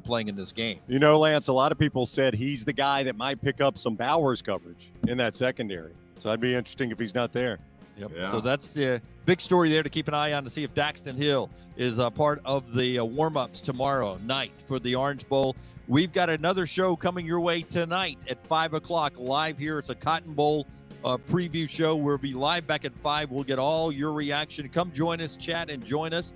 playing in this game. You know, Lance, a lot of people said he's the guy that might pick up some Bowers coverage in that secondary. So that'd be interesting if he's not there. Yep. Yeah. So that's the big story there to keep an eye on to see if Daxton Hill is a part of the warm-ups tomorrow night for the Orange Bowl. We've got another show coming your way tonight at 5 o'clock live here. It's a Cotton Bowl preview show. We'll be live back at 5. We'll get all your reaction. Come join us, chat, and join us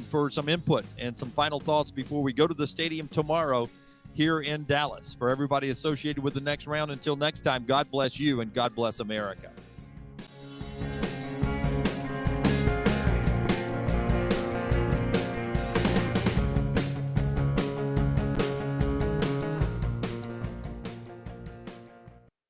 for some input and some final thoughts before we go to the stadium tomorrow here in Dallas. For everybody associated with the next round, until next time, God bless you and God bless America.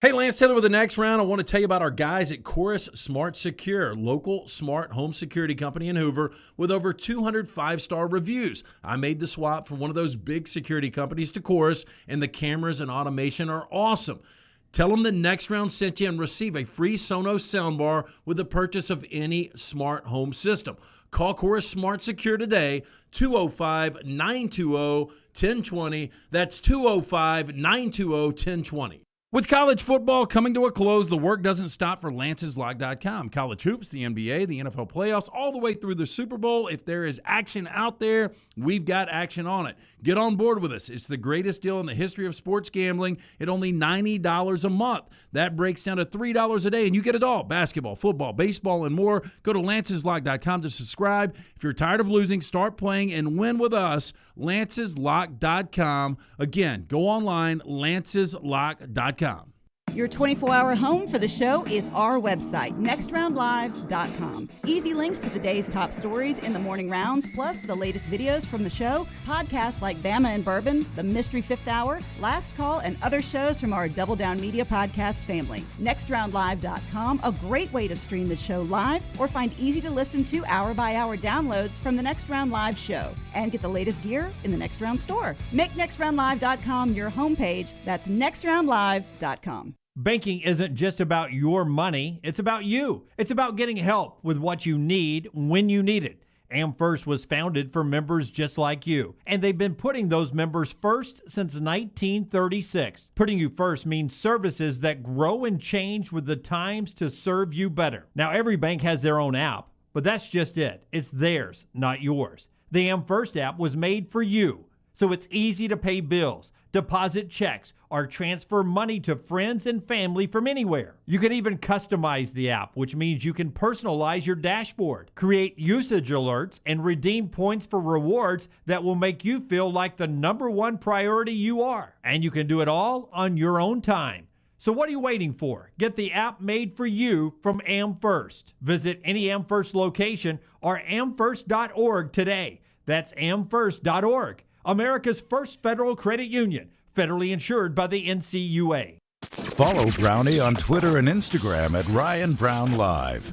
Hey, Lance Taylor with the next round. I want to tell you about our guys at Chorus Smart Secure, local smart home security company in Hoover with over 200 5-star reviews. I made the swap from one of those big security companies to Chorus, and the cameras and automation are awesome. Tell them the next round sent you and receive a free Sonos soundbar with the purchase of any smart home system. Call Chorus Smart Secure today, 205-920-1020. That's 205-920-1020. With college football coming to a close, the work doesn't stop for Lance'sLock.com. College hoops, the NBA, the NFL playoffs, all the way through the Super Bowl. If there is action out there, we've got action on it. Get on board with us. It's the greatest deal in the history of sports gambling at only $90 a month. That breaks down to $3 a day, and you get it all. Basketball, football, baseball, and more. Go to Lance'sLock.com to subscribe. If you're tired of losing, start playing and win with us. Lance'sLock.com. Again, go online, Lance'sLock.com. Your 24-hour home for the show is our website, nextroundlive.com. Easy links to the day's top stories in the morning rounds, plus the latest videos from the show, podcasts like Bama and Bourbon, The Mystery Fifth Hour, Last Call, and other shows from our Double Down Media podcast family. Nextroundlive.com, a great way to stream the show live or find easy-to-listen-to hour-by-hour downloads from the Next Round Live show. And get the latest gear in the Next Round store. Make nextroundlive.com your homepage. That's nextroundlive.com. Banking isn't just about your money, it's about you. It's about getting help with what you need when you need it. AmFirst was founded for members just like you, and they've been putting those members first since 1936. Putting you first means services that grow and change with the times to serve you better. Now, every bank has their own app, but that's just it. It's theirs, not yours. The AmFirst app was made for you, so it's easy to pay bills, deposit checks, or transfer money to friends and family from anywhere. You can even customize the app, which means you can personalize your dashboard, create usage alerts, and redeem points for rewards that will make you feel like the #1 priority you are. And you can do it all on your own time. So what are you waiting for? Get the app made for you from AmFirst. Visit any AmFirst location or amfirst.org today. That's amfirst.org, America's first federal credit union, federally insured by the NCUA. Follow Brownie on Twitter and Instagram at Ryan Brown Live.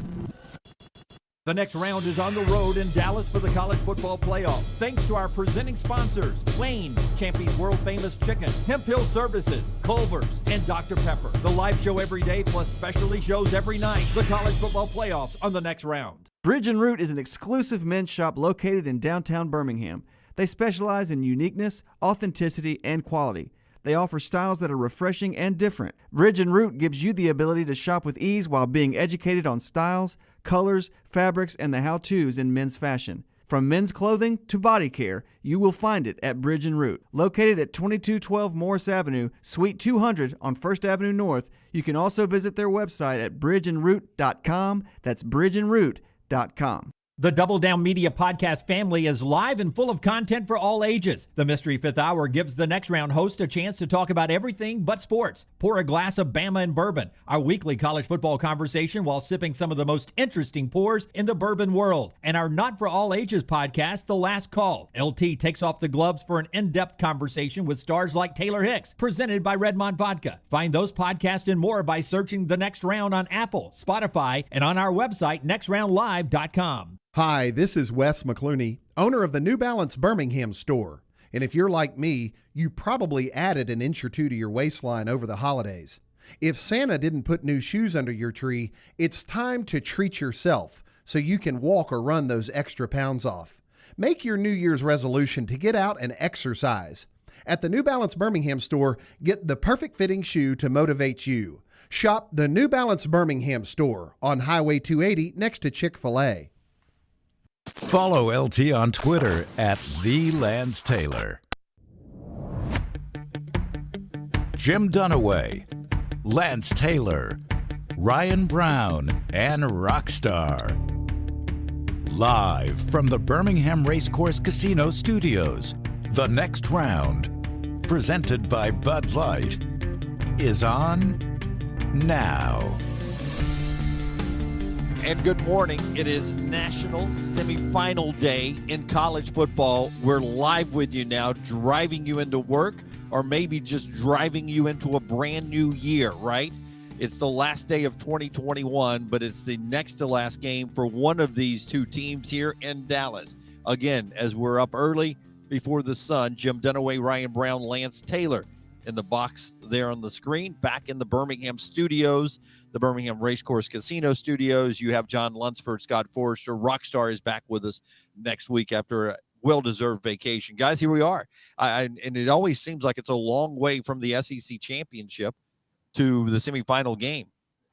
The next round is on the road in Dallas for the college football playoff. Thanks to our presenting sponsors, Wayne's, Champy's World Famous Chicken, Hemp Hill Services, Culver's, and Dr. Pepper. The live show every day plus specialty shows every night. The college football playoffs on the next round. Bridge and Root is an exclusive men's shop located in downtown Birmingham. They specialize in uniqueness, authenticity, and quality. They offer styles that are refreshing and different. Bridge and Root gives you the ability to shop with ease while being educated on styles, colors, fabrics, and the how-tos in men's fashion. From men's clothing to body care, you will find it at Bridge and Root. Located at 2212 Morris Avenue, Suite 200 on 1st Avenue North, you can also visit their website at bridgeandroot.com. That's bridgeandroot.com. The Double Down Media podcast family is live and full of content for all ages. The Mystery Fifth Hour gives the next round host a chance to talk about everything but sports. Pour a glass of Bama and Bourbon, our weekly college football conversation while sipping some of the most interesting pours in the bourbon world. And our Not For All Ages podcast, The Last Call. LT takes off the gloves for an in-depth conversation with stars like Taylor Hicks, presented by Redmond Vodka. Find those podcasts and more by searching The Next Round on Apple, Spotify, and on our website, nextroundlive.com. Hi, this is Wes McClooney, owner of the New Balance Birmingham store. And if you're like me, you probably added an inch or two to your waistline over the holidays. If Santa didn't put new shoes under your tree, it's time to treat yourself so you can walk or run those extra pounds off. Make your New Year's resolution to get out and exercise. At the New Balance Birmingham store, get the perfect fitting shoe to motivate you. Shop the New Balance Birmingham store on Highway 280 next to Chick-fil-A. Follow LT on Twitter at @TheLanceTaylor. Jim Dunaway, Lance Taylor, Ryan Brown, and Rockstar. Live from the Birmingham Racecourse Casino Studios, the next round, presented by Bud Light, is on now. And good morning. It is National Semifinal Day in college football. We're live with you now, driving you into work or maybe just driving you into a brand new year, right? It's the last day of 2021, but it's the next to last game for one of these two teams here in Dallas. Again, as we're up early before the sun, Jim Dunaway, Ryan Brown, Lance Taylor in the box there on the screen, back in the Birmingham studios, the Birmingham Racecourse Casino Studios. You have John Lunsford, Scott Forrester. Rockstar is back with us next week after a well-deserved vacation. Guys, here we are. And it always seems like it's a long way from the SEC championship to the semifinal game.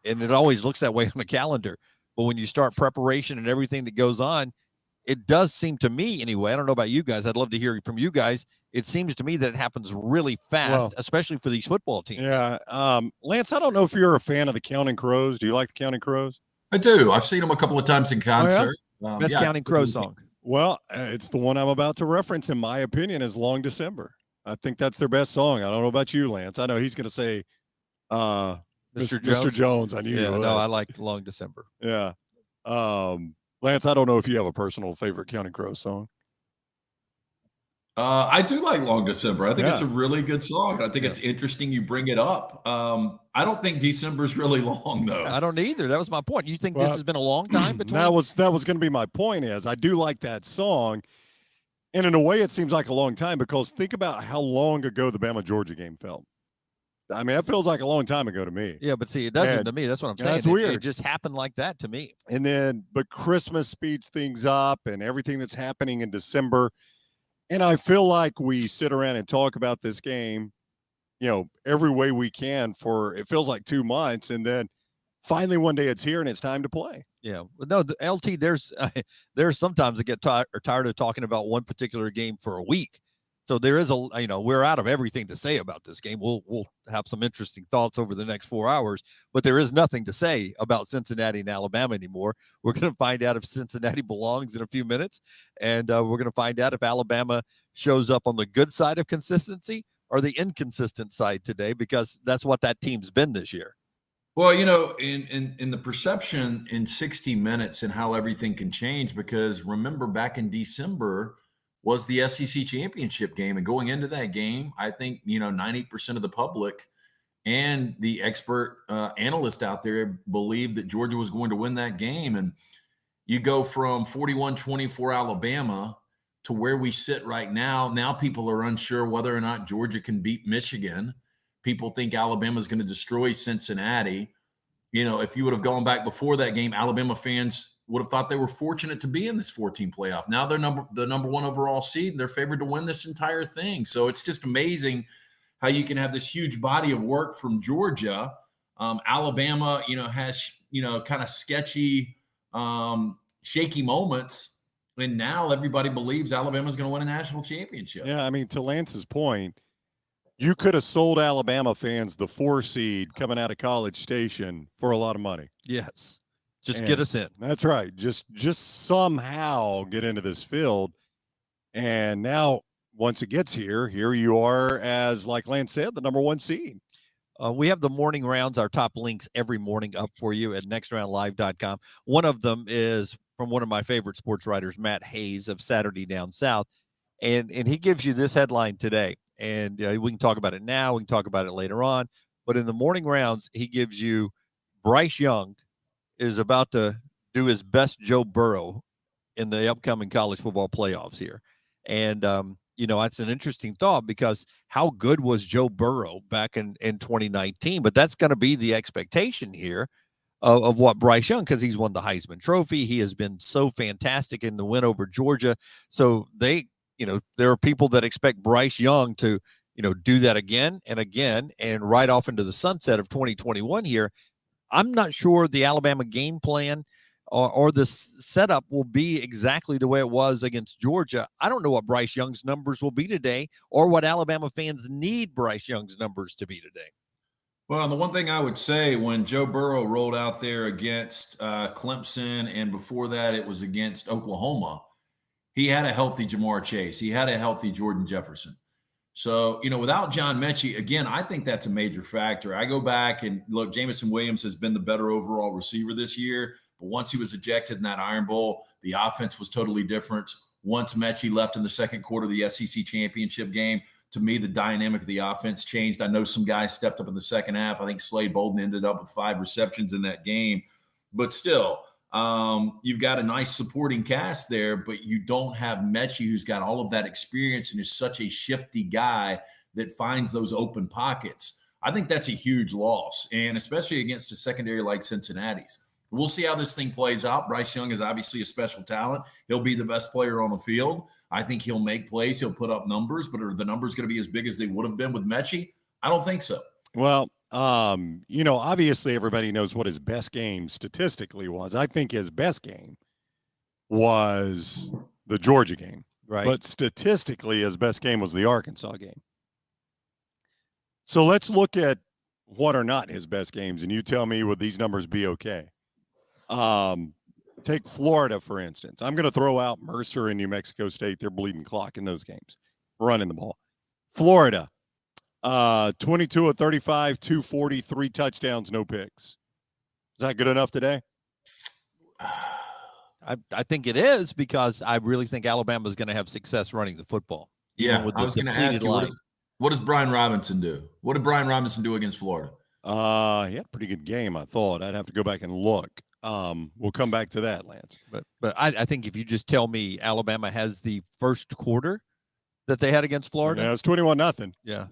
And it always looks that way on the calendar. But when you start preparation and everything that goes on, it does seem to me anyway, I don't know about you guys, I'd love to hear from you guys. It seems to me that it happens really fast, especially for these football teams. Yeah. Lance, I don't know if you're a fan of the Counting Crows. Do you like the Counting Crows? I do. I've seen them a couple of times in concert. Best Counting Crow song. Well, it's the one I'm about to reference, in my opinion, is Long December. I think that's their best song. I don't know about you, Lance. I know he's going to say Mr. Jones. I knew you would. No, I like Long December. Yeah. Lance, I don't know if you have a personal favorite Counting Crows song. I do like Long December. I think it's a really good song. I think it's interesting you bring it up. I don't think December's really long, though. I don't either. That was my point. You think this has been a long time between? That was going to be my point. Is I do like that song, and in a way, it seems like a long time because think about how long ago the Bama-Georgia game felt. I mean, that feels like a long time ago to me. Yeah, but see, it doesn't to me. That's what I'm saying. That's weird. It just happened like that to me. And then, but Christmas speeds things up and everything that's happening in December. And I feel like we sit around and talk about this game, every way we can for, it feels like 2 months. And then finally one day it's here and it's time to play. Yeah. No, the LT, there's sometimes that get tired of talking about one particular game for a week. So there is we're out of everything to say about this game. We'll have some interesting thoughts over the next 4 hours, but there is nothing to say about Cincinnati and Alabama anymore. We're going to find out if Cincinnati belongs in a few minutes, and we're going to find out if Alabama shows up on the good side of consistency or the inconsistent side today, because that's what that team's been this year. Well, in the perception in 60 minutes and how everything can change, because remember back in December was the SEC championship game. And going into that game, I think, 90% of the public and the expert analyst out there believed that Georgia was going to win that game. And you go from 41-24 Alabama to where we sit right now. Now people are unsure whether or not Georgia can beat Michigan. People think Alabama is going to destroy Cincinnati. If you would have gone back before that game, Alabama fans would have thought they were fortunate to be in this 14 playoff. Now they're the number one overall seed, and they're favored to win this entire thing. So it's just amazing how you can have this huge body of work from Georgia. Alabama, has, kind of sketchy, shaky moments. And now everybody believes Alabama's going to win a national championship. Yeah, I mean, to Lance's point, you could have sold Alabama fans the 4 seed coming out of College Station for a lot of money. Yes. Just get us in. That's right. Just somehow get into this field. And now once it gets here you are, as like Lance said, the number 1 seed. We have the morning rounds, our top links every morning up for you at nextroundlive.com. One of them is from one of my favorite sports writers, Matt Hayes of Saturday Down South. And he gives you this headline today. And we can talk about it now. We can talk about it later on. But in the morning rounds, he gives you Bryce Young is about to do his best Joe Burrow in the upcoming college football playoffs here. And, it's an interesting thought, because how good was Joe Burrow back in 2019? But that's going to be the expectation here. of what Bryce Young, because he's won the Heisman Trophy. He has been so fantastic in the win over Georgia. So there are people that expect Bryce Young to, do that again and again and right off into the sunset of 2021 here. I'm not sure the Alabama game plan or the setup will be exactly the way it was against Georgia. I don't know what Bryce Young's numbers will be today or what Alabama fans need Bryce Young's numbers to be today. Well, the one thing I would say, when Joe Burrow rolled out there against Clemson, and before that it was against Oklahoma, he had a healthy Jamar Chase. He had a healthy Jordan Jefferson. So, without John Mechie, again, I think that's a major factor. I go back and look, Jamison Williams has been the better overall receiver this year. But once he was ejected in that Iron Bowl, the offense was totally different. Once Mechie left in the second quarter of the SEC championship game, to me, the dynamic of the offense changed. I know some guys stepped up in the second half. I think Slade Bolden ended up with 5 receptions in that game. But still, you've got a nice supporting cast there, but you don't have Mechie, who's got all of that experience and is such a shifty guy that finds those open pockets. I think that's a huge loss, and especially against a secondary like Cincinnati's. We'll see how this thing plays out. Bryce Young is obviously a special talent. He'll be the best player on the field. I think he'll make plays. He'll put up numbers, but are the numbers going to be as big as they would have been with Mechie? I don't think so. Well, obviously everybody knows what his best game statistically was. I think his best game was the Georgia game. Right. But statistically, his best game was the Arkansas game. So let's look at what are not his best games, and you tell me, would these numbers be okay? Take Florida, for instance. I'm going to throw out Mercer and New Mexico State. They're bleeding clock in those games, running the ball. Florida, 22 of 35, 240, 3 touchdowns, no picks. Is that good enough today? I think it is, because I really think Alabama is going to have success running the football. Yeah, I was going to ask you, what does Brian Robinson do? What did Brian Robinson do against Florida? He had a pretty good game, I thought. I'd have to go back and look. We'll come back to that, Lance. But I think if you just tell me Alabama has the first quarter that they had against Florida. Yeah, it's 21-0. Yeah.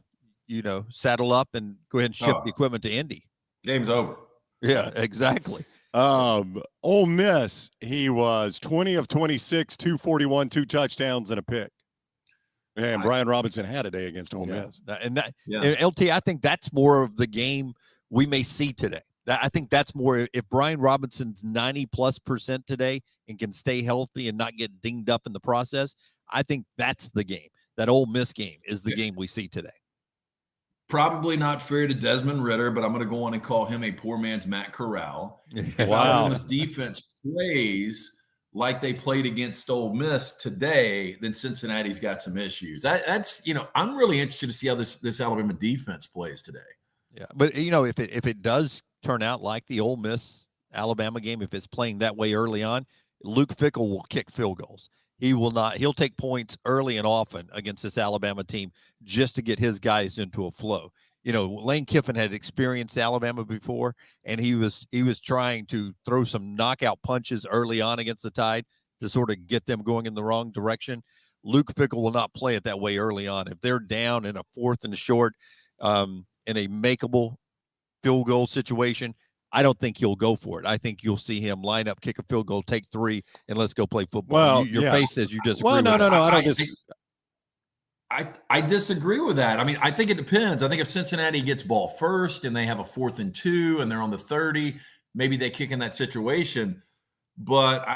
Saddle up and go ahead and ship the equipment to Indy. Game's over. Yeah, exactly. Ole Miss, he was 20 of 26, 241, 2 touchdowns and a pick. And Brian Robinson had a day against Ole Miss. And LT, I think that's more of the game we may see today. I think that's more, if Brian Robinson's 90+% today and can stay healthy and not get dinged up in the process, I think that's the game. That Ole Miss game is the game we see today. Probably not fair to Desmond Ridder, but I'm going to go on and call him a poor man's Matt Corral. If Alabama's defense plays like they played against Ole Miss today, then Cincinnati's got some issues. I'm really interested to see how this Alabama defense plays today. Yeah, but if it does turn out like the Ole Miss Alabama game, if it's playing that way early on, Luke Fickell will kick field goals. He will not. He'll take points early and often against this Alabama team just to get his guys into a flow. Lane Kiffin had experienced Alabama before, and he was trying to throw some knockout punches early on against the Tide to sort of get them going in the wrong direction. Luke Fickell will not play it that way early on. If they're down in a 4th and short, in a makeable field goal situation, I don't think he'll go for it. I think you'll see him line up, kick a field goal, take 3, and let's go play football. Well, your face says you disagree. Well, no, I don't disagree. I disagree with that. I mean, I think it depends. I think if Cincinnati gets ball first and they have a 4th and 2 and they're on the 30, maybe they kick in that situation. But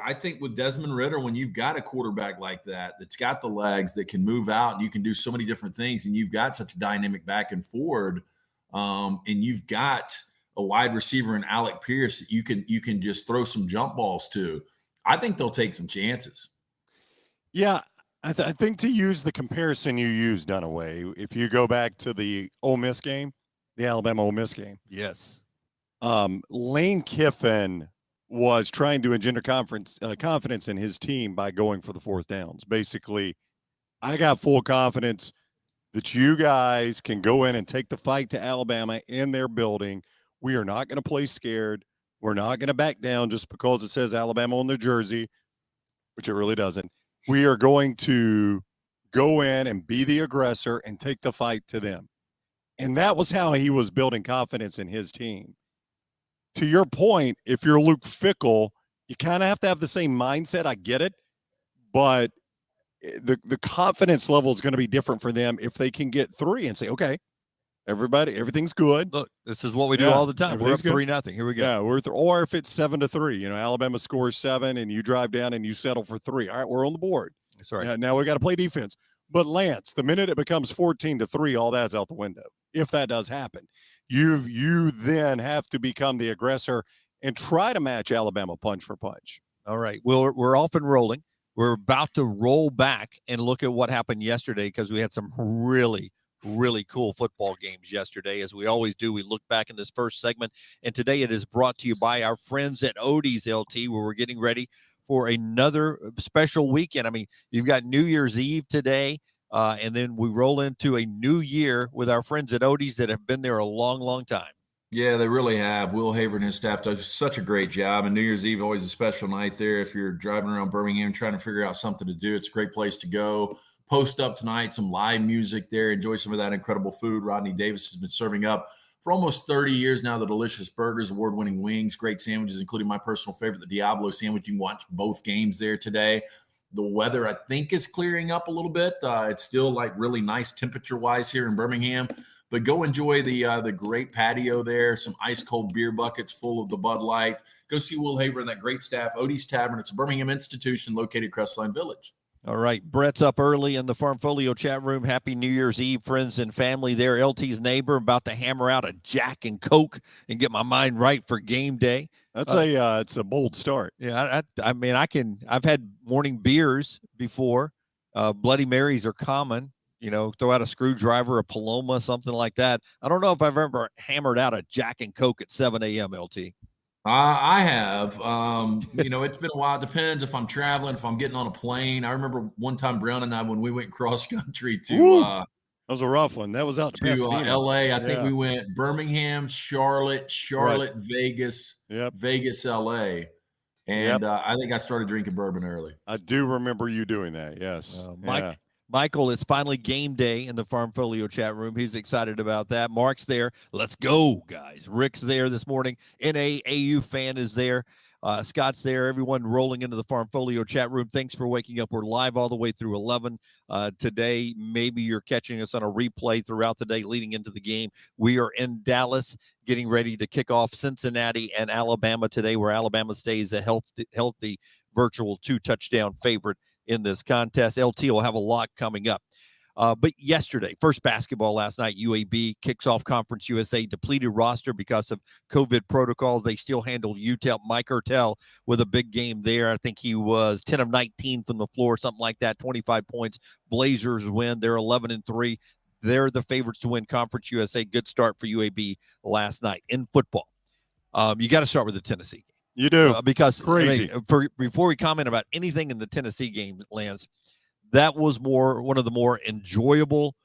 I think with Desmond Ridder, when you've got a quarterback like that's got the legs, that can move out, and you can do so many different things, and you've got such a dynamic back and forward, and you've got a wide receiver in Alec Pierce that you can just throw some jump balls to, I think they'll take some chances. Yeah, I think to use the comparison you used, Dunaway, if you go back to the Ole Miss game, the Alabama Ole Miss game. Yes. Lane Kiffin was trying to engender confidence in his team by going for the 4th downs. Basically, I got full confidence that you guys can go in and take the fight to Alabama in their building. We are not going to play scared. We're not going to back down just because it says Alabama on their jersey, which it really doesn't. We are going to go in and be the aggressor and take the fight to them. And that was how he was building confidence in his team. to your point, if you're Luke Fickell, you kind of have to have the same mindset. I get it, but the confidence level is going to be different for them if they can get 3 and say, okay, everybody, everything's good. Look, this is what we do all the time. We're up 3-0. Here we go. Yeah, or if it's 7-3, Alabama scores 7 and you drive down and you settle for 3. All right, we're on the board. That's right. Now we got to play defense. But Lance, the minute it becomes 14-3, all that's out the window. If that does happen, you then have to become the aggressor and try to match Alabama punch for punch. All right. Well, we're off and rolling. We're about to roll back and look at what happened yesterday because we had some really, really cool football games yesterday. As we always do, we look back in this first segment. And today it is brought to you by our friends at Odie's LT, where we're getting ready for another special weekend. I mean, you've got New Year's Eve today, and then we roll into a new year with our friends at Odie's that have been there a long, long time. Yeah, they really have. Will Haver and his staff does such a great job. And New Year's Eve, always a special night there. If you're driving around Birmingham trying to figure out something to do, it's a great place to go. Post up tonight, some live music there. Enjoy some of that incredible food. Rodney Davis has been serving up for almost 30 years now, the delicious burgers, award-winning wings, great sandwiches, including my personal favorite, the Diablo sandwich. You can watch both games there today. The weather, I think, is clearing up a little bit. It's still like really nice temperature-wise here in Birmingham. But go enjoy the great patio there, some ice-cold beer buckets full of the Bud Light. Go see Will Haver and that great staff, Odie's Tavern. It's a Birmingham institution located Crestline Village. All right. Brett's up early in the Farmfolio chat room. Happy New Year's Eve, friends and family there. LT's neighbor about to hammer out a Jack and Coke and get my mind right for game day. That's it's a bold start. Yeah. I mean, I've had morning beers before. Bloody Marys are common. Throw out a screwdriver, a Paloma, something like that. I don't know if I've ever hammered out a Jack and Coke at 7 a.m., LT. I have. It's been a while. It depends if I'm traveling, if I'm getting on a plane. I remember one time Brown and I, when we went cross country to that was a rough one. That was out to LA. I think we went Birmingham, Charlotte, right. Vegas, Vegas, LA. And I think I started drinking bourbon early. I do remember you doing that. Yes. Michael, it's finally game day in the Farmfolio chat room. He's excited about that. Mark's there. Let's go, guys. Rick's there this morning. NAAU fan is there. Scott's there. Everyone rolling into the Farmfolio chat room. Thanks for waking up. We're live all the way through 11 today. Maybe you're catching us on a replay throughout the day leading into the game. We are in Dallas getting ready to kick off Cincinnati and Alabama today, where Alabama stays a healthy virtual 2-touchdown favorite in this contest. LT will have a lot coming up. But yesterday, first basketball last night, UAB kicks off Conference USA, depleted roster because of COVID protocols. They still handled UTEP. Mike Hertel with a big game there. I think he was 10 of 19 from the floor, something like that, 25 points. Blazers win. They're 11-3. They're the favorites to win Conference USA. Good start for UAB last night. In football, you got to start with the Tennessee game. You do. Because crazy. Before we comment about anything in the Tennessee game, Lance, that was one of the more enjoyable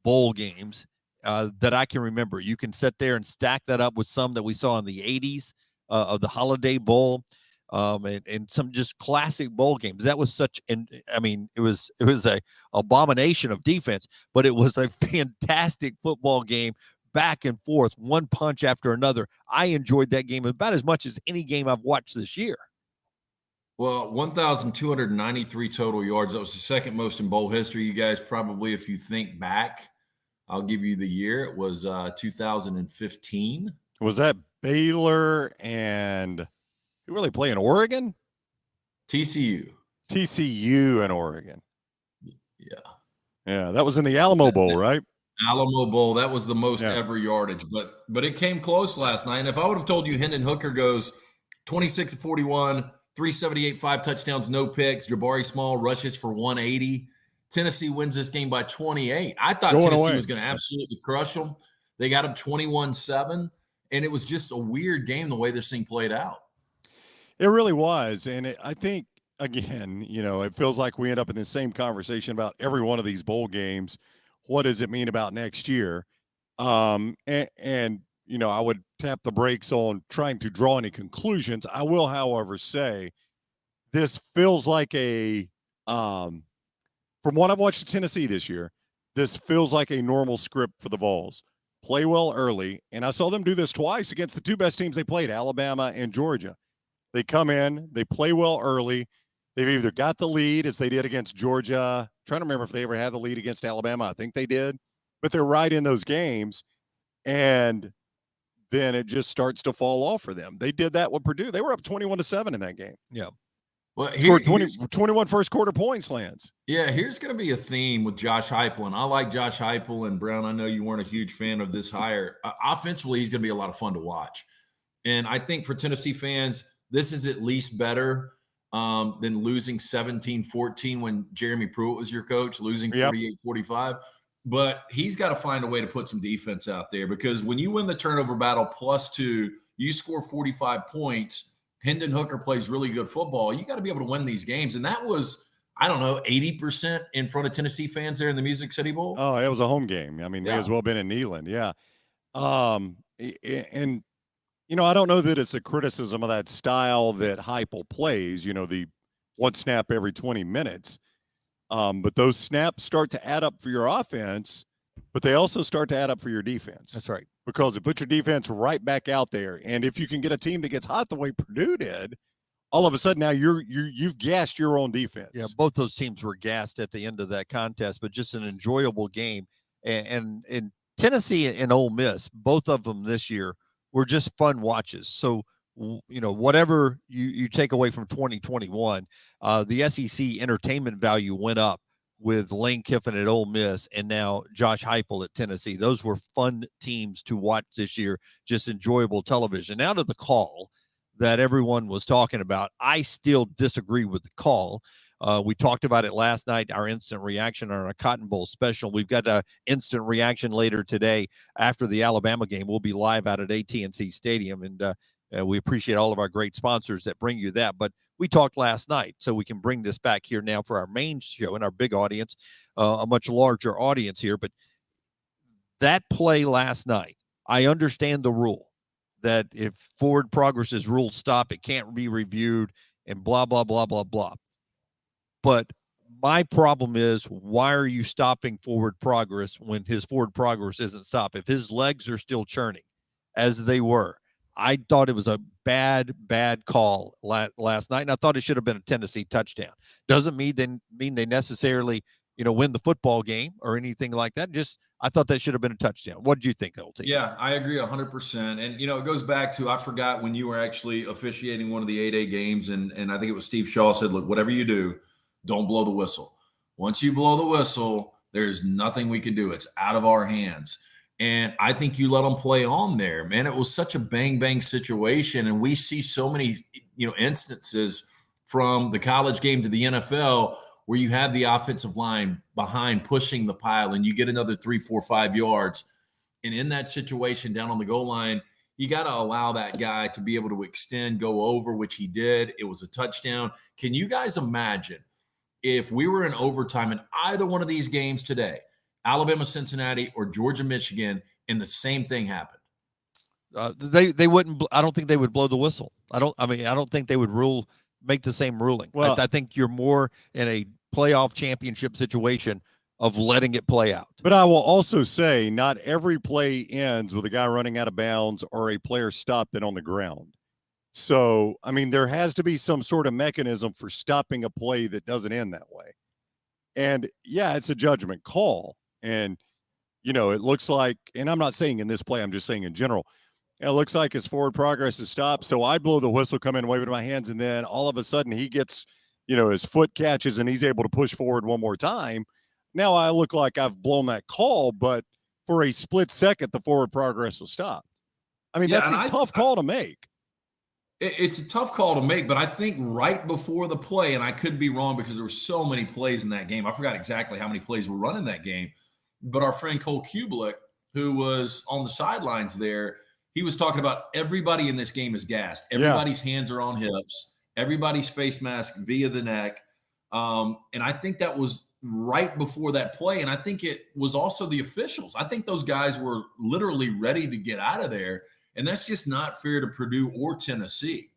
bowl games that I can remember. You can sit there and stack that up with some that we saw in the 80s of the Holiday Bowl and some just classic bowl games. That was it was a abomination of defense, but it was a fantastic football game. Back and forth, one punch after another. I enjoyed that game about as much as any game I've watched this year. Well, 1,293 total yards. That was the second most in bowl history. You guys probably, if you think back, I'll give you the year. It was 2015. Was that Baylor and who were they playing? Oregon? TCU in Oregon. Yeah, that was in the Alamo Bowl, right? Alamo Bowl. That was the most ever yardage, but it came close last night. And if I would have told you Hendon Hooker goes 26-41, 378, 5 touchdowns, no picks, Jabari Small rushes for 180, Tennessee wins this game by 28. I thought Tennessee was going to absolutely crush them. They got them 21-7, and it was just a weird game the way this thing played out. It really was. And I think, again, it feels like we end up in the same conversation about every one of these bowl games. What does it mean about next year? And I would tap the brakes on trying to draw any conclusions. I will, however, say this feels like from what I've watched of Tennessee this year, this feels like a normal script for the Vols. play well early, and I saw them do this twice against the two best teams they played, Alabama and Georgia. They come in, they play well early. They've either got the lead, as they did against Georgia. I'm trying to remember if they ever had the lead against Alabama. I think they did. But they're right in those games, and then it just starts to fall off for them. They did that with Purdue. They were up 21-7 in that game. Yeah. Well, Scored 21 first quarter points, Lance. Yeah, here's going to be a theme with Josh Heupel, and I like Josh Heupel. And Brown, I know you weren't a huge fan of this hire. Offensively, he's going to be a lot of fun to watch. And I think for Tennessee fans, this is at least better than losing 17-14 when Jeremy Pruitt was your coach, losing 48-45. But he's got to find a way to put some defense out there, because when you win the turnover battle +2, you score 45 points, Hendon Hooker plays really good football, you got to be able to win these games. And that was, I don't know, 80% in front of Tennessee fans there in the Music City Bowl. Oh, it was a home game. I mean, may as well have been in Neyland. Yeah. And, you know, I don't know that it's a criticism of that style that Heupel plays, you know, the one snap every 20 minutes. But those snaps start to add up for your offense, but they also start to add up for your defense. That's right. Because it puts your defense right back out there. And if you can get a team that gets hot the way Purdue did, all of a sudden now you've gassed your own defense. Yeah, both those teams were gassed at the end of that contest, but just an enjoyable game. And Tennessee and Ole Miss, both of them this year were just fun watches. So, you know, whatever you take away from 2021, the SEC entertainment value went up with Lane Kiffin at Ole Miss and now Josh Heupel at Tennessee. Those were fun teams to watch this year, just enjoyable television. Now to the call that everyone was talking about. I still disagree with the call. We talked about it last night, our instant reaction on our Cotton Bowl special. We've got an instant reaction later today after the Alabama game. We'll be live out at AT&T Stadium, and we appreciate all of our great sponsors that bring you that. But we talked last night, so we can bring this back here now for our main show and our big audience, a much larger audience here. But that play last night, I understand the rule that if forward progress is ruled stop, it can't be reviewed and blah, blah, blah, blah, blah. But my problem is, why are you stopping forward progress when his forward progress isn't stopped? If his legs are still churning, as they were, I thought it was a bad call last night, and I thought it should have been a Tennessee touchdown. Doesn't mean they necessarily, you know, win the football game or anything like that. Just I thought that should have been a touchdown. What did you think, LT? Yeah, I agree 100%. And, you know, it goes back to, I forgot when you were actually officiating one of the 8A games, and I think it was Steve Shaw said, look, whatever you do, don't blow the whistle. Once you blow the whistle, there's nothing we can do. It's out of our hands. And I think you let them play on there, man. It was such a bang situation. And we see so many, you know, instances from the college game to the NFL where you have the offensive line behind pushing the pile and you get another 3, 4, 5 yards. And in that situation down on the goal line, you got to allow that guy to be able to extend, go over, which he did. It was a touchdown. Can you guys imagine if we were in overtime in either one of these games today, Alabama, Cincinnati, or Georgia, Michigan, and the same thing happened? They wouldn't. I don't think they would blow the whistle. I don't think they would make the same ruling. Well, I think you're more in a playoff championship situation of letting it play out. But I will also say, not every play ends with a guy running out of bounds or a player stopped and on the ground. So, I mean, there has to be some sort of mechanism for stopping a play that doesn't end that way. And yeah, it's a judgment call. And, you know, it looks like, and I'm not saying in this play, I'm just saying in general, it looks like his forward progress is stopped. So I blow the whistle, come in, wave it in my hands, and then all of a sudden he gets, you know, his foot catches and he's able to push forward one more time. Now I look like I've blown that call, but for a split second, the forward progress was stopped. I mean, that's a tough call to make. It's a tough call to make, but I think right before the play, and I could be wrong because there were so many plays in that game. I forgot exactly how many plays were run in that game. But our friend Cole Kubelik, who was on the sidelines there, he was talking about everybody in this game is gassed. Everybody's hands are on hips. Everybody's face mask via the neck. And I think that was right before that play. And I think it was also the officials. I think those guys were literally ready to get out of there. And that's just not fair to Purdue or Tennessee.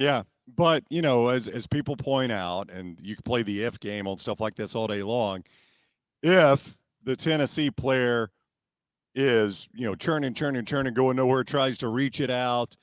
Yeah. But, you know, as people point out, and you can play the if game on stuff like this all day long, if the Tennessee player, is, churning, going nowhere, tries to reach it out.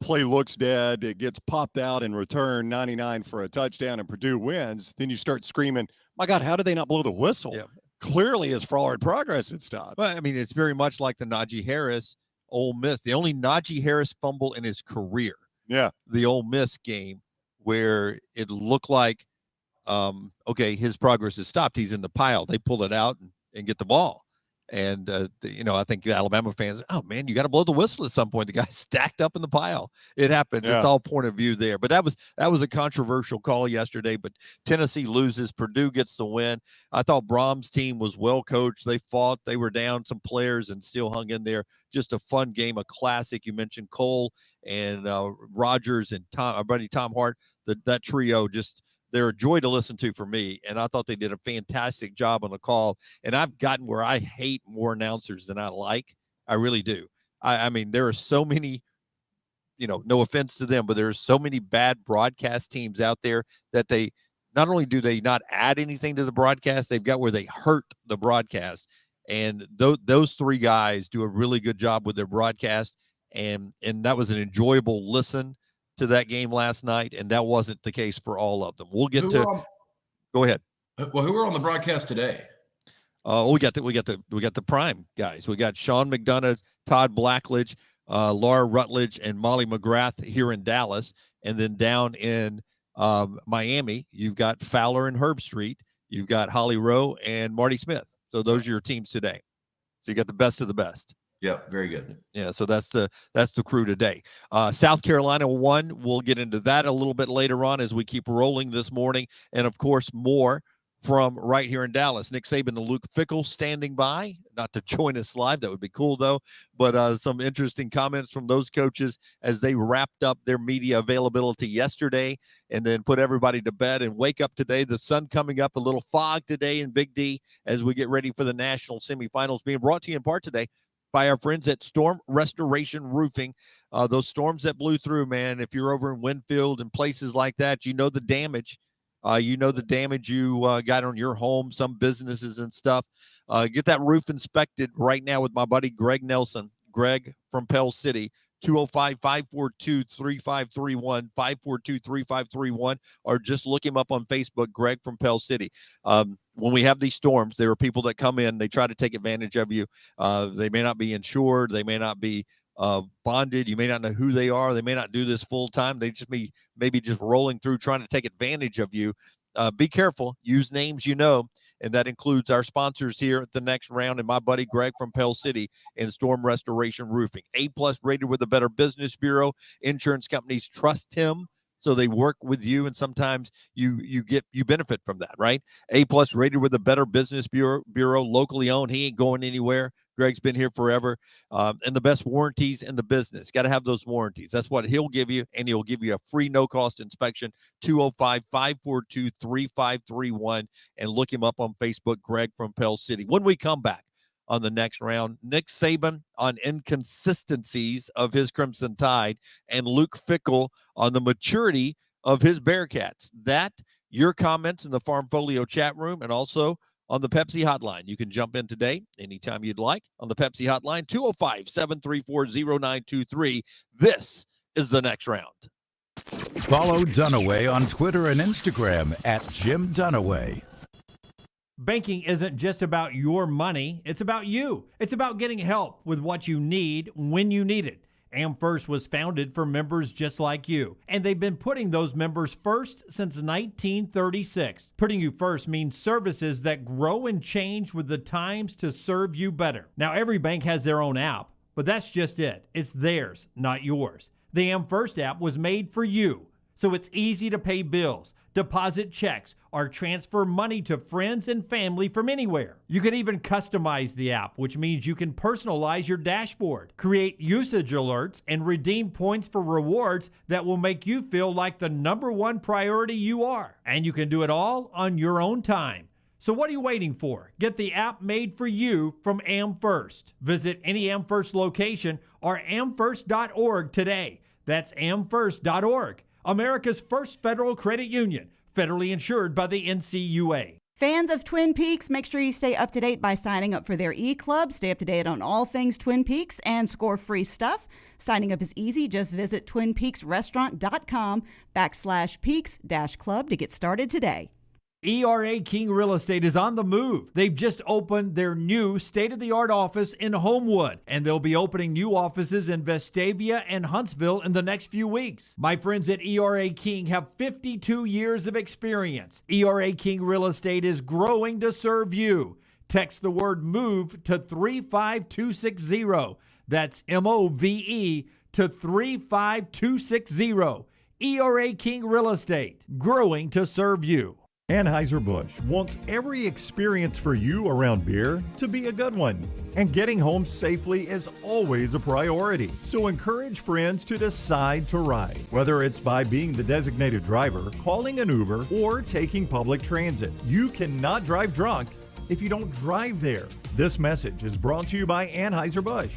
Play looks dead. It gets popped out in return, 99 for a touchdown, and Purdue wins. Then you start screaming, my God, how did they not blow the whistle? Yeah. Clearly, as forward progress, it stopped. Well, I mean, it's very much like the Najee Harris Ole Miss. The only Najee Harris fumble in his career. Yeah. The Ole Miss game where it looked like, okay, his progress is stopped. He's in the pile. They pull it out and get the ball. And, I think Alabama fans, oh, man, you got to blow the whistle at some point. The guy's stacked up in the pile. It happens. Yeah. It's all point of view there. But that was a controversial call yesterday. But Tennessee loses. Purdue gets the win. I thought Brahms' team was well coached. They fought. They were down some players and still hung in there. Just a fun game, a classic. You mentioned Cole and Rogers and our buddy Tom Hart. That trio just – they're a joy to listen to for me, and I thought they did a fantastic job on the call. And I've gotten where I hate more announcers than I like. I really do. I mean, there are so many, no offense to them, but there are so many bad broadcast teams out there that they not only do they not add anything to the broadcast, they've got where they hurt the broadcast. And those three guys do a really good job with their broadcast, and that was an enjoyable listen to that game last night, and that wasn't the case for all of them. We'll get to. Go ahead. Well, who were on the broadcast today? We got the prime guys. We got Sean McDonough, Todd Blackledge, Laura Rutledge, and Molly McGrath here in Dallas, and then down in Miami, you've got Fowler and Herb Street. You've got Holly Rowe and Marty Smith. So those are your teams today. So you got the best of the best. Yeah, very good. Yeah, so that's the crew today. South Carolina won. We'll get into that a little bit later on as we keep rolling this morning. And, of course, more from right here in Dallas. Nick Saban and Luke Fickell standing by, not to join us live. That would be cool, though. But some interesting comments from those coaches as they wrapped up their media availability yesterday and then put everybody to bed and wake up today. The sun coming up, a little fog today in Big D as we get ready for the national semifinals, being brought to you in part today by our friends at Storm Restoration Roofing. Those storms that blew through, man, if you're over in Winfield and places like that, you know the damage. You got on your home, some businesses and stuff. Get that roof inspected right now with my buddy Greg Nelson. Greg from Pell City, 205-542-3531, 542-3531, or just look him up on Facebook, Greg from Pell City. When we have these storms, there are people that come in, they try to take advantage of you. They may not be insured. They may not be bonded. You may not know who they are. They may not do this full time. They just maybe just rolling through trying to take advantage of you. Be careful. Use names and that includes our sponsors here at the next round and my buddy Greg from Pell City and Storm Restoration Roofing. A+ rated with the Better Business Bureau. Insurance companies trust him, so they work with you, and sometimes you benefit from that, right? A+ rated with the Better Business Bureau, locally owned. He ain't going anywhere. Greg's been here forever, and the best warranties in the business. Got to have those warranties. That's what he'll give you, and he'll give you a free no-cost inspection, 205-542-3531, and look him up on Facebook, Greg from Pell City. When we come back on the next round, Nick Saban on inconsistencies of his Crimson Tide, and Luke Fickell on the maturity of his Bearcats. That, your comments in the Farmfolio chat room, and also on the Pepsi hotline. You can jump in today anytime you'd like on the Pepsi hotline, 205-734-0923. This is the next round. Follow Dunaway on Twitter and Instagram at Jim Dunaway. Banking isn't just about your money, it's about you. It's about getting help with what you need when you need it. AmFirst was founded for members just like you, and they've been putting those members first since 1936. Putting you first means services that grow and change with the times to serve you better. Now, every bank has their own app, but that's just it. It's theirs, not yours. The AmFirst app was made for you, so it's easy to pay bills, deposit checks, or transfer money to friends and family from anywhere. You can even customize the app, which means you can personalize your dashboard, create usage alerts, and redeem points for rewards that will make you feel like the #1 priority you are. And you can do it all on your own time. So what are you waiting for? Get the app made for you from AmFirst. Visit any AmFirst location or amfirst.org today. That's amfirst.org. America's first federal credit union, federally insured by the NCUA. Fans of Twin Peaks, make sure you stay up to date by signing up for their e-club. Stay up to date on all things Twin Peaks and score free stuff. Signing up is easy. Just visit twinpeaksrestaurant.com/peaks-club to get started today. ERA King Real Estate is on the move. They've just opened their new state-of-the-art office in Homewood, and they'll be opening new offices in Vestavia and Huntsville in the next few weeks. My friends at ERA King have 52 years of experience. ERA King Real Estate is growing to serve you. Text the word MOVE to 35260. That's MOVE to 35260. ERA King Real Estate, growing to serve you. Anheuser-Busch wants every experience for you around beer to be a good one. And getting home safely is always a priority. So encourage friends to decide to ride, whether it's by being the designated driver, calling an Uber, or taking public transit. You cannot drive drunk if you don't drive there. This message is brought to you by Anheuser-Busch,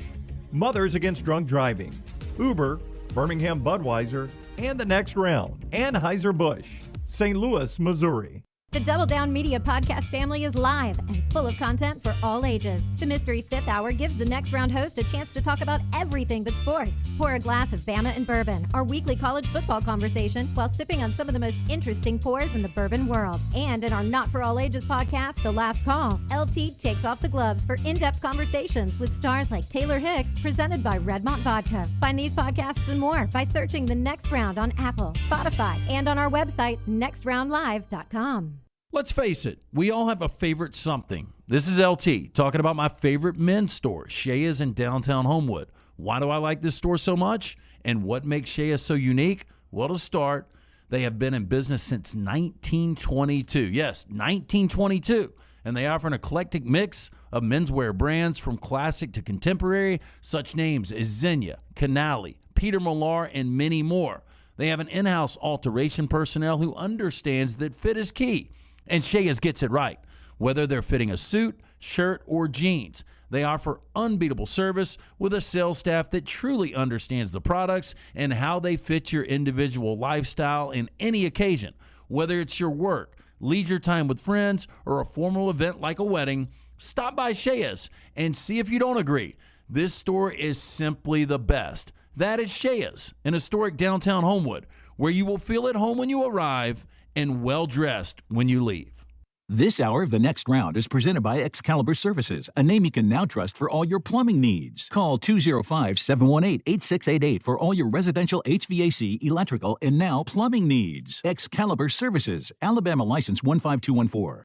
Mothers Against Drunk Driving, Uber, Birmingham Budweiser, and the Next Round. Anheuser-Busch, St. Louis, Missouri. The Double Down Media podcast family is live and full of content for all ages. The Mystery Fifth Hour gives the Next Round host a chance to talk about everything but sports. Pour a glass of Bama and bourbon, our weekly college football conversation, while sipping on some of the most interesting pours in the bourbon world. And in our Not For All Ages podcast, The Last Call, LT takes off the gloves for in-depth conversations with stars like Taylor Hicks, presented by Redmont Vodka. Find these podcasts and more by searching The Next Round on Apple, Spotify, and on our website, nextroundlive.com. Let's face it, we all have a favorite something. This is LT talking about my favorite men's store, Shea's in downtown Homewood. Why do I like this store so much? And what makes Shea's so unique? Well, to start, they have been in business since 1922. Yes, 1922. And they offer an eclectic mix of menswear brands from classic to contemporary, such names as Xenia, Canali, Peter Millar, and many more. They have an in-house alteration personnel who understands that fit is key. And Shea's gets it right. Whether they're fitting a suit, shirt, or jeans, they offer unbeatable service with a sales staff that truly understands the products and how they fit your individual lifestyle in any occasion. Whether it's your work, leisure time with friends, or a formal event like a wedding, stop by Shea's and see if you don't agree. This store is simply the best. That is Shea's in historic downtown Homewood, where you will feel at home when you arrive and well-dressed when you leave. This hour of The Next Round is presented by Excalibur Services, a name you can now trust for all your plumbing needs. Call 205-718-8688 for all your residential HVAC, electrical, and now plumbing needs. Excalibur Services, Alabama license 15214.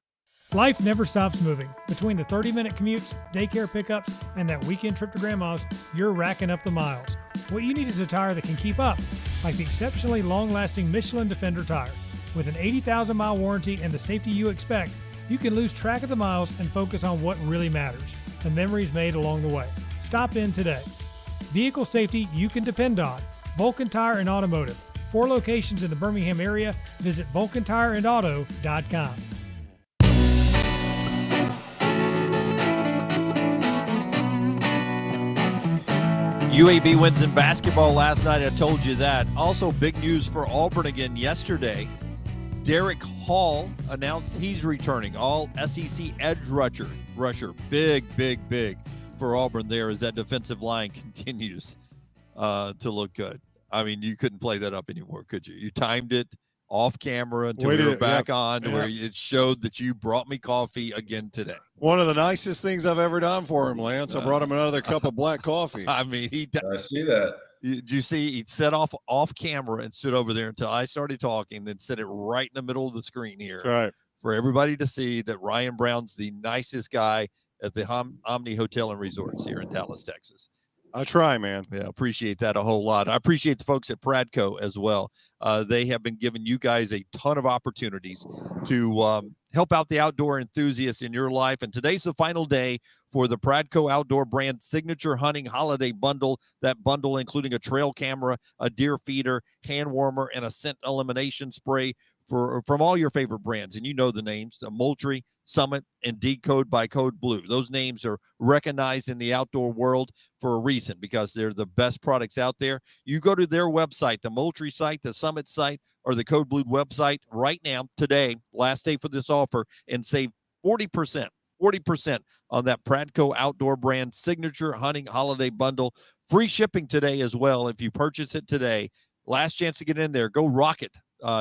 Life never stops moving. Between the 30-minute commutes, daycare pickups, and that weekend trip to Grandma's, you're racking up the miles. What you need is a tire that can keep up, like the exceptionally long-lasting Michelin Defender tire. With an 80,000-mile warranty and the safety you expect, you can lose track of the miles and focus on what really matters, the memories made along the way. Stop in today. Vehicle safety you can depend on. Vulcan Tire and Automotive. 4 locations in the Birmingham area. Visit vulcantireandauto.com. UAB wins in basketball last night. I told you that. Also, big news for Auburn again yesterday. Derek Hall announced he's returning. All SEC edge rusher. Big for Auburn there as that defensive line continues to look good. I mean, you couldn't play that up anymore, could you? You timed it off camera until we were back on where it showed that you brought me coffee again today. One of the nicest things I've ever done for him, Lance. I brought him another cup of black coffee. I mean, I see that. Did you see he set off camera and stood over there until I started talking, then set it right in the middle of the screen here. That's right. For everybody to see that Ryan Brown's the nicest guy at the Omni Hotel and Resorts here in Dallas, Texas. I try, man. Yeah, appreciate that a whole lot. I appreciate the folks at Pradco as well. They have been giving you guys a ton of opportunities to help out the outdoor enthusiasts in your life. And today's the final day for the Pradco Outdoor Brand Signature Hunting Holiday Bundle. That bundle including a trail camera, a deer feeder, hand warmer, and a scent elimination spray from all your favorite brands. And you know the names, the Moultrie, Summit, and Decode by Code Blue. Those names are recognized in the outdoor world for a reason, because they're the best products out there. You go to their website, the Moultrie site, the Summit site, or the Code Blue website right now, today, last day for this offer, and save 40% on that Pradco Outdoor brand signature hunting holiday bundle. Free shipping today as well if you purchase it today. Last chance to get in there. Go rock it,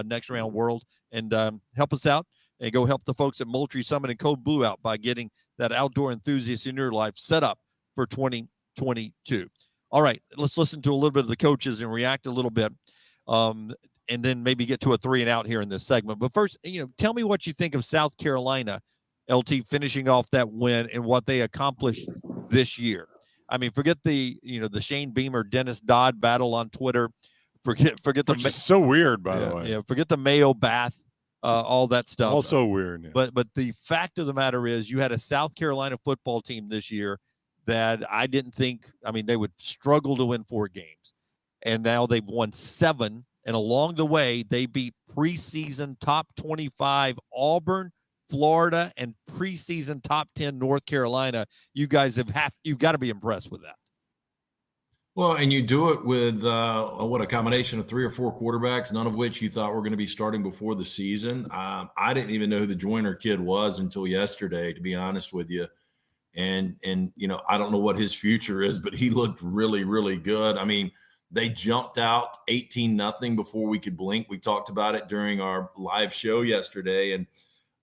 Next Round World, and help us out, and go help the folks at Moultrie Summit and Code Blue out by getting that outdoor enthusiast in your life set up for 2022. All right, let's listen to a little bit of the coaches and react a little bit, and then maybe get to a 3 and out here in this segment. But first, tell me what you think of South Carolina, LT, finishing off that win and what they accomplished this year. I mean, forget the Shane Beamer, Dennis Dodd battle on Twitter. Forget the Which is so weird, by the way. Yeah, forget the Mayo bath, all that stuff. Also weird. Yeah. But the fact of the matter is, you had a South Carolina football team this year that I didn't think. I mean, they would struggle to win 4 games, and now they've won 7. And along the way, they beat preseason top 25 Auburn, Florida, and preseason top 10 North Carolina. You guys you've got to be impressed with that. Well, and you do it with a combination of 3 or 4 quarterbacks, none of which you thought were going to be starting before the season. I didn't even know who the Joyner kid was until yesterday, to be honest with you. And I don't know what his future is, but he looked really, really good. I mean, they jumped out 18-0 before we could blink. We talked about it during our live show yesterday. And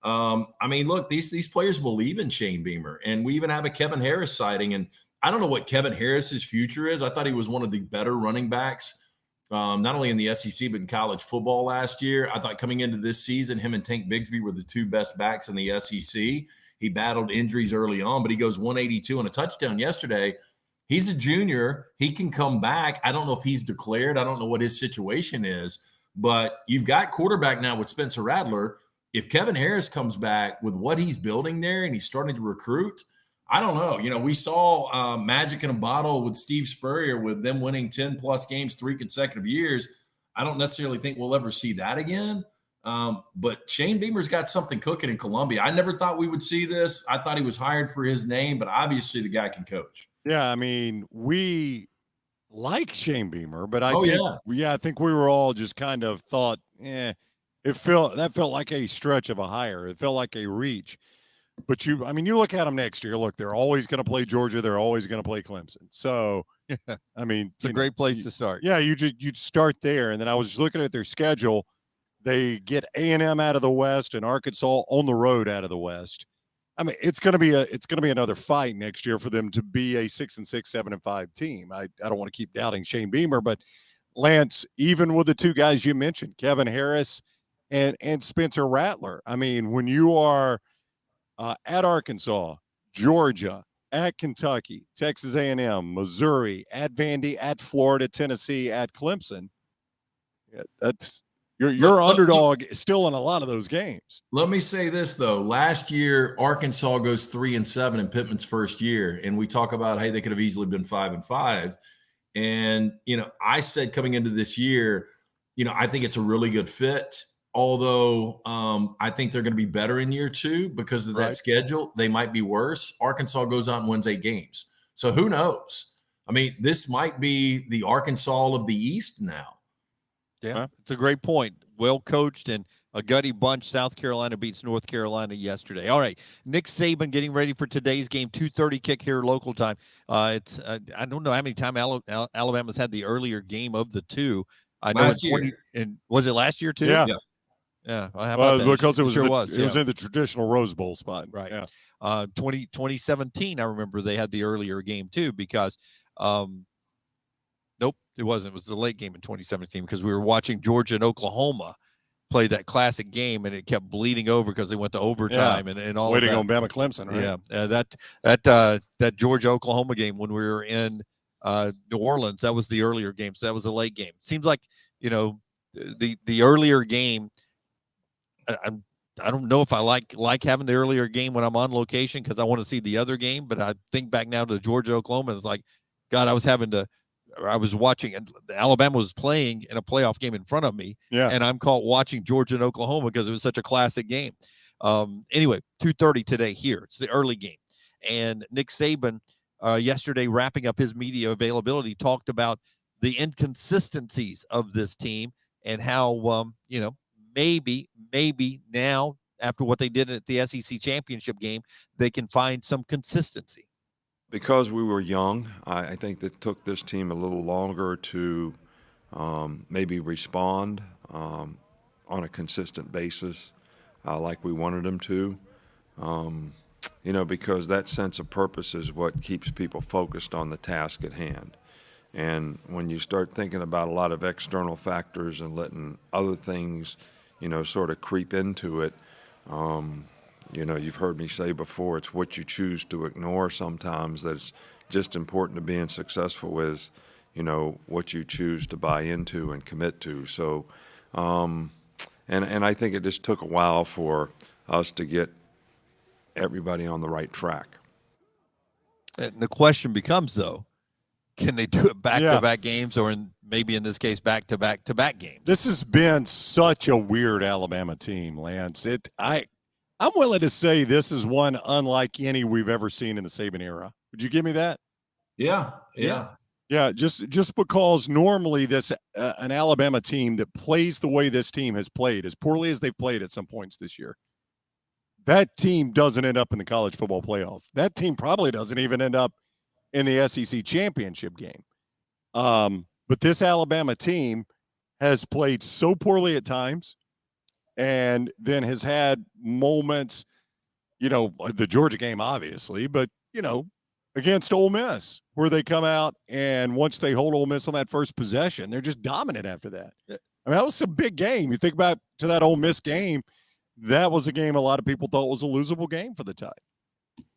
I mean, look, these players believe in Shane Beamer, and we even have a Kevin Harris sighting. And I don't know what Kevin Harris's future is. I thought he was one of the better running backs, not only in the SEC, but in college football last year. I thought coming into this season, him and Tank Bigsby were the 2 best backs in the SEC. He battled injuries early on, but he goes 182 and a touchdown yesterday. He's a junior. He can come back. I don't know if he's declared. I don't know what his situation is, but you've got quarterback now with Spencer Rattler. If Kevin Harris comes back with what he's building there and he's starting to recruit, I don't know. We saw magic in a bottle with Steve Spurrier, with them winning 10-plus games 3 consecutive years. I don't necessarily think we'll ever see that again. But Shane Beamer's got something cooking in Columbia. I never thought we would see this. I thought he was hired for his name, but obviously the guy can coach. Yeah, I mean, we like Shane Beamer, but I think we were all just kind of thought, that felt like a stretch of a hire. It felt like a reach. But you look at them next year. Look, they're always going to play Georgia. They're always going to play Clemson. So, I mean, it's a great place to start. Yeah, you'd start there. And then I was just looking at their schedule. They get A&M out of the West and Arkansas on the road out of the West. I mean, it's going to be another fight next year for them to be a 6-6, 7-5 team. I don't want to keep doubting Shane Beamer, but Lance, even with the 2 guys you mentioned, Kevin Harris and Spencer Rattler. I mean, when you are at Arkansas, Georgia, at Kentucky, Texas A&M, Missouri, at Vandy, at Florida, Tennessee, at Clemson, that's your underdog still in a lot of those games. Let me say this, though. Last year, Arkansas goes 3-7 in Pittman's first year, and we talk about, hey, they could have easily been 5-5. And, I said coming into this year, I think it's a really good fit. Although I think they're going to be better in year 2 because of that schedule. They might be worse. Arkansas goes out and wins 8 games. So who knows? I mean, this might be the Arkansas of the East now. Yeah, it's a great point. Well coached and a gutty bunch. South Carolina beats North Carolina yesterday. All right, Nick Saban getting ready for today's game. 2:30 kick here local time. It's I don't know how many times Alabama's had the earlier game of the 2. I know last year. And was it last year too? Yeah. Yeah. How about that? Because it was sure it was in the traditional Rose Bowl spot. Right. Yeah. 2017, I remember they had the earlier game too because nope, it wasn't. It was the late game in 2017 because we were watching Georgia and Oklahoma play that classic game, and it kept bleeding over because they went to overtime and all waiting of that. on Bama Clemson, right? Yeah, that Georgia Oklahoma game when we were in New Orleans, that was the earlier game, so that was a late game. Seems like the earlier game. I don't know if I like having the earlier game when I'm on location because I want to see the other game, but I think back now to Georgia Oklahoma. It's like, God, I was watching, and Alabama was playing in a playoff game in front of me, and I'm caught watching Georgia and Oklahoma because it was such a classic game. Anyway, 2:30 today here. It's the early game, and Nick Saban yesterday wrapping up his media availability talked about the inconsistencies of this team and how, maybe now after what they did at the SEC championship game, they can find some consistency. Because we were young, I think that took this team a little longer to maybe respond on a consistent basis like we wanted them to. Because that sense of purpose is what keeps people focused on the task at hand. And when you start thinking about a lot of external factors and letting other things, sort of creep into it, you've heard me say before, it's what you choose to ignore sometimes that's just important to being successful is, what you choose to buy into and commit to. So, and I think it just took a while for us to get everybody on the right track. And the question becomes, though, can they do it back-to-back games, or maybe in this case, back-to-back games? This has been such a weird Alabama team, Lance. I'm willing to say this is one unlike any we've ever seen in the Saban era. Would you give me that? Yeah. Yeah, just because normally this an Alabama team that plays the way this team has played, as poorly as they've played at some points this year, that team doesn't end up in the college football playoff. That team probably doesn't even end up in the SEC championship game. But this Alabama team has played so poorly at times and then has had moments, the Georgia game, obviously, but, against Ole Miss, where they come out and once they hold Ole Miss on that first possession, they're just dominant after that. I mean, that was a big game. You think back to that Ole Miss game, that was a game a lot of people thought was a losable game for the Tide.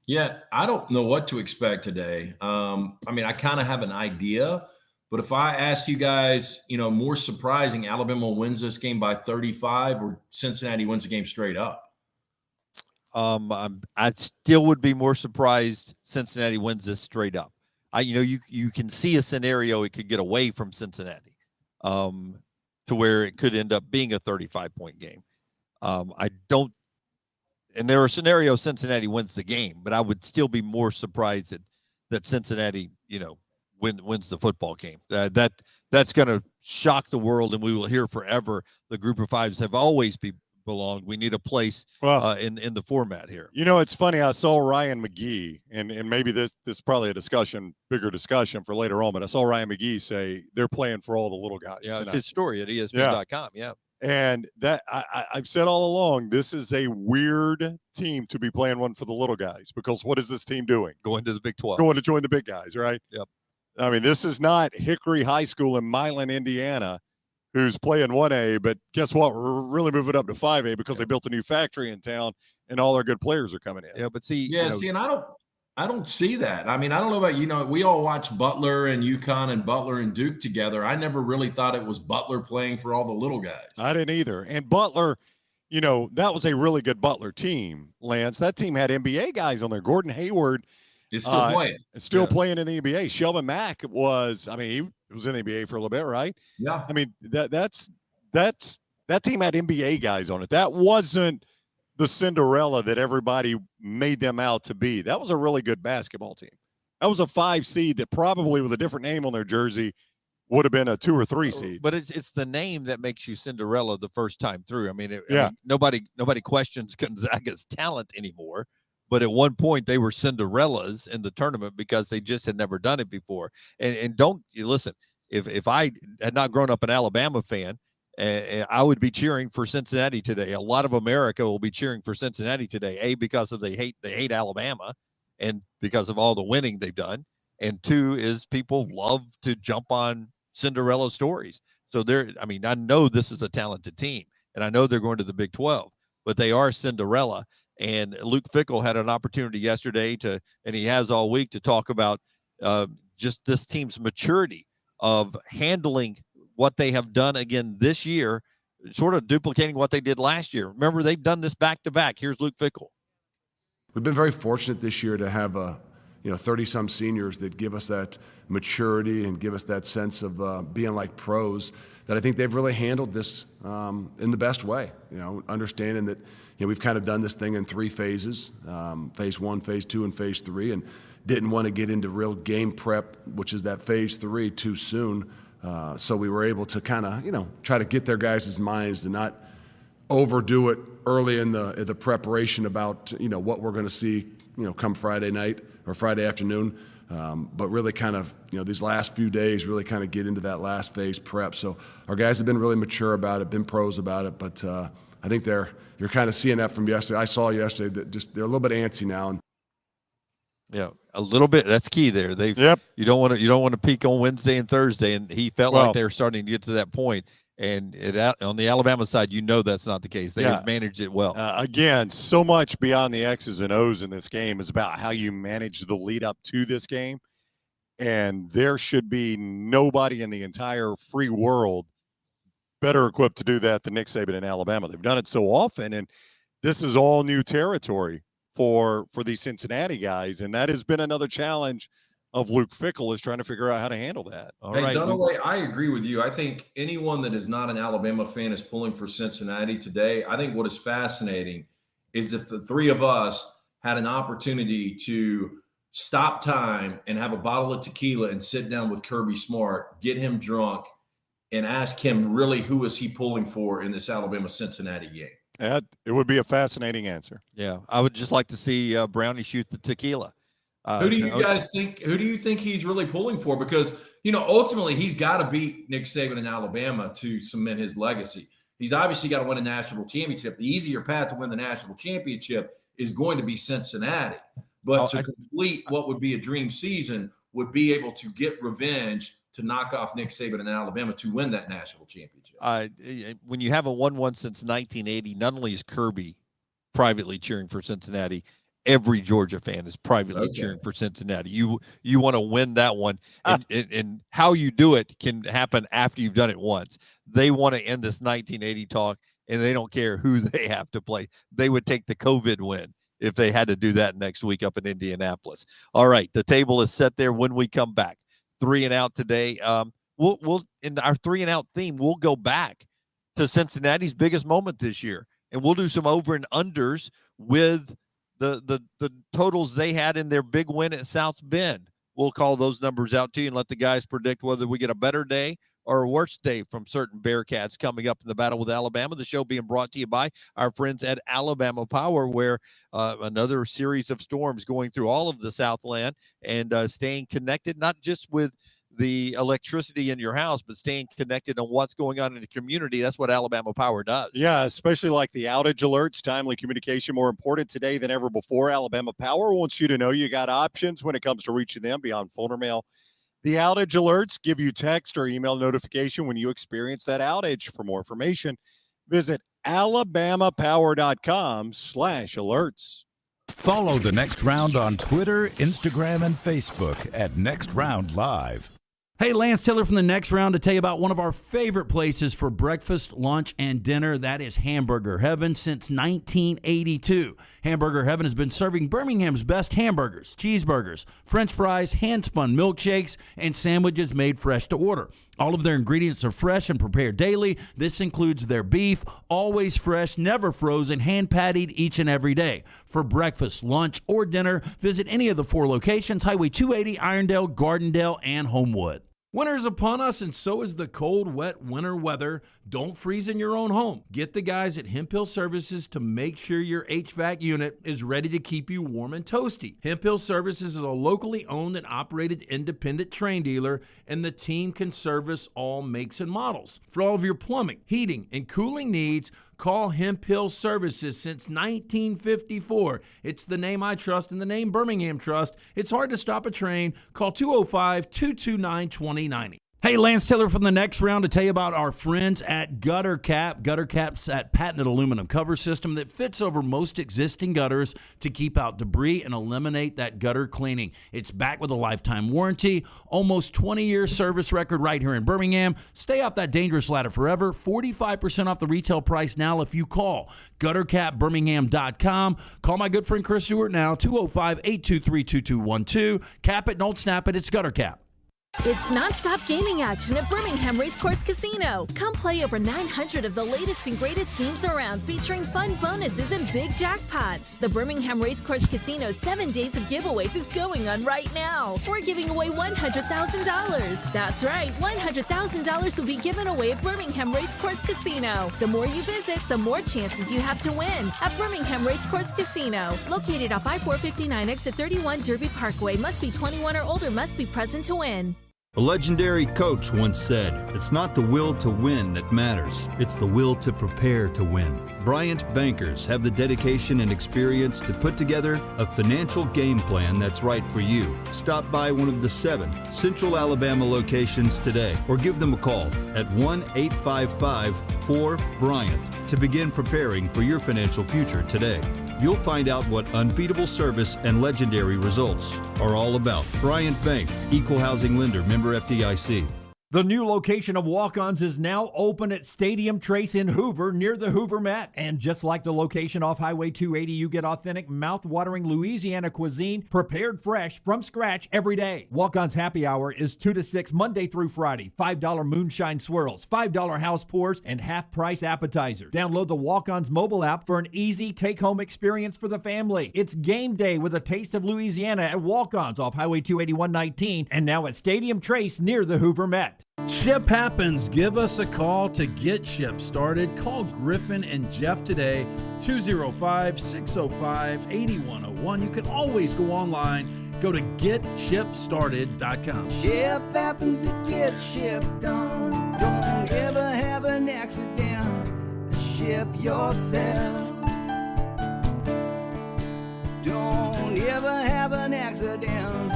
Yeah, I don't know what to expect today. I kind of have an idea, but if I asked you guys, more surprising, Alabama wins this game by 35 or Cincinnati wins the game straight up? I still would be more surprised Cincinnati wins this straight up. You can see a scenario it could get away from Cincinnati, to where it could end up being a 35-point game. And there are scenarios Cincinnati wins the game, but I would still be more surprised that Cincinnati, wins the football game. That's going to shock the world, and we will hear forever the Group of Fives have always belonged. We need a place in the format here. It's funny. I saw Ryan McGee, and maybe this is probably a bigger discussion for later on, but I saw Ryan McGee say they're playing for all the little guys. Yeah, it's his story at ESPN.com. Yeah. And that I've said all along, this is a weird team to be playing one for the little guys, because what is this team doing? Going to the Big 12. Going to join the big guys, right? Yep. I mean, this is not Hickory High School in Milan, Indiana, who's playing 1A, but guess what? We're really moving up to 5A because they built a new factory in town and all their good players are coming in. Yeah, but see. And I don't see that. I mean, I don't know about, we all watch Butler and UConn and Butler and Duke together. I never really thought it was Butler playing for all the little guys. I didn't either. And Butler, that was a really good Butler team, Lance. That team had NBA guys on there. Gordon Hayward is still playing. Playing in the NBA. Shelvin Mack he was in the NBA for a little bit, right? Yeah. I mean, that team had NBA guys on it. That wasn't the Cinderella that everybody made them out to be. That was a really good basketball team. That was a 5 seed that probably with a different name on their jersey would have been a 2 or 3 seed. But it's the name that makes you Cinderella the first time through. I mean, nobody questions Gonzaga's talent anymore. But at one point they were Cinderellas in the tournament because they just had never done it before. And don't listen, if I had not grown up an Alabama fan, I would be cheering for Cincinnati today. A lot of America will be cheering for Cincinnati today, because they hate Alabama, and because of all the winning they've done, and 2 is people love to jump on Cinderella stories. So I know this is a talented team, and I know they're going to the Big 12, but they are Cinderella. And Luke Fickell had an opportunity yesterday and he has all week to talk about just this team's maturity of handling what they have done again this year, sort of duplicating what they did last year. Remember, they've done this back-to-back. Here's Luke Fickell. We've been very fortunate this year to have 30-some seniors that give us that maturity and give us that sense of being like pros, that I think they've really handled this in the best way, understanding that we've kind of done this thing in 3 phases, phase 1, phase 2, and phase 3, and didn't want to get into real game prep, which is that phase 3, too soon. So we were able to kind of, try to get their guys' minds to not overdo it early in the preparation about, what we're going to see, come Friday night or Friday afternoon. But really kind of, these last few days really kind of get into that last phase prep. So our guys have been really mature about it, been pros about it. But I think you're kind of seeing that from yesterday. I saw yesterday that they're a little bit antsy now. Yeah, a little bit. That's key there. You don't want to peak on Wednesday and Thursday, and he felt like they were starting to get to that point. And on the Alabama side, that's not the case. They have managed it well. Again, so much beyond the X's and O's in this game is about how you manage the lead up to this game. And there should be nobody in the entire free world better equipped to do that than Nick Saban in Alabama. They've done it so often, and this is all new territory for these Cincinnati guys. And that has been another challenge of Luke Fickell, is trying to figure out how to handle that. Dunaway, I agree with you. I think anyone that is not an Alabama fan is pulling for Cincinnati today. I think what is fascinating is if the three of us had an opportunity to stop time and have a bottle of tequila and sit down with Kirby Smart, get him drunk, and ask him really who is he pulling for in this Alabama-Cincinnati game. It would be a fascinating answer. Yeah, I would just like to see Brownie shoot the tequila. Who do you guys think? Who do you think he's really pulling for? Because ultimately he's got to beat Nick Saban in Alabama to cement his legacy. He's obviously got to win a national championship. The easier path to win the national championship is going to be Cincinnati. But to complete what would be a dream season would be able to get revenge to knock off Nick Saban in Alabama to win that national championship. When you haven't won one since 1980, not only is Kirby privately cheering for Cincinnati, every Georgia fan is privately cheering for Cincinnati. You want to win that one, and how you do it can happen after you've done it once. They want to end this 1980 talk, and they don't care who they have to play. They would take the COVID win if they had to do that next week up in Indianapolis. All right, the table is set there. When we come back, 3 and out today. We'll in our 3 and out theme, we'll go back to Cincinnati's biggest moment this year, and we'll do some over and unders with the totals they had in their big win at South Bend. We'll call those numbers out to you and let the guys predict whether we get a better day or a worse day from certain Bearcats coming up in the battle with Alabama. The show being brought to you by our friends at Alabama Power, where another series of storms going through all of the Southland and staying connected, not just with the electricity in your house, but staying connected on what's going on in the community. That's what Alabama Power does. Yeah, especially like the outage alerts, timely communication, more important today than ever before. Alabama Power wants you to know you got options when it comes to reaching them beyond phone or mail. The outage alerts give you text or email notification when you experience that outage. For more information, visit alabamapower.com/alerts. Follow The Next Round on Twitter, Instagram, and Facebook at Next Round Live. Hey, Lance Taylor from The Next Round to tell you about one of our favorite places for breakfast, lunch, and dinner. That is Hamburger Heaven since 1982. Hamburger Heaven has been serving Birmingham's best hamburgers, cheeseburgers, French fries, hand-spun milkshakes, and sandwiches made fresh to order. All of their ingredients are fresh and prepared daily. This includes their beef, always fresh, never frozen, hand-pattied each and every day. For breakfast, lunch, or dinner, visit any of the 4 locations, Highway 280, Irondale, Gardendale, and Homewood. Winter is upon us, and so is the cold, wet winter weather. Don't freeze in your own home. Get the guys at Hemp Hill Services to make sure your HVAC unit is ready to keep you warm and toasty. Hemp Hill Services is a locally owned and operated independent Trane dealer, and the team can service all makes and models. For all of your plumbing, heating, and cooling needs, call Hemp Hill Services since 1954. It's the name I trust and the name Birmingham trust. It's hard to stop a train. Call 205-229-2090. Hey, Lance Taylor from The Next Round to tell you about our friends at Gutter Cap. Gutter Cap's that patented aluminum cover system that fits over most existing gutters to keep out debris and eliminate that gutter cleaning. It's backed with a lifetime warranty, almost 20-year service record right here in Birmingham. Stay off that dangerous ladder forever. 45% off the retail price now if you call guttercapbirmingham.com. Call my good friend Chris Stewart now, 205-823-2212. Cap it, don't snap it. It's Gutter Cap. It's nonstop gaming action at Birmingham Racecourse Casino. Come play over 900 of the latest and greatest games around, featuring fun bonuses and big jackpots. The Birmingham Racecourse Casino 7 days of giveaways is going on right now. We're giving away $100,000. That's right, $100,000 will be given away at Birmingham Racecourse Casino. The more you visit, the more chances you have to win at Birmingham Racecourse Casino. Located off I-459 exit 31 Derby Parkway. Must be 21 or older. Must be present to win. A legendary coach once said, "It's not the will to win that matters, it's the will to prepare to win." Bryant bankers have the dedication and experience to put together a financial game plan that's right for you. Stop by one of the 7 Central Alabama locations today or give them a call at 1-855-4-BRYANT to begin preparing for your financial future today. You'll find out what unbeatable service and legendary results are all about. Bryant Bank, Equal Housing Lender, member FDIC. The new location of Walk-Ons is now open at Stadium Trace in Hoover, near the Hoover Met. And just like the location off Highway 280, you get authentic, mouth-watering Louisiana cuisine prepared fresh from scratch every day. Walk-Ons Happy Hour is 2 to 6 Monday through Friday. $5 moonshine swirls, $5 house pours, and half-price appetizers. Download the Walk-Ons mobile app for an easy take-home experience for the family. It's game day with a taste of Louisiana at Walk-Ons off Highway 281-19 and now at Stadium Trace near the Hoover Met. Ship happens. Give us a call to get Ship started. Call Griffin and Jeff today, 205-605-8101. You can always go online. Go to getshipstarted.com. Ship happens to get ship done. Don't ever have an accident. Ship yourself. Don't ever have an accident.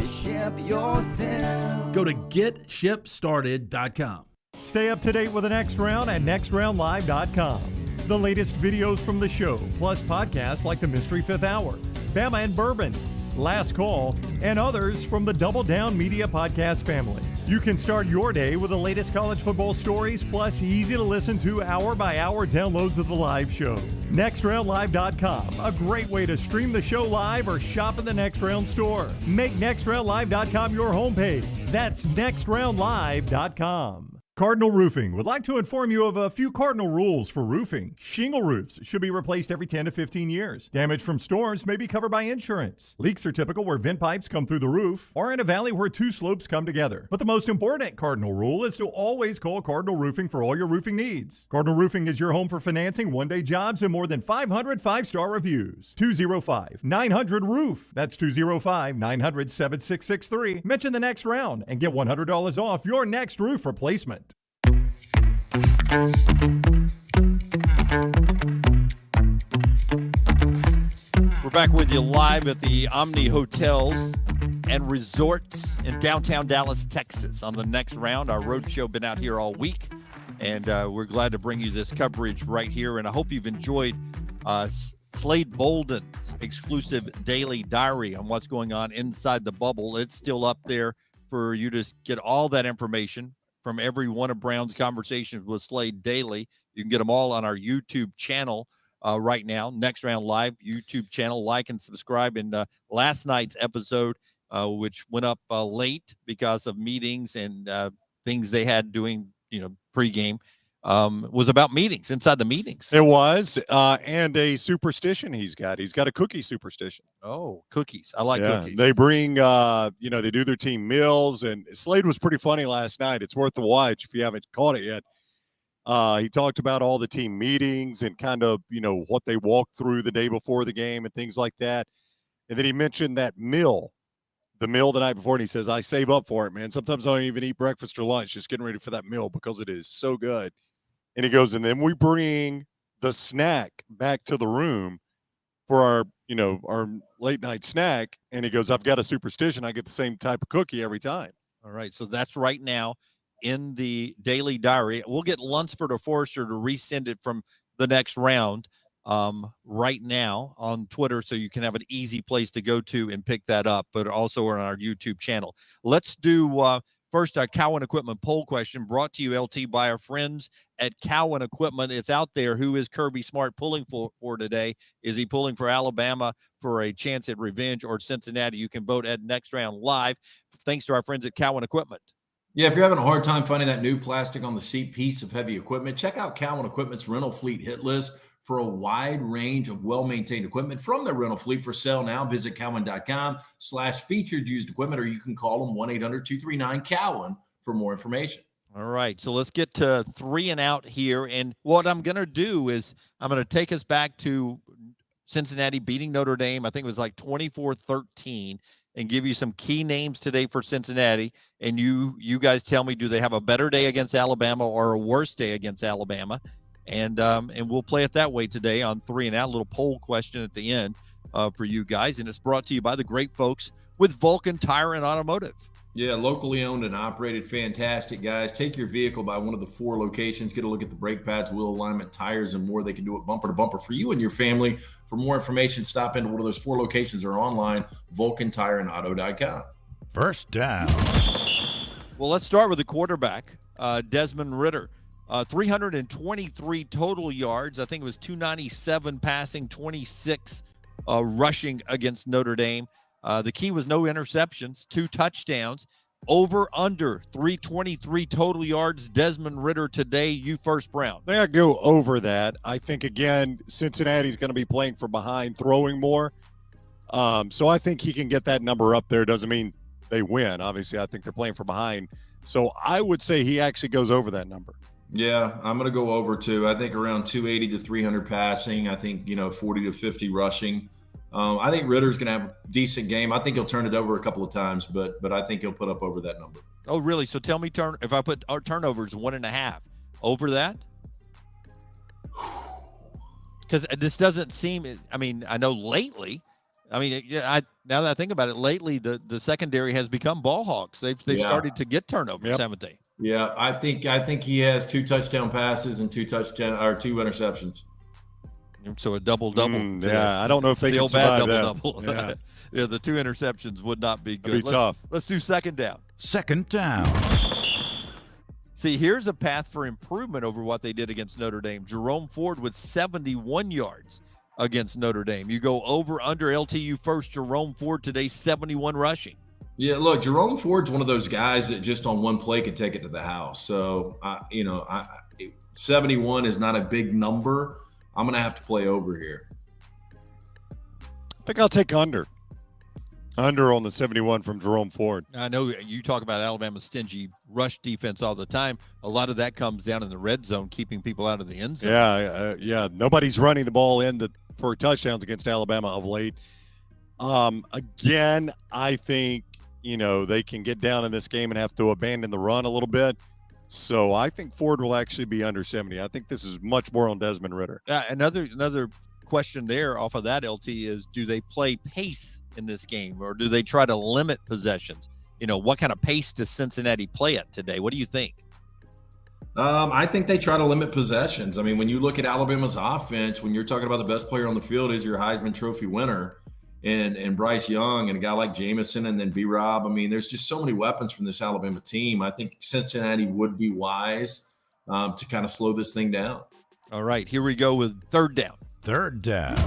Ship yourself. Go to getshipstarted.com. Stay up to date with the next round at nextroundlive.com. The latest videos from the show, plus podcasts like the Mystery Fifth Hour, Bama and Bourbon, Last Call, and others from the Double Down Media podcast family. You can start your day with the latest college football stories, plus easy to listen to hour-by-hour downloads of the live show. NextRoundLive.com, a great way to stream the show live or shop in the Next Round store. Make NextRoundLive.com your homepage. That's NextRoundLive.com. Cardinal Roofing would like to inform you of a few cardinal rules for roofing. Shingle roofs should be replaced every 10 to 15 years. Damage from storms may be covered by insurance. Leaks are typical where vent pipes come through the roof or in a valley where 2 slopes come together. But the most important cardinal rule is to always call Cardinal Roofing for all your roofing needs. Cardinal Roofing is your home for financing, one-day jobs, and more than 500 5-star reviews. 205-900-ROOF. That's 205-900-7663. Mention the Next Round and get $100 off your next roof replacement. We're back with you live at the Omni Hotels and Resorts in downtown Dallas, Texas on the Next Round. Our road show been out here all week, and we're glad to bring you this coverage right here. And I hope you've enjoyed Slade Bolden's exclusive daily diary on what's going on inside the bubble. It's still up there for you to get all that information from every one of Brown's conversations with Slade daily. You can get them all on our YouTube channel right now, Next Round Live YouTube channel. Like and subscribe. And last night's episode, which went up late because of meetings and things they had doing, pregame, was about meetings, inside the meetings. It was, and a superstition he's got. He's got a cookie superstition. Oh, cookies. I like cookies. They bring, they do their team meals, and Slade was pretty funny last night. It's worth the watch if you haven't caught it yet. He talked about all the team meetings and kind of, what they walked through the day before the game and things like that. And then he mentioned that meal, the meal the night before, and he says, I save up for it, man. Sometimes I don't even eat breakfast or lunch, just getting ready for that meal because it is so good. And he goes, and then we bring the snack back to the room for our late night snack. And he goes, I've got a superstition. I get the same type of cookie every time. All right. So that's right now in the daily diary. We'll get Lunsford or Forrester to resend it from the Next Round right now on Twitter, so you can have an easy place to go to and pick that up, but also on our YouTube channel. Let's do first our Cowan Equipment poll question, brought to you, LT, by our friends at Cowan Equipment. It's out there. Who is Kirby Smart pulling for today? Is he pulling for Alabama for a chance at revenge or Cincinnati? You can vote at Next Round Live. thanks to our friends at Cowan Equipment. Yeah, if you're having a hard time finding that new plastic on the seat piece of heavy equipment, check out Cowan Equipment's rental fleet hit list for a wide range of well-maintained equipment from their rental fleet for sale now. Visit cowan.com/featured used equipment, or you can call them 1-800-239-COWAN for more information. All right, so let's get to 3 and out here. And what I'm going to do is I'm going to take us back to Cincinnati beating Notre Dame. I think it was like 24-13, and give you some key names today for Cincinnati. And you guys tell me, do they have a better day against Alabama or a worse day against Alabama? And we'll play it that way today on 3 and out. A little poll question at the end for you guys. And it's brought to you by the great folks with Vulcan Tire and Automotive. Yeah, locally owned and operated. Fantastic, guys. Take your vehicle by one of the 4 locations. Get a look at the brake pads, wheel alignment, tires, and more. They can do it bumper to bumper for you and your family. For more information, stop into one of those 4 locations or online, vulcantireandauto.com. First down. Well, let's start with the quarterback, Desmond Ridder. 323 total yards. I think it was 297 passing, 26 rushing against Notre Dame. The key was no interceptions, 2 touchdowns. Over, under 323 total yards. Desmond Ridder today. You first, Brown. I think I go over that. I think, again, Cincinnati's going to be playing from behind, throwing more. So I think he can get that number up there. Doesn't mean they win. Obviously, I think they're playing from behind. So I would say he actually goes over that number. Yeah, I'm going to go over too. I think around 280 to 300 passing. I think, 40 to 50 rushing. I think Ritter's going to have a decent game. I think he'll turn it over a couple of times, but I think he'll put up over that number. Oh, really? So tell me, if I put our turnovers 1.5, over that? Because this doesn't seem. I mean, I know lately. I mean, now that I think about it, lately the secondary has become ball hawks. They've started to get turnovers, haven't they? Yeah, I think he has 2 touchdown passes and 2 interceptions. So a double-double. Yeah, I don't know if they can survive that. Double-double. Yeah. Yeah, the 2 interceptions would not be good. It'd be tough. Let's do second down. Second down. See, here's a path for improvement over what they did against Notre Dame. Jerome Ford with 71 yards against Notre Dame. You go over, under. LTU first. Jerome Ford today, 71 rushing. Yeah, look, Jerome Ford's one of those guys that just on one play could take it to the house. So, 71 is not a big number. I'm going to have to play over here. I think I'll take under. Under on the 71 from Jerome Ford. I know you talk about Alabama's stingy rush defense all the time. A lot of that comes down in the red zone, keeping people out of the end zone. Yeah. Nobody's running the ball for touchdowns against Alabama of late. Again, I think, they can get down in this game and have to abandon the run a little bit. So I think Ford will actually be under 70. I think this is much more on Desmond Ridder. Another question there off of that, LT, is do they play pace in this game, or do they try to limit possessions? What kind of pace does Cincinnati play at today? What do you think? I think they try to limit possessions. I mean, when you look at Alabama's offense, when you're talking about the best player on the field is your Heisman Trophy winner and Bryce Young and a guy like Jameson and then B-Rob. I mean, there's just so many weapons from this Alabama team. I think Cincinnati would be wise to kind of slow this thing down. All right, here we go with third down. Third down.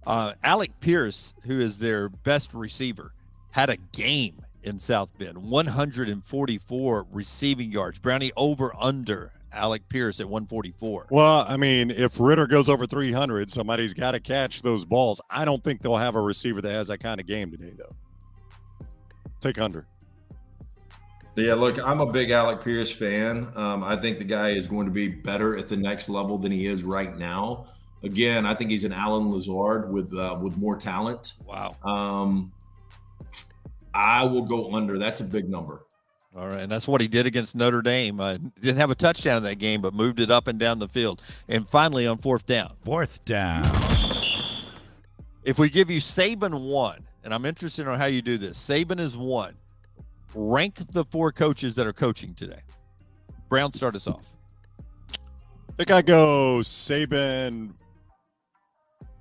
Alec Pierce, who is their best receiver, had a game in South Bend, 144 receiving yards. Brownie, over, under. Alec Pierce at 144. Well, I mean, if Ridder goes over 300, somebody's got to catch those balls. I don't think they'll have a receiver that has that kind of game today, though. Take under. Yeah, look, I'm a big Alec Pierce fan. I think the guy is going to be better at the next level than he is right now. Again, I think he's an Alan Lazard with more talent. Wow. I will go under. That's a big number. All right, and that's what he did against Notre Dame. Didn't have a touchdown in that game, but moved it up and down the field. And finally, on fourth down. Fourth down. If we give you Saban 1, and I'm interested in how you do this. Saban is 1. Rank the 4 coaches that are coaching today. Brown, start us off. I think I go Saban.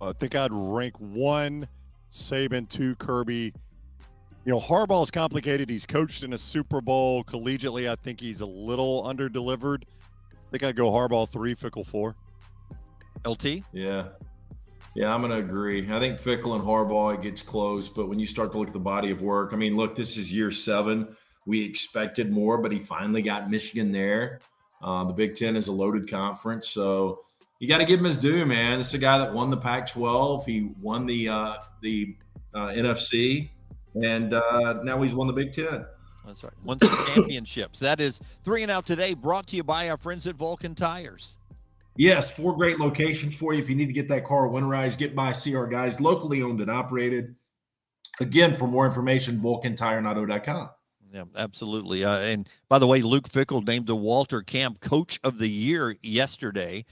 I think I'd rank 1, Saban, 2, Kirby. Harbaugh is complicated. He's coached in a Super Bowl collegiately. I think he's a little under-delivered. I think I'd go Harbaugh 3, Fickle 4. LT? Yeah. Yeah, I'm going to agree. I think Fickle and Harbaugh, it gets close, but when you start to look at the body of work, I mean, look, this is year 7. We expected more, but he finally got Michigan there. The Big Ten is a loaded conference, so you got to give him his due, man. This is a guy that won the Pac-12. He won the NFC, and now he's won the Big Ten. That's right. Won some championships. That is 3 and Out today, brought to you by our friends at Vulcan Tires. Yes, 4 great locations for you. If you need to get that car winterized, get by, see our guys, locally owned and operated. Again, for more information, vulcantireauto.com. Yeah, absolutely. And by the way, Luke Fickell named the Walter Camp Coach of the Year yesterday.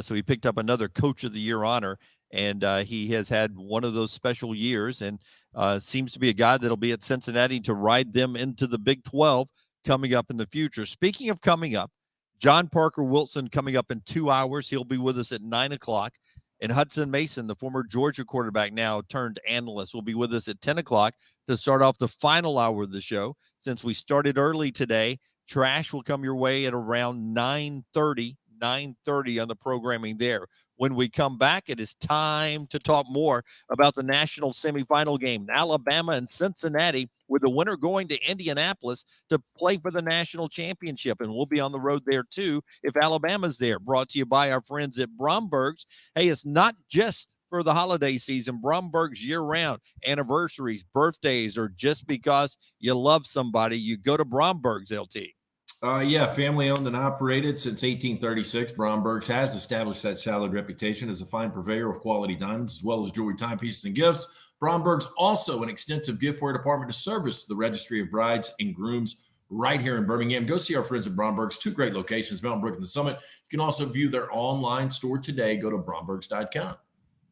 So he picked up another Coach of the Year honor, and he has had one of those special years, and seems to be a guy that'll be at Cincinnati to ride them into the Big 12 coming up in the future. Speaking of coming up, John Parker Wilson coming up in 2 hours. He'll be with us at 9 o'clock. And Hudson Mason, the former Georgia quarterback now turned analyst, will be with us at 10 o'clock to start off the final hour of the show. Since we started early today, Trash will come your way at around 9:30 on the programming there. When we come back, it is time to talk more about the national semifinal game, Alabama and Cincinnati, with the winner going to Indianapolis to play for the national championship. And we'll be on the road there too if Alabama's there. Brought to you by our friends at Bromberg's. Hey, it's not just for the holiday season. Bromberg's year-round, anniversaries, birthdays, or just because you love somebody, you go to Bromberg's, LT. Yeah, family owned and operated since 1836. Bromberg's has established that solid reputation as a fine purveyor of quality diamonds, as well as jewelry, timepieces, and gifts. Bromberg's also an extensive giftware department to service the registry of brides and grooms right here in Birmingham. Go see our friends at Bromberg's. 2 great locations, Mountain Brook and the Summit. You can also view their online store today. Go to brombergs.com.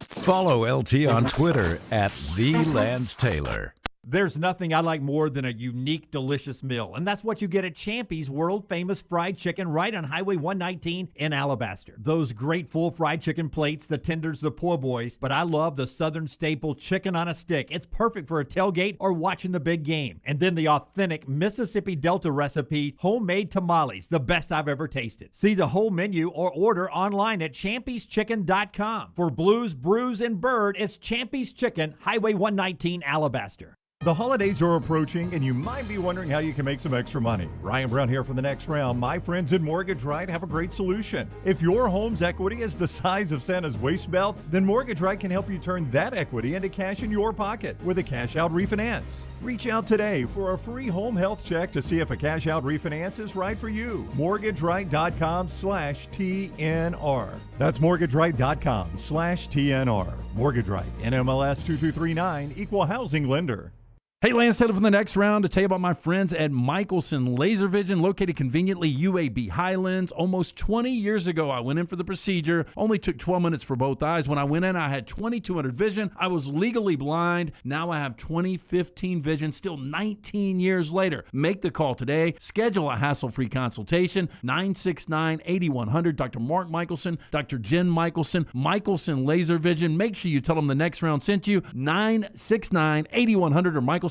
Follow LT on Twitter at @TheLanceTaylor. There's nothing I like more than a unique, delicious meal, and that's what you get at Champy's world-famous fried chicken right on Highway 119 in Alabaster. Those great full fried chicken plates, the tenders, the po' boys, but I love the Southern staple chicken on a stick. It's perfect for a tailgate or watching the big game. And then the authentic Mississippi Delta recipe homemade tamales, the best I've ever tasted. See the whole menu or order online at champy'schicken.com. For Blues, Brews, and Bird, it's Champy's Chicken, Highway 119, Alabaster. The holidays are approaching, and you might be wondering how you can make some extra money. Ryan Brown here for the next round. My friends at Mortgage Right have a great solution. If your home's equity is the size of Santa's waist belt, then Mortgage Right can help you turn that equity into cash in your pocket with a cash-out refinance. Reach out today for a free home health check to see if a cash-out refinance is right for you. MortgageRight.com/TNR. That's MortgageRight.com/TNR. Mortgage Right, NMLS 2239, Equal Housing Lender. Hey, Lance Taylor from the next round to tell you about my friends at Michelson Laser Vision, located conveniently UAB Highlands. Almost 20 years ago, I went in for the procedure. Only took 12 minutes for both eyes. When I went in, I had 2200 vision. I was legally blind. Now I have 20/15 vision, still 19 years later. Make the call today. Schedule a hassle-free consultation, 969-8100. Dr. Mark Michelson, Dr. Jen Michelson, Michelson Laser Vision. Make sure you tell them the next round sent you, 969-8100 or MichelsonLaserVision.com.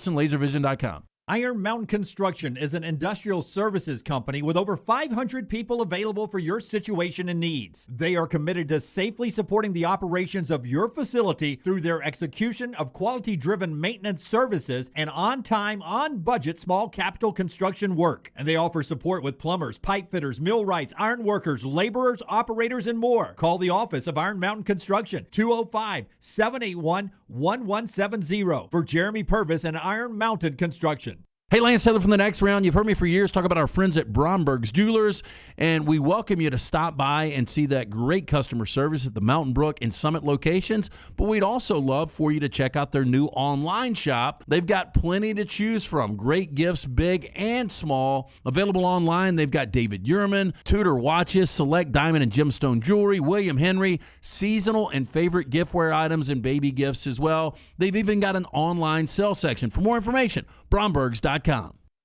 Iron Mountain Construction is an industrial services company with over 500 people available for your situation and needs. They are committed to safely supporting the operations of your facility through their execution of quality-driven maintenance services and on-time, on-budget small capital construction work. And they offer support with plumbers, pipe fitters, millwrights, iron workers, laborers, operators, and more. Call the office of Iron Mountain Construction, 205-781-1170 for Jeremy Purvis and Iron Mountain Construction. Hey, Lance Taylor from the next round. You've heard me for years talk about our friends at Bromberg's Jewelers, and we welcome you to stop by and see that great customer service at the Mountain Brook and Summit locations. But we'd also love for you to check out their new online shop. They've got plenty to choose from. Great gifts, big and small. Available online, they've got David Yurman, Tudor watches, select diamond and gemstone jewelry, William Henry, seasonal and favorite giftware items and baby gifts as well. They've even got an online sale section. For more information, Brombergs.com.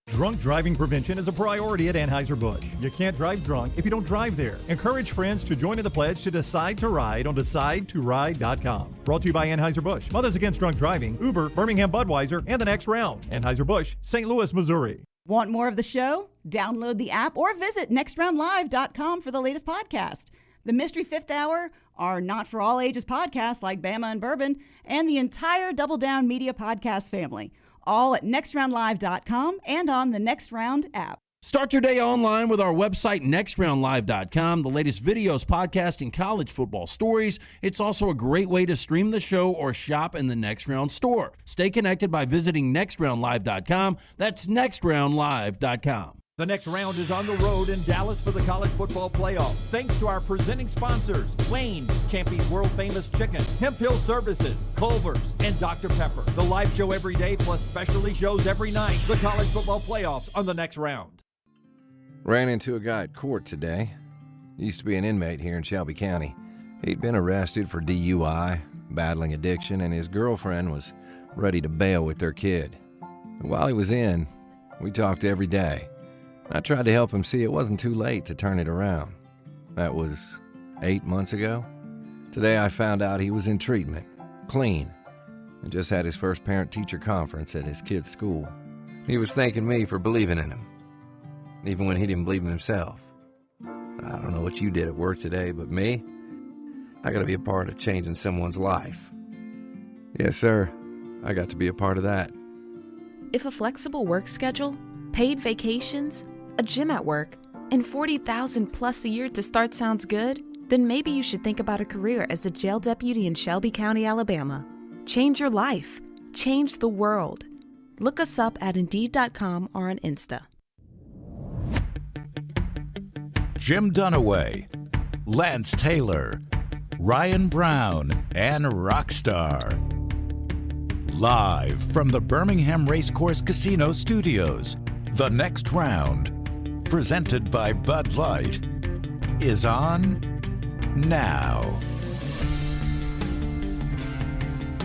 Drunk driving prevention is a priority at Anheuser-Busch. You can't drive drunk if you don't drive there. Encourage friends to join in the pledge to Decide to Ride on DecideToRide.com. Brought to you by Anheuser-Busch, Mothers Against Drunk Driving, Uber, Birmingham Budweiser, and the next round. Anheuser-Busch, St. Louis, Missouri. Want more of the show? Download the app or visit nextroundlive.com for the latest podcast. The Mystery Fifth Hour our Not For All Ages podcasts like Bama and Bourbon, and the entire Double Down Media podcast family, all at nextroundlive.com and on the Next Round app. Start your day online with our website, nextroundlive.com, the latest videos, podcasts, and college football stories. It's also a great way to stream the show or shop in the Next Round store. Stay connected by visiting nextroundlive.com. That's nextroundlive.com. The next round is on the road in Dallas for the college football playoff. Thanks to our presenting sponsors, Wayne's, Champy's World Famous Chicken, Hemp Hill Services, Culver's, and Dr. Pepper. The live show every day plus specialty shows every night. The college football playoffs on the next round. Ran into a guy at court today. He used to be an inmate here in Shelby County. He'd been arrested for DUI, battling addiction, and his girlfriend was ready to bail with their kid. And while he was in, we talked every day. I tried to help him see it wasn't too late to turn it around. That was 8 months ago. Today I found out he was in treatment, clean, and just had his first parent-teacher conference at his kid's school. He was thanking me for believing in him, even when he didn't believe in himself. I don't know what you did at work today, but me, I got to be a part of changing someone's life. Yes, sir, I got to be a part of that. If a flexible work schedule, paid vacations, a gym at work, and $40,000 plus a year to start sounds good, then maybe you should think about a career as a jail deputy in Shelby County, Alabama. Change your life. Change the world. Look us up at Indeed.com or on Insta. Jim Dunaway, Lance Taylor, Ryan Brown, and Rockstar. Live from the Birmingham Racecourse Casino Studios, the next round, presented by Bud Light, is on now.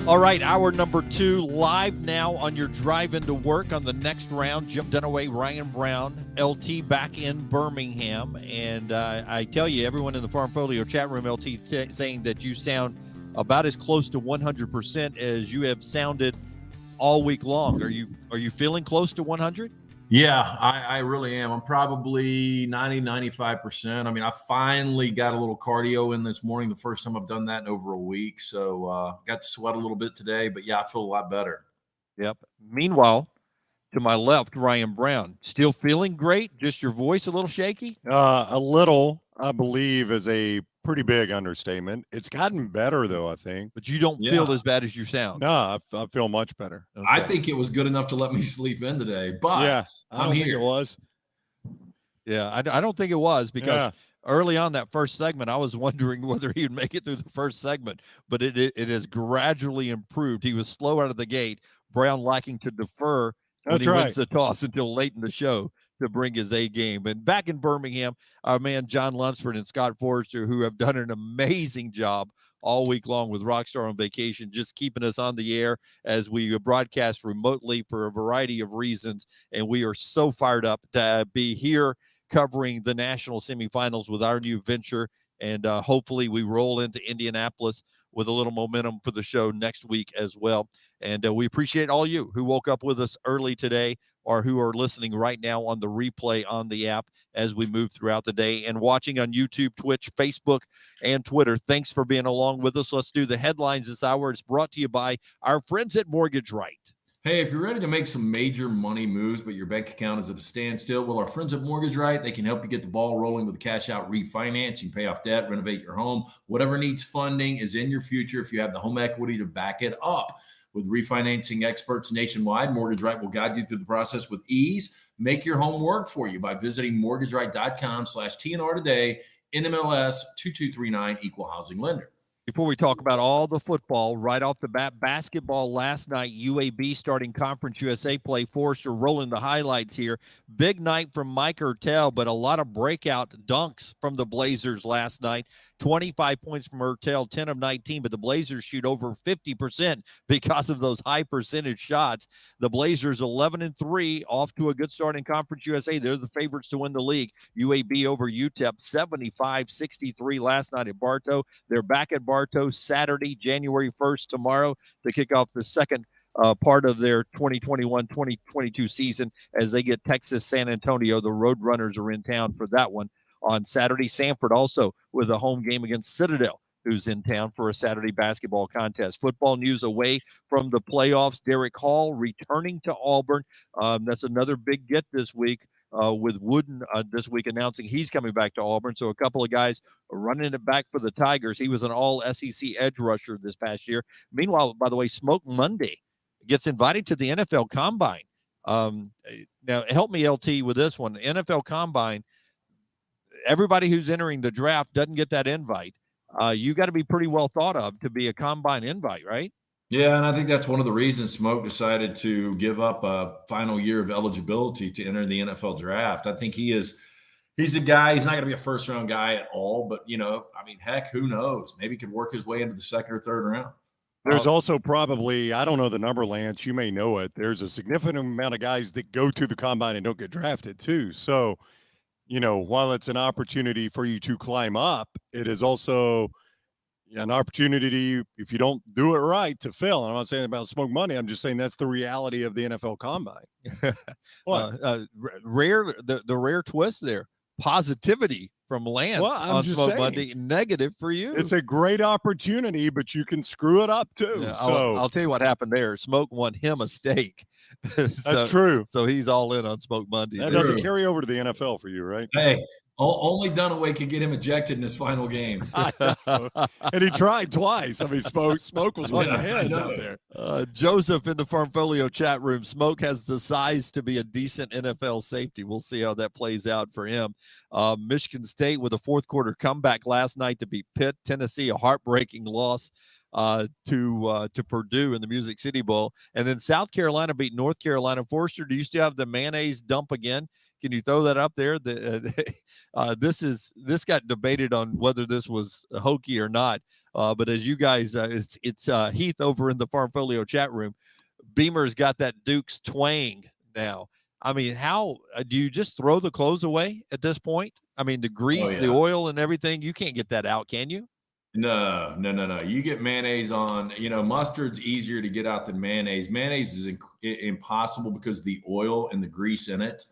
All right, hour number 2, live now on your drive into work on the next round. Jim Dunaway, Ryan Brown, LT back in Birmingham. And I tell you, everyone in the Farm Folio chat room, LT saying that you sound about as close to 100% as you have sounded all week long. Are you feeling close to 100? Yeah, I really am. I'm probably 95%. I mean, I finally got a little cardio in this morning, the first time I've done that in over a week. So got to sweat a little bit today, but yeah, I feel a lot better. Yep. Meanwhile, to my left, Ryan Brown, still feeling great? Just your voice a little shaky? A little, I believe, is a pretty big understatement. It's gotten better, though, I think. But you don't feel as bad as you sound. No, I feel much better. Okay. I think it was good enough to let me sleep in today, but yeah, I don't think it was. Yeah, I don't think it was because early on that first segment, I was wondering whether he would make it through the first segment, but it has gradually improved. He was slow out of the gate, Brown liking to defer when he wins the toss until late in the show to bring his A game. And back in Birmingham, our man John Lunsford and Scott Forrester, who have done an amazing job all week long with Rockstar on vacation, just keeping us on the air as we broadcast remotely for a variety of reasons. And we are so fired up to be here covering the national semifinals with our new venture. And hopefully we roll into Indianapolis with a little momentum for the show next week as well. And we appreciate all you who woke up with us early today or who are listening right now on the replay on the app as we move throughout the day and watching on YouTube, Twitch, Facebook, and Twitter. Thanks for being along with us. Let's do the headlines this hour. It's brought to you by our friends at Mortgage Right. Hey, if you're ready to make some major money moves, but your bank account is at a standstill, well, our friends at Mortgage Right, they can help you get the ball rolling with a cash out refinance. You can pay off debt, renovate your home. Whatever needs funding is in your future if you have the home equity to back it up. With refinancing experts nationwide, Mortgage Right will guide you through the process with ease. Make your home work for you by visiting mortgageright.com/TNR today, NMLS 2239, Equal Housing Lender. Before we talk about all the football, right off the bat, basketball last night, UAB starting Conference USA play. Forrester rolling the highlights here. Big night from Mike Hertel, but a lot of breakout dunks from the Blazers last night. 25 points from Hertel, 10 of 19, but the Blazers shoot over 50% because of those high percentage shots. The Blazers 11-3, off to a good start in Conference USA. They're the favorites to win the league. UAB over UTEP 75-63 last night at Bartow. They're back at Bartow Saturday, January 1st, tomorrow, to kick off the second part of their 2021-2022 season as they get Texas San Antonio. The Roadrunners are in town for that one on Saturday. Sanford also with a home game against Citadel who's in town for a Saturday basketball contest. Football news away from the playoffs. Derek Hall returning to Auburn. That's another big get this week. With Wooden this week announcing he's coming back to Auburn. So a couple of guys are running it back for the Tigers. He was an all SEC edge rusher this past year. Meanwhile, by the way, Smoke Monday gets invited to the NFL Combine. Now, help me, LT, with this one. NFL Combine, everybody who's entering the draft doesn't get that invite. You got to be pretty well thought of to be a Combine invite, right? Yeah, and I think that's one of the reasons Smoke decided to give up a final year of eligibility to enter the NFL draft. I think he's a guy, he's not going to be a first-round guy at all, but, heck, who knows? Maybe he could work his way into the second or third round. There's also probably, I don't know the number, Lance, you may know it. There's a significant amount of guys that go to the Combine and don't get drafted too. So, while it's an opportunity for you to climb up, it is also an opportunity, if you don't do it right, to fail. And I'm not saying about Smoke Money. I'm just saying that's the reality of the NFL Combine. What? The rare twist there. Positivity from Lance on Smoke Monday. Negative for you. It's a great opportunity, but you can screw it up too. Yeah, so I'll tell you what happened there. Smoke won him a steak. That's true. So he's all in on Smoke Monday. That doesn't carry over to the NFL for you, right? Hey, only Dunaway could get him ejected in his final game. And he tried twice. I mean, Smoke was on your heads out there. Joseph in the Farmfolio chat room. Smoke has the size to be a decent NFL safety. We'll see how that plays out for him. Michigan State with a fourth quarter comeback last night to beat Pitt. Tennessee, a heartbreaking loss to Purdue in the Music City Bowl. And then South Carolina beat North Carolina. Forrester, do you still have the mayonnaise dump again? Can you throw that up there? This got debated on whether this was hokey or not. But as you guys, it's Heath over in the Farmfolio chat room. Beamer's got that Duke's twang now. I mean, how do you just throw the clothes away at this point? I mean, the grease, the oil, and everything. You can't get that out, can you? No. You get mayonnaise on. Mustard's easier to get out than mayonnaise. Mayonnaise is impossible because of the oil and the grease in it.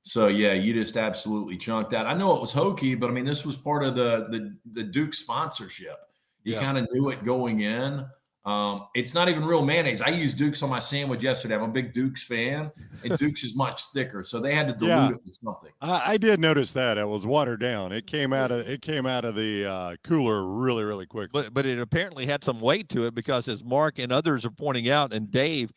So, yeah, you just absolutely chunked that. I know it was hokey, but, this was part of the Duke sponsorship. You kind of knew it going in. It's not even real mayonnaise. I used Duke's on my sandwich yesterday. I'm a big Duke's fan, and Duke's is much thicker, so they had to dilute it with something. I did notice that. It was watered down. It came out of the cooler really, really quickly. But it apparently had some weight to it because, as Mark and others are pointing out, and Dave,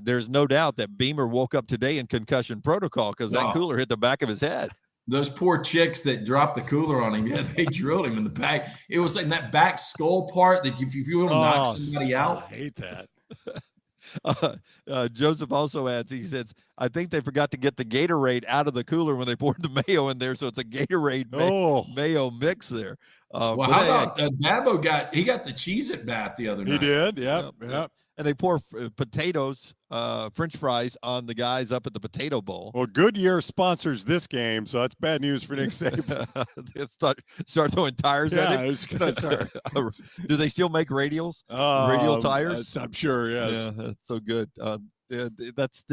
there's no doubt that Beamer woke up today in concussion protocol because that cooler hit the back of his head. Those poor chicks that dropped the cooler on him, they drilled him in the back. It was like that back skull part that if you want to knock somebody out. I hate that. Joseph also adds, he says, I think they forgot to get the Gatorade out of the cooler when they poured the mayo in there, so it's a Gatorade mayo mix there. Well, how about Dabo got the Cheez-It bath the other night. He did, yeah. And they pour potatoes, French fries on the guys up at the Potato Bowl. Well, Goodyear sponsors this game, so that's bad news for Nick Saban. start throwing tires at him. I was gonna start. Do they still make radial tires? I'm sure, yes. Yeah, that's so good. That's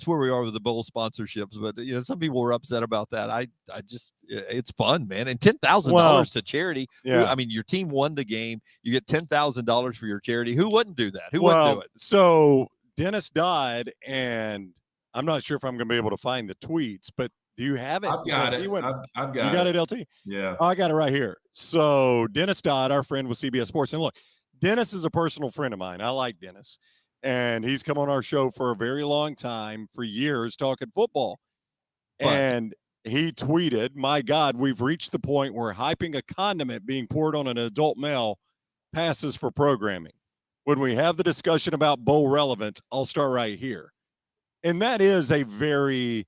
where we are with the bowl sponsorships. But some people were upset about that. I just it's fun, man. And $10,000 to charity. Yeah. I mean, your team won the game. You get $10,000 for your charity. Who wouldn't do that? Who wouldn't do it? So Dennis died, and I'm not sure if I'm going to be able to find the tweets, but do you have it? I've got it. I've got it. You got it, LT? Yeah. I got it right here. So Dennis Dodd, our friend with CBS Sports. And look, Dennis is a personal friend of mine. I like Dennis. And he's come on our show for a very long time, for years, talking football. And he tweeted, my God, we've reached the point where hyping a condiment being poured on an adult male passes for programming. When we have the discussion about bowl relevance, I'll start right here. And that is a very,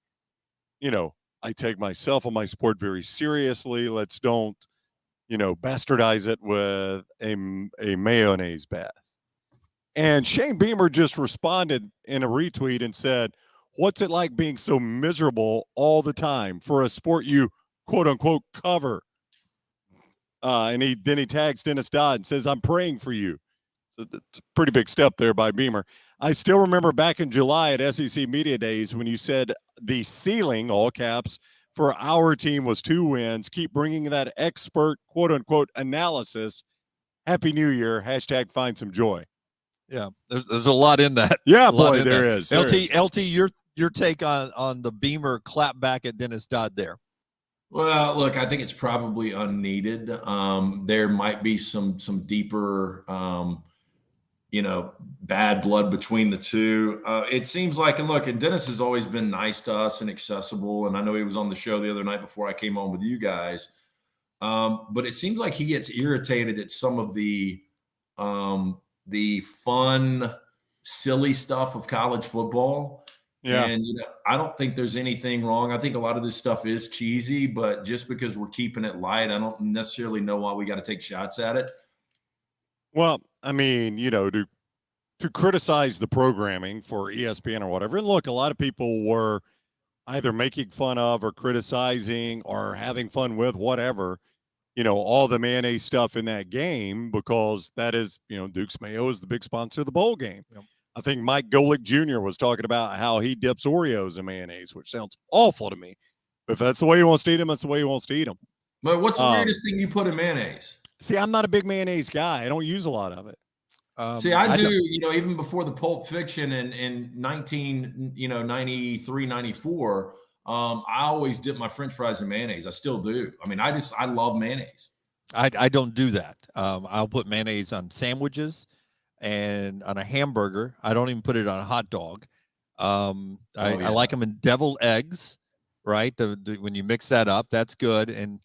I take myself and my sport very seriously. Let's don't, bastardize it with a mayonnaise bath. And Shane Beamer just responded in a retweet and said, what's it like being so miserable all the time for a sport you, quote unquote, cover? And he tags Dennis Dodd and says, I'm praying for you. So it's a pretty big step there by Beamer. I still remember back in July at SEC Media Days when you said the ceiling, all caps, for our team was 2 wins. Keep bringing that expert, quote unquote, analysis Happy New Year. Hashtag find some joy. Yeah, there's a lot in that. Yeah, A lot boy, in there that. is. There is. LT, your take on the Beamer clap back at Dennis Dodd there. Well, look, I think it's probably unneeded. There might be some deeper, bad blood between the two. It seems like, and Dennis has always been nice to us and accessible. And I know he was on the show the other night before I came on with you guys. But it seems like he gets irritated at some of the fun, silly stuff of college football. Yeah. And I don't think there's anything wrong. I think a lot of this stuff is cheesy, but just because we're keeping it light, I don't necessarily know why we got to take shots at it. Well, I mean, to criticize the programming for ESPN or whatever. And look, a lot of people were either making fun of or criticizing or having fun with whatever, all the mayonnaise stuff in that game, because that is, Duke's Mayo is the big sponsor of the bowl game. Yep. I think Mike Golick Jr. was talking about how he dips Oreos in mayonnaise, which sounds awful to me. But if that's the way he wants to eat them, that's the way he wants to eat them. But what's the weirdest thing you put in mayonnaise? See, I'm not a big mayonnaise guy. I don't use a lot of it. See, I do, even before the Pulp Fiction in 1993, 94, I always dip my French fries in mayonnaise. I still do. I mean, I love mayonnaise. I don't do that. I'll put mayonnaise on sandwiches and on a hamburger. I don't even put it on a hot dog. I like them in deviled eggs, right? When you mix that up, that's good. And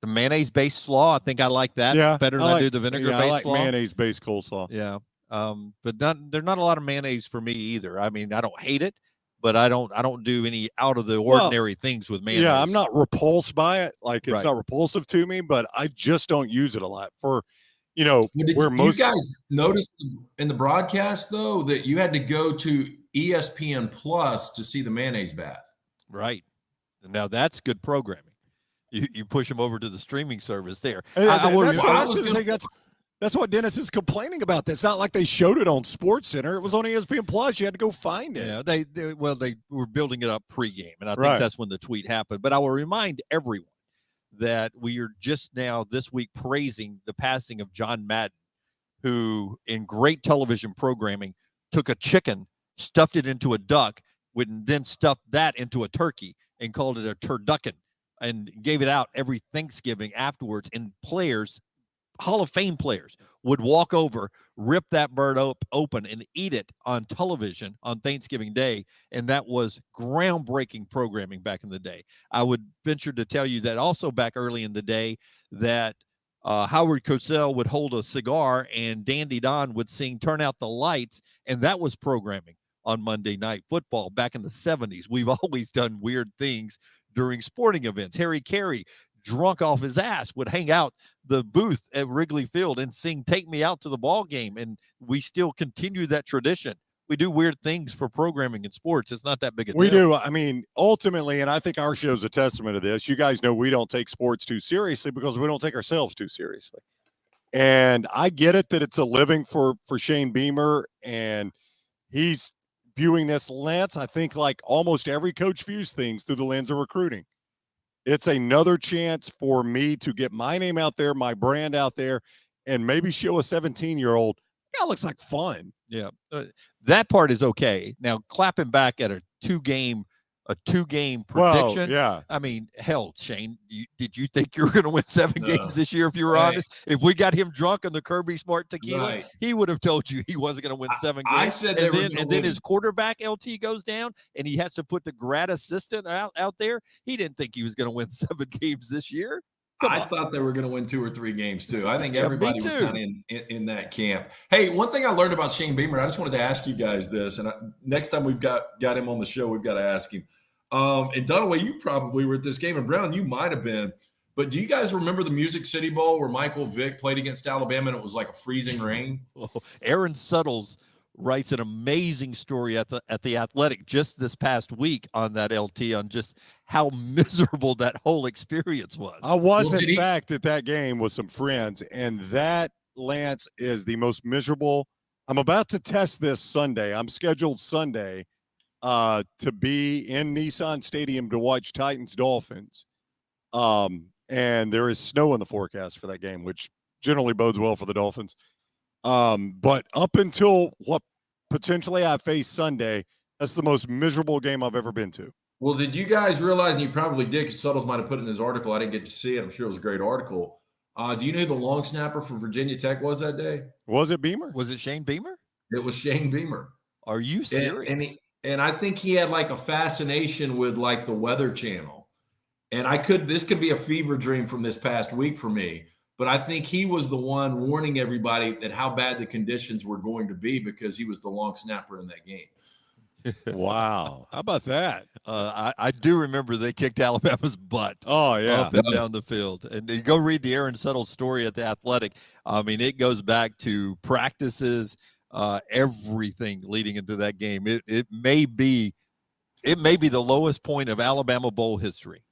the mayonnaise-based slaw, I think I like that better than I do the vinegar-based I like slaw. mayonnaise-based coleslaw. Yeah. But there's not a lot of mayonnaise for me either. I mean, I don't hate it, but I don't do any out of the ordinary things with mayonnaise. Yeah, I'm not repulsed by it. Like, it's not repulsive to me, but I just don't use it a lot for, where most. You guys noticed in the broadcast, though, that you had to go to ESPN Plus to see the mayonnaise bath. Right. Now that's good programming. You push them over to the streaming service there. That's what Dennis is complaining about. It's not like they showed it on SportsCenter. It was on ESPN Plus. You had to go find it. Yeah, they were building it up pregame, and I think that's when the tweet happened. But I will remind everyone that we are just now this week praising the passing of John Madden, who in great television programming took a chicken, stuffed it into a duck, and then stuffed that into a turkey and called it a turducken, and gave it out every Thanksgiving afterwards. And players, Hall of Fame players, would walk over, rip that bird open, and eat it on television on Thanksgiving Day. And that was groundbreaking programming back in the day. I would venture to tell you that also back early in the day that Howard Cosell would hold a cigar and Dandy Don would sing "Turn Out the Lights," and that was programming on Monday Night Football back in the 70s. We've always done weird things during sporting events. Harry Carey, drunk off his ass, would hang out the booth at Wrigley Field and sing "Take Me Out to the Ball Game," and we still continue that tradition. We do weird things for programming in sports. It's not that big a deal. We do. I mean, ultimately, and I think our show's a testament to this. You guys know we don't take sports too seriously because we don't take ourselves too seriously. And I get it that it's a living for Shane Beamer, and he's viewing this lens, I think, like almost every coach views things through the lens of recruiting. It's another chance for me to get my name out there, my brand out there, and maybe show a 17-year-old, it looks like fun. Yeah, that part is okay. Now, clapping back at a two-game prediction. Well, yeah. I mean, hell, Shane, did you think you were going to win 7 games this year if you were honest? If we got him drunk on the Kirby Smart tequila, he would have told you he wasn't going to win 7 games. I said then his quarterback, LT, goes down, and he has to put the grad assistant out there. He didn't think he was going to win 7 games this year. I thought they were going to win 2 or 3 games too. I think everybody was kind of in that camp. Hey, one thing I learned about Shane Beamer, I just wanted to ask you guys this, and next time we've got him on the show, we've got to ask him. And Dunaway, you probably were at this game, and Brown, you might have been. But do you guys remember the Music City Bowl where Michael Vick played against Alabama and it was like a freezing rain? Aaron Suttles writes an amazing story at the Athletic just this past week on that, LT, on just how miserable that whole experience was. I was, in fact, at that game with some friends, and that, Lance, is the most miserable. I'm about to test this Sunday. I'm scheduled Sunday to be in Nissan Stadium to watch Titans-Dolphins. And there is snow in the forecast for that game, which generally bodes well for the Dolphins. But up until what potentially I face Sunday, that's the most miserable game I've ever been to. Well, did you guys realize, and you probably did because Suttles might have put it in his article, I didn't get to see it. I'm sure it was a great article. Do you know who the long snapper for Virginia Tech was that day? Was it Beamer? Was it Shane Beamer? It was Shane Beamer. Are you serious? And I think he had like a fascination with like the Weather Channel. And this could be a fever dream from this past week for me. But I think he was the one warning everybody that how bad the conditions were going to be because he was the long snapper in that game. Wow. How about that? I do remember they kicked Alabama's butt. Oh, yeah. Up and down the field. And you go read the Aaron Suttles story at the Athletic. I mean, it goes back to practices, everything leading into that game. It may be the lowest point of Alabama Bowl history.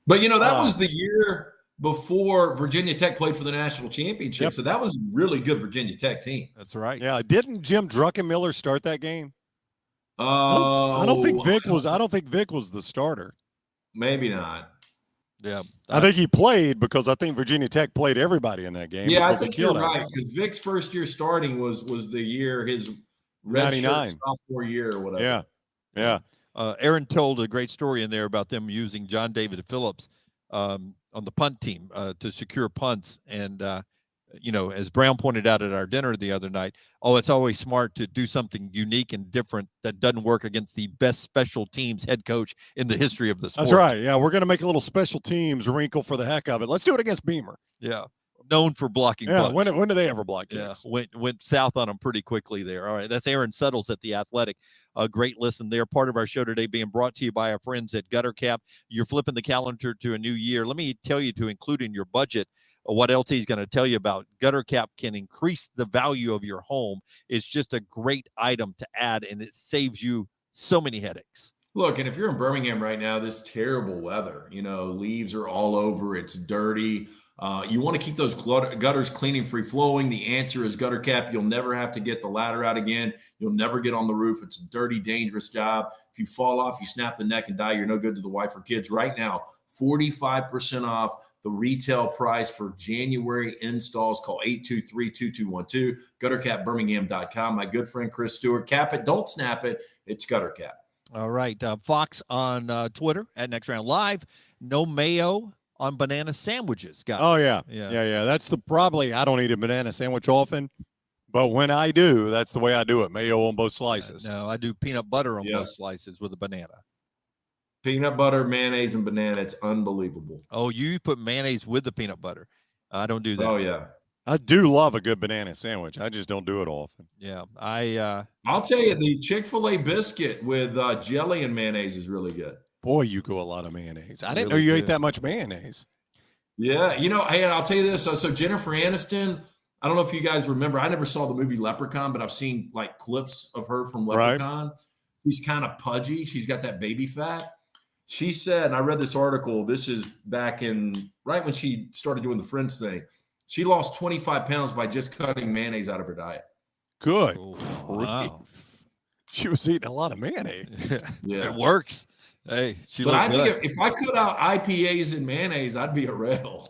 But, that was the year before Virginia Tech played for the national championship. Yep. So that was a really good Virginia Tech team. That's right. Yeah. Didn't Jim Druckenmiller start that game? I don't think Vic was the starter. Maybe not. Yeah. I think he played because I think Virginia Tech played everybody in that game. Yeah, I think you're right because Vic's first year starting was the year his redshirt sophomore year or whatever. Yeah. Aaron told a great story in there about them using John David Phillips on the punt team to secure punts. And, as Brown pointed out at our dinner the other night, it's always smart to do something unique and different that doesn't work against the best special teams head coach in the history of the sport. That's right. Yeah, we're going to make a little special teams wrinkle for the heck of it. Let's do it against Beamer. Yeah. Known for blocking punts. When do they ever block kicks? Yeah, went south on them pretty quickly there. All right, that's Aaron Suttles at The Athletic. A great listen there. Part of our show today being brought to you by our friends at Gutter Cap. You're flipping the calendar to a new year. Let me tell you to include in your budget what LT is going to tell you about. Gutter Cap can increase the value of your home. It's just a great item to add, and it saves you so many headaches. Look, and if you're in Birmingham right now, this terrible weather, leaves are all over. It's dirty. You want to keep those gutters clean and free flowing. The answer is Gutter Cap. You'll never have to get the ladder out again. You'll never get on the roof. It's a dirty, dangerous job. If you fall off, you snap the neck and die. You're no good to the wife or kids. Right now, 45% off the retail price for January installs. Call 823-2212, guttercapbirmingham.com. My good friend Chris Stewart. Cap it. Don't snap it. It's Gutter Cap. All right. Fox on Twitter at Next Round Live. No mayo on banana sandwiches, guys. Oh, yeah. That's I don't eat a banana sandwich often, but when I do, that's the way I do it. Mayo on both slices. No, I do peanut butter on both slices with a banana. Peanut butter, mayonnaise, and banana. It's unbelievable. Oh, you put mayonnaise with the peanut butter. I don't do that. Oh, yeah. I do love a good banana sandwich. I just don't do it often. Yeah. I'll tell you, the Chick-fil-A biscuit with jelly and mayonnaise is really good. Boy, you go a lot of mayonnaise. I didn't know you ate that much mayonnaise. Yeah. Hey, I'll tell you this. So Jennifer Aniston, I don't know if you guys remember, I never saw the movie Leprechaun, but I've seen like clips of her from Leprechaun. Right. She's kind of pudgy. She's got that baby fat. She said, and I read this article, this is back in right when she started doing the Friends thing. She lost 25 pounds by just cutting mayonnaise out of her diet. Good. Oh, wow. She was eating a lot of mayonnaise. Yeah. It works. Hey, but I think if I cut out IPAs and mayonnaise, I'd be a rail.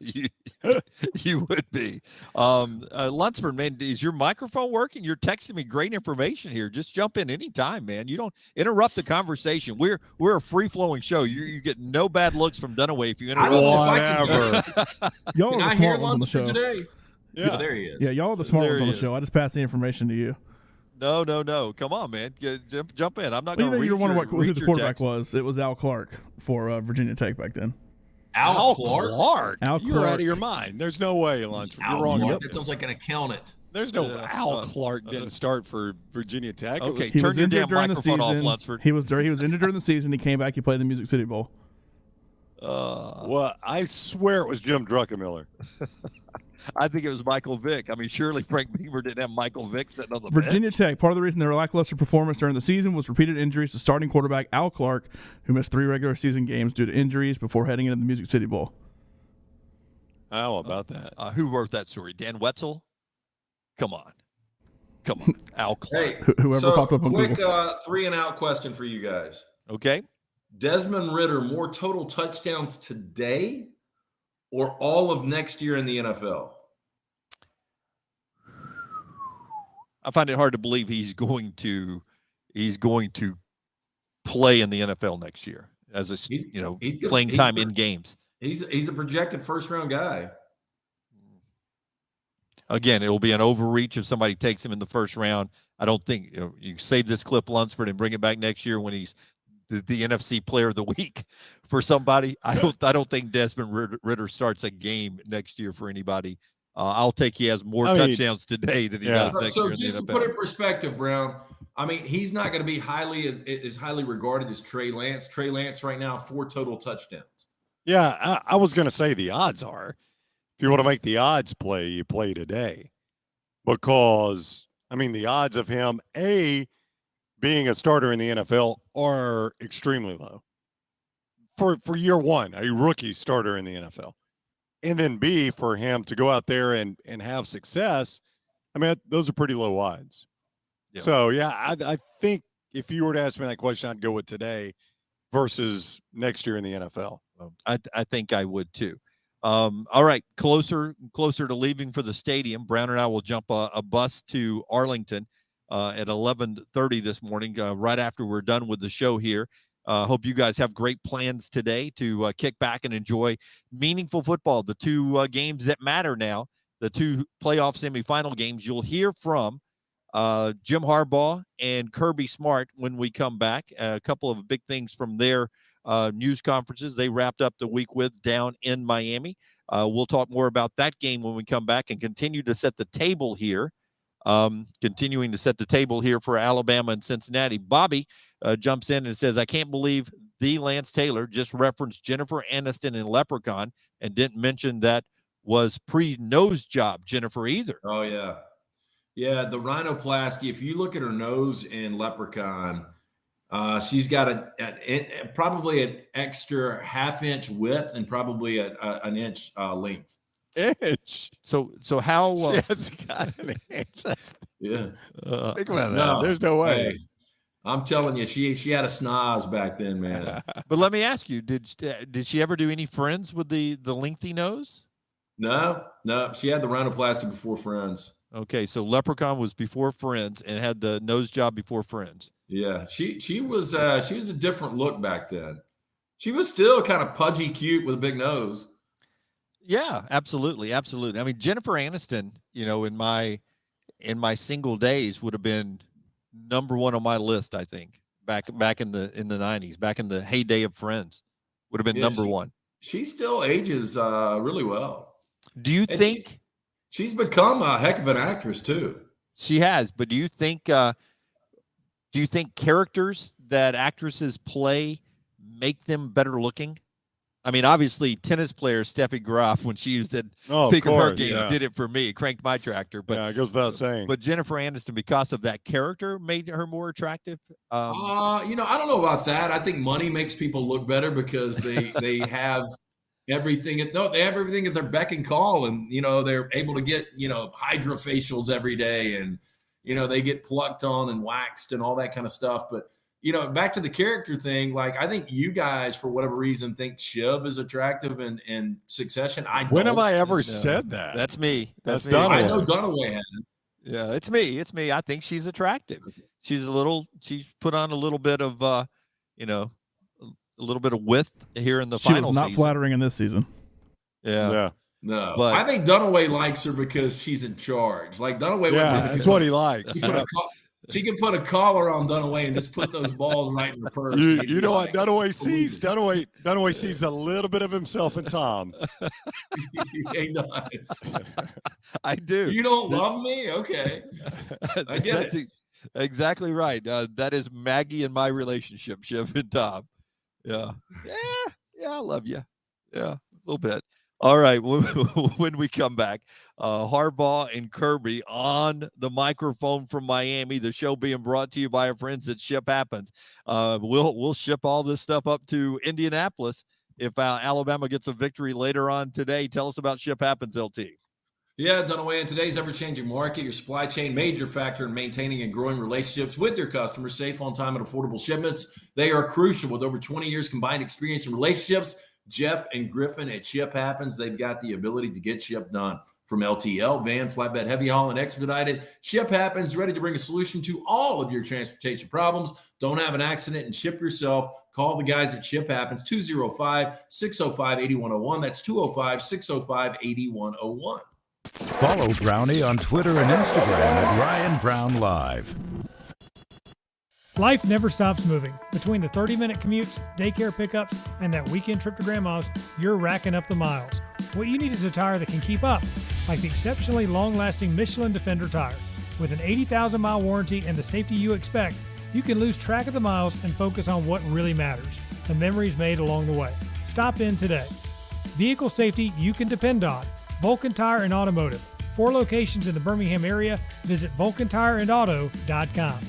you would be. Lunsford, man, is your microphone working? You're texting me great information here. Just jump in anytime, man. You don't interrupt the conversation. We're a free-flowing show. You get no bad looks from Dunaway if you interrupt. Y'all Can are the I smart hear ones on the show. today? Yeah, there he is. Yeah, y'all are the smart There ones on he the is. show. I just passed the information to you. No. Come on, man. Jump in. I'm not going to read you were wondering who the quarterback text. was. It was Al Clark for Virginia Tech back then. Al Clark? Al You're Clark. out of your mind. There's no way, Lunsford. You're Al wrong. Clark. That sounds like an accountant. There's no Al Clark didn't start for Virginia Tech. Okay, He turn was your injured damn during the microphone off, season. Lunsford. He was injured during the season. He came back. He played in the Music City Bowl. Well, I swear it was Jim Druckenmiller. I think it was Michael Vick. I mean, surely Frank Beamer didn't have Michael Vick sitting on the Virginia bench. Tech, part of the reason their lackluster performance during the season was repeated injuries to starting quarterback Al Clark, who missed 3 regular season games due to injuries before heading into the Music City Bowl. How about that? Who wrote that story? Dan Wetzel? Come on. Al Clark. Hey, Whoever popped up on quick Google. 3-and-out question for you guys. Okay. Desmond Ridder, more total touchdowns today or all of next year in the NFL? I find it hard to believe he's going to play in the NFL next year as a playing time in games. He's a projected first-round guy. Again, it will be an overreach if somebody takes him in the first round. I don't think you save this Cliff Lunsford and bring it back next year when he's the NFC Player of the Week for somebody. I don't think Desmond Ridder starts a game next year for anybody. I'll take he has more touchdowns today than he does next year in the NFL. So just to put it in perspective, Brown, I mean, he's not going to be as highly regarded as Trey Lance. Trey Lance right now, 4 total touchdowns. Yeah, I was going to say the odds are, if you want to make the odds play, you play today. Because, I mean, the odds of him, being a starter in the NFL are extremely low. For year one, a rookie starter in the NFL. And then B, for him to go out there and have success, I mean, those are pretty low odds. Yeah. So, yeah, I think if you were to ask me that question, I'd go with today versus next year in the NFL. I think I would too. All right, closer to leaving for the stadium. Brown and I will jump a bus to Arlington at 11:30 this morning, right after we're done with the show here. Hope you guys have great plans today to kick back and enjoy meaningful football. The 2 games that matter now, the 2 playoff semifinal games. You'll hear from Jim Harbaugh and Kirby Smart when we come back. A couple of big things from their news conferences they wrapped up the week with down in Miami. We'll talk more about that game when we come back and continue to set the table here. Continuing to set the table here for Alabama and Cincinnati. Bobby jumps in and says, I can't believe the Lance Taylor just referenced Jennifer Aniston in Leprechaun and didn't mention that was pre-nose job Jennifer either. Oh, yeah. Yeah, the rhinoplasty, if you look at her nose in Leprechaun, she's got probably an extra half-inch width and probably an inch length. Inch. So how? She has got an inch. Yeah. Think about that. There's no way. Hey, I'm telling you, she had a schnoz back then, man. But let me ask you, did she ever do any Friends with the lengthy nose? No. She had the rhinoplasty before Friends. Okay, so Leprechaun was before Friends and had the nose job before Friends. Yeah, she was a different look back then. She was still kind of pudgy cute with a big nose. Yeah, absolutely. I mean, Jennifer Aniston, in my single days would have been number 1 on my list. I think back in the 90s, back in the heyday of Friends, would have been number 1. She still ages really well. Do you think she's become a heck of an actress too? She has, but do you think characters that actresses play make them better looking? I mean, obviously, tennis player Steffi Graf, when she was at peak of her game, did it for me. It cranked my tractor. But it goes without saying. But Jennifer Aniston, because of that character, made her more attractive. I don't know about that. I think money makes people look better because they have everything. They have everything at their beck and call, and they're able to get hydrofacials every day, and they get plucked on and waxed and all that kind of stuff. But back to the character thing, like I think you guys, for whatever reason, think Shiv is attractive in Succession. When have I ever said that? That's me. That's Dunaway. I know Dunaway has. Yeah, it's me. I think she's attractive. She's put on a little bit of, a little bit of width here in the final season. She was not flattering in this season. Yeah. No, but I think Dunaway likes her because she's in charge. Like Dunaway, that's what he likes. She can put a collar on Dunaway and just put those balls right in her purse. You know what Dunaway sees? Dunaway sees a little bit of himself in Tom. He does. I do. You don't love me? Okay. I get it. Exactly right. That is Maggie and my relationship, Shiv and Tom. Yeah, I love you. Yeah, a little bit. All right, when we come back, Harbaugh and Kirby on the microphone from Miami, the show being brought to you by our friends at Ship Happens. We'll ship all this stuff up to Indianapolis if Alabama gets a victory later on today. Tell us about Ship Happens, LT. Yeah, Dunaway, in today's ever-changing market, your supply chain major factor in maintaining and growing relationships with your customers. Safe, on time, and affordable shipments. They are crucial. With over 20 years combined experience in relationships, Jeff and Griffin at Chip Happens. They've got the ability to get ship done. From LTL, van, flatbed, heavy haul, and expedited, Ship Happens, ready to bring a solution to all of your transportation problems. Don't have an accident and ship yourself. Call the guys at Ship Happens, 205-605-8101. That's 205-605-8101. Follow Brownie on Twitter and Instagram at Ryan Brown Live. Life never stops moving. Between the 30-minute commutes, daycare pickups, and that weekend trip to Grandma's, you're racking up the miles. What you need is a tire that can keep up, like the exceptionally long-lasting Michelin Defender tire. With an 80,000-mile warranty and the safety you expect, you can lose track of the miles and focus on what really matters, the memories made along the way. Stop in today. Vehicle safety you can depend on. Vulcan Tire and Automotive. 4 locations in the Birmingham area. Visit VulcanTireandAuto.com.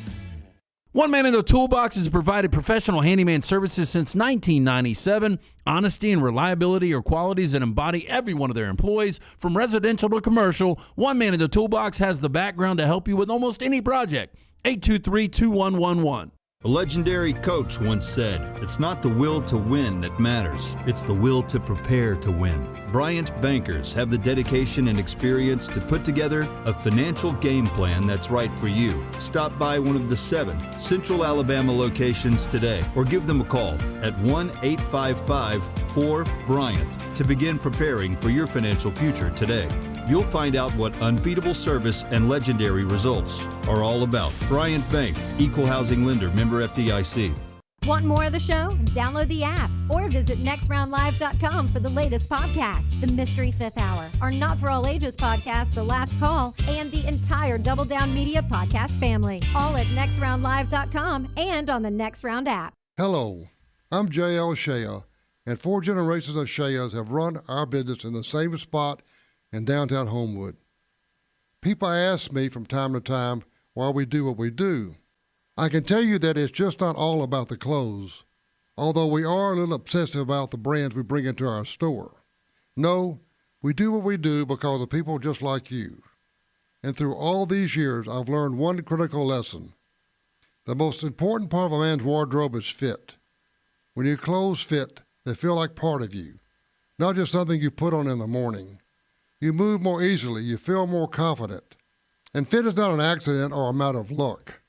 One Man in the Toolbox has provided professional handyman services since 1997. Honesty and reliability are qualities that embody every one of their employees. From residential to commercial, One Man in the Toolbox has the background to help you with almost any project. 823-2111. A legendary coach once said, "It's not the will to win that matters. It's the will to prepare to win." Bryant bankers have the dedication and experience to put together a financial game plan that's right for you. Stop by one of the 7 Central Alabama locations today or give them a call at 1-855-4-BRYANT to begin preparing for your financial future today. You'll find out what unbeatable service and legendary results are all about. Bryant Bank, Equal Housing Lender, member FDIC. Want more of the show? Download the app or visit nextroundlive.com for the latest podcast, The Mystery Fifth Hour, our Not For All Ages podcast, The Last Call, and the entire Double Down Media podcast family. All at nextroundlive.com and on the Next Round app. Hello, I'm J.L. Shea, and 4 generations of Sheas have run our business in the same spot in downtown Homewood. People ask me from time to time why we do what we do. I can tell you that it's just not all about the clothes, although we are a little obsessive about the brands we bring into our store. No, we do what we do because of people just like you. And through all these years, I've learned one critical lesson. The most important part of a man's wardrobe is fit. When your clothes fit, they feel like part of you, not just something you put on in the morning. You move more easily, you feel more confident. And fit is not an accident or a matter of luck.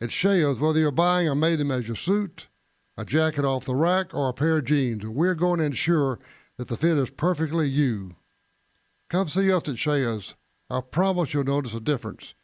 It shows whether you're buying a made-to-measure suit, a jacket off the rack, or a pair of jeans. We're going to ensure that the fit is perfectly you. Come see us at Shea's. I promise you'll notice a difference.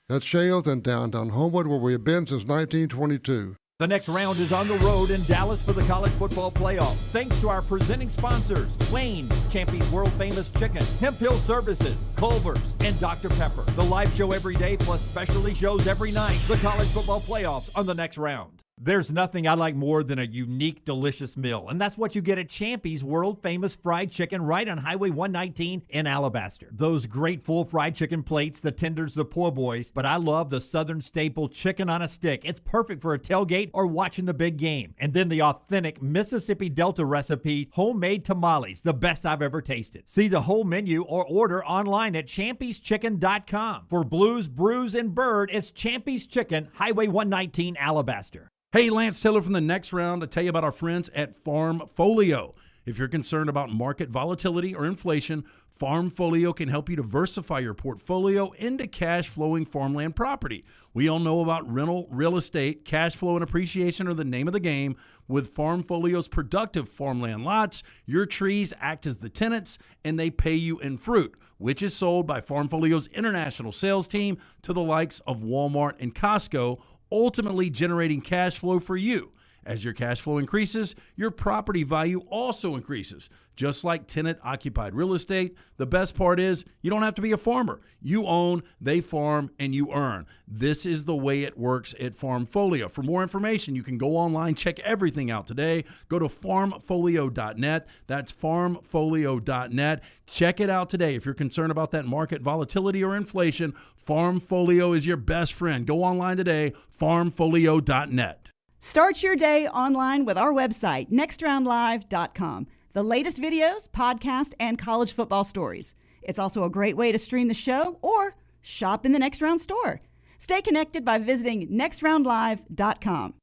That's Shea's in downtown Homewood, where we have been since 1922. The next round is on the road in Dallas for the college football playoff. Thanks to our presenting sponsors, Wayne's, Champy's world-famous chicken, Hemp Hill Services, Culver's, and Dr. Pepper. The live show every day plus specialty shows every night. The college football playoffs on the next round. There's nothing I like more than a unique, delicious meal, and that's what you get at Champy's world-famous fried chicken right on Highway 119 in Alabaster. Those great full fried chicken plates, the tenders, the po' boys, but I love the Southern staple chicken on a stick. It's perfect for a tailgate or watching the big game. And then the authentic Mississippi Delta recipe, homemade tamales, the best I've ever tasted. See the whole menu or order online at champy'schicken.com. For Blues, Brews, and Bird, it's Champy's Chicken, Highway 119, Alabaster. Hey, Lance Taylor from the Next Round to tell you about our friends at Farmfolio. If you're concerned about market volatility or inflation, Farmfolio can help you diversify your portfolio into cash-flowing farmland property. We all know about rental real estate. Cash flow and appreciation are the name of the game. With Farmfolio's productive farmland lots, your trees act as the tenants, and they pay you in fruit, which is sold by Farmfolio's international sales team to the likes of Walmart and Costco, ultimately generating cash flow for you. As your cash flow increases, your property value also increases. Just like tenant-occupied real estate, the best part is you don't have to be a farmer. You own, they farm, and you earn. This is the way it works at Farmfolio. For more information, you can go online, check everything out today. Go to farmfolio.net. That's farmfolio.net. Check it out today. If you're concerned about that market volatility or inflation, Farmfolio is your best friend. Go online today, farmfolio.net. Start your day online with our website, nextroundlive.com. The latest videos, podcasts, and college football stories. It's also a great way to stream the show or shop in the Next Round store. Stay connected by visiting nextroundlive.com.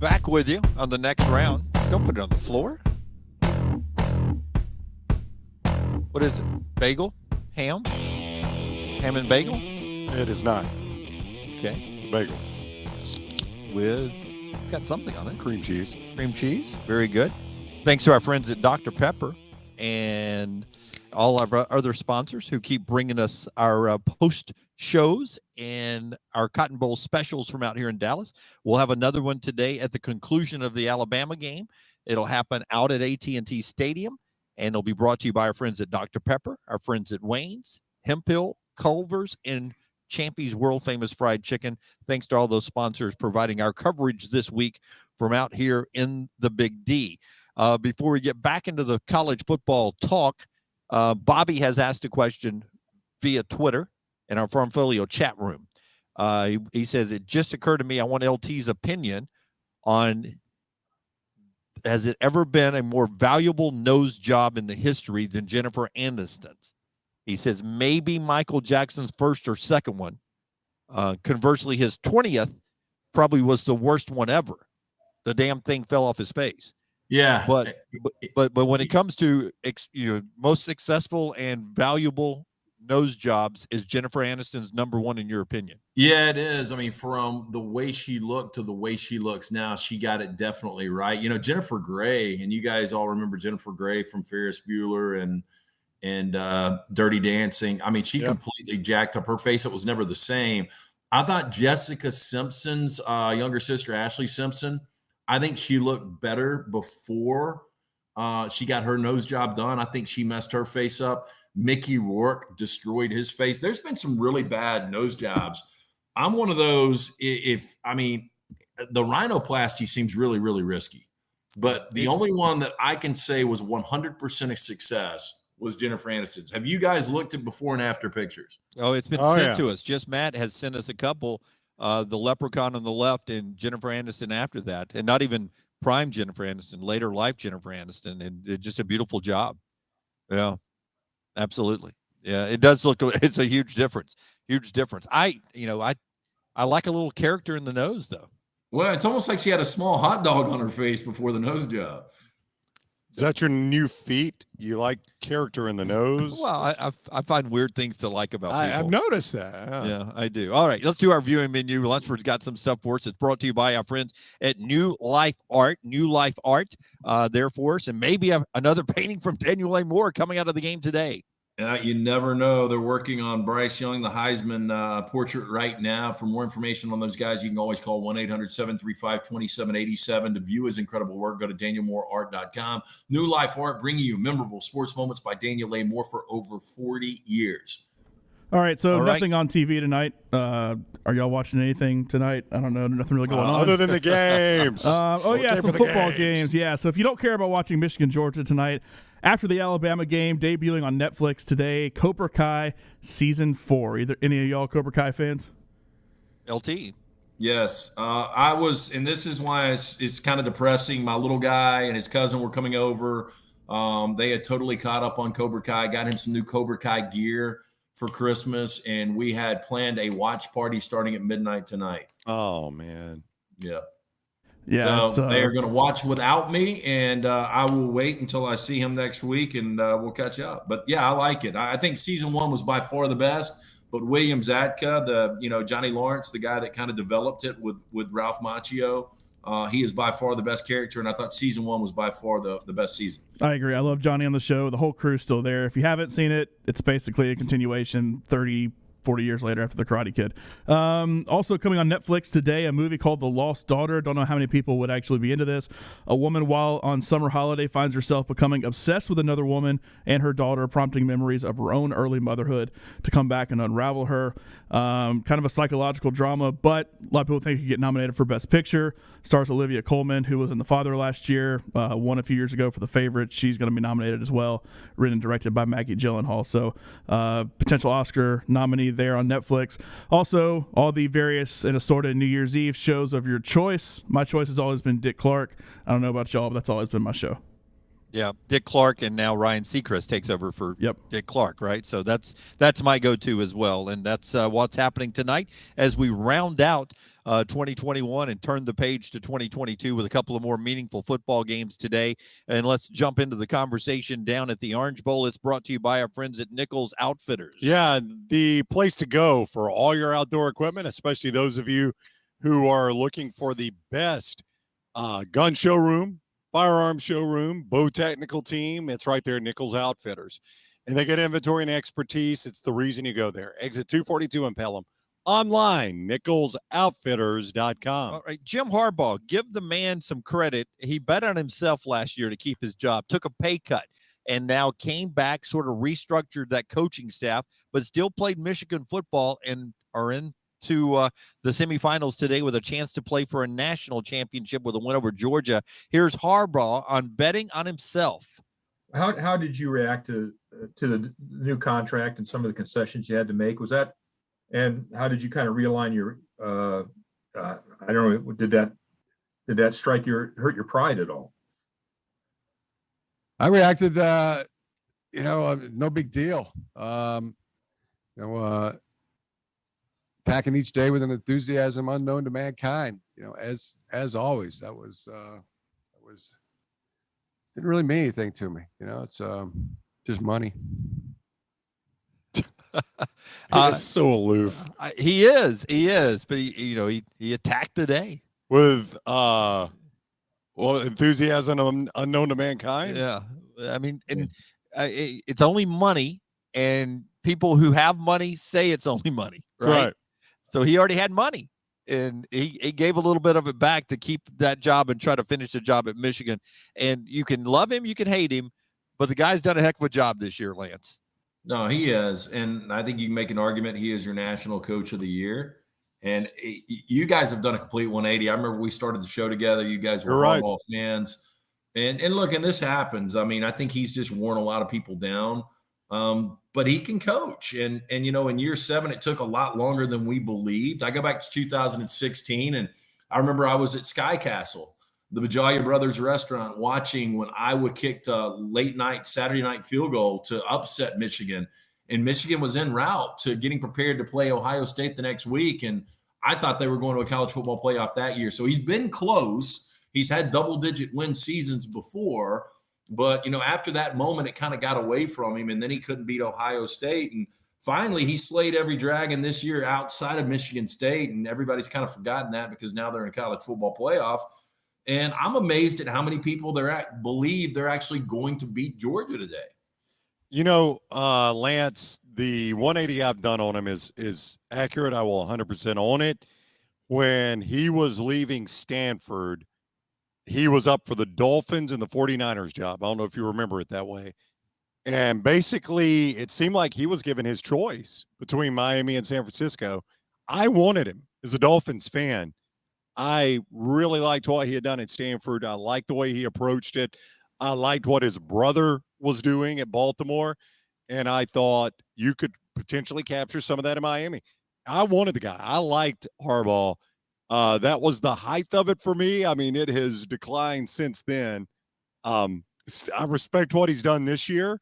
Back with you on the next round. Don't put it on the floor. What is it? Bagel? Ham? Ham and bagel? It is not. Okay. It's a bagel. It's got something on it. Cream cheese. Cream cheese. Very good. Thanks to our friends at Dr. Pepper and all our other sponsors who keep bringing us our post shows and our Cotton Bowl specials from out here in Dallas. We'll have another one today at the conclusion of the Alabama game. It'll happen out at AT&T Stadium, and it'll be brought to you by our friends at Dr. Pepper, our friends at Wayne's, Hemp Hill, Culver's, and Champy's world famous fried chicken. Thanks to all those sponsors providing our coverage this week from out here in the Big D. Before we get back into the college football talk, Bobby has asked a question via Twitter in our Farmfolio chat room. He says, it just occurred to me, I want LT's opinion on, has it ever been a more valuable nose job in the history than Jennifer Aniston's? He says maybe Michael Jackson's first or second one. Conversely, his 20th probably was the worst one ever. The damn thing fell off his face. Yeah. But when it comes to most successful and valuable nose jobs, is Jennifer Aniston's number one in your opinion? Yeah, it is. I mean, from the way she looked to the way she looks now, she got it definitely right. Jennifer Grey, and you guys all remember Jennifer Grey from Ferris Bueller and Dirty Dancing. I mean, she completely jacked up her face. It was never the same. I thought Jessica Simpson's younger sister, Ashley Simpson, I think she looked better before she got her nose job done. I think she messed her face up. Mickey Rourke destroyed his face. There's been some really bad nose jobs. I'm one of those, the rhinoplasty seems really, really risky. But the only one that I can say was 100% a success was Jennifer Aniston's. Have you guys looked at before and after pictures? Oh, it's been sent to us. Just Matt has sent us a couple. The leprechaun on the left and Jennifer Aniston after that. And not even prime Jennifer Aniston, later life Jennifer Aniston. And it's just a beautiful job. Yeah, absolutely. Yeah, it does look, it's a huge difference. Huge difference. I like a little character in the nose, though. Well, it's almost like she had a small hot dog on her face before the nose job. Is that your new feat? You like character in the nose? Well, I find weird things to like about people. I've noticed that. Yeah, I do. All right, let's do our viewing menu. Lunsford's got some stuff for us. It's brought to you by our friends at New Life Art. New Life Art there for us. And maybe another painting from Daniel A. Moore coming out of the game today. You never know. They're working on Bryce Young, the Heisman portrait right now. For more information on those guys, you can always call 1-800-735-2787 to view his incredible work. Go to danielmooreart.com. New Life Art, bringing you memorable sports moments by Daniel A. Moore for over 40 years. All right, so nothing on TV tonight. Are y'all watching anything tonight? I don't know. Nothing really going on. Other than the games. Some football games. Yeah, so if you don't care about watching Michigan, Georgia tonight, after the Alabama game, debuting on Netflix today, Cobra Kai Season 4. Either any of y'all Cobra Kai fans? LT. Yes, I was, and this is why it's kind of depressing. My little guy and his cousin were coming over. They had totally caught up on Cobra Kai, got him some new Cobra Kai gear for Christmas, and we had planned a watch party starting at midnight tonight. Oh, man. Yeah. Yeah, so they are going to watch without me, and I will wait until I see him next week, and we'll catch up. But yeah, I like it. I think season 1 was by far the best. But William Zatka, Johnny Lawrence, the guy that kind of developed it with Ralph Macchio, he is by far the best character, and I thought season 1 was by far the best season. I agree. I love Johnny on the show. The whole crew's still there. If you haven't seen it, it's basically a continuation 40 years later after The Karate Kid. Also coming on Netflix today, a movie called The Lost Daughter. Don't know how many people would actually be into this. A woman, while on summer holiday, finds herself becoming obsessed with another woman and her daughter, prompting memories of her own early motherhood to come back and unravel her. Kind of a psychological drama, but a lot of people think it could get nominated for Best Picture. Stars Olivia Colman, who was in The Father last year, won a few years ago for The Favorite. She's going to be nominated as well, written and directed by Maggie Gyllenhaal. So potential Oscar nominee there on Netflix. Also, all the various and assorted New Year's Eve shows of your choice. My choice has always been Dick Clark. I don't know about y'all, but that's always been my show. Yeah, Dick Clark, and now Ryan Seacrest takes over for Yep. Dick Clark, right? So that's my go-to as well, and that's what's happening tonight as we round out 2021 and turn the page to 2022 with a couple of more meaningful football games today. And let's jump into the conversation down at the Orange Bowl. It's brought to you by our friends at Nichols Outfitters. Yeah, the place to go for all your outdoor equipment, especially those of you who are looking for the best gun showroom, firearm showroom, bow technical team. It's right there at Nichols Outfitters. And they get inventory and expertise. It's the reason you go there. Exit 242 in Pelham. Online, nicholsoutfitters.com. All right, Jim Harbaugh, give the man some credit. He bet on himself last year to keep his job, took a pay cut, and now came back, sort of restructured that coaching staff, but still played Michigan football and are into the semifinals today with a chance to play for a national championship with a win over Georgia. Here's Harbaugh on betting on himself. How did you react to the new contract and some of the concessions you had to make? Was that, and how did you kind of realign your? I don't know. Did that hurt your pride at all? I reacted, no big deal. Attacking each day with an enthusiasm unknown to mankind. As always, that was didn't really mean anything to me. It's just money. He's so aloof. He is, but he attacked the day with enthusiasm unknown to mankind. Yeah, I mean, and it's only money, and people who have money say it's only money, right? So he already had money, and he gave a little bit of it back to keep that job and try to finish the job at Michigan. And you can love him, you can hate him, but the guy's done a heck of a job this year, Lance. No, he is. And I think you can make an argument he is your national coach of the year. And you guys have done a complete 180. I remember we started the show together. You guys were Harbaugh fans. And look, and this happens. I mean, I think he's just worn a lot of people down. But he can coach. And in year 7, it took a lot longer than we believed. I go back to 2016, and I remember I was at Sky Castle, the Bajalia Brothers restaurant, watching when Iowa kicked a late night Saturday night field goal to upset Michigan. And Michigan was en route to getting prepared to play Ohio State the next week. And I thought they were going to a college football playoff that year. So he's been close. He's had double-digit win seasons before. But, after that moment, it kind of got away from him, and then he couldn't beat Ohio State. And finally, he slayed every dragon this year outside of Michigan State, and everybody's kind of forgotten that because now they're in a college football playoff. And I'm amazed at how many people believe they're actually going to beat Georgia today. Lance, the 180 I've done on him is accurate. I will 100% own it. When he was leaving Stanford, he was up for the Dolphins and the 49ers job. I don't know if you remember it that way. And basically, it seemed like he was given his choice between Miami and San Francisco. I wanted him as a Dolphins fan. I really liked what he had done at Stanford. I liked the way he approached it. I liked what his brother was doing at Baltimore. And I thought you could potentially capture some of that in Miami. I wanted the guy. I liked Harbaugh. That was the height of it for me. I mean, it has declined since then. I respect what he's done this year.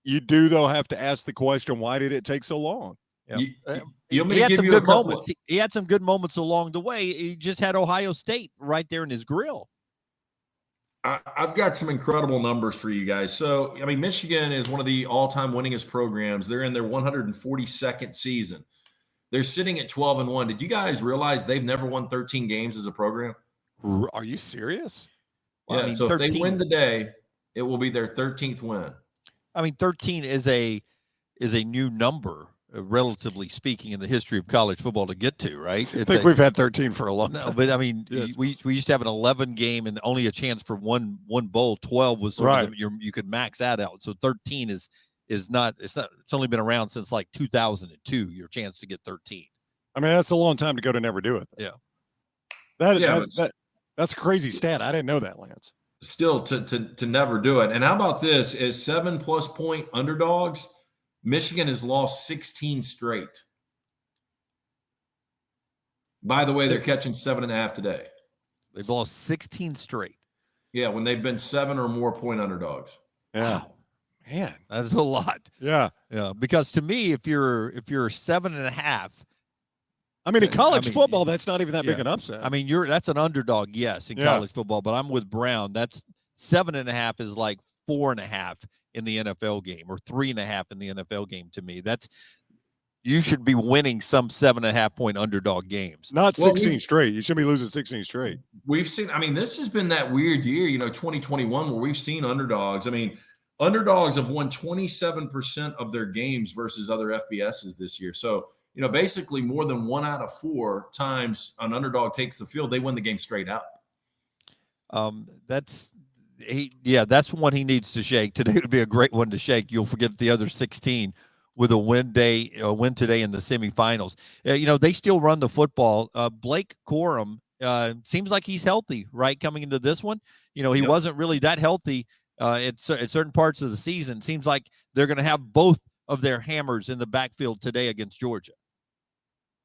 You do, though, have to ask the question, why did it take so long? He had some good moments. He had some good moments along the way. He just had Ohio State right there in his grill. I've got some incredible numbers for you guys. So, I mean, Michigan is one of the all-time winningest programs. They're in their 142nd season. They're sitting at 12-1. Did you guys realize they've never won 13 games as a program? Are you serious? Well, yeah. So 13. If they win today, it will be their 13th win. I mean, 13 is a new number, relatively speaking, in the history of college football to get to, right? I think we've had 13 for a long time. But I mean, yes. we used to have an 11 game and only a chance for one bowl. 12 was sort of you could max that out. So 13 is not. It's only been around since like 2002. Your chance to get 13. I mean, that's a long time to go to never do it. Yeah. That's a crazy stat. I didn't know that, Lance. Still to never do it. And how about this? As 7+ point underdogs, Michigan has lost 16 straight. By the way, they're catching 7.5 today. They've lost 16 straight. Yeah, when they've been 7 or more point underdogs. Yeah. Man, that's a lot. Yeah. Yeah. Because to me, if you're 7.5, I mean, in college football, that's not even that big yeah. an upset. I mean, that's an underdog, yes, in college football. But I'm with Brown. That's 7.5 is like 4.5 in the NFL game, or 3.5 in the NFL game. To me, you should be winning some 7.5 point underdog games. Not 16 straight. You shouldn't be losing 16 straight. We've seen, I mean, this has been that weird year, 2021, where we've seen underdogs. I mean, underdogs have won 27% of their games versus other FBSs this year. So, basically more than 1 out of 4 times an underdog takes the field, they win the game straight up. That's one he needs to shake. Today would be a great one to shake. You'll forget the other 16 with a win today in the semifinals. They still run the football. Blake Corum seems like he's healthy, right? Coming into this one, he wasn't really that healthy at certain parts of the season. Seems like they're going to have both of their hammers in the backfield today against Georgia.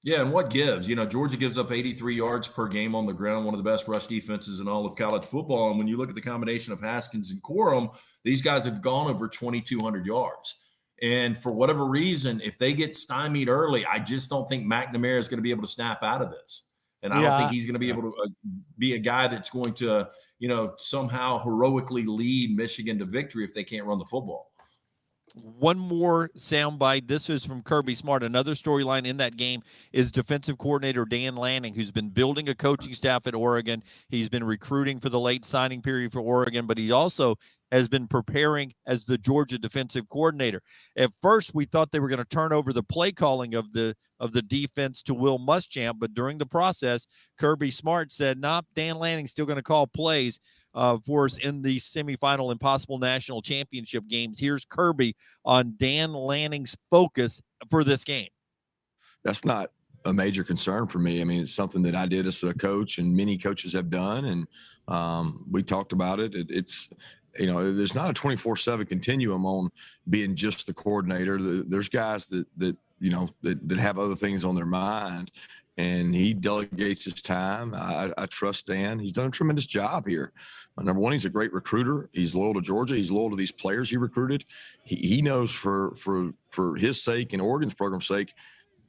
Yeah, and what gives? Georgia gives up 83 yards per game on the ground, one of the best rush defenses in all of college football. And when you look at the combination of Haskins and Corum, these guys have gone over 2,200 yards. And for whatever reason, if they get stymied early, I just don't think McNamara is going to be able to snap out of this. And I don't think he's going to be able to be a guy that's going to, somehow heroically lead Michigan to victory if they can't run the football. One more soundbite. This is from Kirby Smart. Another storyline in that game is defensive coordinator Dan Lanning, who's been building a coaching staff at Oregon. He's been recruiting for the late signing period for Oregon, but he also has been preparing as the Georgia defensive coordinator. At first, we thought they were going to turn over the play calling of the defense to Will Muschamp, but during the process, Kirby Smart said, "Nah, Dan Lanning's still going to call plays for us in the semifinal and possible national championship games." Here's Kirby on Dan Lanning's focus for this game. That's not a major concern for me. I mean, it's something that I did as a coach and many coaches have done. And we talked about it. It's, there's not a 24/7 continuum on being just the coordinator. There's guys that have other things on their mind, and he delegates his time. I trust Dan. He's done a tremendous job here. Number one, he's a great recruiter. He's loyal to Georgia. He's loyal to these players he recruited. He knows for his sake and Oregon's program's sake,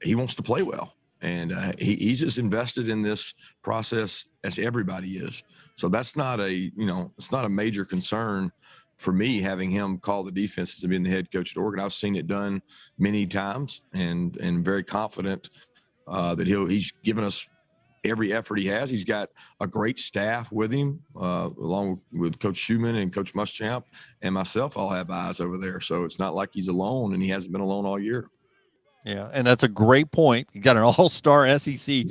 he wants to play well. And he's as invested in this process as everybody is. So that's not it's not a major concern for me having him call the defenses and being the head coach at Oregon. I've seen it done many times and very confident that he's given us every effort he has. He's got a great staff with him, along with Coach Schumann and Coach Muschamp and myself. I'll have eyes over there. So it's not like he's alone, and he hasn't been alone all year. Yeah, and that's a great point. You got an all-star SEC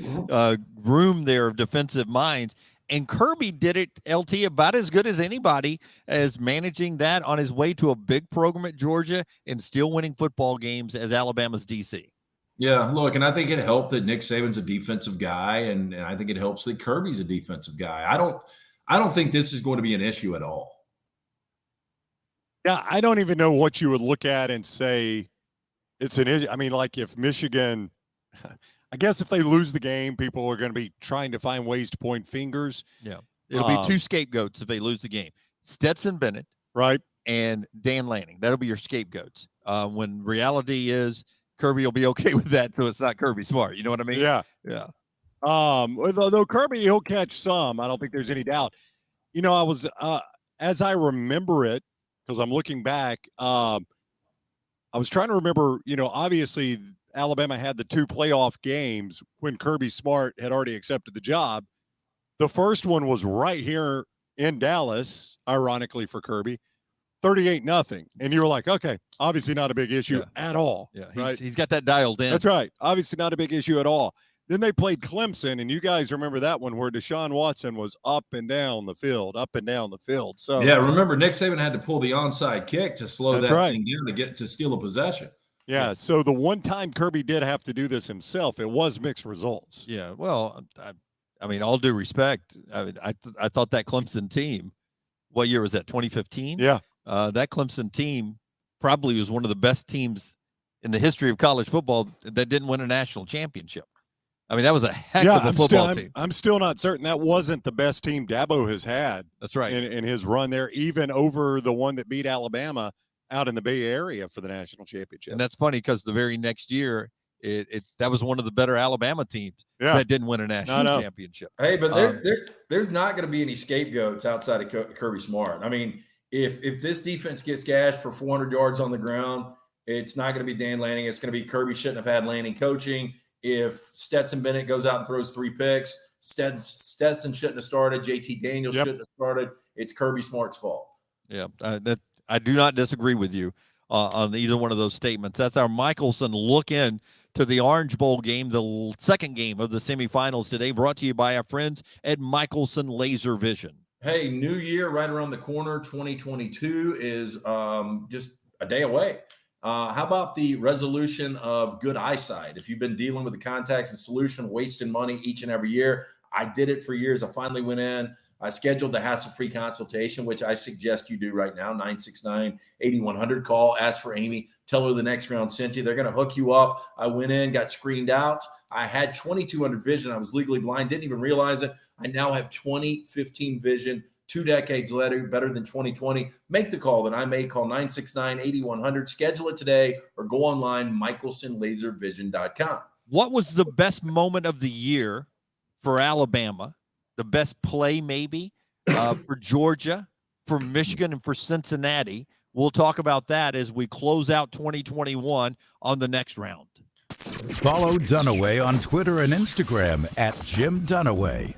room there of defensive minds. And Kirby did it, LT, about as good as anybody as managing that on his way to a big program at Georgia and still winning football games as Alabama's DC. Yeah, look, and I think it helped that Nick Saban's a defensive guy, and I think it helps that Kirby's a defensive guy. I don't think this is going to be an issue at all. Yeah, I don't even know what you would look at and say it's an issue. I mean, like if Michigan, I guess if they lose the game, people are going to be trying to find ways to point fingers. Yeah, it'll be two scapegoats if they lose the game: Stetson Bennett, right, and Dan Lanning. That'll be your scapegoats. When reality is, Kirby will be okay with that, so it's not Kirby Smart. You know what I mean? Yeah, yeah. Though Kirby, he'll catch some. I don't think there's any doubt. I was as I remember it, because I'm looking back. I was trying to remember. Obviously Alabama had the 2 playoff games when Kirby Smart had already accepted the job. The first one was right here in Dallas, ironically for Kirby, 38-0. And you were like, okay, obviously not a big issue at all. Yeah, right? He's got that dialed in. That's right. Obviously not a big issue at all. Then they played Clemson, and you guys remember that one where Deshaun Watson was up and down the field. So yeah, remember Nick Saban had to pull the onside kick to slow that thing down to steal a possession. Yeah, so the one time Kirby did have to do this himself, it was mixed results. Yeah, well, I mean, all due respect, I thought that Clemson team, what year was that, 2015? Yeah. That Clemson team probably was one of the best teams in the history of college football that didn't win a national championship. I mean, that was a heck of a football team. I'm still not certain that wasn't the best team Dabo has had. That's right. In his run there, even over the one that beat Alabama out in the Bay Area for the national championship. And that's funny because the very next year, that was one of the better Alabama teams that didn't win a national championship. Hey, but there's not going to be any scapegoats outside of Kirby Smart. I mean, if this defense gets gashed for 400 yards on the ground, it's not going to be Dan Lanning. It's going to be Kirby shouldn't have had Lanning coaching. If Stetson Bennett goes out and throws 3 picks, Stetson shouldn't have started. JT Daniels shouldn't have started. It's Kirby Smart's fault. Yeah, I do not disagree with you on either one of those statements. That's our Michelson look in to the Orange Bowl game, the second game of the semifinals today, brought to you by our friends at Michelson Laser Vision. Hey, new year right around the corner. 2022 is just a day away. How about the resolution of good eyesight? If you've been dealing with the contacts and solution, wasting money each and every year, I did it for years. I finally went in. I scheduled the hassle-free consultation, which I suggest you do right now, 969-8100. Call, ask for Amy, tell her the next round sent you. They're going to hook you up. I went in, got screened out. I had 2200 vision. I was legally blind, didn't even realize it. I now have 20/15 vision. 2 decades later, better than 2020. Make the call that I made. Call 969-8100. Schedule it today or go online, michelsonlaservision.com. What was the best moment of the year for Alabama? The best play maybe for Georgia, for Michigan, and for Cincinnati? We'll talk about that as we close out 2021 on the next round. Follow Dunaway on Twitter and Instagram at Jim Dunaway.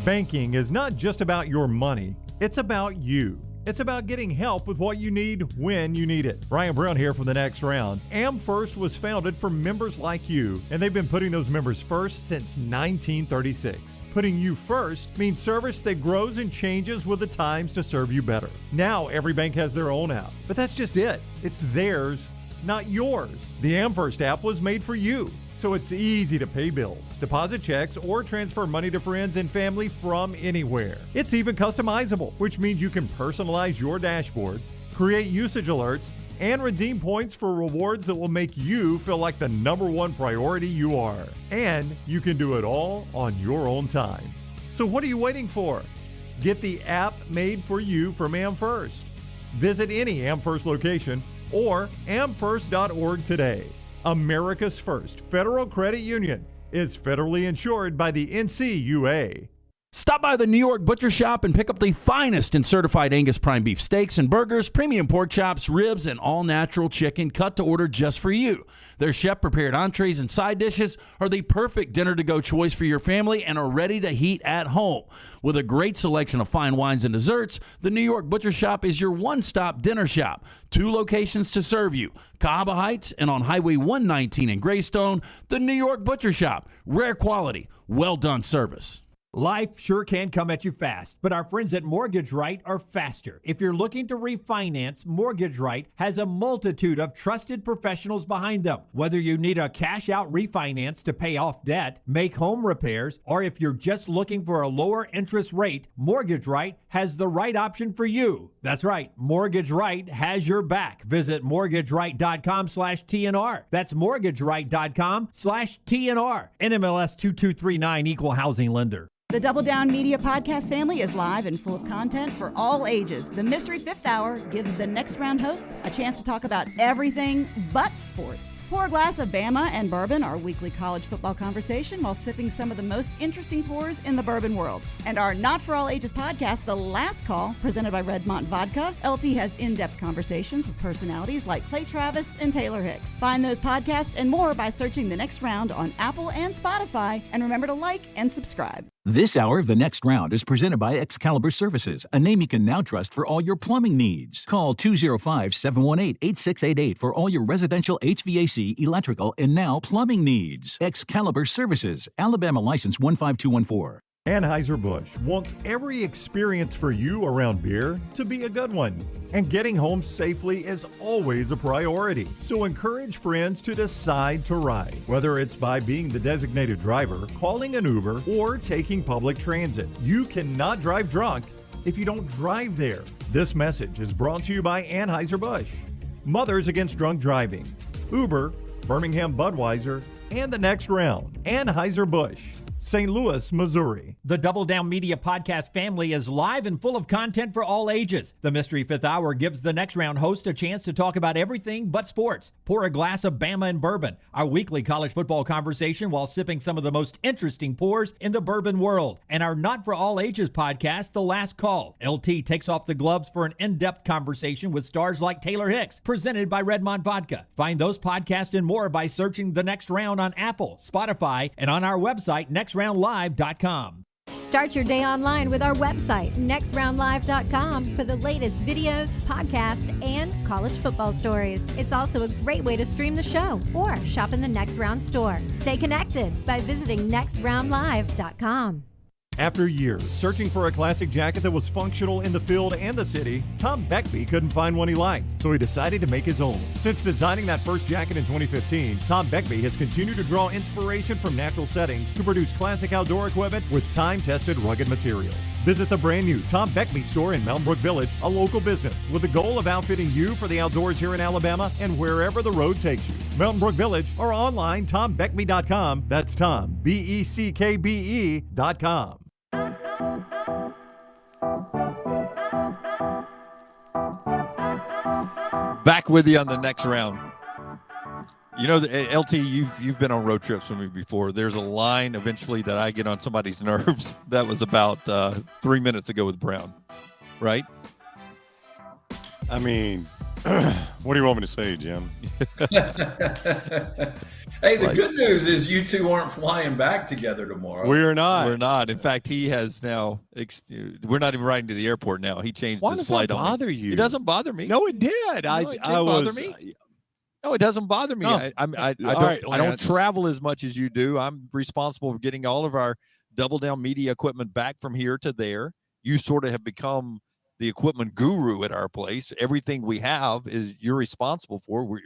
Banking is not just about your money, it's about you. It's about getting help with what you need when you need it. Ryan Brown here for the next round. AmFirst was founded for members like you, and they've been putting those members first since 1936. Putting you first means service that grows and changes with the times to serve you better. Now every bank has their own app, but that's just it. It's theirs, not yours. The AmFirst app was made for you, so it's easy to pay bills, deposit checks, or transfer money to friends and family from anywhere. It's even customizable, which means you can personalize your dashboard, create usage alerts, and redeem points for rewards that will make you feel like the #1 priority you are. And you can do it all on your own time. So what are you waiting for? Get the app made for you from AmFirst. Visit any AmFirst location or amfirst.org today. America's first federal credit union is federally insured by the NCUA. Stop by the New York Butcher Shop and pick up the finest in certified Angus prime beef steaks and burgers, premium pork chops, ribs, and all-natural chicken cut to order just for you. Their chef-prepared entrees and side dishes are the perfect dinner-to-go choice for your family and are ready to heat at home. With a great selection of fine wines and desserts, the New York Butcher Shop is your one-stop dinner shop. 2 locations to serve you, Cahaba Heights and on Highway 119 in Greystone. The New York Butcher Shop. Rare quality, well-done service. Life sure can come at you fast, but our friends at Mortgage Right are faster. If you're looking to refinance, Mortgage Right has a multitude of trusted professionals behind them. Whether you need a cash-out refinance to pay off debt, make home repairs, or if you're just looking for a lower interest rate, Mortgage Right has the right option for you. That's right, Mortgage Right has your back. Visit mortgageright.com/TNR. That's mortgageright.com/TNR. NMLS 2239, Equal Housing Lender. The Double Down Media podcast family is live and full of content for all ages. The Mystery Fifth Hour gives the next round hosts a chance to talk about everything but sports. Pour a glass of Bama and bourbon, our weekly college football conversation, while sipping some of the most interesting pours in the bourbon world. And our Not For All Ages podcast, The Last Call, presented by Redmont Vodka. LT has in-depth conversations with personalities like Clay Travis and Taylor Hicks. Find those podcasts and more by searching The Next Round on Apple and Spotify. And remember to like and subscribe. This hour of The Next Round is presented by Excalibur Services, a name you can now trust for all your plumbing needs. Call 205-718-8688 for all your residential HVAC, electrical, and now plumbing needs. Excalibur Services, Alabama license 15214. Anheuser-Busch wants every experience for you around beer to be a good one. And getting home safely is always a priority. So encourage friends to decide to ride. Whether it's by being the designated driver, calling an Uber, or taking public transit. You cannot drive drunk if you don't drive there. This message is brought to you by Anheuser-Busch, Mothers Against Drunk Driving, Uber, Birmingham Budweiser, and The Next Round, Anheuser-Busch, St. Louis, Missouri. The Double Down Media podcast family is live and full of content for all ages. The Mystery Fifth Hour gives the Next Round host a chance to talk about everything but sports. Pour a glass of Bama and bourbon, our weekly college football conversation while sipping some of the most interesting pours in the bourbon world. And our Not For All Ages podcast, The Last Call. LT takes off the gloves for an in-depth conversation with stars like Taylor Hicks, presented by Redmond Vodka. Find those podcasts and more by searching The Next Round on Apple, Spotify, and on our website, nextroundlive.com. Start your day online with our website, nextroundlive.com, for the latest videos, podcasts, and college football stories. It's also a great way to stream the show or shop in the Next Round store. Stay connected by visiting nextroundlive.com. After years searching for a classic jacket that was functional in the field and the city, Tom Beckby couldn't find one he liked, so he decided to make his own. Since designing that first jacket in 2015, Tom Beckby has continued to draw inspiration from natural settings to produce classic outdoor equipment with time-tested rugged materials. Visit the brand new Tom Beckby store in Mountain Brook Village, a local business with the goal of outfitting you for the outdoors here in Alabama and wherever the road takes you. Mountain Brook Village or online, TomBeckby.com. That's Tom, BECKBE.com. Back with you on the Next Round. You know, LT, you've been on road trips with me before. There's a line eventually that I get on somebody's nerves. That was about 3 minutes ago with Brown, right? I mean, what do you want me to say, Jim? Hey, the good news is you two aren't flying back together tomorrow. We're not. We're not. In fact, he has now. We're not even riding to the airport now. He changed Why his does that flight bother on me. you? It doesn't bother me. No, it did. No, it didn't bother me. No, it doesn't bother me. No. I Right, don't Lance. travel as much as you do. I'm responsible for getting all of our Double Down Media equipment back from here to there. You sort of have become the equipment guru at our place. Everything we have is you're responsible for.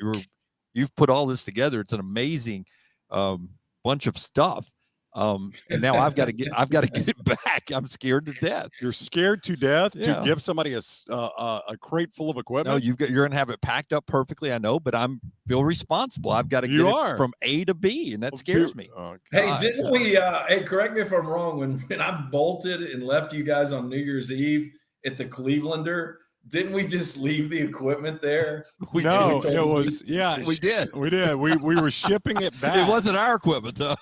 You've put all this together. It's an amazing bunch of stuff. And now I've got to get it back. I'm scared to death. You're scared to death Yeah. to give somebody a crate full of No, equipment? you're going to have it packed up perfectly. I know, but I'm feel responsible. I've got to get You it are. from A to B, and that scares me. Oh, Hey, God. didn't we? Hey, correct me if I'm wrong. When I bolted and left you guys on New Year's Eve at the Clevelander, didn't we just leave the equipment there? No, did. it was, yeah. We did. We did. We were shipping it back. It wasn't our equipment, though.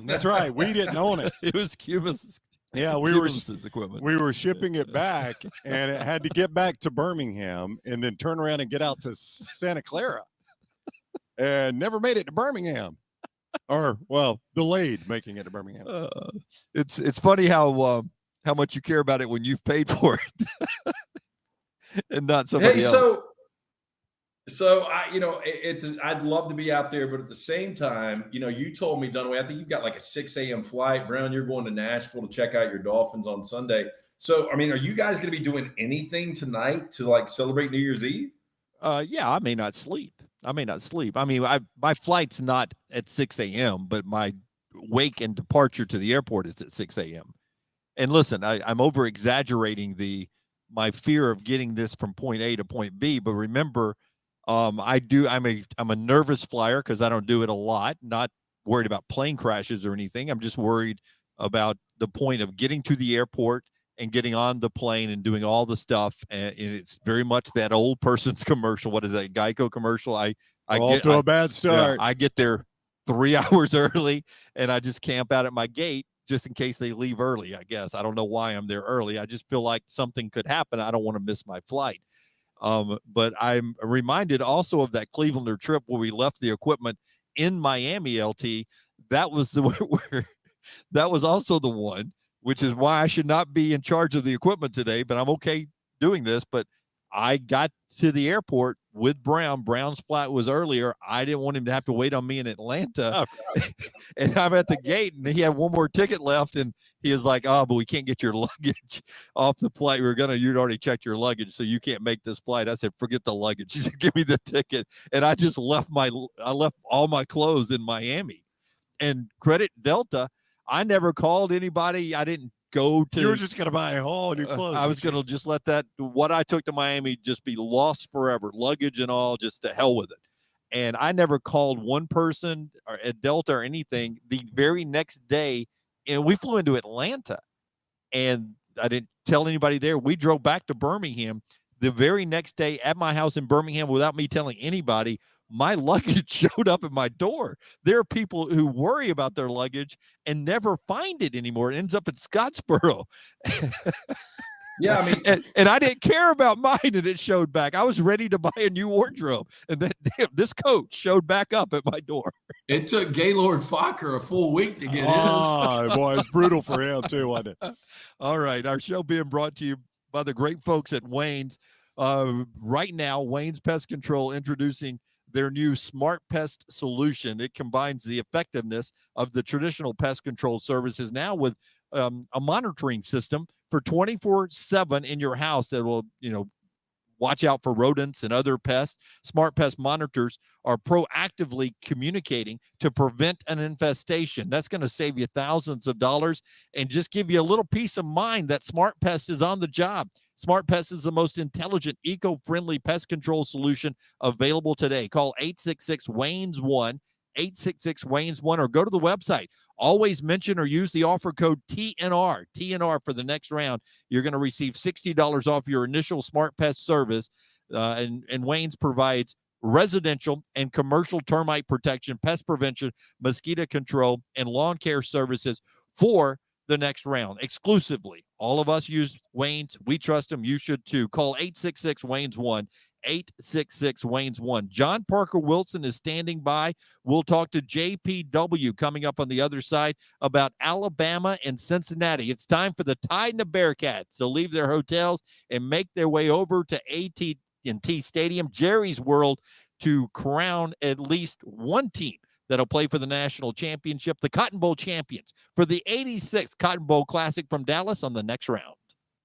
That's right. We didn't own it. It was Cuba's. Yeah, we Cuba's equipment. were shipping it back, and it had to get back to Birmingham and then turn around and get out to Santa Clara, and never made it to Birmingham, or well, delayed making it to Birmingham. It's funny how much you care about it when you've paid for it, and not somebody Hey, else. so I'd love to be out there, but at the same time, you told me, Dunaway, I think you've got like a 6 a.m. flight. Brown, you're going to Nashville to check out your Dolphins on Sunday. So, I mean, are you guys going to be doing anything tonight to like celebrate New Year's Eve? Yeah, I may not sleep. I mean, my flight's not at 6 a.m., but my wake and departure to the airport is at 6 a.m. And listen, I'm over exaggerating my fear of getting this from point A to point B. But remember, I'm a nervous flyer because I don't do it a lot. Not worried about plane crashes or anything. I'm just worried about the point of getting to the airport and getting on the plane and doing all the stuff. And it's very much that old person's commercial. What is that, Geico commercial? I Off to a bad start. I get there 3 hours early and I just camp out at my gate just in case they leave early, I guess. I don't know why I'm there early. I just feel like something could happen. I don't want to miss my flight. But I'm reminded also of that Clevelander trip where we left the equipment in Miami, LT. That was that was also the one, which is why I should not be in charge of the equipment today, but I'm okay doing this. But I got to the airport with Brown. Brown's flight was earlier. I didn't want him to have to wait on me in Atlanta. And I'm at the gate, and he had one more ticket left, and he was like, "Oh, but we can't get your luggage off the flight. You'd already checked your luggage, so you can't make this flight." I said, "Forget the luggage. Just give me the ticket." And I just left all my clothes in Miami. And credit Delta, I never called anybody. I didn't go to. You were just going to buy all new clothes. I was going to just let what I took to Miami just be lost forever, luggage and all, just to hell with it. And I never called one person or at Delta or anything. The very next day, and we flew into Atlanta, and I didn't tell anybody there. We drove back to Birmingham. The very next day at my house in Birmingham, without me telling anybody, my luggage showed up at my door. There are people who worry about their luggage and never find it anymore. It ends up in Scottsboro. Yeah, I mean, and I didn't care about mine, and it showed back. I was ready to buy a new wardrobe, and then this coat showed back up at my door. It took Gaylord Fokker a full week to get his. Oh, boy, it's brutal for him too, wasn't it? All right, our show being brought to you by the great folks at Wayne's. Right now, Wayne's Pest Control introducing their new Smart Pest solution. It combines the effectiveness of the traditional pest control services now with a monitoring system for 24/7 in your house that will, watch out for rodents and other pests. Smart Pest monitors are proactively communicating to prevent an infestation. That's going to save you thousands of dollars and just give you a little peace of mind that Smart Pest is on the job. Smart Pest is the most intelligent, eco-friendly pest control solution available today. Call 866-WAYNES-1, 866-WAYNES-1, or go to the website. Always mention or use the offer code TNR for the next round. You're going to receive $60 off your initial Smart Pest service, and Wayne's provides residential and commercial termite protection, pest prevention, mosquito control, and lawn care services for the next round exclusively. All of us use Wayne's. We trust them. You should too. Call 866-WAYNES-1, 866-WAYNES-1. John Parker Wilson is standing by. We'll talk to JPW coming up on the other side about Alabama and Cincinnati. It's time for the Tide and the Bearcats to leave their hotels and make their way over to AT&T Stadium, Jerry's World, to crown at least one team that'll play for the national championship, the Cotton Bowl champions, for the 86th Cotton Bowl Classic from Dallas on the next round.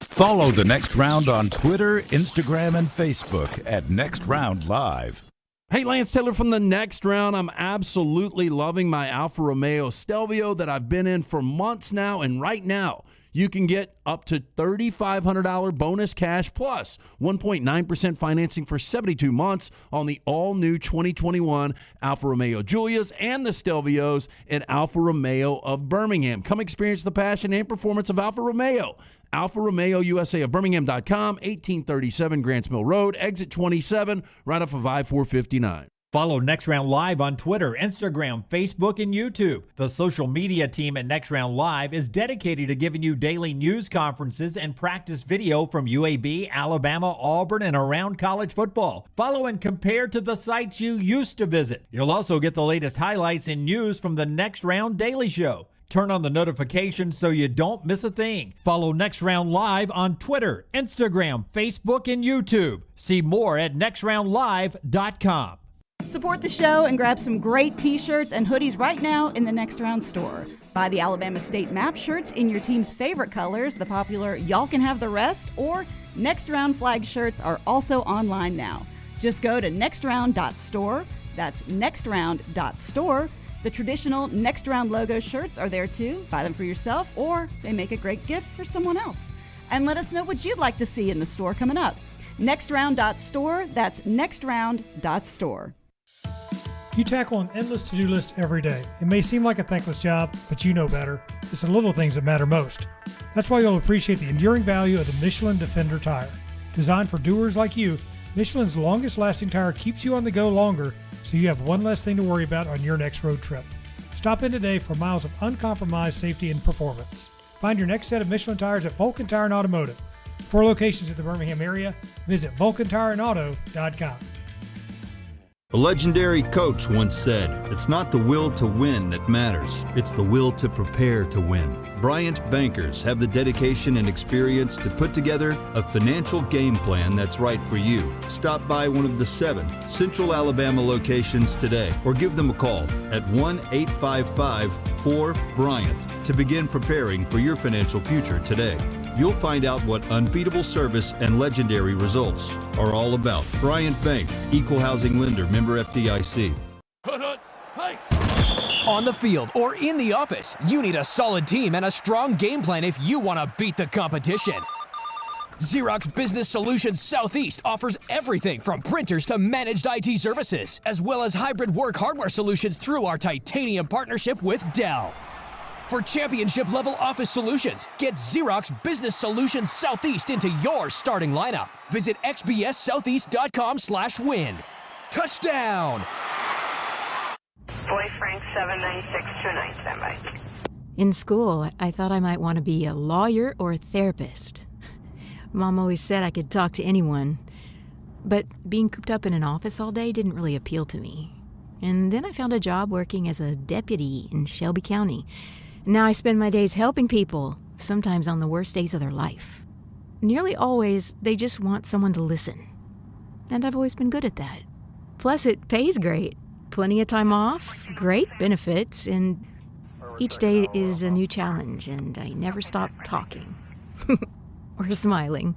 Follow the Next Round on Twitter, Instagram, and Facebook at Next Round Live. Hey, Lance Taylor from the Next Round. I'm absolutely loving my Alfa Romeo Stelvio that I've been in for months now, and right now you can get up to $3,500 bonus cash plus 1.9% financing for 72 months on the all-new 2021 Alfa Romeo Giulias and the Stelvios at Alfa Romeo of Birmingham. Come experience the passion and performance of Alfa Romeo. Alfa Romeo USA of Birmingham.com, 1837 Grants Mill Road, exit 27, right off of I-459. Follow Next Round Live on Twitter, Instagram, Facebook, and YouTube. The social media team at Next Round Live is dedicated to giving you daily news conferences and practice video from UAB, Alabama, Auburn, and around college football. Follow and compare to the sites you used to visit. You'll also get the latest highlights and news from the Next Round Daily Show. Turn on the notifications so you don't miss a thing. Follow Next Round Live on Twitter, Instagram, Facebook, and YouTube. See more at nextroundlive.com. Support the show and grab some great t-shirts and hoodies right now in the Next Round store. Buy the Alabama State map shirts in your team's favorite colors, the popular Y'all Can Have the Rest, or Next Round flag shirts are also online now. Just go to nextround.store. That's nextround.store. The traditional Next Round logo shirts are there too. Buy them for yourself, or they make a great gift for someone else. And let us know what you'd like to see in the store coming up. Nextround.store. That's nextround.store. You tackle an endless to-do list every day. It may seem like a thankless job, but you know better. It's the little things that matter most. That's why you'll appreciate the enduring value of the Michelin Defender tire. Designed for doers like you, Michelin's longest-lasting tire keeps you on the go longer, so you have one less thing to worry about on your next road trip. Stop in today for miles of uncompromised safety and performance. Find your next set of Michelin tires at Vulcan Tire and Automotive. 4 locations in the Birmingham area. Visit VulcanTireandAuto.com. A legendary coach once said, "It's not the will to win that matters, it's the will to prepare to win." Bryant bankers have the dedication and experience to put together a financial game plan that's right for you. Stop by one of the 7 Central Alabama locations today or give them a call at 1-855-4-BRYANT to begin preparing for your financial future today. You'll find out what unbeatable service and legendary results are all about. Bryant Bank, Equal Housing Lender, member FDIC. On the field or in the office, you need a solid team and a strong game plan if you want to beat the competition. Xerox Business Solutions Southeast offers everything from printers to managed IT services, as well as hybrid work hardware solutions through our titanium partnership with Dell. For championship-level office solutions, get Xerox Business Solutions Southeast into your starting lineup. Visit xbssoutheast.com/win. Touchdown! Boy Frank 79629, standby. In school, I thought I might want to be a lawyer or a therapist. Mom always said I could talk to anyone, but being cooped up in an office all day didn't really appeal to me. And then I found a job working as a deputy in Shelby County. Now I spend my days helping people, sometimes on the worst days of their life. Nearly always, they just want someone to listen. And I've always been good at that. Plus, it pays great. Plenty of time off, great benefits, and each day is a new challenge, and I never stop talking. Or smiling.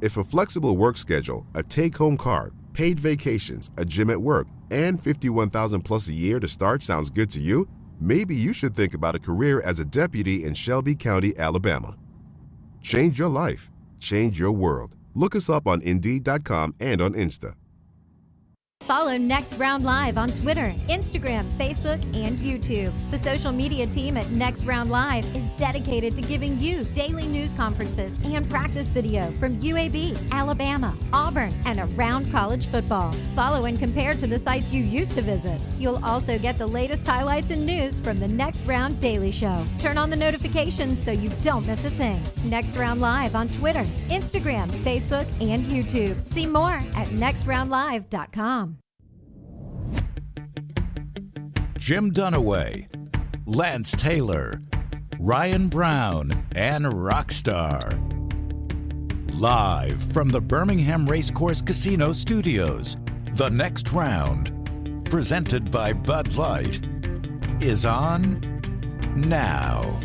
If a flexible work schedule, a take-home card, paid vacations, a gym at work, and $51,000 plus a year to start sounds good to you, maybe you should think about a career as a deputy in Shelby County, Alabama. Change your life. Change your world. Look us up on Indeed.com and on Insta. Follow Next Round Live on Twitter, Instagram, Facebook, and YouTube. The social media team at Next Round Live is dedicated to giving you daily news conferences and practice video from UAB, Alabama, Auburn, and around college football. Follow and compare to the sites you used to visit. You'll also get the latest highlights and news from the Next Round Daily Show. Turn on the notifications so you don't miss a thing. Next Round Live on Twitter, Instagram, Facebook, and YouTube. See more at nextroundlive.com. Jim Dunaway, Lance Taylor, Ryan Brown, and Rockstar. Live from the Birmingham Racecourse Casino Studios, the next round, presented by Bud Light, is on now.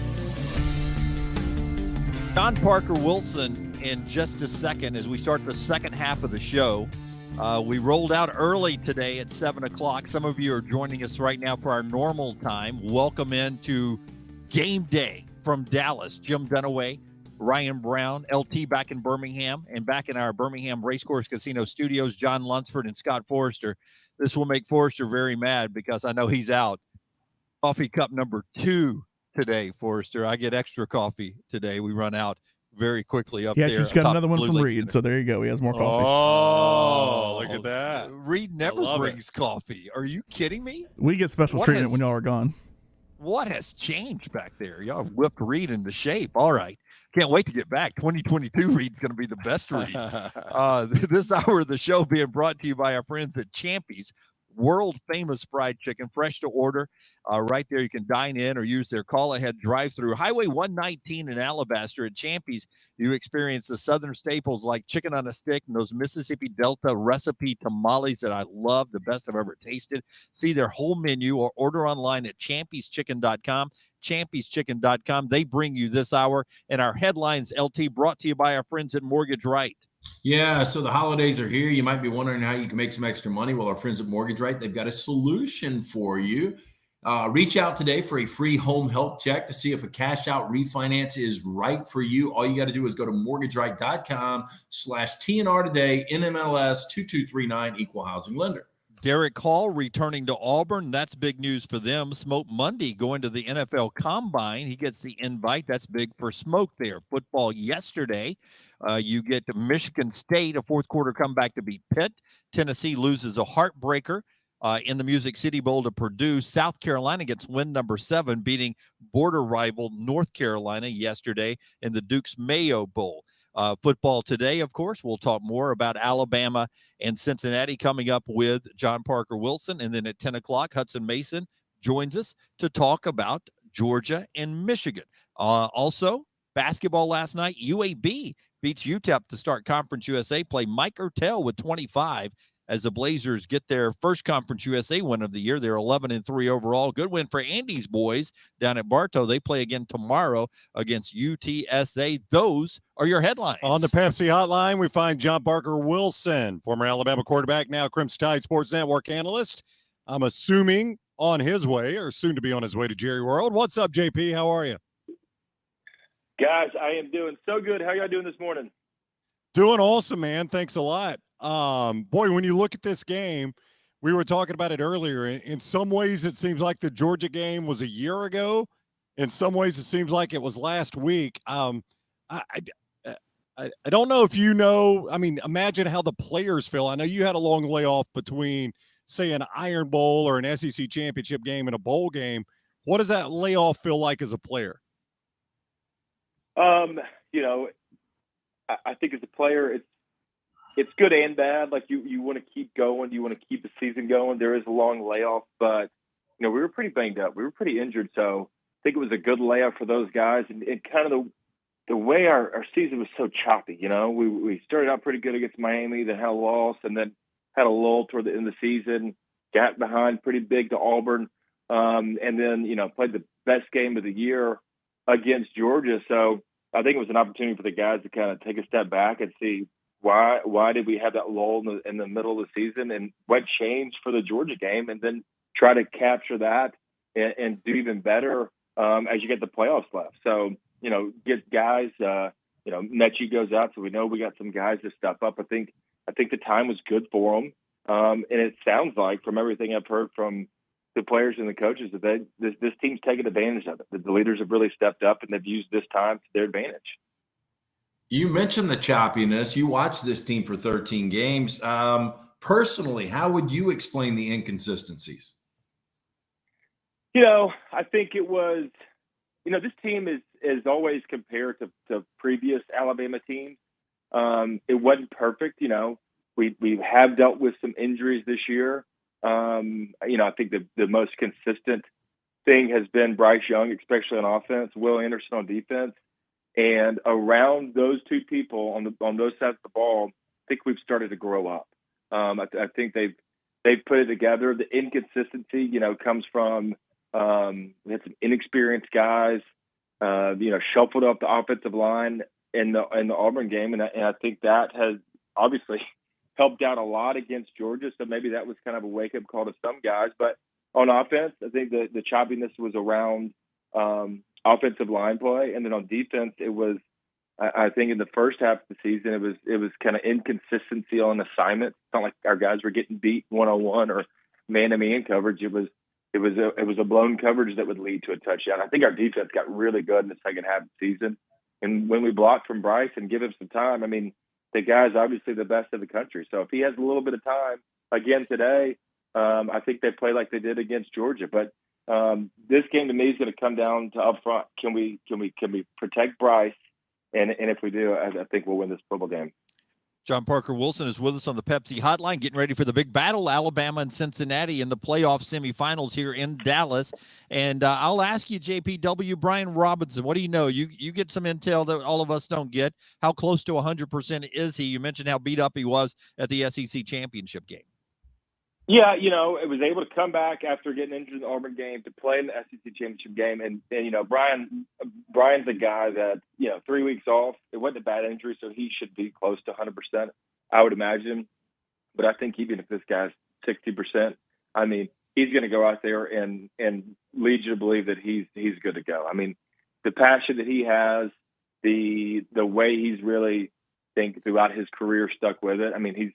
John Parker Wilson in just a second as we start the second half of the show. We rolled out early today at 7 o'clock. Some of you are joining us right now for our normal time. Welcome into Game Day from Dallas. Jim Dunaway, Ryan Brown, LT back in Birmingham, and back in our Birmingham Racecourse Casino Studios, John Lunsford and Scott Forrester. This will make Forrester very mad because I know he's out. Coffee cup number 2 today, Forrester. I get extra coffee today. We run out very quickly up there. Yeah, she's got another one from Reed, so there you go. He has more coffee. Oh, look at that. Reed never brings coffee. Are you kidding me? We get special treatment when y'all are gone. What has changed back there? Y'all whipped Reed into shape. All right. Can't wait to get back. 2022 Reed's going to be the best Reed. This hour of the show being brought to you by our friends at Champy's. World famous fried chicken, fresh to order. Right there, you can dine in or use their call ahead drive through. Highway 119 in Alabaster at Champy's. You experience the southern staples like chicken on a stick and those Mississippi Delta recipe tamales that I love, the best I've ever tasted. See their whole menu or order online at champyschicken.com. champyschicken.com. They bring you this hour, and our headlines, LT, brought to you by our friends at Mortgage Right. Yeah, so the holidays are here. You might be wondering how you can make some extra money. Well, our friends at Mortgage Right, they've got a solution for you. Reach out today for a free home health check to see if a cash out refinance is right for you. All you got to do is go to mortgageright.com/TNR today, NMLS 2239, equal housing lender. Derek Hall returning to Auburn. That's big news for them. Smoke Monday going to the NFL Combine. He gets the invite. That's big for Smoke there. Football yesterday. You get to Michigan State, a fourth quarter comeback to beat Pitt. Tennessee loses a heartbreaker in the Music City Bowl to Purdue. South Carolina gets win number 7, beating border rival North Carolina yesterday in the Duke's Mayo Bowl. Football today, of course. We'll talk more about Alabama and Cincinnati coming up with John Parker Wilson. And then at 10 o'clock, Hudson Mason joins us to talk about Georgia and Michigan. Also, basketball last night, UAB beats UTEP to start Conference USA play. Mike Ertel with 25 as the Blazers get their first Conference USA win of the year. They're 11-3 overall. Good win for Andy's boys down at Bartow. They play again tomorrow against UTSA. Those are your headlines. On the Pepsi Hotline, we find John Parker Wilson, former Alabama quarterback, now Crimson Tide Sports Network analyst. I'm assuming on his way or soon to be on his way to Jerry World. What's up, JP? How are you? Guys, I am doing so good. How y'all doing this morning? Doing awesome, man. Thanks a lot. Boy, when you look at this game, we were talking about it earlier. In some ways, it seems like the Georgia game was a year ago. In some ways, it seems like it was last week. I don't know if you know. I mean, imagine how the players feel. I know you had a long layoff between, say, an Iron Bowl or an SEC championship game and a bowl game. What does that layoff feel like as a player? You know, I think as a player, it's good and bad. Like you want to keep going, you want to keep the season going. There is a long layoff, but you know we were pretty banged up, we were pretty injured, so I think it was a good layoff for those guys. And kind of the way our season was so choppy. You know, we started out pretty good against Miami, then had a loss, and then had a lull toward the end of the season. Got behind pretty big to Auburn, and then played the best game of the year against Georgia. So I think it was an opportunity for the guys to kind of take a step back and see why did we have that lull in the middle of the season, and what changed for the Georgia game, and then try to capture that and do even better as you get the playoffs left. So get guys. Mechie goes out, so we know we got some guys to step up. I think the time was good for them, and it sounds like from everything I've heard from the players and the coaches that this team's taken advantage of it. That the leaders have really stepped up and they've used this time to their advantage. You mentioned the choppiness. You watched this team for 13 games. Personally, how would you explain the inconsistencies? I think it was, this team is always compared to previous Alabama teams. It wasn't perfect. We have dealt with some injuries this year. I think the most consistent thing has been Bryce Young, especially on offense, Will Anderson on defense. And around those two people on those sides of the ball, I think we've started to grow up. I think they've put it together. The inconsistency, comes from we had some inexperienced guys, shuffled up the offensive line in the Auburn game, and I think that has obviously helped out a lot against Georgia. So maybe that was kind of a wake up call to some guys. But on offense, I think the choppiness was around offensive line play, and then on defense, it was. I think in the first half of the season, it was kind of inconsistency on assignment. It's not like our guys were getting beat 1-on-1 or man-to-man coverage. It was a blown coverage that would lead to a touchdown. I think our defense got really good in the second half of the season, and when we blocked from Bryce and give him some time, I mean, the guy's obviously the best in the country. So if he has a little bit of time again today, I think they play like they did against Georgia. But this game to me is going to come down to up front. Can we protect Bryce? And if we do, I think we'll win this football game. John Parker Wilson is with us on the Pepsi Hotline, getting ready for the big battle, Alabama and Cincinnati in the playoff semifinals here in Dallas. And I'll ask you, JPW, Brian Robinson, what do you know? You get some intel that all of us don't get. How close to 100% is he? You mentioned how beat up he was at the SEC championship game. Yeah, it was able to come back after getting injured in the Auburn game to play in the SEC championship game. And Brian's a guy that, 3 weeks off, it wasn't a bad injury, so he should be close to 100%, I would imagine. But I think even if this guy's 60%, I mean, he's going to go out there and lead you to believe that he's good to go. I mean, the passion that he has, the way he's really, throughout his career stuck with it. I mean, he's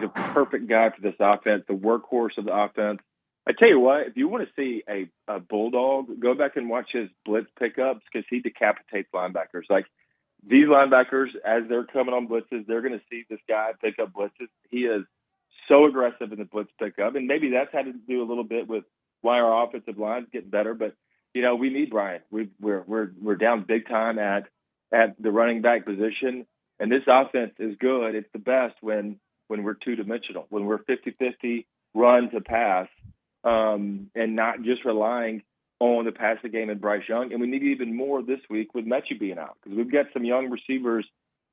a perfect guy for this offense, the workhorse of the offense. I tell you what, if you want to see a bulldog, go back and watch his blitz pickups because he decapitates linebackers. Like these linebackers, as they're coming on blitzes, they're going to see this guy pick up blitzes. He is so aggressive in the blitz pickup, and maybe that's had to do a little bit with why our offensive line's getting better. But we need Brian. We're down big time at the running back position, and this offense is good. It's the best when we're two-dimensional, when we're 50-50 run to pass, and not just relying on the passing game and Bryce Young. And we need even more this week with Mechie being out because we've got some young receivers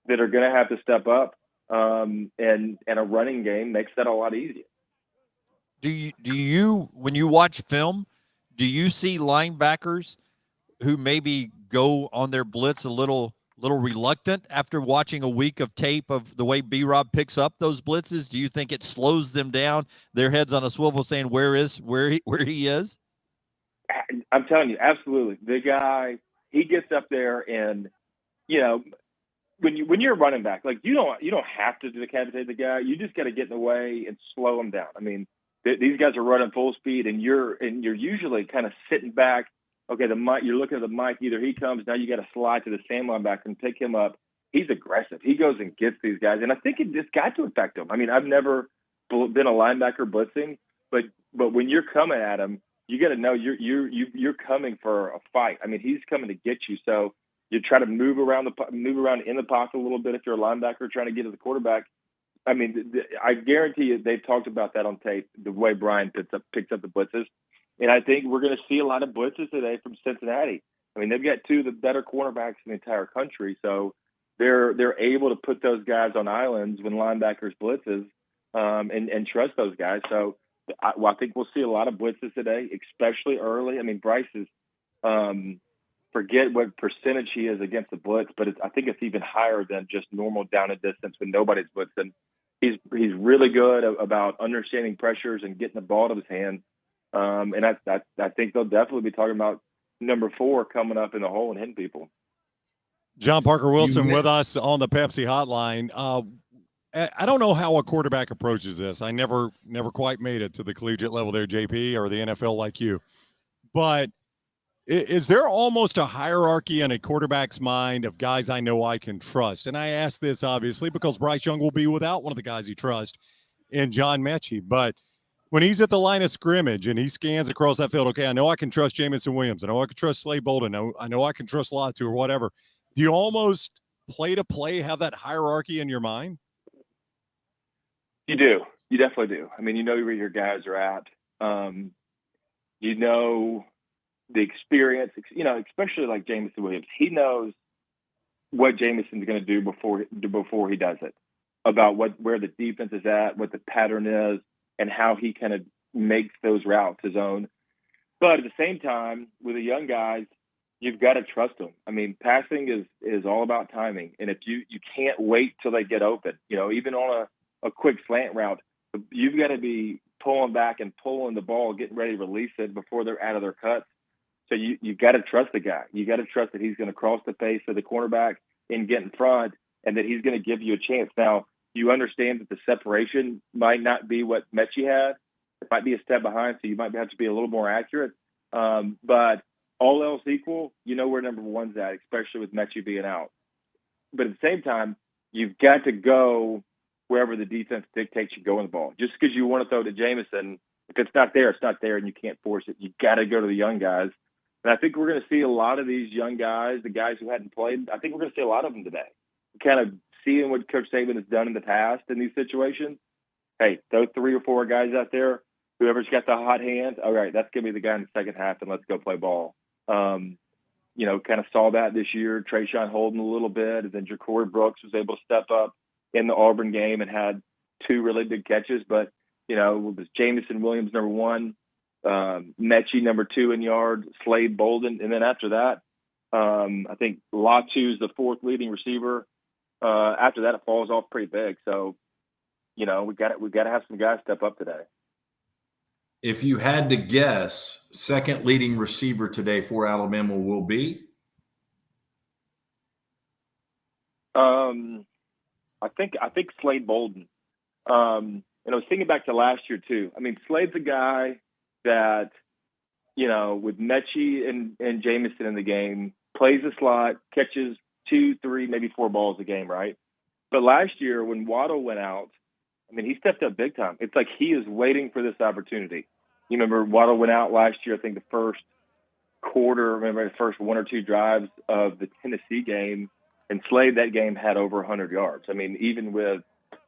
that are going to have to step up, and a running game makes that a lot easier. Do you when you watch film, do you see linebackers who maybe go on their blitz a little reluctant after watching a week of tape of the way B-Rob picks up those blitzes? Do you think it slows them down, their heads on a swivel saying where he is? I'm telling you, absolutely. The guy, he gets up there and you know, when you're a running back, like you don't have to decapitate the guy. You just got to get in the way and slow him down. I mean, these guys are running full speed, and you're usually kind of sitting back. Okay, you're looking at the mic. Either he comes, now you got to slide to the same linebacker and pick him up. He's aggressive. He goes and gets these guys, and I think it just got to affect him. I mean, I've never been a linebacker blitzing, but when you're coming at him, you got to know you're coming for a fight. I mean, he's coming to get you, so you try to move around in the pocket a little bit if you're a linebacker trying to get to the quarterback. I mean, I guarantee you they've talked about that on tape, the way Brian picks up the blitzes. And I think we're going to see a lot of blitzes today from Cincinnati. I mean, they've got two of the better cornerbacks in the entire country, so they're able to put those guys on islands when linebackers blitzes and trust those guys. So I think we'll see a lot of blitzes today, especially early. I mean, Bryce is forget what percentage he is against the blitz, but I think it's even higher than just normal down and distance when nobody's blitzing. He's really good about understanding pressures and getting the ball to his hands. And I think they'll definitely be talking about number 4 coming up in the hole and hitting people. John Parker Wilson with us on the Pepsi hotline. I don't know how a quarterback approaches this. I never quite made it to the collegiate level there, JP, or the NFL like you. But is there almost a hierarchy in a quarterback's mind of guys I know I can trust? And I ask this, obviously, because Bryce Young will be without one of the guys he trusts in John Mechie. But when he's at the line of scrimmage and he scans across that field, okay, I know I can trust Jamison Williams. I know I can trust Slade Bolden. I know I can trust Latu or whatever. Do you almost play have that hierarchy in your mind? You do. You definitely do. I mean, you know where your guys are at. You know the experience, especially like Jamison Williams. He knows what Jamison's going to do before he does it, about where the defense is at, what the pattern is, and how he kind of makes those routes his own. But at the same time, with the young guys, you've got to trust them. I mean, passing is all about timing. And if you can't wait till they get open, even on a quick slant route, you've got to be pulling back and pulling the ball, getting ready to release it before they're out of their cuts. So you got to trust the guy. You got to trust that he's going to cross the face of the cornerback and get in front, and that he's going to give you a chance. Now, you understand that the separation might not be what Mechie had. It might be a step behind, so you might have to be a little more accurate. But all else equal, you know where number 1's at, especially with Mechie being out. But at the same time, you've got to go wherever the defense dictates you going the ball. Just because you want to throw to Jamison, if it's not there, and you can't force it. You got to go to the young guys. And I think we're going to see a lot of these young guys, the guys who hadn't played. I think we're going to see a lot of them today. Kind of seeing what Coach Saban has done in the past in these situations. Hey, those 3 or 4 guys out there, whoever's got the hot hand, all right, that's going to be the guy in the second half, and let's go play ball. Kind of saw that this year. Trayshawn Holden a little bit, and then Ja'Cory Brooks was able to step up in the Auburn game and had 2 really big catches. But, it was Jamison Williams, number 1, Mechie, number 2 in yards, Slade Bolden. And then after that, I think Latu's the 4th leading receiver. After that, it falls off pretty big. So, we got to have some guys step up today. If you had to guess, second leading receiver today for Alabama will be? I think Slade Bolden. And I was thinking back to last year too. I mean, Slade's a guy that, with Mechie and Jamison in the game, plays the slot, catches 2, 3, maybe 4 balls a game, right? But last year when Waddle went out, I mean, he stepped up big time. It's like he is waiting for this opportunity. You remember Waddle went out last year, I think the first quarter, the first 1 or 2 drives of the Tennessee game, and Slade that game had over 100 yards. I mean, even with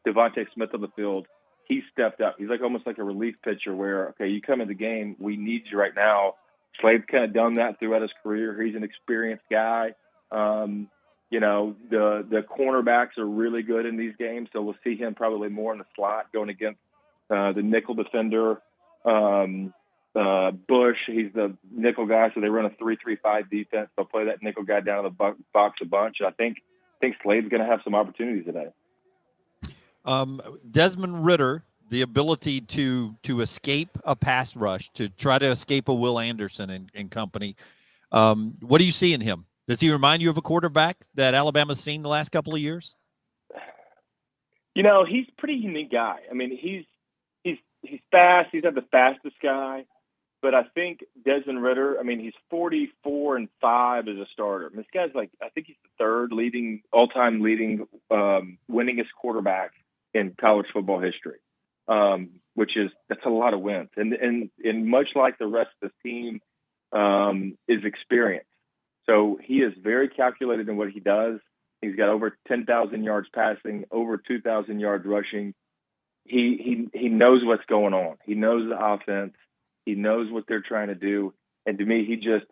Devontae Smith on the field, he stepped up. He's almost like a relief pitcher where, okay, you come in the game, we need you right now. Slade's kind of done that throughout his career. He's an experienced guy. The cornerbacks are really good in these games, so we'll see him probably more in the slot going against the nickel defender. Bush, he's the nickel guy, so they run a 3-3-5 defense. They'll play that nickel guy down in the box a bunch. I think Slade's going to have some opportunities today. Desmond Ridder, the ability to escape a pass rush, to try to escape a Will Anderson and company. What do you see in him Does he remind you of a quarterback that Alabama's seen the last couple of years? He's a pretty unique guy. I mean, he's fast. He's not the fastest guy, but I think Desmond Ridder. I mean, he's 44-5 as a starter. I mean, this guy's I think he's the third all-time leading winningest quarterback in college football history, that's a lot of wins. And much like the rest of the team, is experience. So he is very calculated in what he does. He's got over 10,000 yards passing, over 2,000 yards rushing. He knows what's going on. He knows the offense. He knows what they're trying to do. And to me, he just,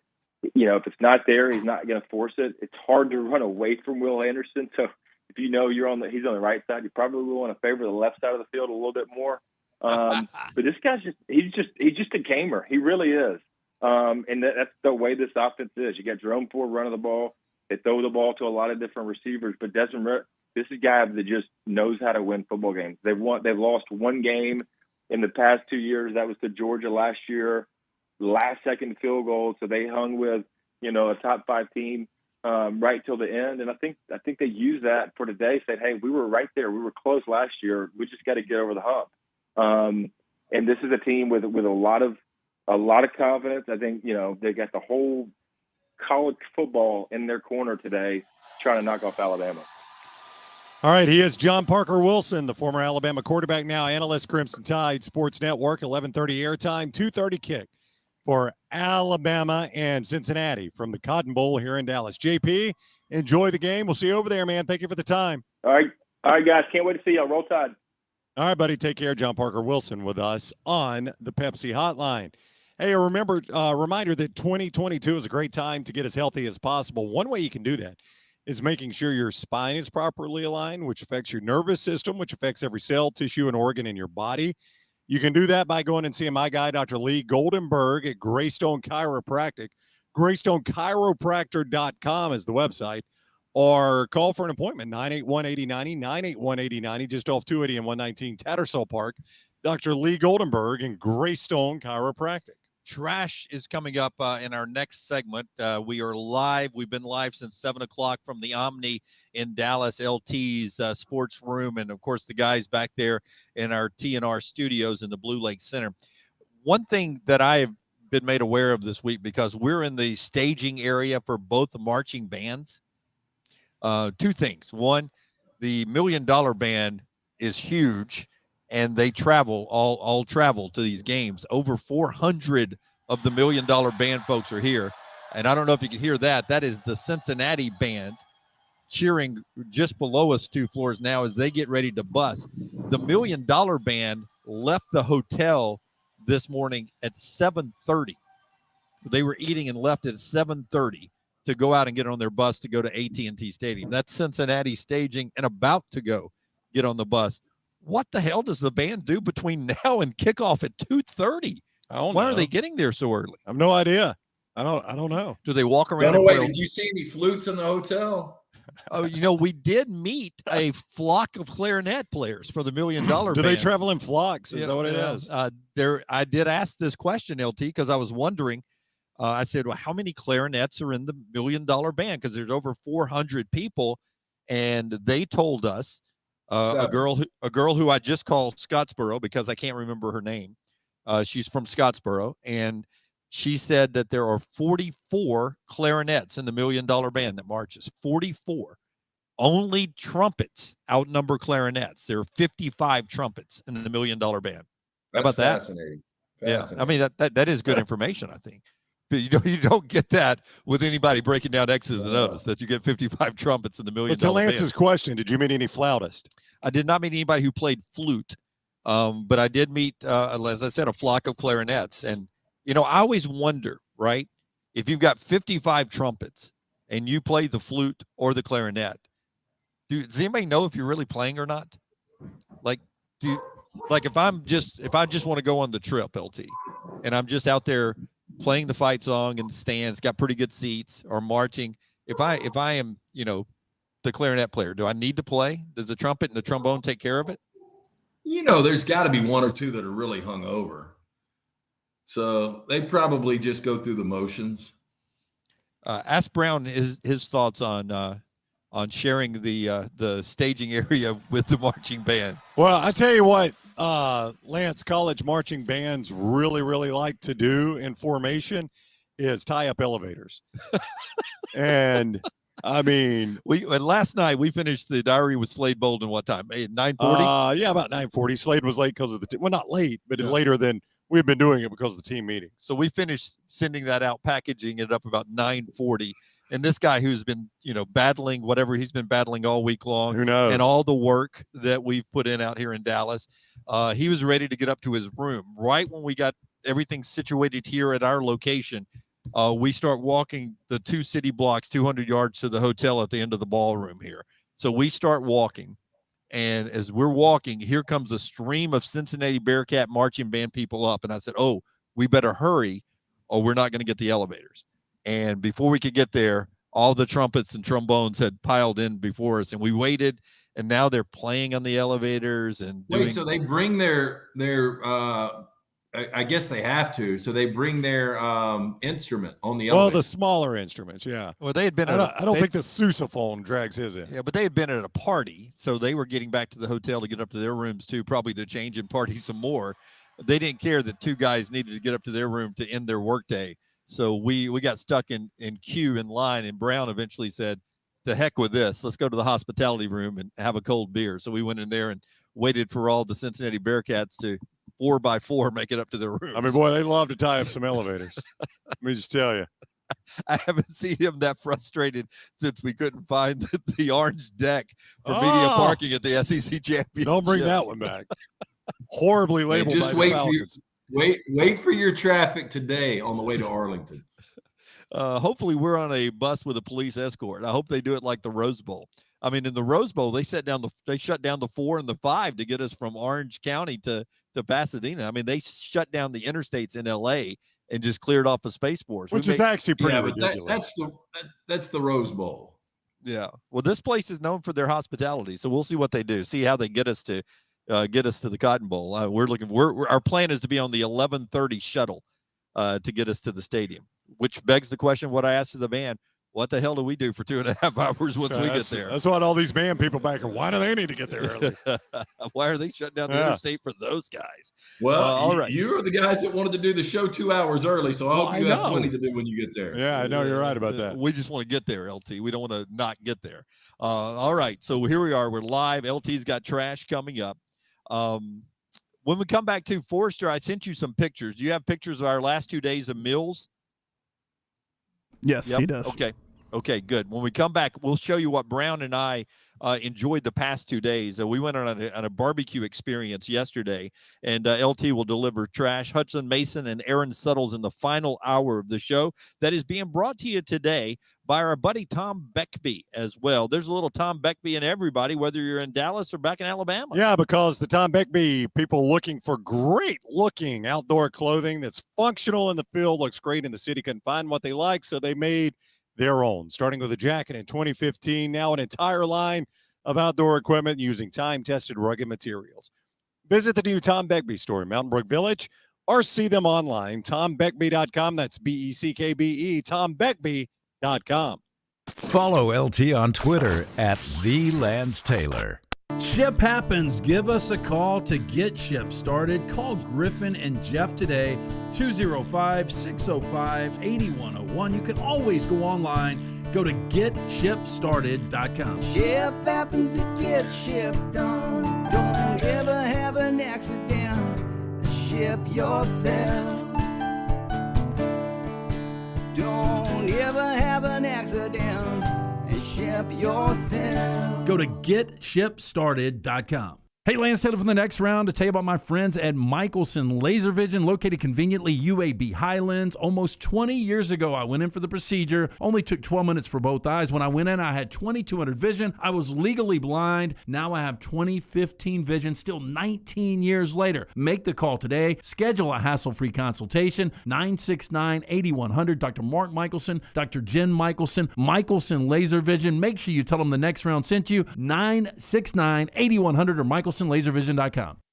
if it's not there, he's not going to force it. It's hard to run away from Will Anderson. So if he's on the right side, you probably will want to favor the left side of the field a little bit more. But this guy's he's just a gamer. He really is. And that's the way this offense is. You got Jerome Ford running the ball. They throw the ball to a lot of different receivers, but Desmond Ridder, this is a guy that just knows how to win football games. They've lost one game in the past 2 years. That was to Georgia last year, last second field goal. So they hung with, a top 5 team right till the end. And I think they used that for today. Said, hey, we were right there. We were close last year. We just got to get over the hump. And this is a team with a lot of confidence. I think, they got the whole college football in their corner today trying to knock off Alabama. All right, he is John Parker Wilson, the former Alabama quarterback, now analyst, Crimson Tide Sports Network, 11:30 airtime, 2:30 kick for Alabama and Cincinnati from the Cotton Bowl here in Dallas. JP, enjoy the game. We'll see you over there, man. Thank you for the time. All right, guys. Can't wait to see you. Roll Tide. All right, buddy. Take care. John Parker Wilson with us on the Pepsi Hotline. Hey, reminder that 2022 is a great time to get as healthy as possible. One way you can do that is making sure your spine is properly aligned, which affects your nervous system, which affects every cell, tissue, and organ in your body. You can do that by going and seeing my guy, Dr. Lee Goldenberg at Greystone Chiropractic. GreystoneChiropractor.com is the website. Or call for an appointment, 981-8090, 981-8090, just off 280 and 119 Tattersall Park. Dr. Lee Goldenberg and Greystone Chiropractic. Trash is coming up in our next segment. We are live. We've been live since 7 o'clock from the Omni in Dallas, LT's sports room, and, of course, the guys back there in our TNR studios in the Blue Lake Center. One thing that I have been made aware of this week, because we're in the staging area for both the marching bands, two things. One, the $1 Million Band is huge, and they travel, all travel to these games. Over 400 of the $1 Million Band folks are here. And I don't know if you can hear that. That is the Cincinnati band cheering just below us 2 floors now as they get ready to bus. The $1 Million Band left the hotel this morning at 7:30. They were eating and left at 7:30 to go out and get on their bus to go to AT&T Stadium. That's Cincinnati staging and about to go get on the bus. What the hell does the band do between now and kickoff at 2:30? Why are they getting there so early? I have no idea. I don't know. Do they walk around? Did you see any flutes in the hotel? Oh, we did meet a flock of clarinet players for the $1 Million Band. Do they travel in flocks? Is that what it is? I did ask this question, LT, because I was wondering. I said, well, how many clarinets are in the $1 Million Band? Because there's over 400 people, and they told us a girl who I just called Scottsboro because I can't remember her name. She's from Scottsboro, and she said that there are 44 clarinets in the $1 Million Band that marches. 44. Only trumpets outnumber clarinets. There are 55 trumpets in the $1 Million Band. How about that? Fascinating. Yeah, I mean that is good information, I think. But you don't get that with anybody breaking down X's and O's, that you get 55 trumpets in the $1 Million Band. To Lance's question, did you meet any flautists? I did not meet anybody who played flute, but I did meet, as I said, a flock of clarinets. And, I always wonder, right, if you've got 55 trumpets and you play the flute or the clarinet, does anybody know if you're really playing or not? If I just want to go on the trip, LT, and I'm just out there playing the fight song in the stands, got pretty good seats, or marching. If I am, the clarinet player, do I need to play? Does the trumpet and the trombone take care of it? There's got to be one or two that are really hungover. So they probably just go through the motions. Ask Brown his thoughts on sharing the staging area with the marching band. Well, I tell you what, Lance, college marching bands really, really like to do in formation is tie up elevators. And I mean, last night we finished the diary with Slade Bolden. What time? 9:40. Yeah, about 9:40. Slade was late because of the not late, but later than we've been doing it because of the team meeting. So we finished sending that out, packaging it up about 9:40. And this guy who's been, battling whatever he's been battling all week long, who knows, and all the work that we've put in out here in Dallas, he was ready to get up to his room. Right when we got everything situated here at our location, we start walking the 2 city blocks, 200 yards to the hotel at the end of the ballroom here. So we start walking, and as we're walking, here comes a stream of Cincinnati Bearcat marching band people up. And I said, oh, we better hurry or we're not going to get the elevators. And before we could get there, all the trumpets and trombones had piled in before us, and we waited. And now they're playing on the elevators and so they bring their I guess they have to. So they bring their instrument on the elevator. Well, the smaller instruments, yeah. Well, they had been. I don't think the sousaphone drags his in. Yeah, but they had been at a party, so they were getting back to the hotel to get up to their rooms too, probably to change and party some more. They didn't care that 2 guys needed to get up to their room to end their workday. So we got stuck in queue in line, and Brown eventually said, "To heck with this. Let's go to the hospitality room and have a cold beer." So we went in there and waited for all the Cincinnati Bearcats to 4x4 make it up to their rooms. I mean, boy, they love to tie up some elevators. Let me just tell you. I haven't seen him that frustrated since we couldn't find the orange deck for media parking at the SEC Championship. Don't bring that one back. Horribly labeled just by wait the Falcons. Wait for your traffic today on the way to Arlington. Hopefully we're on a bus with a police escort. I hope they do it like the Rose Bowl. I mean, in the Rose Bowl, they shut down the 4 and the 5 to get us from Orange County to Pasadena. I mean, they shut down the interstates in LA and just cleared off a Space Force, which is actually pretty ridiculous. That's the Rose Bowl. Yeah. Well, this place is known for their hospitality, so we'll see what they do. See how they get us to the Cotton Bowl. Our plan is to be on the 11:30 shuttle to get us to the stadium, which begs the question: what I asked of the band, what the hell do we do for 2.5 hours once we get there? That's what all these band people back are. Why do they need to get there early? Why are they shutting down the interstate for those guys? Well, all right. You're the guys that wanted to do the show 2 hours early, so I hope you have plenty to do when you get there. Yeah, I know you're right about that. We just want to get there, LT. We don't want to not get there. All right, so here we are. We're live. LT's got trash coming up. When we come back to Forrester, I sent you some pictures. Do you have pictures of our last 2 days of meals? Yes, he does. Okay, good. When we come back, we'll show you what Brown and I enjoyed the past 2 days. We went on a barbecue experience yesterday, and LT will deliver trash. Hudson Mason and Aaron Suttles in the final hour of the show that is being brought to you today by our buddy Tom Beckby as well. There's a little Tom Beckby in everybody, whether you're in Dallas or back in Alabama. Yeah, because the Tom Beckby people looking for great looking outdoor clothing that's functional in the field, looks great in the city, couldn't find what they like, so they made their own, starting with a jacket in 2015, now an entire line of outdoor equipment using time-tested rugged materials. Visit the new Tom Beckby store in Mountain Brook Village or see them online, tombeckby.com. That's BECKBE, tombeckby.com. Follow LT on Twitter @TheLanceTaylor. Ship happens. Give us a call to get ship started. Call Griffin and Jeff today, 205-605-8101. You can always go online. Go to getshipstarted.com. Ship happens to get ship done. Don't ever have an accident. Ship yourself. Don't ever have an accident. And ship yourself. Go to getshipstarted.com. Hey, Lance Taylor from the Next Round to tell you about my friends at Michelson Laser Vision, located conveniently UAB Highlands. Almost 20 years ago, I went in for the procedure. Only took 12 minutes for both eyes. When I went in, I had 20/200 vision. I was legally blind. Now I have 20/15 vision, still 19 years later. Make the call today. Schedule a hassle-free consultation, 969-8100. Dr. Mark Michelson, Dr. Jen Michelson, Michelson Laser Vision. Make sure you tell them the Next Round sent you, 969-8100 or MichelsonLaserVision.com.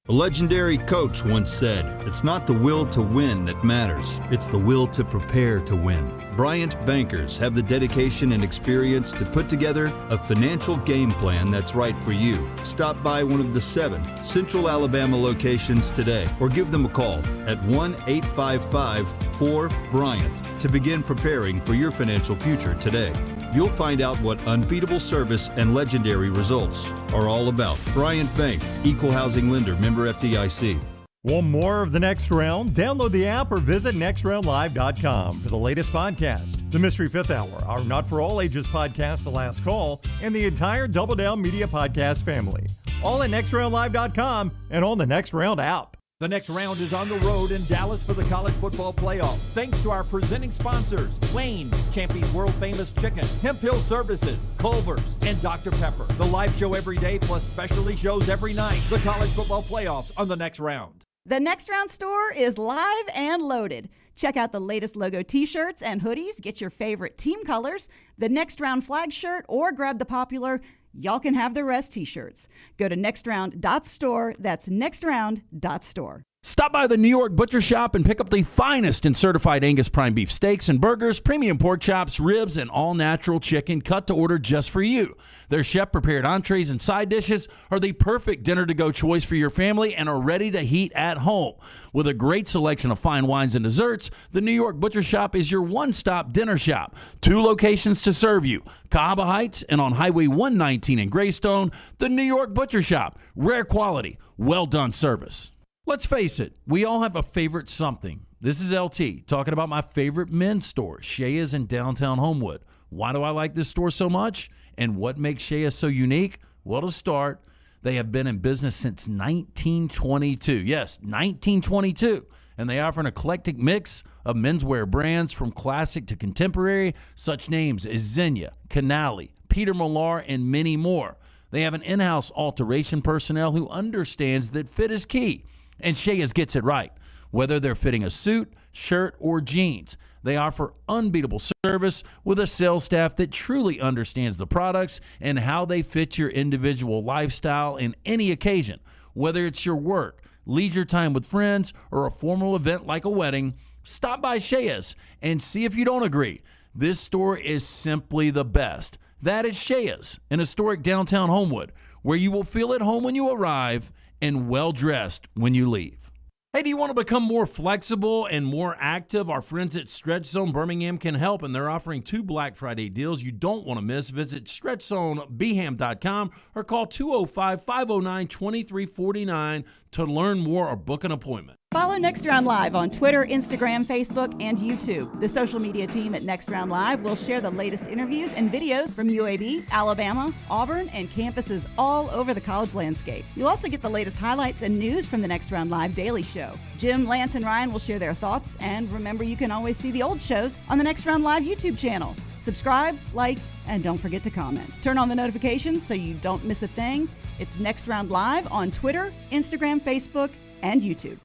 A legendary coach once said, "It's not the will to win that matters. It's the will to prepare to win." Bryant bankers have the dedication and experience to put together a financial game plan that's right for you. Stop by one of the 7 Central Alabama locations today or give them a call at 1-855-4-BRYANT to begin preparing for your financial future today. You'll find out what unbeatable service and legendary results are all about. Bryant Bank, Equal Housing Lender, member FDIC. Want more of The Next Round? Download the app or visit nextroundlive.com for the latest podcast. The Mystery Fifth Hour, our Not For All Ages podcast, The Last Call, and the entire Double Down Media podcast family. All at nextroundlive.com and on the Next Round app. The next round is on the road in Dallas for the college football playoff. Thanks to our presenting sponsors, Wayne's, Champy's world famous chicken, Hemp Hill Services, Culver's, and Dr. Pepper. The live show every day plus specialty shows every night. The college football playoffs on the next round. The Next Round store is live and loaded. Check out the latest logo t-shirts and hoodies. Get your favorite team colors, the Next Round flag shirt, or grab the popular Y'all Can Have the Rest t-shirts. Go to nextround.store. That's nextround.store. Stop by the New York Butcher Shop and pick up the finest in certified Angus prime beef steaks and burgers, premium pork chops, ribs, and all-natural chicken cut to order just for you. Their chef-prepared entrees and side dishes are the perfect dinner-to-go choice for your family and are ready to heat at home. With a great selection of fine wines and desserts, the New York Butcher Shop is your one-stop dinner shop. 2 locations to serve you, Cahaba Heights and on Highway 119 in Greystone. The New York Butcher Shop, rare quality, well-done service. Let's face it, we all have a favorite something. This is LT talking about my favorite men's store, Shea's in downtown Homewood. Why do I like this store so much? And what makes Shea's so unique? Well, to start, they have been in business since 1922. Yes, 1922. And they offer an eclectic mix of menswear brands from classic to contemporary, such names as Xenia, Canali, Peter Millar, and many more. They have an in-house alteration personnel who understands that fit is key. And Shea's gets it right. Whether they're fitting a suit, shirt, or jeans, they offer unbeatable service with a sales staff that truly understands the products and how they fit your individual lifestyle in any occasion. Whether it's your work, leisure time with friends, or a formal event like a wedding, stop by Shea's and see if you don't agree. This store is simply the best. That is Shea's in historic downtown Homewood, where you will feel at home when you arrive and well-dressed when you leave. Hey, do you want to become more flexible and more active? Our friends at Stretch Zone Birmingham can help, and they're offering 2 Black Friday deals you don't want to miss. Visit StretchZoneBham.com or call 205-509-2349 to learn more or book an appointment. Follow Next Round Live on Twitter, Instagram, Facebook, and YouTube. The social media team at Next Round Live will share the latest interviews and videos from UAB, Alabama, Auburn, and campuses all over the college landscape. You'll also get the latest highlights and news from the Next Round Live Daily Show. Jim, Lance, and Ryan will share their thoughts, and remember, you can always see the old shows on the Next Round Live YouTube channel. Subscribe, like, and don't forget to comment. Turn on the notifications so you don't miss a thing. It's Next Round Live on Twitter, Instagram, Facebook, and YouTube.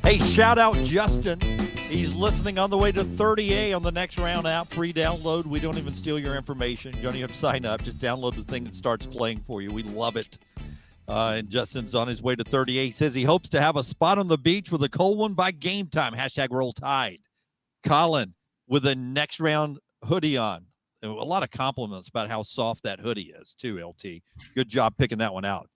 Hey, shout out Justin. He's listening on the way to 30A on the Next Round app. Free download. We don't even steal your information. You don't even have to sign up. Just download the thing that starts playing for you. We love it. And Justin's on his way to 30A. He says he hopes to have a spot on the beach with a cold one by game time. # Roll Tide. Colin with a Next Round hoodie on. A lot of compliments about how soft that hoodie is, too, LT. Good job picking that one out.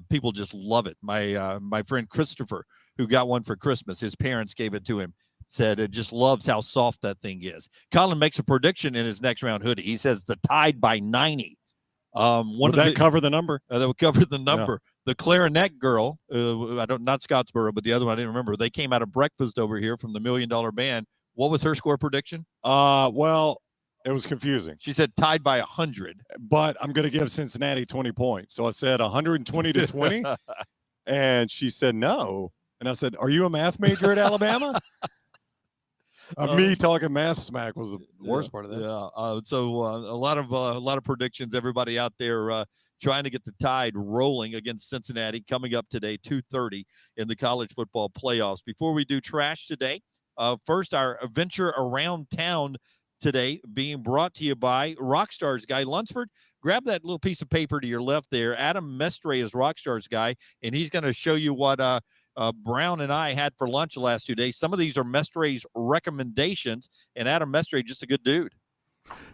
People just love it. My friend Christopher, who got one for Christmas, his parents gave it to him, said it just loves how soft that thing is. Colin makes a prediction in his Next Round hoodie. He says the Tide by 90. Would that cover the number? That would cover the number. Yeah. The Clarinet Girl, not Scottsboro, but the other one I didn't remember. They came out of breakfast over here from the $1 Million Band. What was her score prediction? Well, it was confusing. She said tied by 100. But I'm going to give Cincinnati 20 points. So I said 120 to 20. And she said no. And I said, are you a math major at Alabama? Me talking math smack was the worst part of that. Yeah. So a lot of predictions. Everybody out there trying to get the Tide rolling against Cincinnati coming up today, 2:30 in the college football playoffs. Before we do trash today, first our adventure around town today being brought to you by Rockstars Guy Lunsford. Grab that little piece of paper to your left there. Adam Mestre is Rockstars Guy, and he's going to show you what Brown and I had for lunch the last 2 days. Some of these are Mestre's recommendations, and Adam Mestre, just a good dude.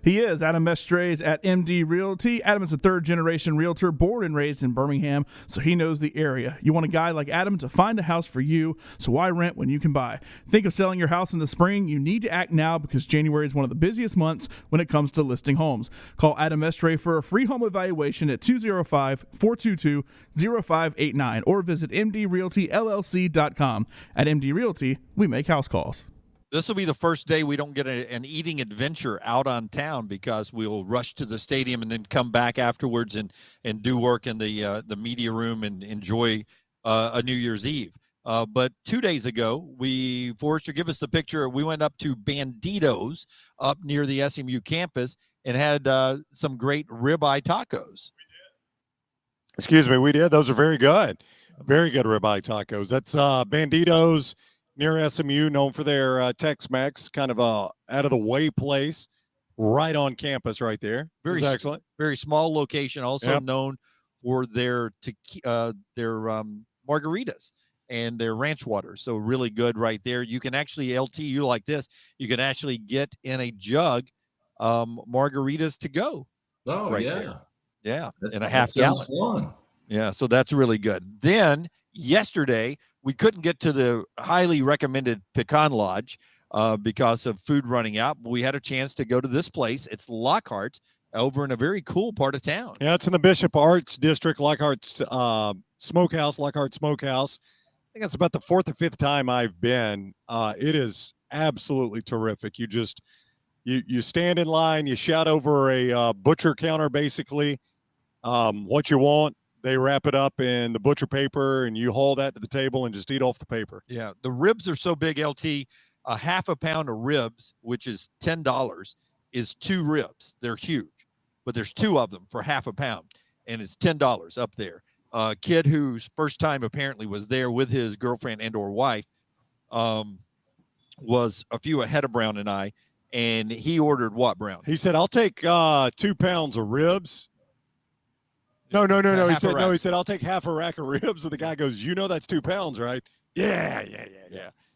He is. Adam Mestre at MD Realty. Adam is a third-generation realtor, born and raised in Birmingham, so he knows the area. You want a guy like Adam to find a house for you, so why rent when you can buy? Think of selling your house in the spring? You need to act now because January is one of the busiest months when it comes to listing homes. Call Adam Mestre for a free home evaluation at 205-422-0589 or visit mdrealtyllc.com. At MD Realty, we make house calls. This will be the first day we don't get an eating adventure out on town because we'll rush to the stadium and then come back afterwards and do work in the media room and enjoy a New Year's Eve. But 2 days ago, Forrester, give us the picture. We went up to Banditos up near the SMU campus and had some great ribeye tacos. Excuse me, we did. Those are very good. Very good ribeye tacos. That's Banditos near SMU, known for their Tex-Mex, kind of a out-of-the-way place right on campus right there. Very excellent. Very small location, also known for their margaritas and their ranch water. So really good right there. You can actually, LT, you like this, you can actually get in a jug margaritas to go. Oh, right yeah. there. Yeah, in a That half sounds gallon. fun. Yeah, so that's really good. Then yesterday, we couldn't get to the highly recommended Pecan Lodge because of food running out. But we had a chance to go to this place. It's Lockhart's over in a very cool part of town. Yeah, it's in the Bishop Arts District, Lockhart's Smokehouse, Lockhart Smokehouse. I think it's about the fourth or fifth time I've been. It is absolutely terrific. You stand in line, you shout over a butcher counter, basically, what you want. They wrap it up in the butcher paper, and you haul that to the table and just eat off the paper. Yeah, the ribs are so big, LT. A half a pound of ribs, which is $10, is 2 ribs. They're huge, but there's 2 of them for half a pound, and it's $10 up there. A kid whose first time apparently was there with his girlfriend and or wife was a few ahead of Brown and I, and he ordered what, Brown? He said, "I'll take 2 pounds of ribs." No. He said, "I'll take half a rack of ribs." And the guy goes, "You know that's 2 pounds, right?" Yeah.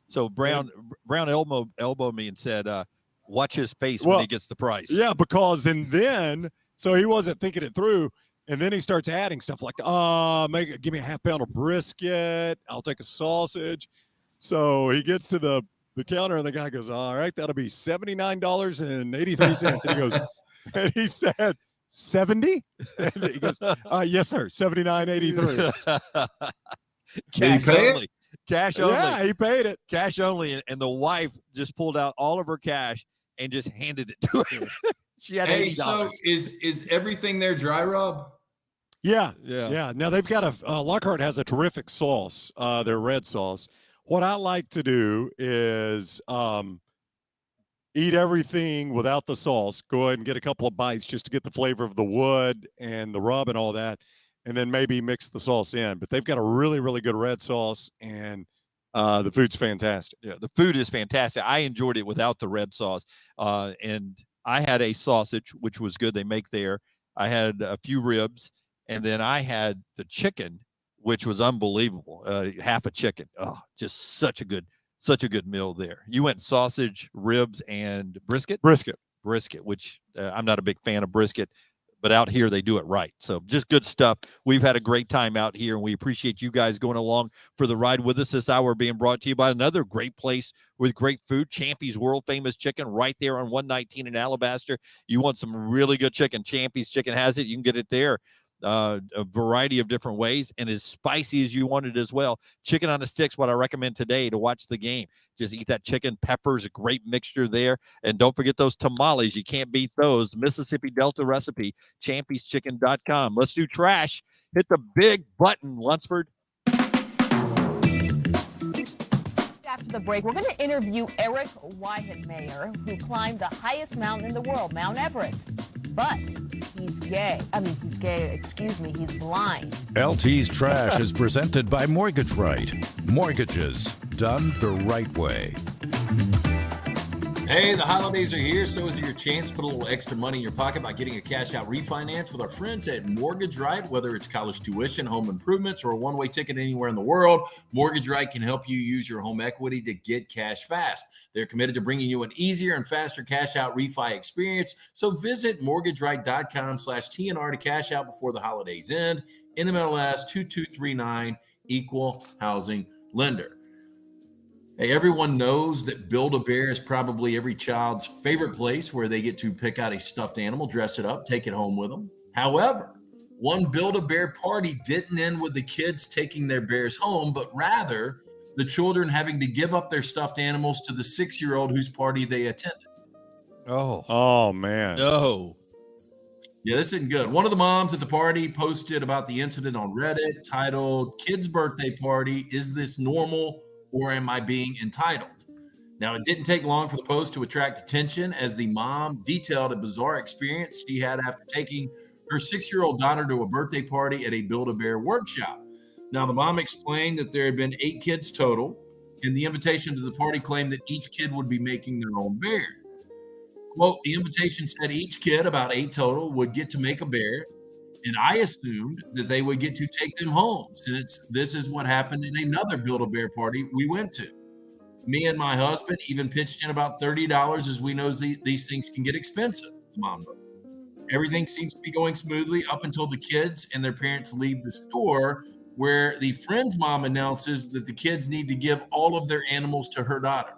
So Brown elbowed me and said, "Watch his face when he gets the price." Yeah, because so he wasn't thinking it through, and then he starts adding stuff like, give me a half pound of brisket. I'll take a sausage. So he gets to the counter, and the guy goes, "All right, that'll be $79.83." And he goes, and he said, 70? And he goes, "Yes, sir, $79.83." Cash only. Cash only. Yeah, he paid it. Cash only. And the wife just pulled out all of her cash and just handed it to him. She had $80. So is everything there dry rub? Yeah. Now they've got Lockhart has a terrific sauce, their red sauce. What I like to do is eat everything without the sauce. Go ahead and get a couple of bites just to get the flavor of the wood and the rub and all that, and then maybe mix the sauce in. But they've got a really, really good red sauce, and the food's fantastic. Yeah, the food is fantastic. I enjoyed it without the red sauce. And I had a sausage, which was good. They make there. I had a few ribs, and then I had the chicken, which was unbelievable. Half a chicken. Oh, just such a good meal there. You went sausage, ribs, and brisket? Brisket, which I'm not a big fan of brisket, but out here they do it right. So just good stuff. We've had a great time out here, and we appreciate you guys going along for the ride with us this hour, being brought to you by another great place with great food, Champy's World Famous Chicken, right there on 119 in Alabaster. You want some really good chicken, Champy's Chicken has it. You can get it there. A variety of different ways, and as spicy as you want it as well. Chicken on a stick's what I recommend today to watch the game. Just eat that chicken. Peppers, a great mixture there. And don't forget those tamales. You can't beat those. Mississippi Delta recipe, champyschicken.com. Let's do trash. Hit the big button, Lunsford. After the break, we're going to interview Eric Weihenmayer, who climbed the highest mountain in the world, Mount Everest. But he's gay. He's blind. LT's Trash is presented by Mortgage Right. Mortgages done the right way. Hey, the holidays are here, so is your chance to put a little extra money in your pocket by getting a cash out refinance with our friends at Mortgage Right. Whether it's college tuition, home improvements, or a one-way ticket anywhere in the world, Mortgage Right can help you use your home equity to get cash fast. They're committed to bringing you an easier and faster cash out refi experience. So visit mortgageright.com/TNR to cash out before the holidays end. NMLS 2239, equal housing lender. Hey, everyone knows that Build-A-Bear is probably every child's favorite place where they get to pick out a stuffed animal, dress it up, take it home with them. However, one Build-A-Bear party didn't end with the kids taking their bears home, but rather the children having to give up their stuffed animals to the 6-year-old whose party they attended. Oh man. No. Yeah, this isn't good. One of the moms at the party posted about the incident on Reddit titled, "Kid's Birthday Party, Is This Normal or Am I Being Entitled?" Now, it didn't take long for the post to attract attention as the mom detailed a bizarre experience she had after taking her 6-year-old daughter to a birthday party at a Build-A-Bear workshop. Now, the mom explained that there had been 8 kids total, and the invitation to the party claimed that each kid would be making their own bear. Quote, the invitation said each kid, about 8 total, would get to make a bear, and I assumed that they would get to take them home, since this is what happened in another Build-A-Bear party we went to. Me and my husband even pitched in about $30 as we know these things can get expensive, the mom wrote. Everything seems to be going smoothly up until the kids and their parents leave the store, where the friend's mom announces that the kids need to give all of their animals to her daughter.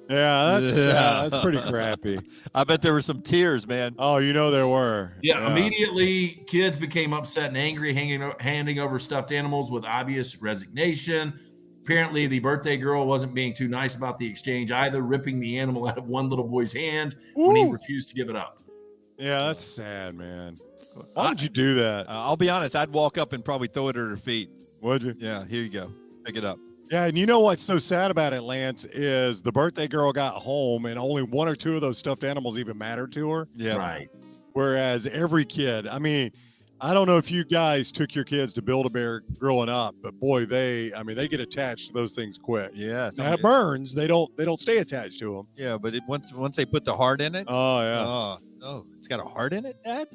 Yeah, that's pretty crappy. I bet there were some tears, man. Oh, there were. Yeah, immediately kids became upset and angry, handing over stuffed animals with obvious resignation. Apparently, the birthday girl wasn't being too nice about the exchange either, ripping the animal out of one little boy's hand when he refused to give it up. Yeah, that's sad, man. Why would you do that? I'll be honest. I'd walk up and probably throw it at her feet. Would you? Yeah, here you go. Pick it up. Yeah, and you know what's so sad about it, Lance, is the birthday girl got home and only 1 or 2 of those stuffed animals even mattered to her. Yeah. Right. Whereas every kid, I mean, I don't know if you guys took your kids to Build-A-Bear growing up, but boy, they get attached to those things quick. Yeah. Now, it burns. They don't stay attached to them. Yeah, but once they put the heart in it. Oh, yeah. Oh, it's got a heart in it, Dad?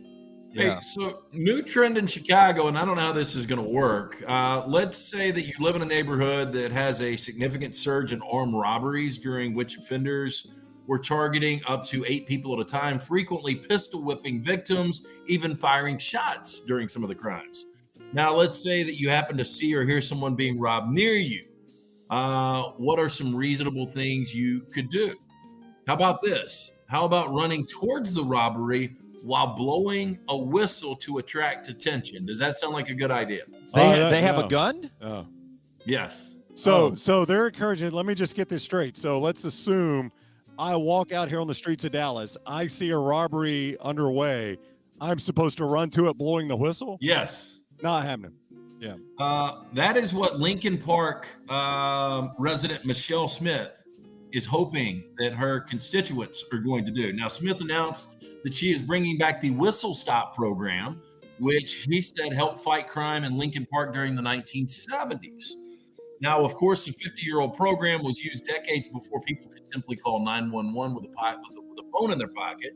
Yeah. Hey, so new trend in Chicago, and I don't know how this is going to work. Let's say that you live in a neighborhood that has a significant surge in armed robberies, during which offenders were targeting up to 8 people at a time, frequently pistol whipping victims, even firing shots during some of the crimes. Now, let's say that you happen to see or hear someone being robbed near you. What are some reasonable things you could do? How about this? How about running towards the robbery while blowing a whistle to attract attention? Does that sound like a good idea? They have a gun? Oh. Yes. So they're encouraging, let me just get this straight. So let's assume I walk out here on the streets of Dallas. I see a robbery underway. I'm supposed to run to it blowing the whistle? Yes. Not happening. Yeah. That is what Lincoln Park resident Michelle Smith is hoping that her constituents are going to do. Now, Smith announced that she is bringing back the Whistle Stop program, which he said helped fight crime in Lincoln Park during the 1970s. Now, of course, the 50-year-old program was used decades before people could simply call 911 with a phone in their pocket.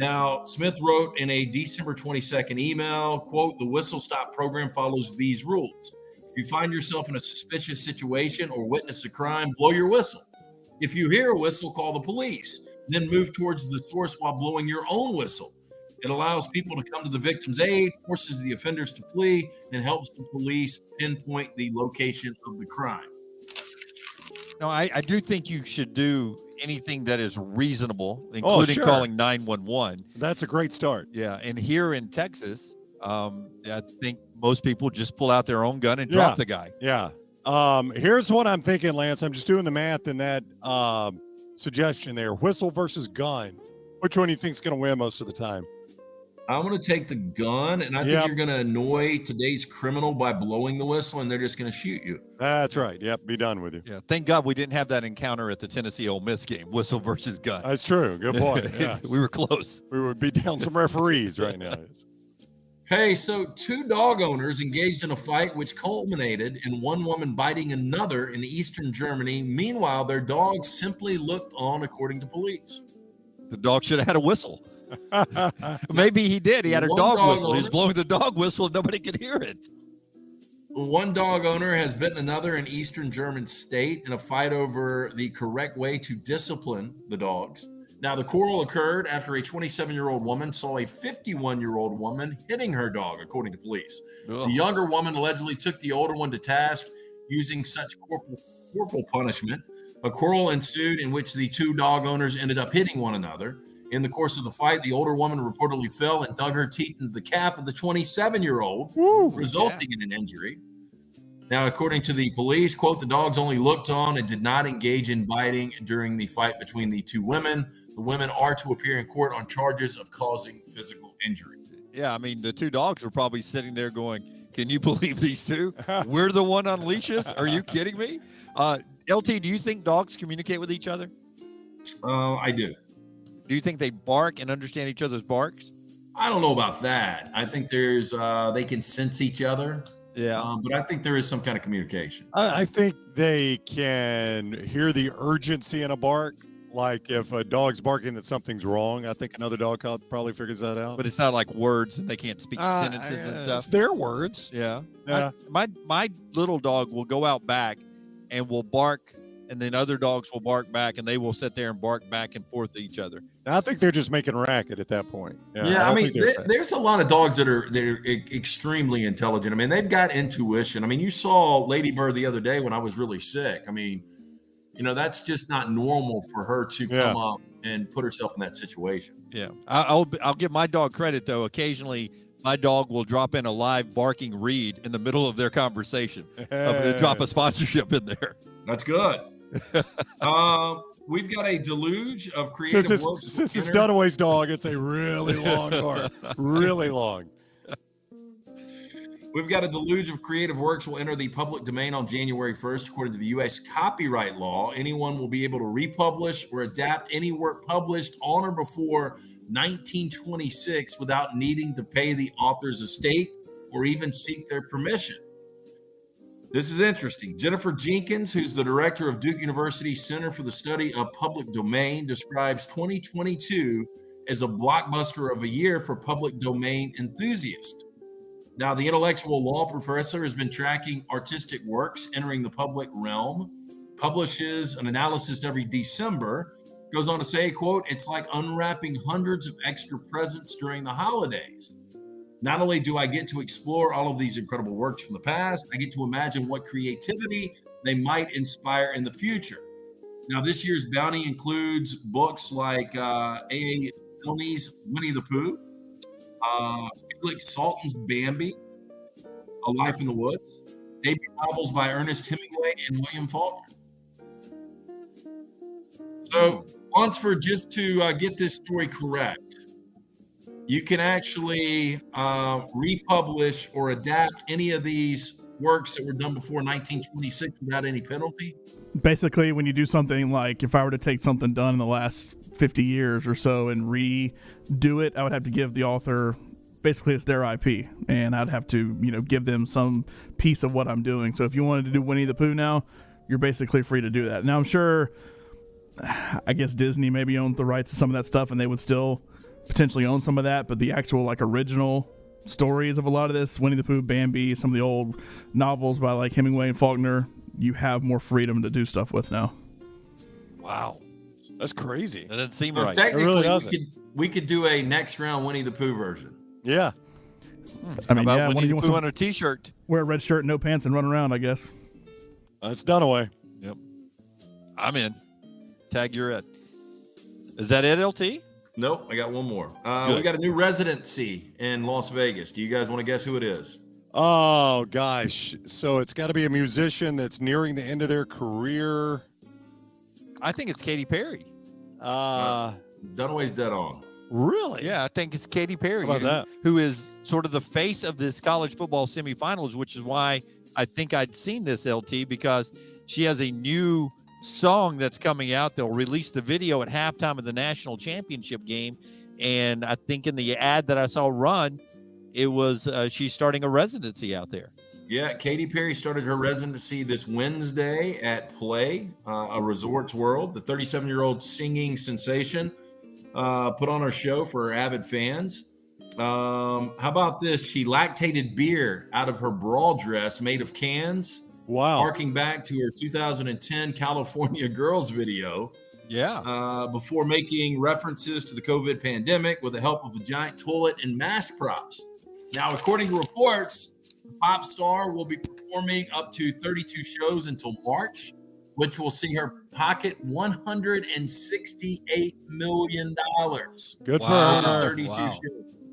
Now, Smith wrote in a December 22nd email, quote, the Whistle Stop program follows these rules. If you find yourself in a suspicious situation or witness a crime, blow your whistle. If you hear a whistle, call the police. Then move towards the source while blowing your own whistle. It allows people to come to the victim's aid, forces the offenders to flee, and helps the police pinpoint the location of the crime. No, I do think you should do anything that is reasonable, including calling 911. That's a great start. Yeah, and here in Texas, I think most people just pull out their own gun and drop the guy. Yeah. Here's what I'm thinking, Lance. I'm just doing the math in that suggestion there. Whistle versus gun. Which one do you think is going to win most of the time? I'm going to take the gun, and I think you're going to annoy today's criminal by blowing the whistle, and they're just going to shoot you. That's right. Yep, be done with you. Yeah, thank God we didn't have that encounter at the Tennessee Ole Miss game, whistle versus gun. That's true. Good point. Yes. We were close. We would be down some referees right now. Hey, so two dog owners engaged in a fight which culminated in one woman biting another in eastern Germany. Meanwhile, their dogs simply looked on, according to police. The dog should have had a whistle. Maybe he did. He had a One dog dog whistle. He's owner- blowing the dog whistle and nobody could hear it. One dog owner has bitten another in eastern German state in a fight over the correct way to discipline the dogs. Now, the quarrel occurred after a 27-year-old woman saw a 51-year-old woman hitting her dog, according to police. Ugh. The younger woman allegedly took the older one to task using such corporal punishment. A quarrel ensued in which the two dog owners ended up hitting one another. In the course of the fight, the older woman reportedly fell and dug her teeth into the calf of the 27-year-old, resulting in an injury. Now, according to the police, quote, the dogs only looked on and did not engage in biting during the fight between the two women. The women are to appear in court on charges of causing physical injury. Yeah, I mean, the two dogs were probably sitting there going, can you believe these two? We're the one on leashes? Are you kidding me? LT, do you think dogs communicate with each other? I do. Do you think they bark and understand each other's barks? I don't know about that. I think there's they can sense each other. Yeah. But I think there is some kind of communication. I think they can hear the urgency in a bark. Like if a dog's barking that something's wrong, I think another dog probably figures that out. But it's not like words and they can't speak sentences and stuff. It's their words. Yeah. Yeah. My little dog will go out back and will bark, and then other dogs will bark back, and they will sit there and bark back and forth to each other. I think they're just making racket at that point. Yeah, I mean, there's a lot of dogs that are extremely intelligent. I mean, they've got intuition. I mean, you saw Lady Bird the other day when I was really sick. I mean, you know, that's just not normal for her to come up and put herself in that situation. Yeah, I'll give my dog credit though. Occasionally, my dog will drop in a live barking read in the middle of their conversation. Drop a sponsorship in there. That's good. We've got a deluge of creative works. Since it's Dunaway's dog, it's a really long part. Really long. We've got a deluge of creative works will enter the public domain on January 1st. According to the U.S. copyright law, anyone will be able to republish or adapt any work published on or before 1926 without needing to pay the author's estate or even seek their permission. This is interesting. Jennifer Jenkins, who's the director of Duke University's Center for the Study of Public Domain, describes 2022 as a blockbuster of a year for public domain enthusiasts. Now, the intellectual law professor has been tracking artistic works entering the public realm, publishes an analysis every December, goes on to say, quote, it's like unwrapping hundreds of extra presents during the holidays. Not only do I get to explore all of these incredible works from the past, I get to imagine what creativity they might inspire in the future. Now, this year's bounty includes books like A.A. Milne's Winnie the Pooh, Felix Salten's Bambi, A Life in the Woods, debut novels by Ernest Hemingway and William Faulkner. So, Lunsford, just to get this story correct, you can actually republish or adapt any of these works that were done before 1926 without any penalty? Basically, when you do something like, if I were to take something done in the last 50 years or so and redo it, I would have to give the author, basically it's their IP, and I'd have to, give them some piece of what I'm doing. So if you wanted to do Winnie the Pooh now, you're basically free to do that. Now, I'm sure, I guess Disney maybe owned the rights to some of that stuff, and they would still potentially own some of that, but the actual original stories of a lot of this, Winnie the Pooh, Bambi, some of the old novels by Hemingway and Faulkner, you have more freedom to do stuff with now. Wow. That's crazy. That doesn't seem So right. technically, It really doesn't. we could do a next round Winnie the Pooh version. Yeah. I mean, How about yeah, Winnie you the want Pooh on a t-shirt? wear a red shirt, no pants, and run around, I guess. That's Dunaway. Yep. I'm in. Tag, you're it. Is that it, LT? Nope, I got one more. We got a new residency in Las Vegas. Do you guys want to guess who it is? Oh, gosh. So it's got to be a musician that's nearing the end of their career. I think it's Katy Perry. Dunaway's dead on. Really? Yeah, I think it's Katy Perry. How about that? Who is sort of the face of this college football semifinals, which is why I think I'd seen this, LT, because she has a new song that's coming out. They'll release the video at halftime of the national championship game. And I think in the ad that I saw run, it was she's starting a residency out there. Yeah, Katy Perry started her residency this Wednesday at Play, a Resorts World. The 37-year-old singing sensation put on her show for her avid fans. How about this? She lactated beer out of her bra dress made of cans. Wow. Harking back to her 2010 California Girls video. Yeah. Before making references to the COVID pandemic with the help of a giant toilet and mask props. Now, according to reports, the pop star will be performing up to 32 shows until March, which will see her pocket $168 million. Good for Wow. her. 32 Wow. shows.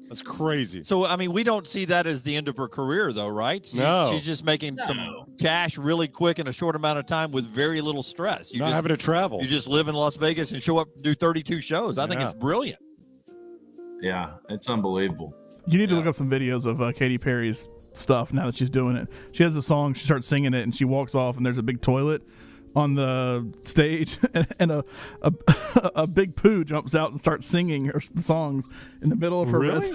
That's crazy. So, I mean, we don't see that as the end of her career, though, right? No. She's just making some cash really quick in a short amount of time with very little stress. Not having to travel. You just live in Las Vegas and show up and do 32 shows. I think it's brilliant. Yeah, it's unbelievable. You need to look up some videos of Katy Perry's stuff now that she's doing it. She has a song, she starts singing it, and she walks off, and there's a big toilet on the stage, and a big poo jumps out and starts singing her songs in the middle of her Really?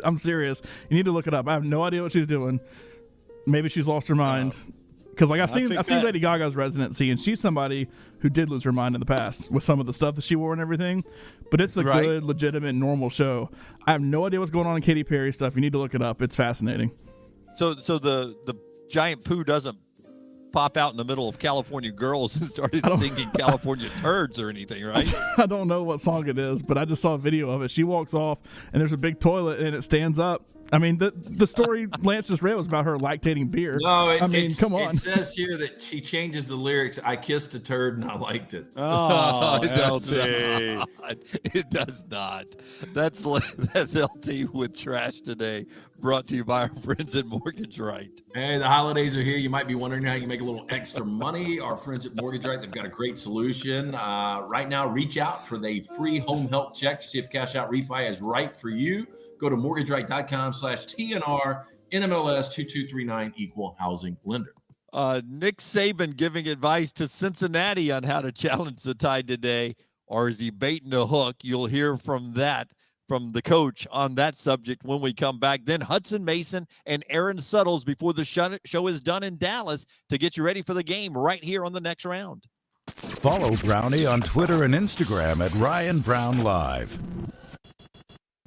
I'm serious. You need to look it up. I have no idea what she's doing. Maybe she's lost her mind. Because I've seen Lady Gaga's residency, and she's somebody who did lose her mind in the past with some of the stuff that she wore and everything. But it's a good, legitimate, normal show. I have no idea what's going on in Katy Perry stuff. You need to look it up. It's fascinating. So the giant poo doesn't pop out in the middle of California Girls and started singing California Turds or anything, right? I don't know what song it is, but I just saw a video of it. She walks off, and there's a big toilet, and it stands up. I mean, the story Lance just read was about her lactating beer. No, come on. It says here that she changes the lyrics. I kissed a turd and I liked it. Oh, it does LT. not. It does not. That's LT with Trash Today, brought to you by our friends at Mortgage Right. Hey, the holidays are here. You might be wondering how you can make a little extra money. Our friends at Mortgage Right, they've got a great solution. Right now, reach out for the free home health check to see if cash out refi is right for you. Go to mortgageright.com/TNR, NMLS 2239, equal housing lender. Nick Saban giving advice to Cincinnati on how to challenge the Tide today, or is he baiting a hook? You'll hear from the coach on that subject when we come back. Then Hudson Mason and Aaron Suttles before the show is done in Dallas to get you ready for the game right here on the next round. Follow Brownie on Twitter and Instagram at Ryan Brown Live.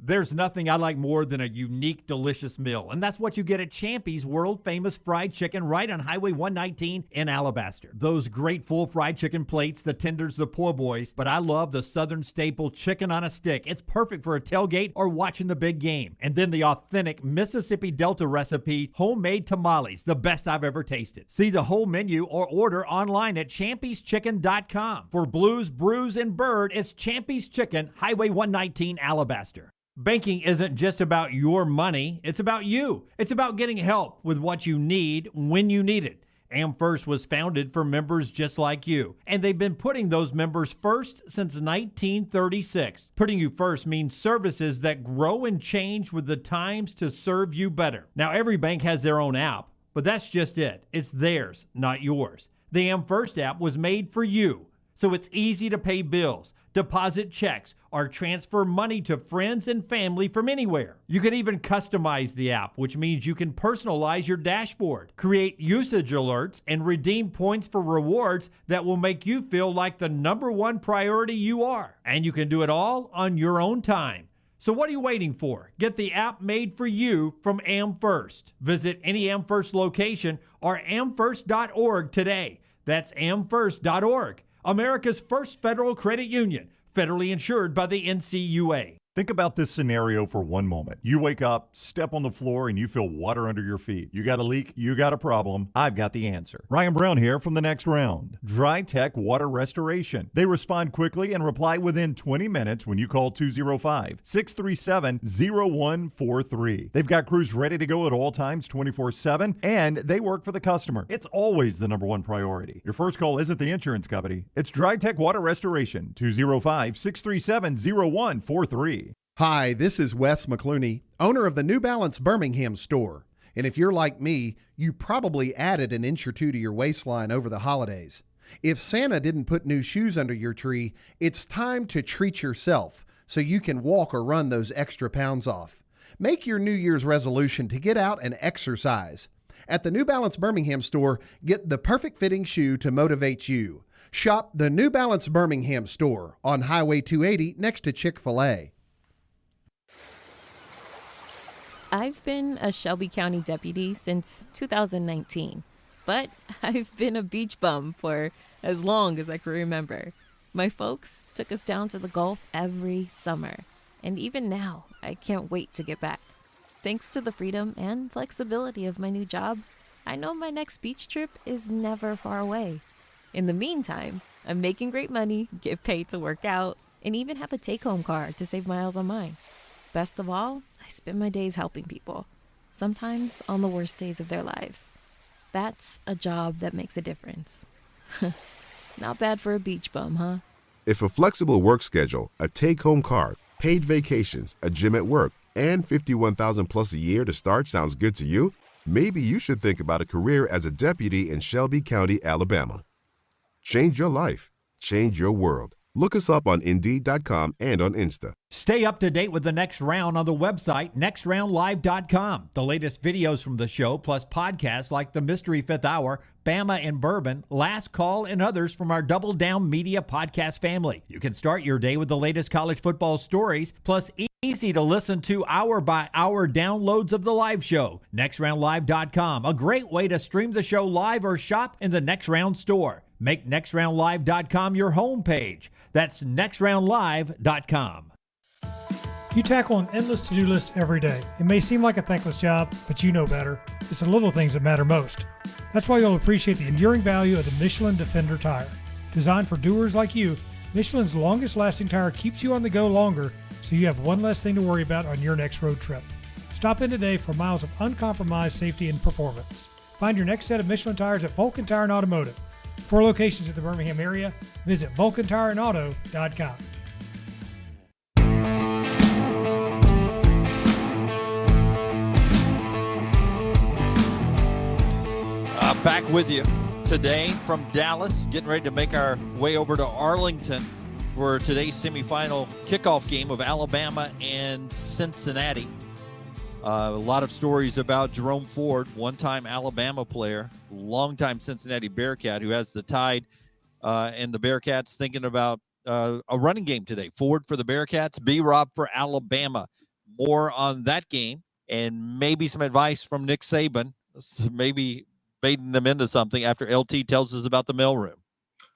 There's nothing I like more than a unique, delicious meal, and that's what you get at Champy's world-famous fried chicken right on Highway 119 in Alabaster. Those great full fried chicken plates, the tenders, the po' boys, but I love the Southern staple chicken on a stick. It's perfect for a tailgate or watching the big game. And then the authentic Mississippi Delta recipe, homemade tamales, the best I've ever tasted. See the whole menu or order online at champyschicken.com. For Blues, Brews, and Bird, it's Champy's Chicken, Highway 119, Alabaster. Banking isn't just about your money, it's about you. It's about getting help with what you need when you need it. AmFirst was founded for members just like you, and they've been putting those members first since 1936. Putting you first means services that grow and change with the times to serve you better. Now, every bank has their own app, but that's just it. It's theirs, not yours. The AmFirst app was made for you, so it's easy to pay bills, deposit checks, or transfer money to friends and family from anywhere. You can even customize the app, which means you can personalize your dashboard, create usage alerts, and redeem points for rewards that will make you feel like the #1 priority you are. And you can do it all on your own time. So what are you waiting for? Get the app made for you from AmFirst. Visit any AmFirst location or amfirst.org today. That's amfirst.org. America's first federal credit union, federally insured by the NCUA. Think about this scenario for one moment. You wake up, step on the floor, and you feel water under your feet. You got a leak, you got a problem, I've got the answer. Ryan Brown here from the next round. Dry Tech Water Restoration. They respond quickly and reply within 20 minutes when you call 205-637-0143. They've got crews ready to go at all times 24/7, and they work for the customer. It's always the #1 priority. Your first call isn't the insurance company. It's Dry Tech Water Restoration, 205-637-0143. Hi, this is Wes McClooney, owner of the New Balance Birmingham store. And if you're like me, you probably added an inch or two to your waistline over the holidays. If Santa didn't put new shoes under your tree, it's time to treat yourself so you can walk or run those extra pounds off. Make your New Year's resolution to get out and exercise. At the New Balance Birmingham store, get the perfect fitting shoe to motivate you. Shop the New Balance Birmingham store on Highway 280 next to Chick-fil-A. I've been a Shelby County deputy since 2019, but I've been a beach bum for as long as I can remember. My folks took us down to the Gulf every summer, and even now, I can't wait to get back. Thanks to the freedom and flexibility of my new job, I know my next beach trip is never far away. In the meantime, I'm making great money, get paid to work out, and even have a take-home car to save miles on mine. Best of all, I spend my days helping people, sometimes on the worst days of their lives. That's a job that makes a difference. Not bad for a beach bum, huh? If a flexible work schedule, a take-home car, paid vacations, a gym at work, and $51,000 plus a year to start sounds good to you, maybe you should think about a career as a deputy in Shelby County, Alabama. Change your life. Change your world. Look us up on Indeed.com and on Insta. Stay up to date with the Next Round on the website, nextroundlive.com. The latest videos from the show, plus podcasts like The Mystery Fifth Hour, Bama and Bourbon, Last Call, and others from our Double Down Media podcast family. You can start your day with the latest college football stories, plus easy to listen to hour-by-hour downloads of the live show. nextroundlive.com, a great way to stream the show live or shop in the Next Round store. Make nextroundlive.com your homepage. That's nextroundlive.com. You tackle an endless to-do list every day. It may seem like a thankless job, but you know better. It's the little things that matter most. That's why you'll appreciate the enduring value of the Michelin Defender tire. Designed for doers like you, Michelin's longest-lasting tire keeps you on the go longer, so you have one less thing to worry about on your next road trip. Stop in today for miles of uncompromised safety and performance. Find your next set of Michelin tires at Vulcan Tire and Automotive. 4 locations in the Birmingham area. Visit vulcantireandauto.com. Back with you today from Dallas, getting ready to make our way over to Arlington for today's semifinal kickoff game of Alabama and Cincinnati. A lot of stories about Jerome Ford, one-time Alabama player, longtime Cincinnati Bearcat, who has the Tide and the Bearcats thinking about a running game today. Ford for the Bearcats, B-Rob for Alabama. More on that game and maybe some advice from Nick Saban, maybe baiting them into something after LT tells us about the mailroom.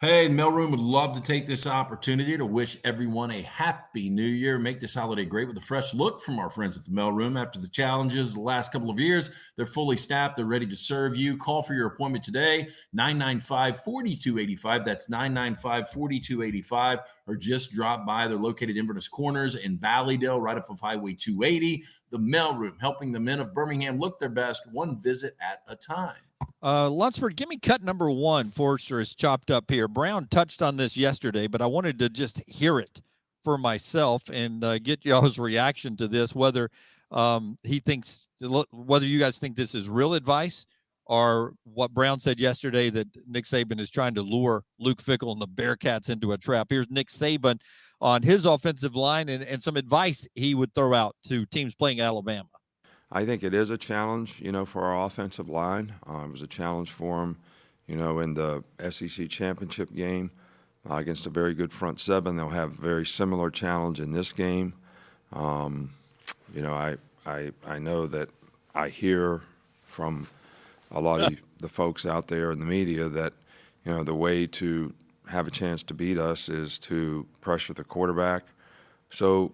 Hey, the mailroom would love to take this opportunity to wish everyone a happy new year. Make this holiday great with a fresh look from our friends at the mailroom. After the challenges the last couple of years, they're fully staffed. They're ready to serve you. Call for your appointment today, 995-4285. That's 995-4285. Or just drop by. They're located in Inverness Corners in Valleydale, right off of Highway 280. The mailroom, helping the men of Birmingham look their best, one visit at a time. Lunsford, give me cut number 1. Forrester is chopped up here. Brown touched on this yesterday, but I wanted to just hear it for myself and get y'all's reaction to this, whether he thinks, whether you guys think this is real advice or what Brown said yesterday, that Nick Saban is trying to lure Luke Fickell and the Bearcats into a trap. Here's Nick Saban on his offensive line and some advice he would throw out to teams playing Alabama. I think it is a challenge, for our offensive line. It was a challenge for them, in the SEC championship game against a very good front seven. They'll have a very similar challenge in this game. I know that I hear from a lot of the folks out there in the media that, the way to have a chance to beat us is to pressure the quarterback. So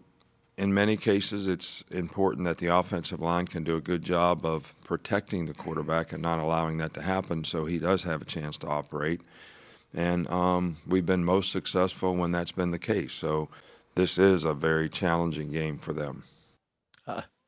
in many cases, it's important that the offensive line can do a good job of protecting the quarterback and not allowing that to happen so he does have a chance to operate. And we've been most successful when that's been the case. So this is a very challenging game for them.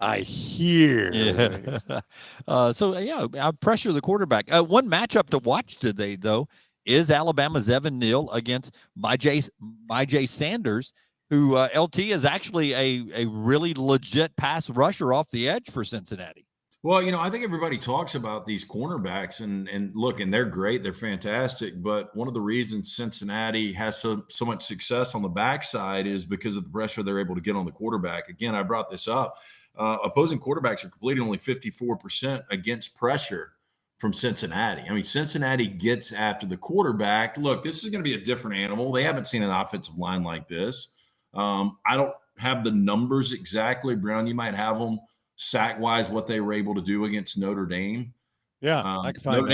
I hear. Yeah. I pressure the quarterback. One matchup to watch today, though, is Alabama's Evan Neal against Myjai Sanders, who LT is actually a really legit pass rusher off the edge for Cincinnati. Well, I think everybody talks about these cornerbacks and look, and they're great. They're fantastic. But one of the reasons Cincinnati has so much success on the backside is because of the pressure they're able to get on the quarterback. Again, I brought this up. opposing quarterbacks are completing only 54% against pressure from Cincinnati. I mean, Cincinnati gets after the quarterback. Look, this is going to be a different animal. They haven't seen an offensive line like this. I don't have the numbers exactly. Brown, you might have them sack-wise, what they were able to do against Notre Dame. Yeah, I can find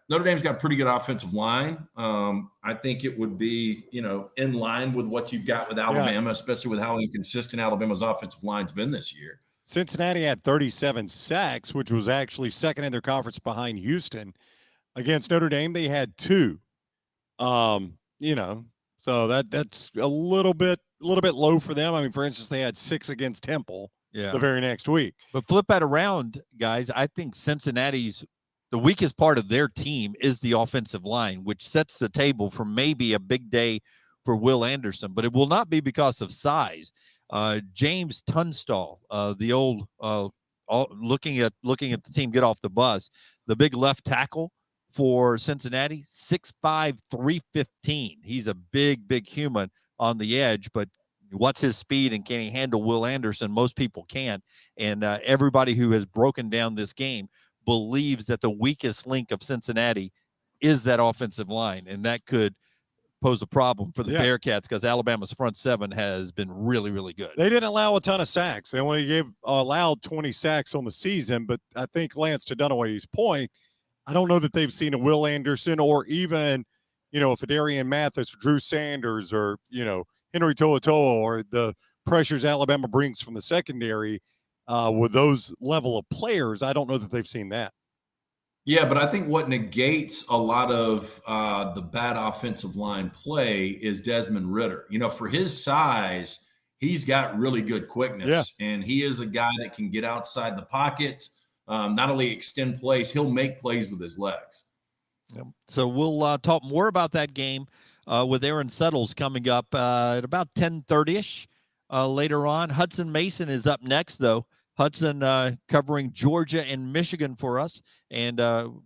Notre Dame's got a pretty good offensive line. I think it would be, in line with what you've got with Alabama, especially with how inconsistent Alabama's offensive line's been this year. Cincinnati had 37 sacks, which was actually second in their conference behind Houston. Against Notre Dame, they had 2. So that's a little bit low for them. I mean, for instance, they had 6 against Temple the very next week. But flip that around, guys. I think Cincinnati's the weakest part of their team is the offensive line, which sets the table for maybe a big day for Will Anderson. But it will not be because of size. James Tunstall, the old looking at the team get off the bus, the big left tackle for Cincinnati, 6'5", 315. He's a big human on the edge, but what's his speed and can he handle Will Anderson? Most people can't. And everybody who has broken down this game believes that the weakest link of Cincinnati is that offensive line, and that could pose a problem for the Bearcats because Alabama's front seven has been really, really good. They didn't allow a ton of sacks. They only allowed 20 sacks on the season, but I think, Lance, to Dunaway's point, I don't know that they've seen a Will Anderson or even, a Fadarian Mathis, Drew Sanders, or, Henry To'oTo'o, or the pressures Alabama brings from the secondary with those level of players. I don't know that they've seen that. Yeah, but I think what negates a lot of the bad offensive line play is Desmond Ridder. For his size, he's got really good quickness, and he is a guy that can get outside the pocket, not only extend plays, he'll make plays with his legs. Yep. So we'll talk more about that game with Aaron Settles coming up at about 10:30ish later on. Hudson Mason is up next, though. Hudson covering Georgia and Michigan for us and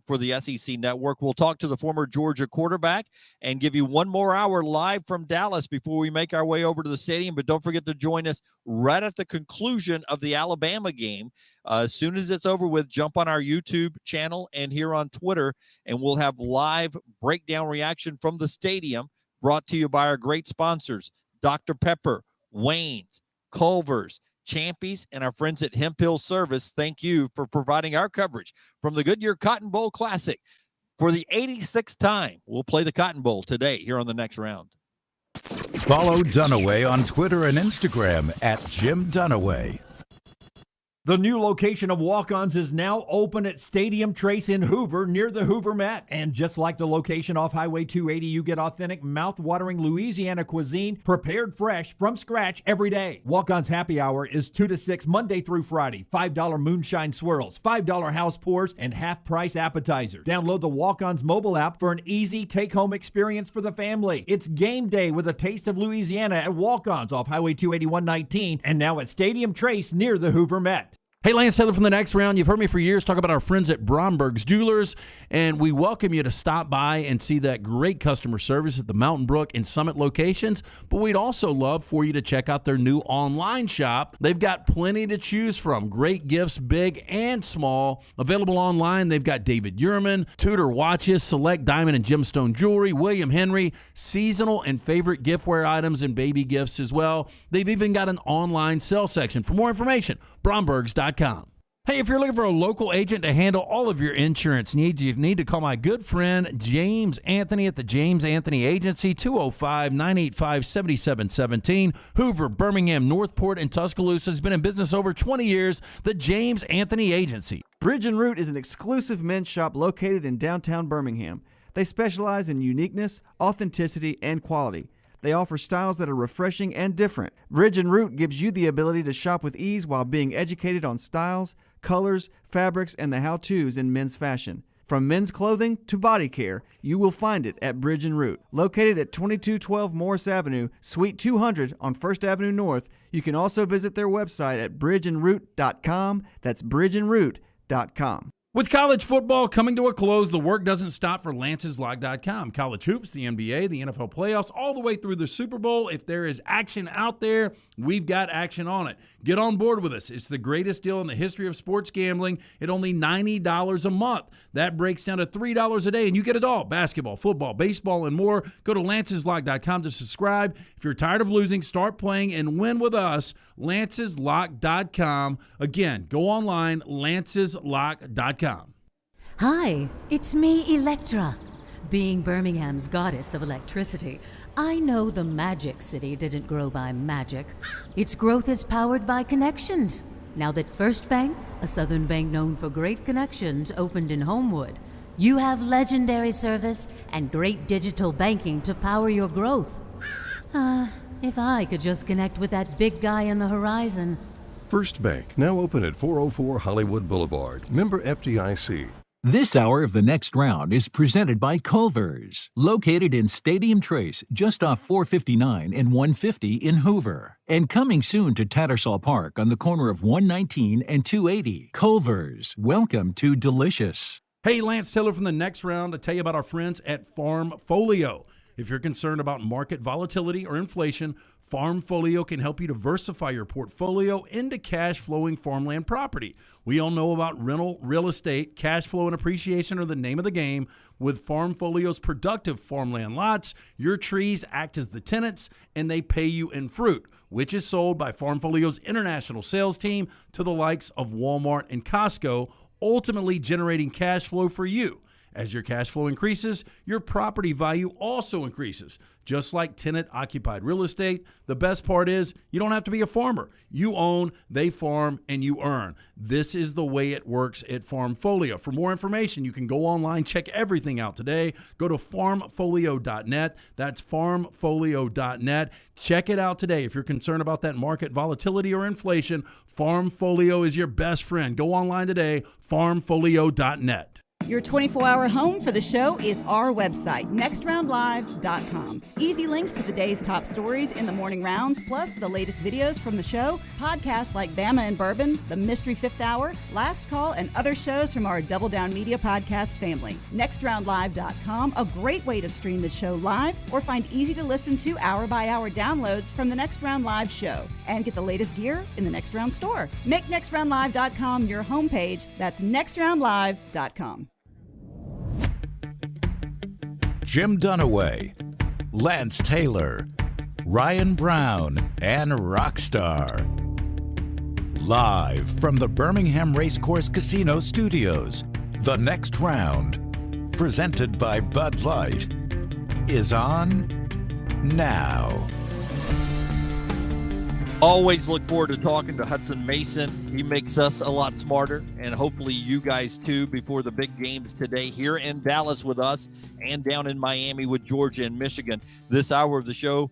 for the SEC Network. We'll talk to the former Georgia quarterback and give you one more hour live from Dallas before we make our way over to the stadium. But don't forget to join us right at the conclusion of the Alabama game. As soon as it's over with, jump on our YouTube channel and here on Twitter, and we'll have live breakdown reaction from the stadium brought to you by our great sponsors, Dr. Pepper, Wayne's, Culver's, Champies, and our friends at Hemp Hill Service. Thank you for providing our coverage from the Goodyear Cotton Bowl Classic. For the 86th time, we'll play the Cotton Bowl today here on the Next Round. Follow Dunaway on Twitter and Instagram at Jim Dunaway. The new location of Walk-Ons is now open at Stadium Trace in Hoover near the Hoover Met. And just like the location off Highway 280, you get authentic, mouth-watering Louisiana cuisine prepared fresh from scratch every day. Walk-Ons happy hour is 2 to 6 Monday through Friday. $5 moonshine swirls, $5 house pours, and half-price appetizers. Download the Walk-Ons mobile app for an easy take-home experience for the family. It's game day with a taste of Louisiana at Walk-Ons off Highway 281-19 and now at Stadium Trace near the Hoover Met. Hey, Lance Taylor from the Next Round. You've heard me for years talk about our friends at Bromberg's Jewelers, and we welcome you to stop by and see that great customer service at the Mountain Brook and Summit locations. But we'd also love for you to check out their new online shop. They've got plenty to choose from. Great gifts, big and small. Available online, they've got David Yurman, Tudor watches, select diamond and gemstone jewelry, William Henry, seasonal and favorite giftware items, and baby gifts as well. They've even got an online sale section. For more information, Brombergs.com. Hey, if you're looking for a local agent to handle all of your insurance needs, you need to call my good friend James Anthony at the James Anthony Agency, 205-985-7717. Hoover, Birmingham, Northport, and Tuscaloosa. Has been in business over 20 years. The James Anthony Agency. Bridge & Root is an exclusive men's shop located in downtown Birmingham. They specialize in uniqueness, authenticity, and quality. They offer styles that are refreshing and different. Bridge & Root gives you the ability to shop with ease while being educated on styles, colors, fabrics, and the how-tos in men's fashion. From men's clothing to body care, you will find it at Bridge & Root. Located at 2212 Morris Avenue, Suite 200 on 1st Avenue North, you can also visit their website at bridgeandroot.com. That's bridgeandroot.com. With college football coming to a close, the work doesn't stop for Lance'sLock.com. College hoops, the NBA, the NFL playoffs, all the way through the Super Bowl. If there is action out there, we've got action on it. Get on board with us. It's the greatest deal in the history of sports gambling at only $90 a month. That breaks down to $3 a day, and you get it all. Basketball, football, baseball, and more. Go to Lance'sLock.com to subscribe. If you're tired of losing, start playing and win with us. Lance'sLock.com. Again, go online, Lance'sLock.com. Hi, it's me, Electra. Being Birmingham's goddess of electricity, I know the Magic City didn't grow by magic. Its growth is powered by connections. Now that First Bank, a southern bank known for great connections, opened in Homewood, you have legendary service and great digital banking to power your growth. If I could just connect with that big guy on the horizon. First Bank, now open at 404 Hollywood Boulevard. Member FDIC. This hour of The Next Round is presented by Culver's, located in Stadium Trace, just off 459 and 150 in Hoover. And coming soon to Tattersall Park on the corner of 119 and 280. Culver's, welcome to Delicious. Hey, Lance Taylor from The Next Round to tell you about our friends at Farmfolio. If you're concerned about market volatility or inflation, Farmfolio can help you diversify your portfolio into cash-flowing farmland property. We all know about rental real estate. Cash flow and appreciation are the name of the game. With Farmfolio's productive farmland lots, your trees act as the tenants, and they pay you in fruit, which is sold by Farmfolio's international sales team to the likes of Walmart and Costco, ultimately generating cash flow for you. As your cash flow increases, your property value also increases. Just like tenant-occupied real estate, the best part is you don't have to be a farmer. You own, they farm, and you earn. This is the way it works at Farmfolio. For more information, you can go online, check everything out today. Go to farmfolio.net. That's farmfolio.net. Check it out today. If you're concerned about that market volatility or inflation, Farmfolio is your best friend. Go online today, farmfolio.net. Your 24-hour home for the show is our website, nextroundlive.com. Easy links to the day's top stories in the morning rounds, plus the latest videos from the show, podcasts like Bama and Bourbon, The Mystery Fifth Hour, Last Call, and other shows from our Double Down Media podcast family. Nextroundlive.com, a great way to stream the show live or find easy-to-listen to hour-by-hour downloads from the Next Round Live show. And get the latest gear in the Next Round store. Make nextroundlive.com your homepage. That's nextroundlive.com. Jim Dunaway, Lance Taylor, Ryan Brown, and Rockstar. Live from the Birmingham Racecourse Casino Studios, The Next Round, presented by Bud Light, is on now. Always look forward to talking to Hudson Mason. He makes us a lot smarter, and hopefully you guys too, before the big games today here in Dallas with us and down in Miami with Georgia and Michigan. This hour of the show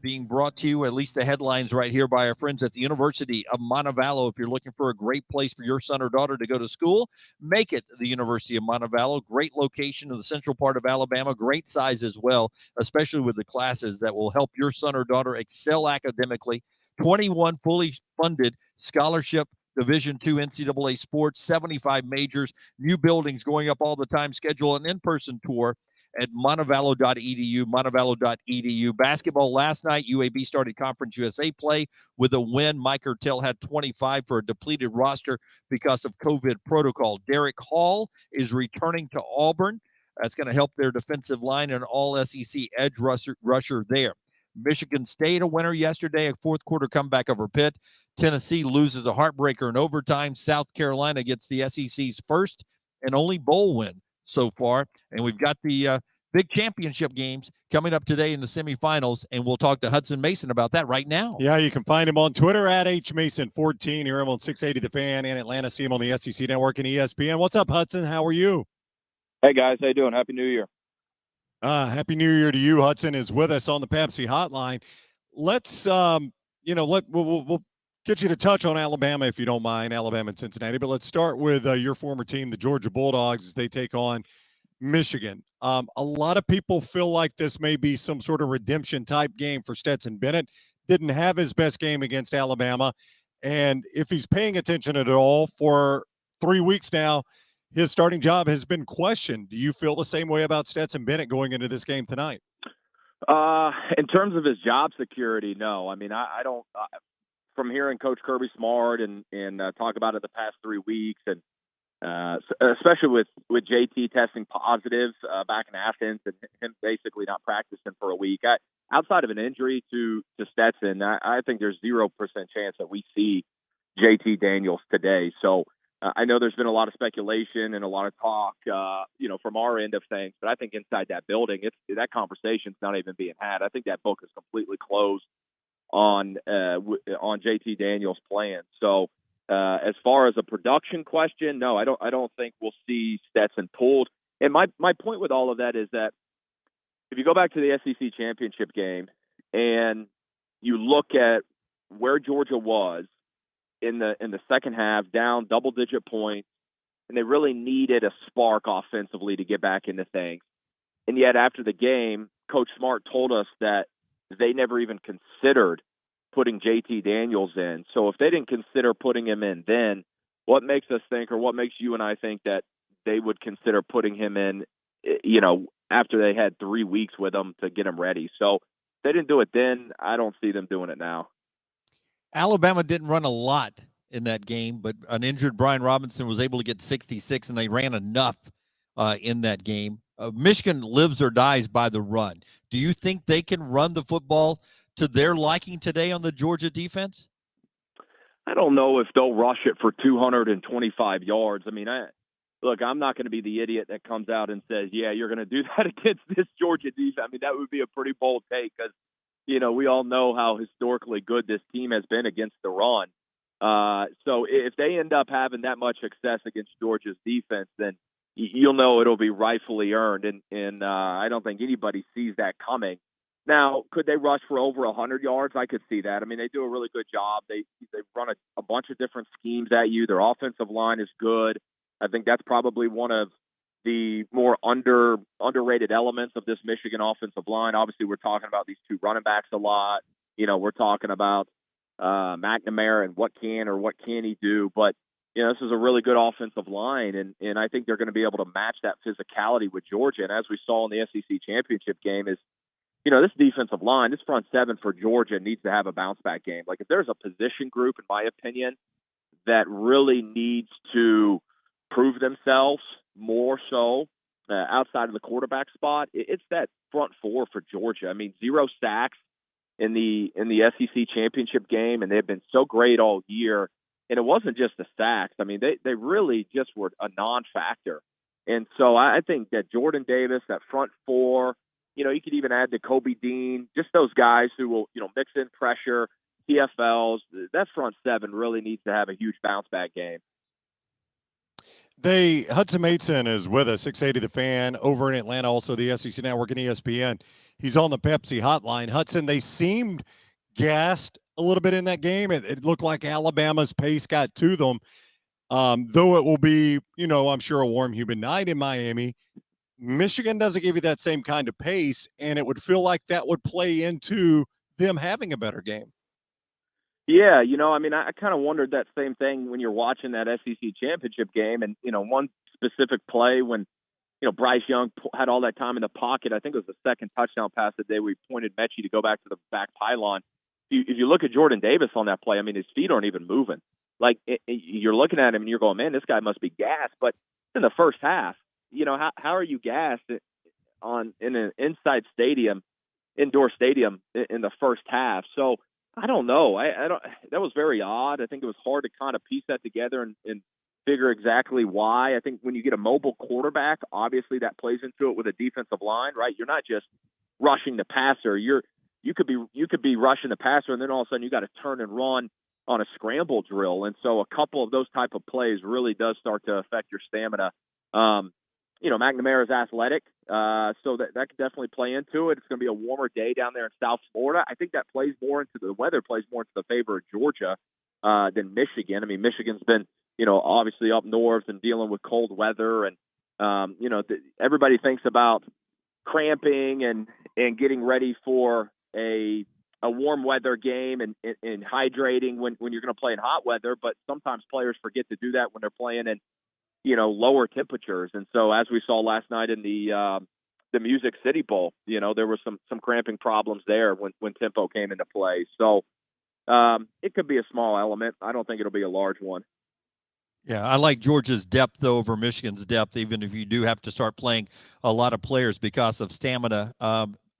being brought to you, at least the headlines right here, by our friends at the University of Montevallo. If you're looking for a great place for your son or daughter to go to school, make it the University of Montevallo. Great location in the central part of Alabama, great size as well, especially with the classes that will help your son or daughter excel academically. 21 fully funded scholarship Division II NCAA sports, 75 majors, new buildings going up all the time, schedule an in-person tour at montevallo.edu, montevallo.edu. Basketball last night, UAB started Conference USA play with a win. Mike Ertel had 25 for a depleted roster because of COVID protocol. Derek Hall is returning to Auburn. That's going to help their defensive line and all SEC edge rusher there. Michigan State a winner yesterday, a fourth quarter comeback over Pitt. Tennessee loses a heartbreaker in overtime. South Carolina gets the SEC's first and only bowl win so far. And we've got the big championship games coming up today in the semifinals, and we'll talk to Hudson Mason about that right now. Yeah, you can find him on Twitter at HMason14. Hear him on 680 The Fan and Atlanta. See him on the SEC Network and ESPN. What's up, Hudson? How are you? Hey, guys. How you doing? Happy New Year. Happy New Year to you. Hudson is with us on the Pepsi Hotline. Let's, we'll get you to touch on Alabama if you don't mind, Alabama and Cincinnati. But let's start with your former team, the Georgia Bulldogs, as they take on Michigan. A lot of people feel like this may be some sort of redemption type game for Stetson Bennett. Didn't have his best game against Alabama. And if he's paying attention at all for 3 weeks now, his starting job has been questioned. Do you feel the same way about Stetson Bennett going into this game tonight? In terms of his job security, no. I mean, I don't. From hearing Coach Kirby Smart and talk about it the past 3 weeks, and especially with JT testing positive back in Athens and him basically not practicing for a week, outside of an injury to Stetson, I think there's 0% chance that we see JT Daniels today. So I know there's been a lot of speculation and a lot of talk, from our end of things, but I think inside that building, that conversation's not even being had. I think that book is completely closed on JT Daniels' plan. So as far as a production question, no, I don't think we'll see Stetson pulled. And my point with all of that is that if you go back to the SEC championship game and you look at where Georgia was in the second half, down double-digit points, and they really needed a spark offensively to get back into things. And yet after the game, Coach Smart told us that they never even considered putting JT Daniels in. So if they didn't consider putting him in then, what makes us think, or what makes you and I think that they would consider putting him in, after they had 3 weeks with him to get him ready? So if they didn't do it then, I don't see them doing it now. Alabama didn't run a lot in that game, but an injured Brian Robinson was able to get 66, and they ran enough in that game. Michigan lives or dies by the run. Do you think they can run the football to their liking today on the Georgia defense? I don't know if they'll rush it for 225 yards. I mean, I'm not going to be the idiot that comes out and says, yeah, you're going to do that against this Georgia defense. I mean, that would be a pretty bold take because, we all know how historically good this team has been against the run. So if they end up having that much success against Georgia's defense, then you'll know it'll be rightfully earned. And I don't think anybody sees that coming. Now, could they rush for over 100 yards? I could see that. I mean, they do a really good job. They run a bunch of different schemes at you. Their offensive line is good. I think that's probably one of the more underrated elements of this Michigan offensive line. Obviously, we're talking about these two running backs a lot. We're talking about McNamara and what can he do. But, this is a really good offensive line, and I think they're going to be able to match that physicality with Georgia. And as we saw in the SEC championship game is, this defensive line, this front seven for Georgia needs to have a bounce-back game. Like, if there's a position group, in my opinion, that really needs to prove themselves more so outside of the quarterback spot, it's that front four for Georgia. I mean, 0 sacks in the SEC championship game, and they've been so great all year. And it wasn't just the sacks. I mean, they really just were a non-factor. And so I think that Jordan Davis, that front four, you could even add to Kobe Dean, just those guys who will, mix in pressure, TFLs. That front seven really needs to have a huge bounce-back game. Hudson Mason is with us, 680 The Fan, over in Atlanta, also the SEC Network and ESPN. He's on the Pepsi hotline. Hudson, they seemed gassed a little bit in that game. It looked like Alabama's pace got to them. Though it will be, I'm sure a warm, humid night in Miami, Michigan doesn't give you that same kind of pace, and it would feel like that would play into them having a better game. Yeah, I kind of wondered that same thing when you're watching that SEC championship game. And, one specific play when, Bryce Young had all that time in the pocket. I think it was the second touchdown pass the day we pointed Mechie to go back to the back pylon. If you look at Jordan Davis on that play, I mean, his feet aren't even moving. Like, you're looking at him and you're going, man, this guy must be gassed. But in the first half, how are you gassed in an indoor stadium in the first half? So I don't know. I don't. That was very odd. I think it was hard to kind of piece that together and figure exactly why. I think when you get a mobile quarterback, obviously that plays into it with a defensive line, right? You're not just rushing the passer. You could be rushing the passer, and then all of a sudden you got to turn and run on a scramble drill. And so a couple of those type of plays really does start to affect your stamina. McNamara is athletic, so that could definitely play into it. It's going to be a warmer day down there in South Florida. I think that the weather plays more into the favor of Georgia than Michigan. I mean, Michigan's been, obviously up north and dealing with cold weather, and everybody thinks about cramping and getting ready for a a warm weather game and hydrating when you're going to play in hot weather, but sometimes players forget to do that when they're playing in, lower temperatures. And so as we saw last night in the Music City Bowl, there was some cramping problems there when tempo came into play. So it could be a small element. I don't think it'll be a large one. Yeah, I like Georgia's depth over Michigan's depth, even if you do have to start playing a lot of players because of stamina.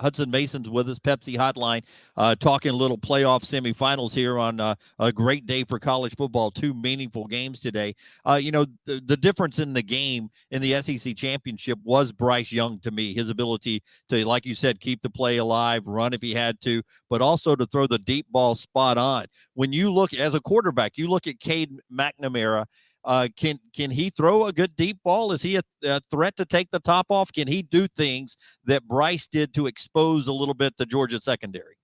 Hudson Mason's with us, Pepsi Hotline, talking a little playoff semifinals here on a great day for college football. 2 meaningful games today. The difference in the game in the SEC championship was Bryce Young to me. His ability to, like you said, keep the play alive, run if he had to, but also to throw the deep ball spot on. When you look as a quarterback, you look at Cade McNamara. Can he throw a good deep ball? Is he a threat to take the top off? Can he do things that Bryce did to expose a little bit the Georgia secondary?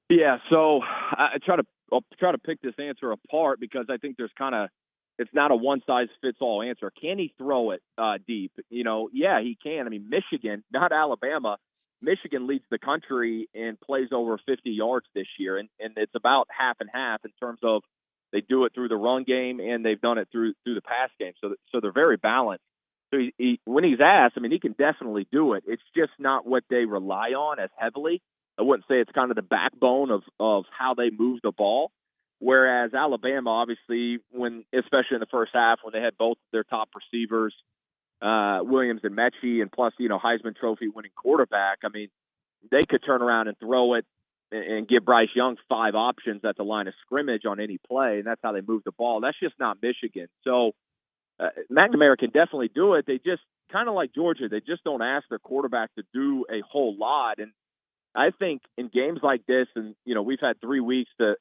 Yeah, so I'll try to pick this answer apart because I think it's not a one size fits all answer. Can he throw it deep? Yeah, he can. I mean, Michigan, not Alabama. Michigan leads the country and plays over 50 yards this year, and it's about half and half in terms of they do it through the run game and they've done it through the pass game. So they're very balanced. So when he's asked, I mean, he can definitely do it. It's just not what they rely on as heavily. I wouldn't say it's kind of the backbone of how they move the ball. Whereas Alabama, obviously, especially in the first half, when they had both their top receivers, Williams and Mechie, and plus, Heisman Trophy winning quarterback, I mean, they could turn around and throw it and give Bryce Young 5 options at the line of scrimmage on any play, and that's how they move the ball. That's just not Michigan. So McNamara can definitely do it. They just, kind of like Georgia, they just don't ask their quarterback to do a whole lot. And I think in games like this, and, we've had 3 weeks to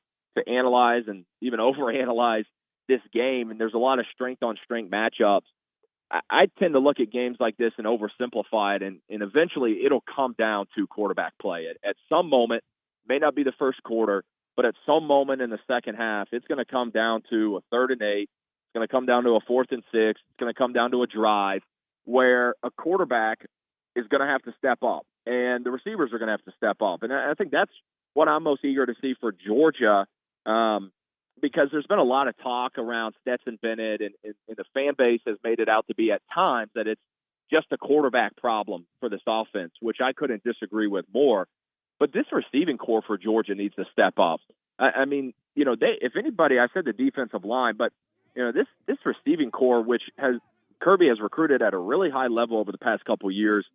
analyze and even overanalyze this game, and there's a lot of strength-on-strength matchups. I tend to look at games like this and oversimplify it, and eventually it'll come down to quarterback play. At some moment, may not be the first quarter, but at some moment in the second half, it's going to come down to a 3rd and 8. It's going to come down to a 4th and 6. It's going to come down to a drive where a quarterback is going to have to step up and the receivers are going to have to step up. And I think that's what I'm most eager to see for Georgia, because there's been a lot of talk around Stetson Bennett and the fan base has made it out to be at times that it's just a quarterback problem for this offense, which I couldn't disagree with more. But this receiving core for Georgia needs to step up. I mean, if anybody, I said the defensive line, but this receiving core, which Kirby has recruited at a really high level over the past couple of years,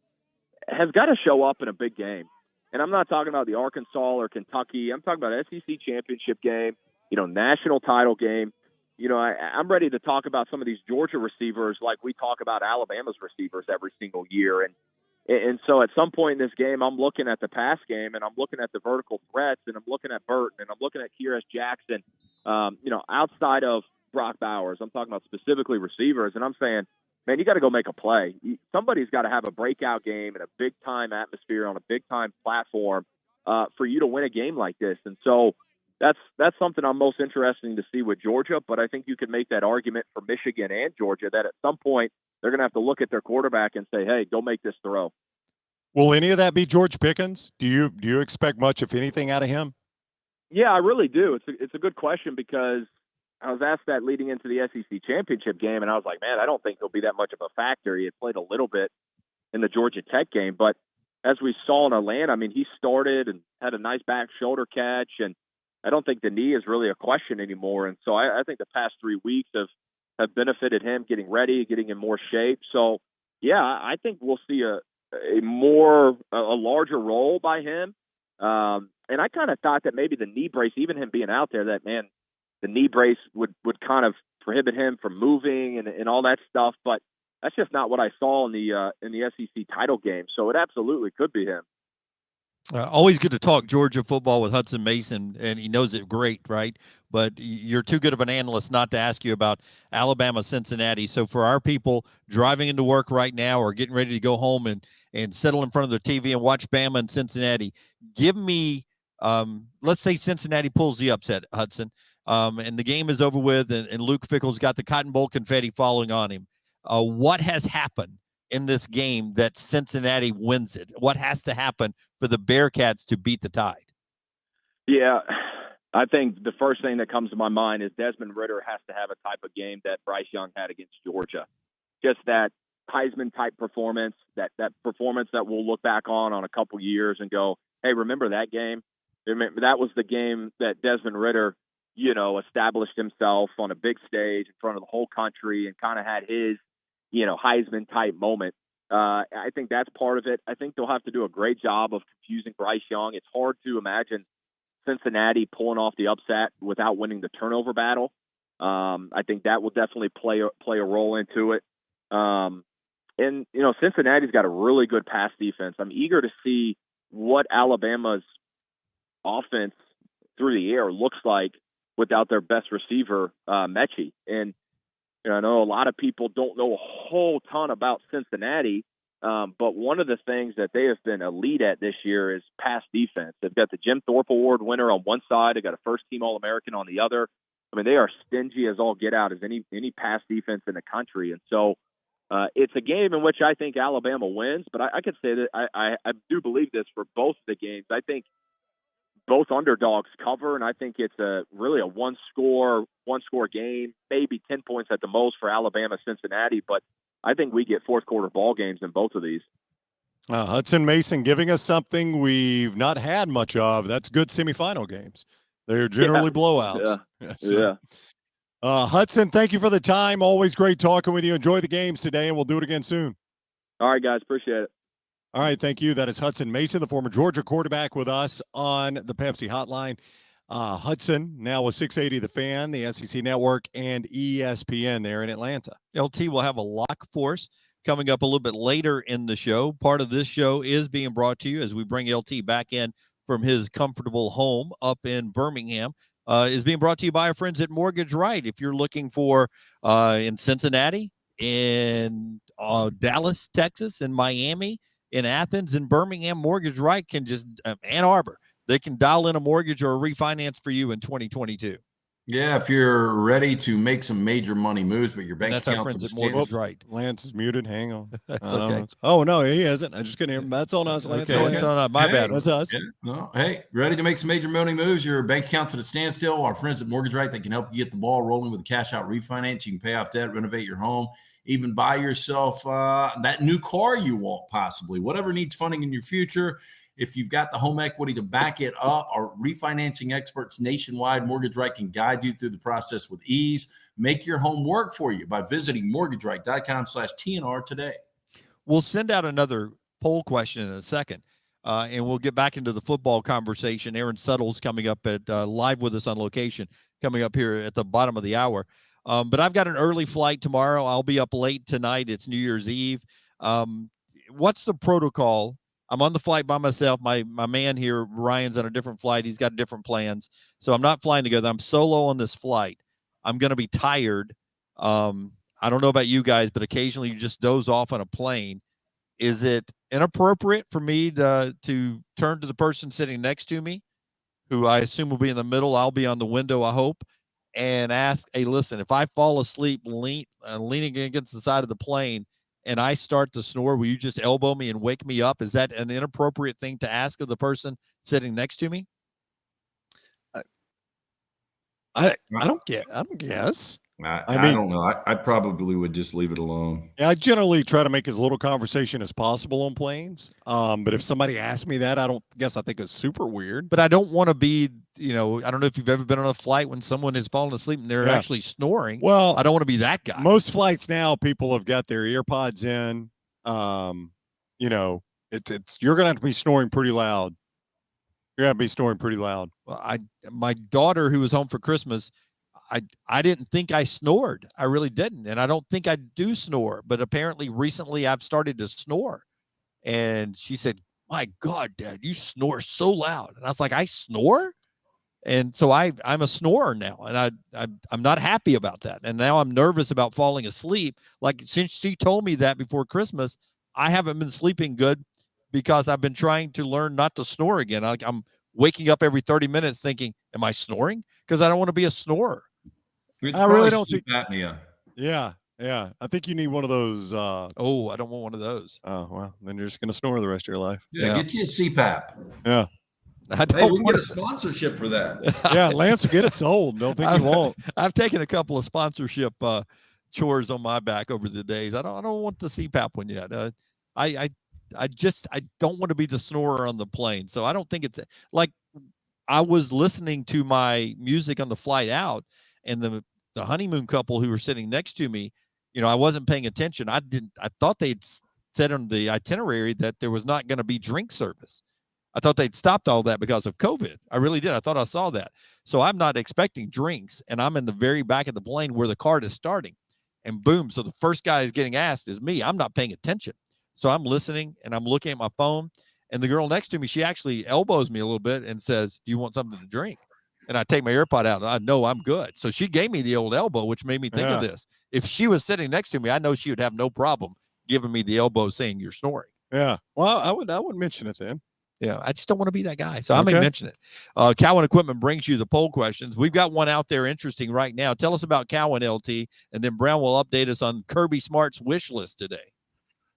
has got to show up in a big game. And I'm not talking about the Arkansas or Kentucky. I'm talking about SEC championship game, national title game. I'm ready to talk about some of these Georgia receivers like we talk about Alabama's receivers every single year. And so at some point in this game, I'm looking at the pass game and I'm looking at the vertical threats and I'm looking at Burton and I'm looking at Kyrus Jackson, outside of Brock Bowers. I'm talking about specifically receivers. And I'm saying, man, you got to go make a play. Somebody's got to have a breakout game in a big-time atmosphere on a big-time platform for you to win a game like this. And so that's something I'm most interested to see with Georgia. But I think you can make that argument for Michigan and Georgia that at some point they're going to have to look at their quarterback and say, hey, go make this throw. Will any of that be George Pickens? Do you expect much, if anything, out of him? Yeah, I really do. It's a good question because I was asked that leading into the SEC championship game, and I was like, man, I don't think he'll be that much of a factor. He had played a little bit in the Georgia Tech game, but as we saw in Atlanta, I mean, he started and had a nice back shoulder catch, and I don't think the knee is really a question anymore. And so I think the past 3 weeks have benefited him getting ready, getting in more shape. So, yeah, I think we'll see a larger role by him. And I kind of thought that maybe the knee brace, even him being out there, that, man, the knee brace would kind of prohibit him from moving and all that stuff. But that's just not what I saw in the SEC title game. So it absolutely could be him. Always good to talk Georgia football with Hudson Mason, and he knows it great, right? But you're too good of an analyst not to ask you about Alabama, Cincinnati. So for our people driving into work right now or getting ready to go home and settle in front of their TV and watch Bama and Cincinnati, give me, let's say Cincinnati pulls the upset, Hudson, and the game is over with, and Luke Fickell's got the Cotton Bowl confetti falling on him. What has happened in this game that Cincinnati wins it? What has to happen for the Bearcats to beat the Tide? Yeah, I think the first thing that comes to my mind is Desmond Ridder has to have a type of game that Bryce Young had against Georgia. Just that Heisman-type performance, that performance that we'll look back on a couple years and go, hey, remember that game? Remember, that was the game that Desmond Ridder, established himself on a big stage in front of the whole country and kind of had his, Heisman-type moment. I think that's part of it. I think they'll have to do a great job of confusing Bryce Young. It's hard to imagine Cincinnati pulling off the upset without winning the turnover battle. I think that will definitely play a role into it. And Cincinnati's got a really good pass defense. I'm eager to see what Alabama's offense through the air looks like without their best receiver, Mechie. And I know a lot of people don't know a whole ton about Cincinnati, but one of the things that they have been elite at this year is pass defense. They've got the Jim Thorpe Award winner on one side. They've got a first-team All-American on the other. I mean, they are stingy as all get out as any pass defense in the country. And so it's a game in which I think Alabama wins, but I could say that I do believe this for both the games. I think both underdogs cover, and I think it's really a one score game, maybe 10 points at the most for Alabama, Cincinnati. But I think we get fourth quarter ball games in both of these. Hudson Mason giving us something we've not had much of. That's good semifinal games. They're generally blowouts. Yeah. Hudson, thank you for the time. Always great talking with you. Enjoy the games today, and we'll do it again soon. All right, guys. Appreciate it. All right, thank you. That is Hudson Mason, the former Georgia quarterback, with us on the Pepsi Hotline. Hudson, now with 680 The Fan, the SEC Network, and ESPN there in Atlanta. LT will have a lock force coming up a little bit later in the show. Part of this show is being brought to you as we bring LT back in from his comfortable home up in Birmingham. Is being brought to you by our friends at Mortgage Right. If you're looking for in Cincinnati, in Dallas, Texas, in Miami, in Athens, in Birmingham, Mortgage Right can just Ann Arbor. They can dial in a mortgage or a refinance for you in 2022. Yeah, if you're ready to make some major money moves, but your bank account's at Mortgage Right. Lance is muted. Hang on. That's okay. Oh, no, he isn't. I just couldn't hear him. That's on us, Lance. Okay, that's on my bad. That's us. Yeah. No, hey, ready to make some major money moves? Your bank account's at a standstill. Our friends at Mortgage Right, they can help you get the ball rolling with a cash-out refinance. You can pay off debt, renovate your home, even buy yourself that new car you want, possibly. Whatever needs funding in your future. If you've got the home equity to back it up, our refinancing experts nationwide, Mortgage Right can guide you through the process with ease. Make your home work for you by visiting mortgageright.com/TNR today. We'll send out another poll question in a second, and we'll get back into the football conversation. Aaron Suttle's coming up at live with us on location, coming up here at the bottom of the hour. But I've got an early flight tomorrow. I'll be up late tonight. It's New Year's Eve. What's the protocol? I'm on the flight by myself. My man here, Ryan's on a different flight. He's got different plans. So I'm not flying together. I'm solo on this flight. I'm going to be tired. I don't know about you guys, but occasionally you just doze off on a plane. Is it inappropriate for me to turn to the person sitting next to me, who I assume will be in the middle? I'll be on the window, I hope, and ask, hey, listen, if I fall asleep leaning against the side of the plane, and I start to snore, will you just elbow me and wake me up? Is that an inappropriate thing to ask of the person sitting next to me? I don't guess. I don't know. I probably would just leave it alone. Yeah, I generally try to make as little conversation as possible on planes. But if somebody asks me that, I think it's super weird. But I don't want to be, I don't know if you've ever been on a flight when someone has fallen asleep and they're actually snoring. Well, I don't want to be that guy. Most flights now, people have got their earpods in. You're going to have to be snoring pretty loud. You're going to be snoring pretty loud. Well, my daughter, who was home for Christmas, I didn't think I snored. I really didn't. And I don't think I do snore. But apparently recently I've started to snore. And she said, my God, Dad, you snore so loud. And I was like, I snore? And so I'm a snorer now. And I'm not happy about that. And now I'm nervous about falling asleep. Like, since she told me that before Christmas, I haven't been sleeping good because I've been trying to learn not to snore again. I'm waking up every 30 minutes thinking, am I snoring? Because I don't want to be a snorer. I really don't think apnea. Yeah. I think you need one of those. I don't want one of those. Oh, well, then you're just going to snore the rest of your life. Yeah, get you a CPAP. Yeah. Hey, we can get a sponsorship for that. Yeah, Lance will get it sold. Don't think he won't. I've taken a couple of sponsorship chores on my back over the days. I don't want the CPAP one yet. I don't want to be the snorer on the plane. So I don't think it's like I was listening to my music on the flight out, and the honeymoon couple who were sitting next to me, I wasn't paying attention. I thought they'd said on the itinerary that there was not going to be drink service. I thought they'd stopped all that because of COVID. I really did. I thought I saw that. So I'm not expecting drinks, and I'm in the very back of the plane where the cart is starting. And boom, so the first guy is getting asked is me. I'm not paying attention. So I'm listening, and I'm looking at my phone, and the girl next to me, she actually elbows me a little bit and says, "Do you want something to drink?" And I take my AirPod out, and I know I'm good. So she gave me the old elbow, which made me think of this. If she was sitting next to me, I know she would have no problem giving me the elbow saying you're snoring. Yeah. Well, I would mention it then. Yeah, I just don't want to be that guy. So I may mention it. Cowan Equipment brings you the poll questions. We've got one out there interesting right now. Tell us about Cowan, LT, and then Brown will update us on Kirby Smart's wish list today.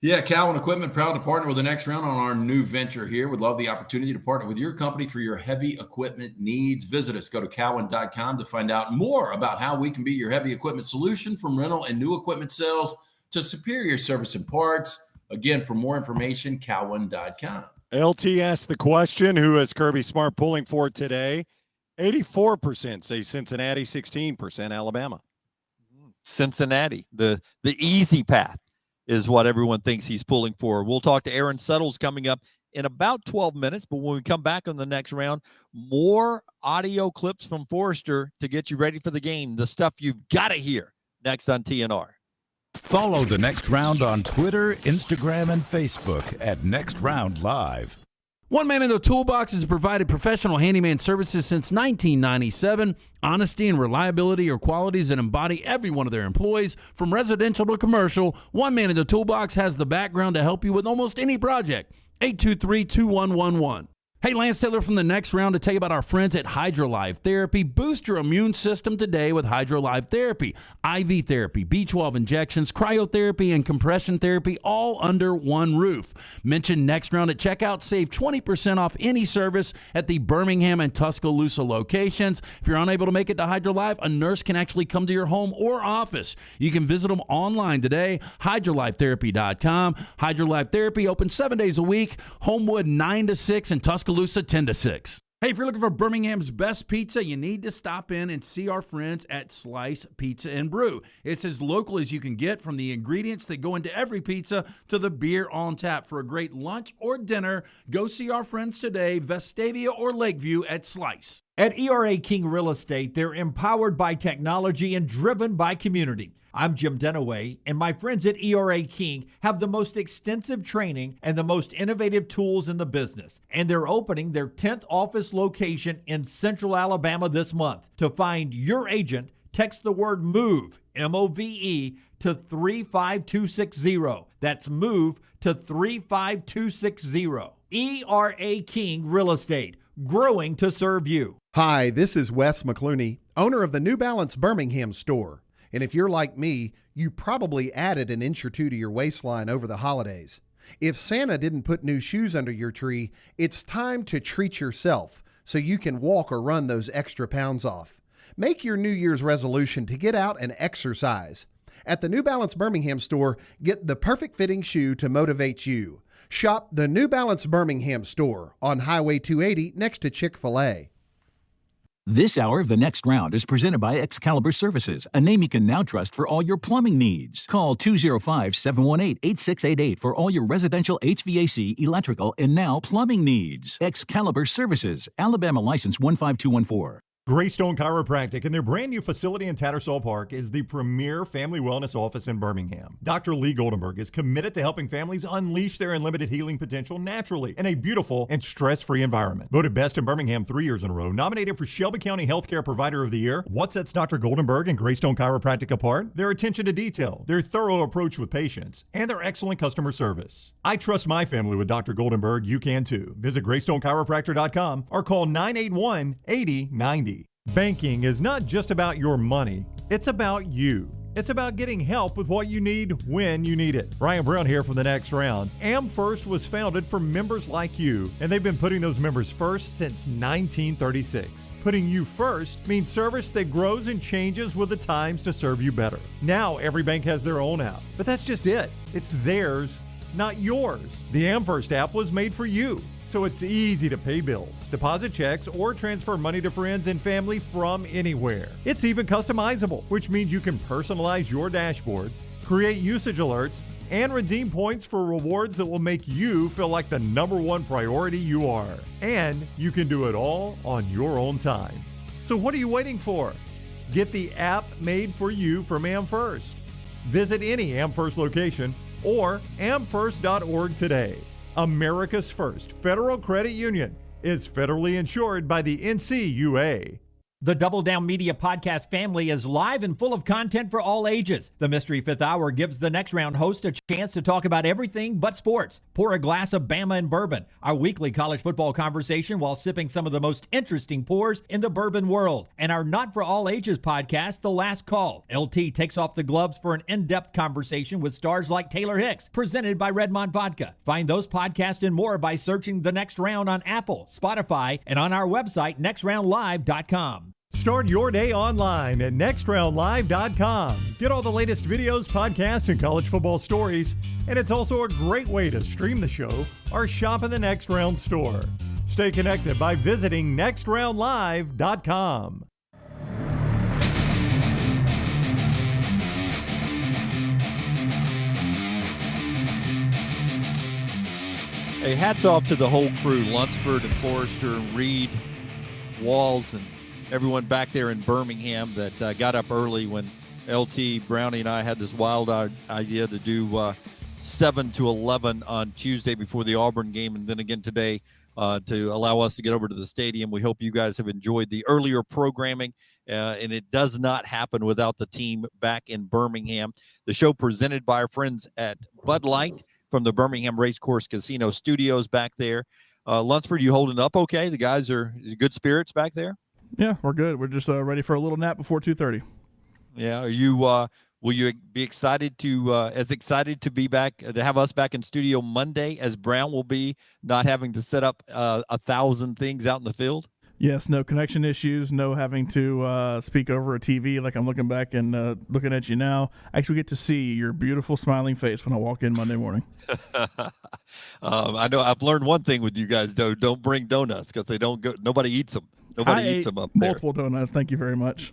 Yeah, Cowan Equipment, proud to partner with the Next Round on our new venture here. Would love the opportunity to partner with your company for your heavy equipment needs. Visit us. Go to cowan.com to find out more about how we can be your heavy equipment solution, from rental and new equipment sales to superior service and parts. Again, for more information, cowan.com. LT asked the question, who is Kirby Smart pulling for today? 84% say Cincinnati, 16% Alabama. Cincinnati, the easy path is what everyone thinks he's pulling for. We'll talk to Aaron Suttles coming up in about 12 minutes, but when we come back on the next round, more audio clips from Forrester to get you ready for the game, the stuff you've got to hear next on TNR. Follow the Next Round on Twitter, Instagram, and Facebook at Next Round Live. One Man in the Toolbox has provided professional handyman services since 1997. Honesty and reliability are qualities that embody every one of their employees, from residential to commercial. One Man in the Toolbox has the background to help you with almost any project. 823-2111. Hey, Lance Taylor from the Next Round to tell you about our friends at HydroLife Therapy. Boost your immune system today with HydroLife Therapy. IV therapy, B12 injections, cryotherapy, and compression therapy, all under one roof. Mention Next Round at checkout. Save 20% off any service at the Birmingham and Tuscaloosa locations. If you're unable to make it to HydroLife, a nurse can actually come to your home or office. You can visit them online today, hydrolifetherapy.com. HydroLife Therapy open 7 days a week. Homewood 9 to 6 and Tuscaloosa 10 to 6. Hey, if you're looking for Birmingham's best pizza, you need to stop in and see our friends at Slice Pizza and Brew. It's as local as you can get, from the ingredients that go into every pizza to the beer on tap. For a great lunch or dinner, go see our friends today, Vestavia or Lakeview at Slice. At ERA King Real Estate, they're empowered by technology and driven by community. I'm Jim Dunaway, and my friends at ERA King have the most extensive training and the most innovative tools in the business. And they're opening their 10th office location in Central Alabama this month. To find your agent, text the word MOVE, M-O-V-E, to 35260. That's MOVE to 35260. ERA King Real Estate, growing to serve you. Hi, this is Wes McClooney, owner of the New Balance Birmingham store. And if you're like me, you probably added an inch or two to your waistline over the holidays. If Santa didn't put new shoes under your tree, it's time to treat yourself so you can walk or run those extra pounds off. Make your New Year's resolution to get out and exercise. At the New Balance Birmingham store, get the perfect fitting shoe to motivate you. Shop the New Balance Birmingham store on Highway 280 next to Chick-fil-A. This hour of the Next Round is presented by Excalibur Services, a name you can now trust for all your plumbing needs. Call 205-718-8688 for all your residential HVAC, electrical, and now plumbing needs. Excalibur Services, Alabama license 15214. Greystone Chiropractic and their brand new facility in Tattersall Park is the premier family wellness office in Birmingham. Dr. Lee Goldenberg is committed to helping families unleash their unlimited healing potential naturally in a beautiful and stress-free environment. Voted best in Birmingham 3 years in a row, nominated for Shelby County Healthcare Provider of the Year. What sets Dr. Goldenberg and Greystone Chiropractic apart? Their attention to detail, their thorough approach with patients, and their excellent customer service. I trust my family with Dr. Goldenberg. You can too. Visit GreysstoneChiropractor.com or call 981-8090. Banking is not just about your money, it's about you. It's about getting help with what you need when you need it. Brian Brown here from the Next Round. AmFirst was founded for members like you, and they've been putting those members first since 1936. Putting you first means service that grows and changes with the times to serve you better. Now every bank has their own app, but that's just it. It's theirs, not yours. The AmFirst app was made for you, so it's easy to pay bills, deposit checks, or transfer money to friends and family from anywhere. It's even customizable, which means you can personalize your dashboard, create usage alerts, and redeem points for rewards that will make you feel like the #1 priority you are. And you can do it all on your own time. So what are you waiting for? Get the app made for you from AmFirst. Visit any AmFirst location or amfirst.org today. America's First Federal Credit Union is federally insured by the NCUA. The Double Down Media podcast family is live and full of content for all ages. The Mystery Fifth Hour gives the Next Round host a chance to talk about everything but sports. Pour a glass of Bama and bourbon, our weekly college football conversation while sipping some of the most interesting pours in the bourbon world. And our Not For All Ages podcast, The Last Call. LT takes off the gloves for an in-depth conversation with stars like Taylor Hicks, presented by Redmond Vodka. Find those podcasts and more by searching The Next Round on Apple, Spotify, and on our website, nextroundlive.com. Start your day online at nextroundlive.com. Get all the latest videos, podcasts, and college football stories. And it's also a great way to stream the show or shop in the Next Round store. Stay connected by visiting nextroundlive.com. Hey, hats off to the whole crew, Lunsford and Forrester and Reed, Walls, and everyone back there in Birmingham that got up early when LT, Brownie, and I had this wild idea to do 7 to 11 on Tuesday before the Auburn game, and then again today to allow us to get over to the stadium. We hope you guys have enjoyed the earlier programming, and it does not happen without the team back in Birmingham. The show presented by our friends at Bud Light from the Birmingham Racecourse Casino Studios back there. Lunsford, you holding up okay? The guys are good spirits back there? Yeah, we're good. We're just ready for a little nap before 2:30. Yeah. Are you? Will you be excited to be back, to have us back in studio Monday, as Brown will be, not having to set up 1,000 things out in the field? Yes, no connection issues, no having to speak over a TV like I'm looking back and looking at you now. I actually get to see your beautiful smiling face when I walk in Monday morning. I know I've learned one thing with you guys, though. Don't bring donuts because they don't go. Nobody eats them. Nobody eats them up there. Multiple donuts. Thank you very much.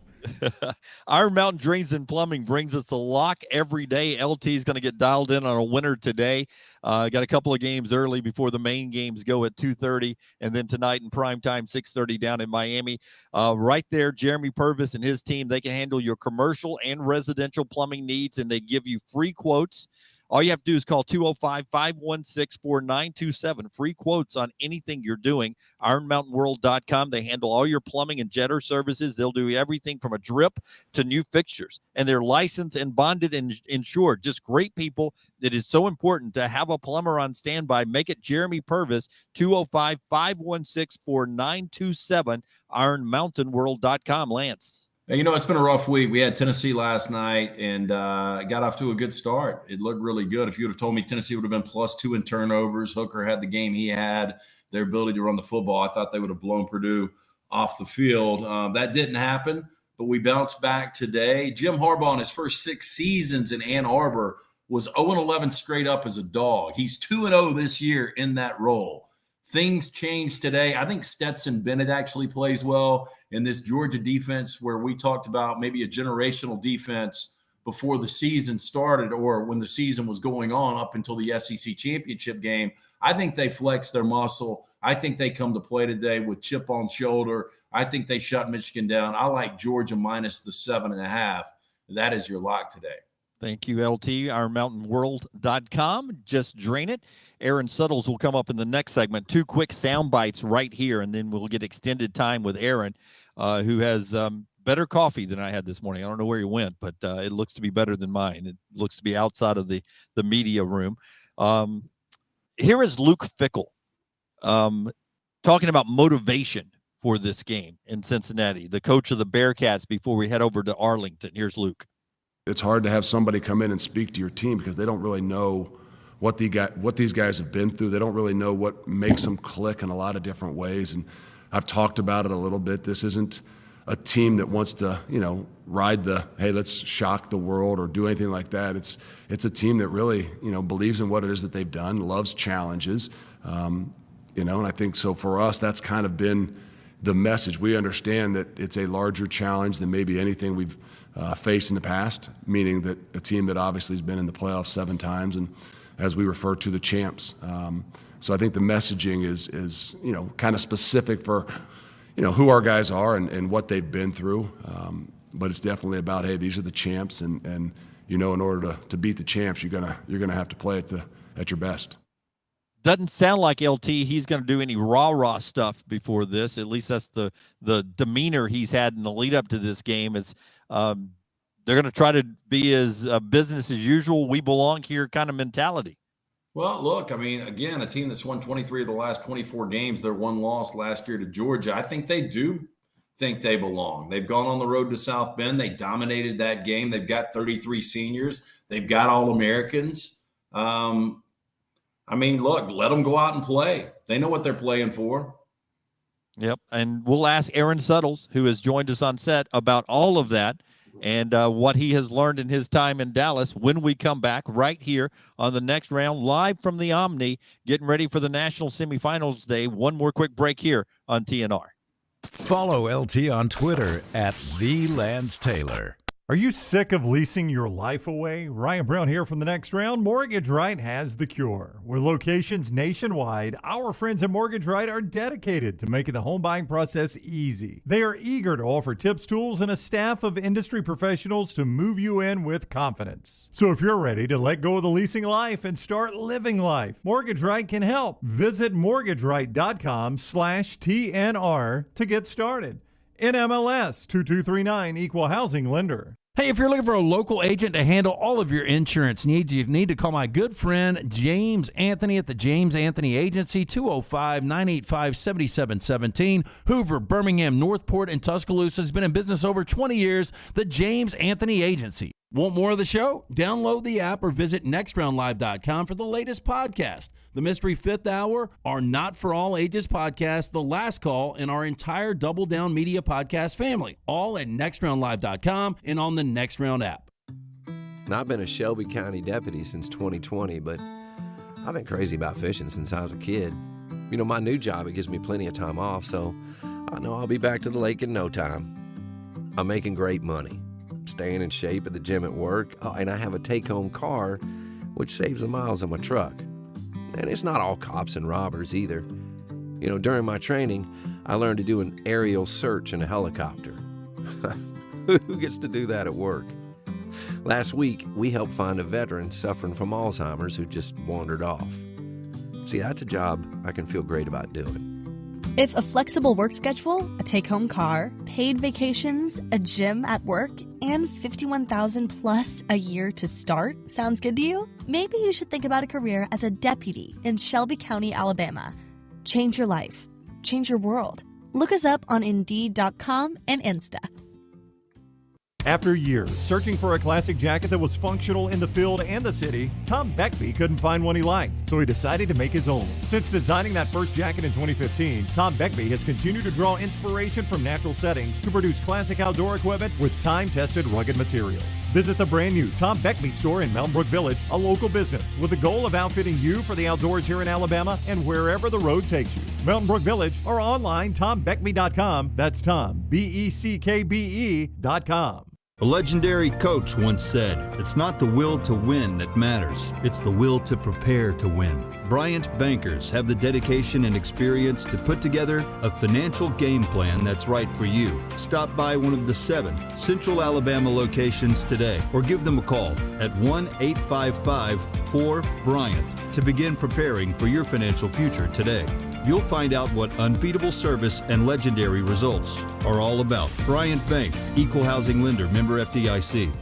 Iron Mountain Drains and Plumbing brings us the lock every day. LT is going to get dialed in on a winner today. Got a couple of games early before the main games go at 2:30, and then tonight in primetime 6:30 down in Miami. Right there, Jeremy Purvis and his team, they can handle your commercial and residential plumbing needs, and they give you free quotes. All you have to do is call 205-516-4927. Free quotes on anything you're doing. IronMountainWorld.com. They handle all your plumbing and jetter services. They'll do everything from a drip to new fixtures. And they're licensed and bonded and insured. Just great people. It is so important to have a plumber on standby. Make it Jeremy Purvis, 205-516-4927. IronMountainWorld.com. Lance. You know, it's been a rough week. We had Tennessee last night and got off to a good start. It looked really good. If you would have told me Tennessee would have been +2 in turnovers, Hooker had the game he had, their ability to run the football, I thought they would have blown Purdue off the field. That didn't happen, but we bounced back today. Jim Harbaugh in his first 6 seasons in Ann Arbor was 0-11 straight up as a dog. He's 2-0 this year in that role. Things changed today. I think Stetson Bennett actually plays well in this Georgia defense, where we talked about maybe a generational defense before the season started, or when the season was going on up until the SEC championship game. I think they flexed their muscle. I think they come to play today with chip on shoulder. I think they shut Michigan down. I like Georgia minus the 7.5. That is your lock today. Thank you, LT. OurMountainWorld.com. Just drain it. Aaron Suttles will come up in the next segment. 2 quick sound bites right here, and then we'll get extended time with Aaron, who has better coffee than I had this morning. I don't know where he went, but it looks to be better than mine. It looks to be outside of the media room. Here is Luke Fickell talking about motivation for this game in Cincinnati, the coach of the Bearcats, before we head over to Arlington. Here's Luke. It's hard to have somebody come in and speak to your team because they don't really know what these guys have been through. They don't really know what makes them click in a lot of different ways. And I've talked about it a little bit. This isn't a team that wants to, ride the, hey, let's shock the world or do anything like that. It's a team that really, believes in what it is that they've done, loves challenges, and I think so for us, that's kind of been the message. We understand that it's a larger challenge than maybe anything we've faced in the past, meaning that a team that obviously has been in the playoffs 7 times and, as we refer to, the champs. So I think the messaging is kind of specific for, who our guys are and what they've been through. But it's definitely about, hey, these are the champs, and in order to beat the champs, you're gonna have to play at your best. Doesn't sound like LT he's going to do any rah-rah stuff before this. At least that's the demeanor he's had in the lead up to this game. Is they're going to try to be as business as usual, we belong here kind of mentality. Well, look, I mean, again, a team that's won 23 of the last 24 games, their one loss last year to Georgia, I think they do think they belong. They've gone on the road to South Bend. They dominated that game. They've got 33 seniors. They've got All-Americans. I mean, look, let them go out and play. They know what they're playing for. Yep, and we'll ask Aaron Suttles, who has joined us on set, about all of that and what he has learned in his time in Dallas when we come back right here on the Next Round, live from the Omni, getting ready for the National Semifinals Day. One more quick break here on TNR. Follow LT on Twitter at @TheLanceTaylor. Are you sick of leasing your life away? Ryan Brown here from the Next Round. Mortgage Right has the cure. With locations nationwide, our friends at Mortgage Right are dedicated to making the home buying process easy. They are eager to offer tips, tools, and a staff of industry professionals to move you in with confidence. So if you're ready to let go of the leasing life and start living life, Mortgage Right can help. Visit mortgageright.com/TNR to get started. NMLS 2239, Equal Housing Lender. Hey, if you're looking for a local agent to handle all of your insurance needs, you need to call my good friend James Anthony at the James Anthony Agency, 205-985-7717. Hoover, Birmingham, Northport, and Tuscaloosa. Has been in business over 20 years. The James Anthony Agency. Want more of the show? Download the app or visit nextroundlive.com for the latest podcast. The Mystery Fifth Hour, our Not For All Ages podcast, The Last Call, and our entire Double Down Media podcast family. All at nextroundlive.com and on the Next Round app. I've been a Shelby County deputy since 2020, but I've been crazy about fishing since I was a kid. My new job, it gives me plenty of time off, so I know I'll be back to the lake in no time. I'm making great money, staying in shape at the gym at work, and I have a take-home car, which saves the miles on my truck. And it's not all cops and robbers either. During my training, I learned to do an aerial search in a helicopter. Who gets to do that at work? Last week, we helped find a veteran suffering from Alzheimer's who just wandered off. See, that's a job I can feel great about doing. If a flexible work schedule, a take-home car, paid vacations, a gym at work, and $51,000 plus a year to start sounds good to you, maybe you should think about a career as a deputy in Shelby County, Alabama. Change your life. Change your world. Look us up on Indeed.com and Insta. After years searching for a classic jacket that was functional in the field and the city, Tom Beckby couldn't find one he liked, so he decided to make his own. Since designing that first jacket in 2015, Tom Beckby has continued to draw inspiration from natural settings to produce classic outdoor equipment with time-tested rugged materials. Visit the brand new Tom Beckby store in Mountain Brook Village, a local business with the goal of outfitting you for the outdoors here in Alabama and wherever the road takes you. Mountain Brook Village or online tombeckby.com. That's Tom, BECKBE.com. A legendary coach once said, "It's not the will to win that matters, it's the will to prepare to win." Bryant bankers have the dedication and experience to put together a financial game plan that's right for you. Stop by one of the 7 Central Alabama locations today or give them a call at 1-855-4-BRYANT to begin preparing for your financial future today. You'll find out what unbeatable service and legendary results are all about. Bryant Bank, Equal Housing Lender, member FDIC.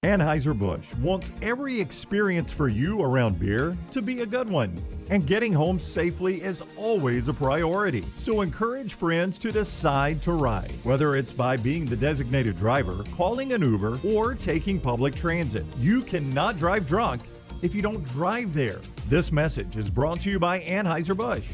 Anheuser-Busch wants every experience for you around beer to be a good one. And getting home safely is always a priority. So encourage friends to decide to ride, whether it's by being the designated driver, calling an Uber, or taking public transit. You cannot drive drunk if you don't drive there. This message is brought to you by Anheuser-Busch,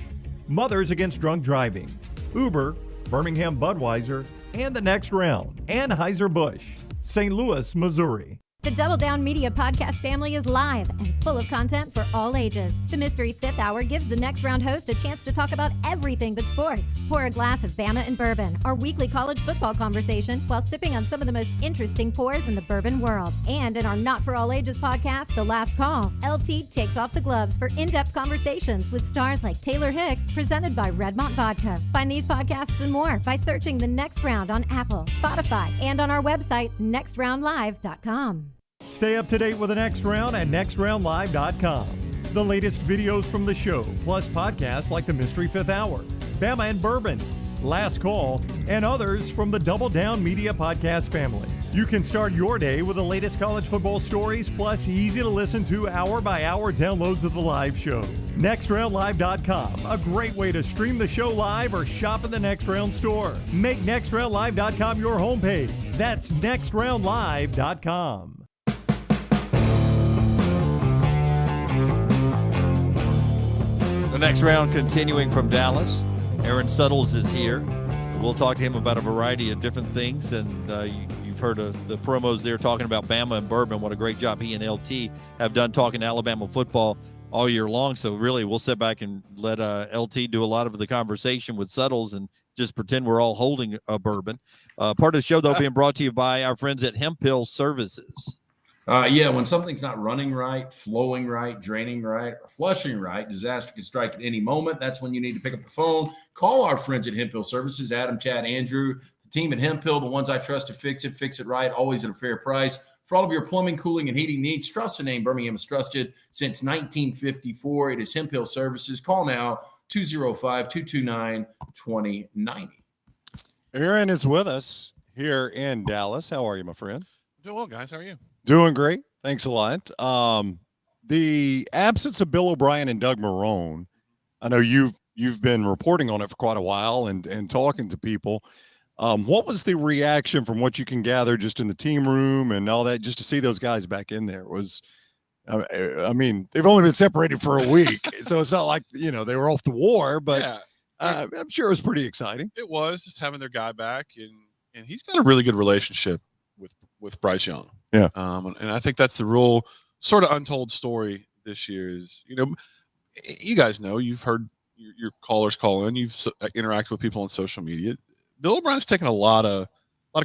Mothers Against Drunk Driving, Uber, Birmingham Budweiser, and the Next Round, Anheuser-Busch, St. Louis, Missouri. The Double Down Media podcast family is live and full of content for all ages. The Mystery Fifth Hour gives the Next Round host a chance to talk about everything but sports. Pour a glass of Bama and bourbon, our weekly college football conversation, while sipping on some of the most interesting pours in the bourbon world. And in our Not For All Ages podcast, The Last Call, LT takes off the gloves for in-depth conversations with stars like Taylor Hicks, presented by Redmont Vodka. Find these podcasts and more by searching The Next Round on Apple, Spotify, and on our website, nextroundlive.com. Stay up to date with the Next Round at nextroundlive.com. The latest videos from the show, plus podcasts like the Mystery Fifth Hour, Bama and Bourbon, Last Call, and others from the Double Down Media podcast family. You can start your day with the latest college football stories, plus easy-to-listen-to hour-by-hour downloads of the live show. NextRoundLive.com, a great way to stream the show live or shop in the Next Round store. Make NextRoundLive.com your homepage. That's NextRoundLive.com. The Next Round continuing from Dallas. Aaron Suttles is here. We'll talk to him about a variety of different things, and you've heard of the promos there talking about Bama and Bourbon. What a great job he and LT have done talking Alabama football all year long. So really, we'll sit back and let LT do a lot of the conversation with Suttles and just pretend we're all holding a bourbon. Part of the show, though, being brought to you by our friends at Hemp Hill Services. When something's not running right, flowing right, draining right, or flushing right, disaster can strike at any moment. That's when you need to pick up the phone. Call our friends at Hemp Hill Services, Adam, Chad, Andrew, the team at Hemp Hill, the ones I trust to fix it right, always at a fair price. For all of your plumbing, cooling, and heating needs, trust the name Birmingham has trusted since 1954. It is Hemp Hill Services. Call now, 205-229-2090. Aaron is with us here in Dallas. How are you, my friend? Doing well, guys. How are you? Doing great. Thanks a lot. The absence of Bill O'Brien and Doug Marrone, I know you've been reporting on it for quite a while and talking to people. What was the reaction from what you can gather just in the team room and all that, just to see those guys back in there? I mean, they've only been separated for a week, so it's not like, they were off to war, but yeah. I'm sure it was pretty exciting. It was just having their guy back, and he's got a really good relationship with Bryce Young. Yeah. And I think that's the real sort of untold story this year is, you guys know, you've heard your callers call in, you've interacted with people on social media. Bill O'Brien's taken a lot of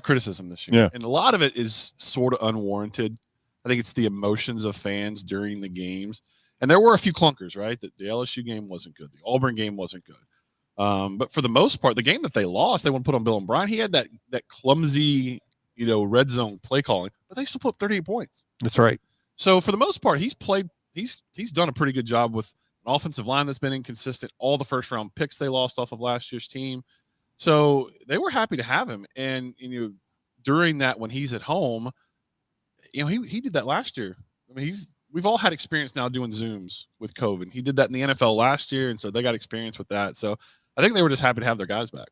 criticism this year. Yeah. And a lot of it is sort of unwarranted. I think it's the emotions of fans during the games. And there were a few clunkers, right? The LSU game wasn't good. The Auburn game wasn't good. But for the most part, the game that they lost, they wouldn't put on Bill O'Brien. He had that clumsy, red zone play calling, but they still put up 38 points. That's right. So for the most part, he's done a pretty good job with an offensive line that's been inconsistent. All the first round picks they lost off of last year's team. So they were happy to have him. And, during that, when he's at home, he did that last year. I mean, we've all had experience now doing Zooms with COVID. He did that in the NFL last year. And so they got experience with that. So I think they were just happy to have their guys back.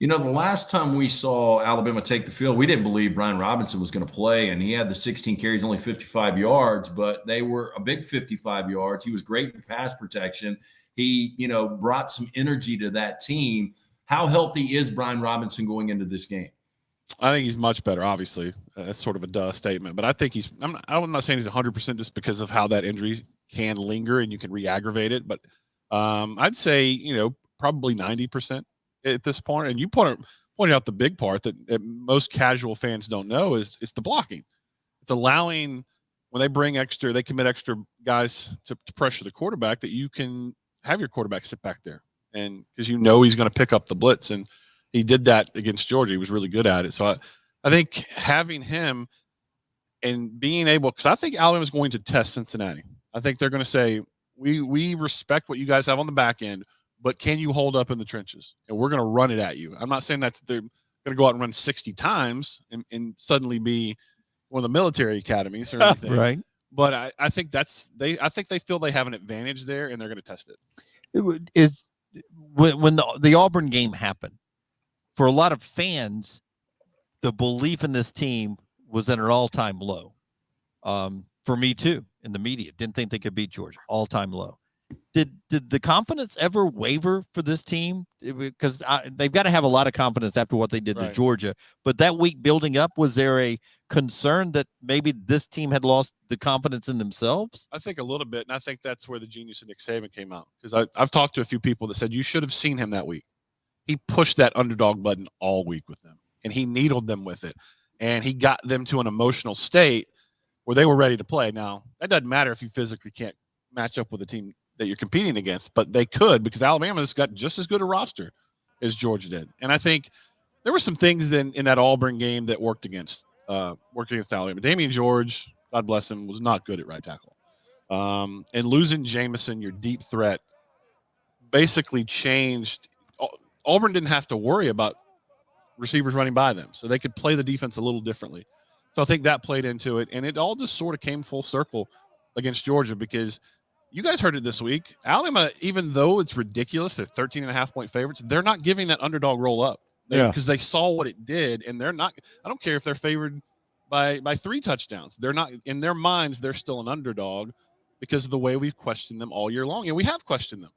The last time we saw Alabama take the field, we didn't believe Brian Robinson was going to play, and he had the 16 carries, only 55 yards, but they were a big 55 yards. He was great in pass protection. He, brought some energy to that team. How healthy is Brian Robinson going into this game? I think he's much better, obviously. That's sort of a duh statement, but I think I'm not saying he's 100% just because of how that injury can linger and you can re-aggravate it, but I'd say, probably 90%. At this point, and you pointed out the big part that most casual fans don't know is it's the blocking. It's allowing when they commit extra guys to pressure the quarterback that you can have your quarterback sit back there, and because he's going to pick up the blitz, and he did that against Georgia. He was really good at it. So I think having him and being able, because I think Alabama's going to test Cincinnati. I think they're going to say we respect what you guys have on the back end, but can you hold up in the trenches? And we're going to run it at you. I'm not saying they're going to go out and run 60 times and suddenly be, one of the military academies or anything. Right. But I think I think they feel they have an advantage there, and they're going to test it. Is when the Auburn game happened, for a lot of fans, the belief in this team was at an all-time low. For me too, in the media, didn't think they could beat Georgia, all-time low. Did the confidence ever waver for this team? Because they've got to have a lot of confidence after what they did to Georgia. But that week building up, was there a concern that maybe this team had lost the confidence in themselves? I think a little bit, and I think that's where the genius of Nick Saban came out. Because I've talked to a few people that said you should have seen him that week. He pushed that underdog button all week with them, and he needled them with it. And he got them to an emotional state where they were ready to play. Now, that doesn't matter if you physically can't match up with a team that you're competing against, but they could, because Alabama's got just as good a roster as Georgia did. And I think there were some things then in that Auburn game that worked against Alabama. Damian George, God bless him, was not good at right tackle. And losing Jamison, your deep threat, basically changed. Auburn didn't have to worry about receivers running by them, so they could play the defense a little differently. So I think that played into it, and it all just sort of came full circle against Georgia, because you guys heard it this week. Alabama, even though it's ridiculous, they're 13.5-point favorites, they're not giving that underdog roll up because they saw what it did, and they're not – I don't care if they're favored by 3 touchdowns. They're not – in their minds, they're still an underdog because of the way we've questioned them all year long, and we have questioned them.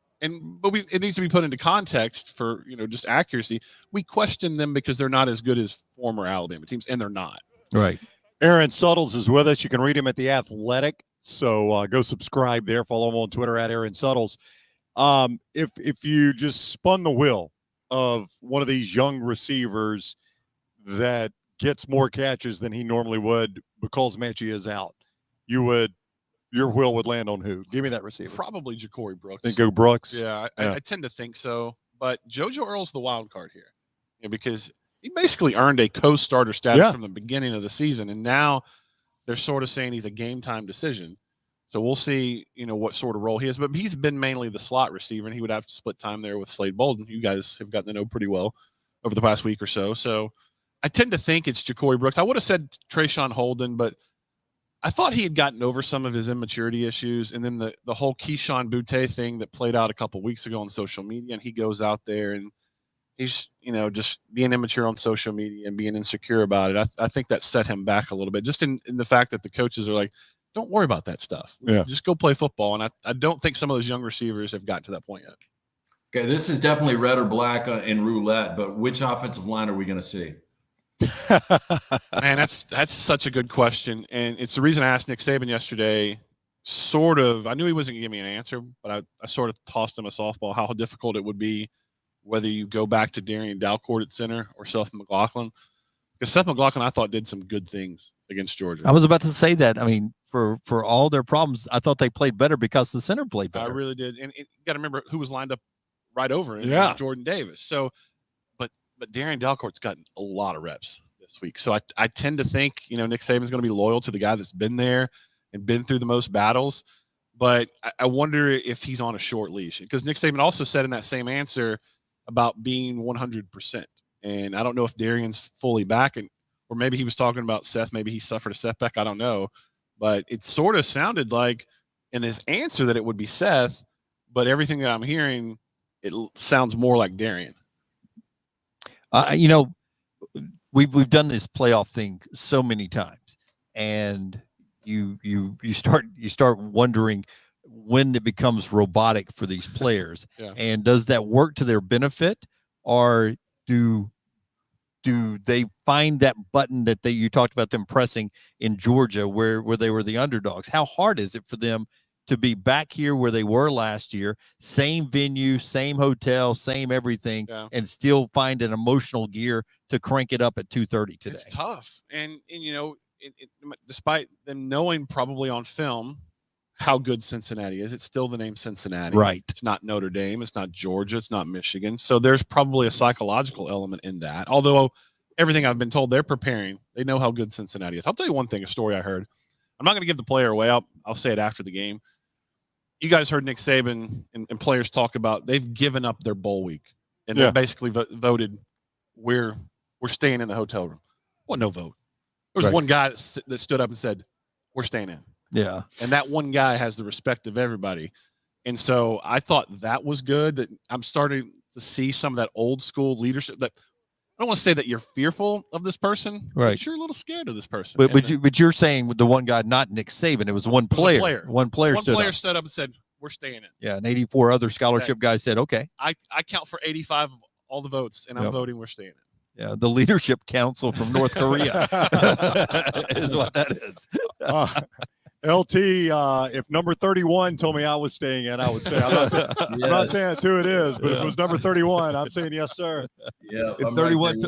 But it needs to be put into context for, just accuracy. We question them because they're not as good as former Alabama teams, and they're not. Right. Aaron Suttles is with us. You can read him at The Athletic. So go subscribe there. Follow him on Twitter at Aaron Suttles. If you just spun the wheel of one of these young receivers that gets more catches than he normally would because Mechie is out, your wheel would land on who? Give me that receiver. Probably Ja'Cory Brooks. Think go Brooks? Yeah, I tend to think so. But JoJo Earle's the wild card here, because he basically earned a co-starter status from the beginning of the season, and now they're sort of saying he's a game-time decision. So we'll see, what sort of role he has. But he's been mainly the slot receiver, and he would have to split time there with Slade Bolden. You guys have gotten to know pretty well over the past week or so. So I tend to think it's Ja'Cory Brooks. I would have said Trayshawn Holden, but I thought he had gotten over some of his immaturity issues, and then the whole Keyshawn Boutte thing that played out a couple weeks ago on social media, and he goes out there and he's, just being immature on social media and being insecure about it. I think that set him back a little bit, just in the fact that the coaches are like, don't worry about that stuff. Just go play football. And I don't think some of those young receivers have gotten to that point yet. Okay, this is definitely red or black in roulette, but which offensive line are we going to see? Man, that's such a good question, and it's the reason I asked Nick Saban yesterday. Sort of, I knew he wasn't going to give me an answer, but I sort of tossed him a softball how difficult it would be whether you go back to Darian Dalcourt at center or Seth McLaughlin, because Seth McLaughlin I thought did some good things against Georgia. I was about to say that. I mean, for all their problems, I thought they played better because the center played better. I really did, and you got to remember who was lined up right over him. Yeah, Jordan Davis. So. But Darian Dalcourt's gotten a lot of reps this week. So I tend to think, Nick Saban's going to be loyal to the guy that's been there and been through the most battles. But I wonder if he's on a short leash, because Nick Saban also said in that same answer about being 100%. And I don't know if Darian's fully back, or maybe he was talking about Seth. Maybe he suffered a setback. I don't know. But it sort of sounded like in his answer that it would be Seth. But everything that I'm hearing, it sounds more like Darian. We've done this playoff thing so many times, and you start wondering when it becomes robotic for these players. Yeah. And does that work to their benefit, or do they find that button that you talked about them pressing in Georgia where they were the underdogs? How hard is it for them to be back here where they were last year, same venue, same hotel, same everything, and still find an emotional gear to crank it up at 2:30 today? It's tough. And despite them knowing probably on film how good Cincinnati is, it's still the name Cincinnati. Right. It's not Notre Dame. It's not Georgia. It's not Michigan. So there's probably a psychological element in that. Although everything I've been told, they're preparing. They know how good Cincinnati is. I'll tell you one thing, a story I heard. I'm not going to give the player away. I'll say it after the game. You guys heard Nick Saban and players talk about they've given up their bowl week, and they basically voted we're staying in the hotel room. Well, no vote. was one guy that stood up and said, "We're staying in." Yeah. And that one guy has the respect of everybody. And so I thought that was good, that I'm starting to see some of that old school leadership. That I don't want to say that you're fearful of this person, right? But you're a little scared of this person. But you're saying with the one guy, not Nick Saban, it was one player. One player stood up and said, "We're staying in." Yeah, and 84 other scholarship guys said, "Okay." I count for 85 of all the votes, and I'm voting we're staying in. Yeah, the Leadership Council from North Korea is what that is. LT, if number 31 told me I was staying in, I would stay. I'm not saying that's who it is, but if it was number 31, I'm saying yes, sir. Yeah, if 31,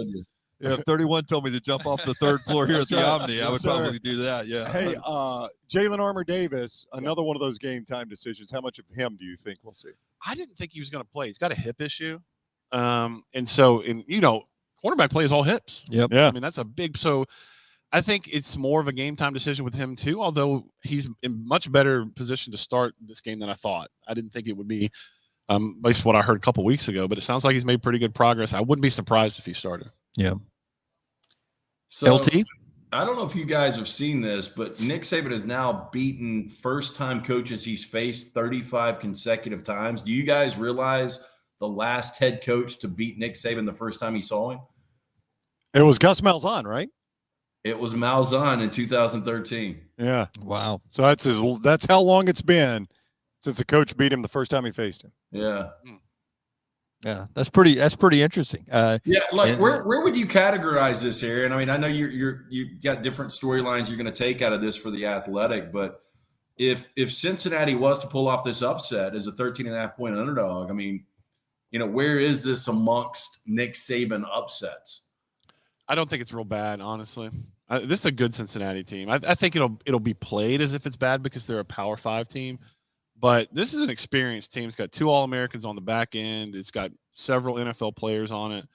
if 31 told me to jump off the third floor here at the Omni, I would probably do that. Yeah. Hey, Jalen Armour Davis, another one of those game time decisions. How much of him do you think we'll see? I didn't think he was going to play. He's got a hip issue, and so quarterback play is all hips. Yep. Yeah. I mean, that's a big. So I think it's more of a game time decision with him too. Although he's in much better position to start this game than I thought. I didn't think it would be, based on what I heard a couple weeks ago. But it sounds like he's made pretty good progress. I wouldn't be surprised if he started. Yeah. So, LT? I don't know if you guys have seen this, but Nick Saban has now beaten first-time coaches he's faced 35 consecutive times. Do you guys realize the last head coach to beat Nick Saban the first time he saw him? It was Gus Malzahn, right? It was Malzahn in 2013. Yeah. Wow. So that's how long it's been since the coach beat him the first time he faced him. Yeah. Yeah, that's pretty interesting. Where would you categorize this, Aaron? I mean, I know you've got different storylines you're going to take out of this for the Athletic, but if Cincinnati was to pull off this upset as a 13.5-point underdog, I mean, where is this amongst Nick Saban upsets? I don't think it's real bad, honestly. This is a good Cincinnati team. I think it'll be played as if it's bad because they're a Power 5 team. But this is an experienced team. It's got 2 All-Americans on the back end. It's got several NFL players on it.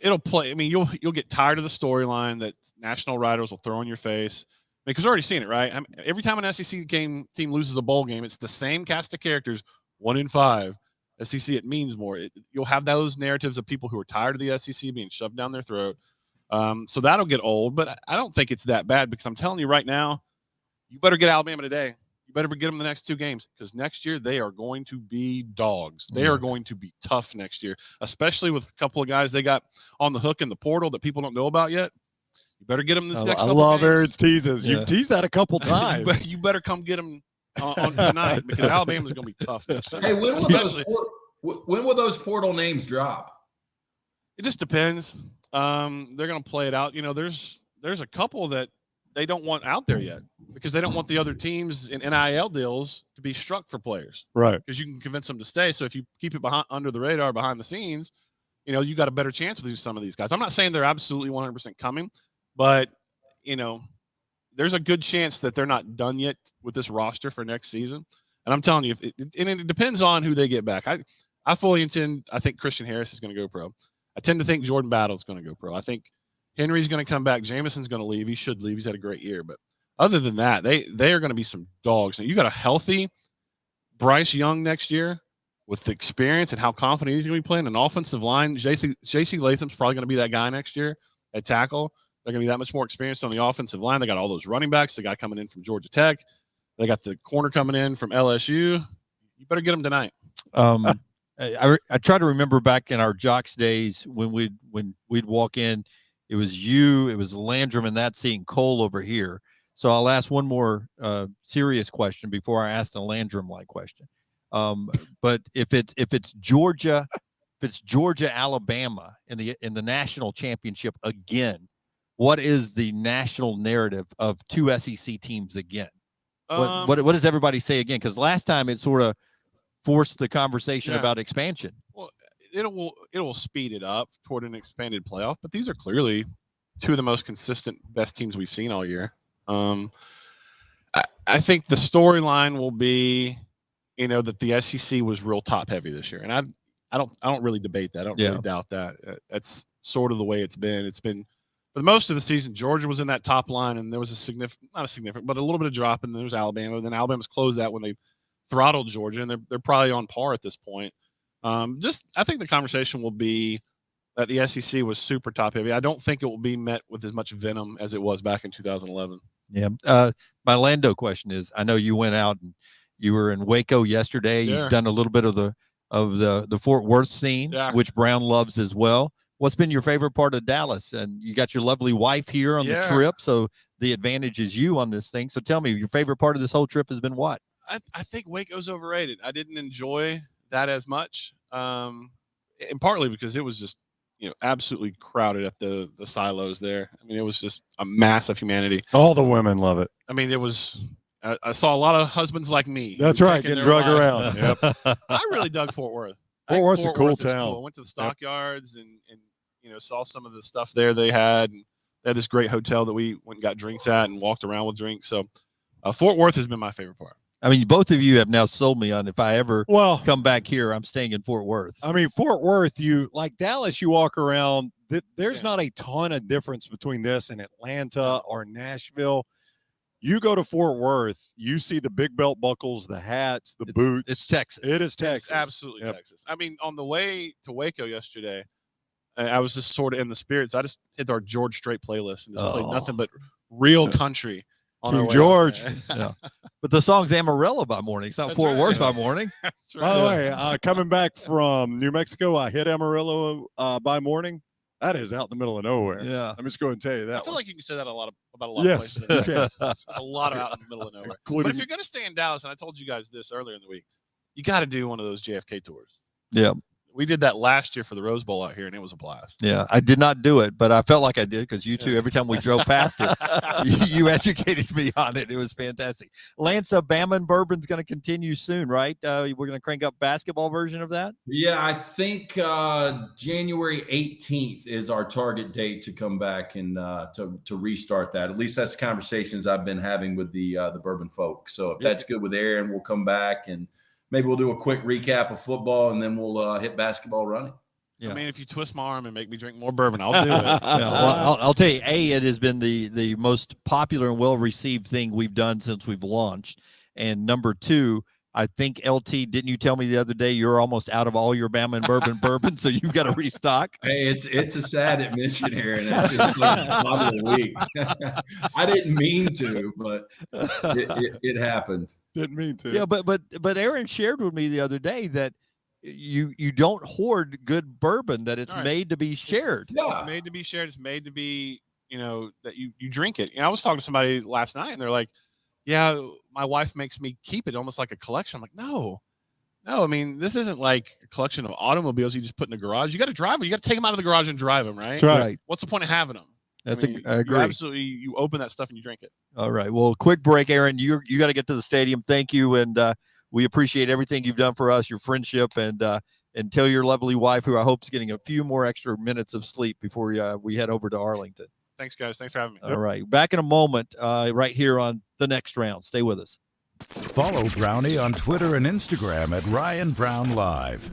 It'll play. I mean, you'll get tired of the storyline that national writers will throw in your face because we're already seeing it, right? I mean, every time an SEC team loses a bowl game, it's the same cast of characters. 1 in 5. SEC, it means more. You'll have those narratives of people who are tired of the SEC being shoved down their throat. So that'll get old. But I don't think it's that bad because I'm telling you right now, you better get Alabama today. You better get them the next 2 games because next year they are going to be dogs. They are going to be tough next year, especially with a couple of guys they got on the hook in the portal that people don't know about yet. You better get them this next couple love games. Aaron's teases. You've teased that a couple times. You better come get them on tonight because Alabama's going to be tough next year. Hey, when will those portal names drop? It just depends. They're going to play it out. There's a couple that they don't want out there yet because they don't want the other teams in NIL deals to be struck for players. Right. Because you can convince them to stay. So if you keep it under the radar, behind the scenes, you got a better chance with some of these guys. I'm not saying they're absolutely 100% coming, but, there's a good chance that they're not done yet with this roster for next season. And I'm telling you, it depends on who they get back. I think Christian Harris is going to go pro. I tend to think Jordan Battle is going to go pro. I think Henry's going to come back. Jameson's going to leave. He should leave. He's had a great year. But other than that, they are going to be some dogs. Now, you got a healthy Bryce Young next year with the experience and how confident he's going to be playing an offensive line. J.C. Latham's probably going to be that guy next year at tackle. They're going to be that much more experienced on the offensive line. They got all those running backs. The guy coming in from Georgia Tech. They got the corner coming in from LSU. You better get them tonight. I try to remember back in our Jocks days when we'd walk in, it was you, it was Landrum in that seat, and Cole over here. So I'll ask one more serious question before I ask the Landrum-like question. But if it's Georgia, Alabama in the national championship again, what is the national narrative of 2 SEC teams again? What does everybody say again? Because last time it sort of forced the conversation about expansion. Well, it will speed it up toward an expanded playoff, but these are clearly 2 of the most consistent, best teams we've seen all year. I think the storyline will be, that the SEC was real top heavy this year, and I don't really debate that. I don't really doubt that. That's sort of the way it's been. It's been for the most of the season. Georgia was in that top line, and there was not a significant, but a little bit of drop, and there was Alabama. And then Alabama's closed that when they throttled Georgia, and they're probably on par at this point. I think the conversation will be that the SEC was super top heavy. I don't think it will be met with as much venom as it was back in 2011. Yeah. My Lando question is, I know you went out and you were in Waco yesterday. Yeah. You've done a little bit of the Fort Worth scene, which Brown loves as well. What's been your favorite part of Dallas? And you got your lovely wife here on the trip, so the advantage is you on this thing. So tell me, your favorite part of this whole trip has been what? I think Waco's overrated. I didn't enjoy that as much, and partly because it was just absolutely crowded at the silos there. I mean, it was just a mass of humanity. All the women love it. I mean, I saw a lot of husbands like me. That's right, getting drug around. Yep. I really dug Fort Worth. Fort Worth's a cool town. Cool. I went to the stockyards and saw some of the stuff there they had. And they had this great hotel that we went and got drinks at and walked around with drinks. So Fort Worth has been my favorite part. I mean, both of you have now sold me on if I ever come back here, I'm staying in Fort Worth. I mean, Fort Worth, like Dallas, you walk around, there's not a ton of difference between this and Atlanta or Nashville. You go to Fort Worth, you see the big belt buckles, the hats, the boots. It's Texas. It is Texas. It's absolutely Texas. I mean, on the way to Waco yesterday, I was just sort of in the spirits. I just hit our George Strait playlist and just played nothing but real country. King George. But the song's Amarillo by morning. It's not Fort Worth by morning. That's right. By the way, coming back from New Mexico, I hit Amarillo by morning. That is out in the middle of nowhere. Yeah. I'm just going to tell you that. I feel like you can say that about a lot Yes. of places. Yes. It's a lot of out in the middle of nowhere. Including- But if you're going to stay in Dallas, and I told you guys this earlier in the week, you got to do one of those JFK tours. Yeah. We did that last year for the Rose Bowl out here, and it was a blast. Yeah, I did not do it, but I felt like I did because you two, every time we drove past it, you educated me on it. It was fantastic. Lance, Bama and Bourbon's going to continue soon, right? We're going to crank up basketball version of that? Yeah, I think January 18th is our target date to come back and to restart that. At least that's conversations I've been having with the Bourbon folk. So if that's good with Aaron, we'll come back and maybe we'll do a quick recap of football, and then we'll hit basketball running. Yeah. I mean, if you twist my arm and make me drink more bourbon, I'll do it. Well, I'll tell you, it has been the most popular and well-received thing we've done since we've launched. And number two, I think, LT, didn't you tell me the other day you're almost out of all your Bama and bourbon, so you've got to restock? Hey, it's a sad admission, Aaron. It's like a bottle a week. I didn't mean to, but it happened. Didn't mean to. Yeah, but Aaron shared with me the other day that you don't hoard good bourbon, that it's made to be shared. It's made to be shared. It's made to be, that you drink it. I was talking to somebody last night, and they're like, yeah, my wife makes me keep it almost like a collection. I'm like, no, I mean, this isn't like a collection of automobiles you just put in the garage. You got to drive them. You got to take them out of the garage and drive them, right? That's right. What's the point of having them? I agree. You open that stuff and you drink it. All right. Well, quick break, Aaron. You got to get to the stadium. Thank you, and we appreciate everything you've done for us, your friendship, and tell your lovely wife, who I hope is getting a few more extra minutes of sleep before we head over to Arlington. Thanks, guys. Thanks for having me. All right. Back in a moment, right here on The Next Round. Stay with us. Follow Brownie on Twitter and Instagram at Ryan Brown Live.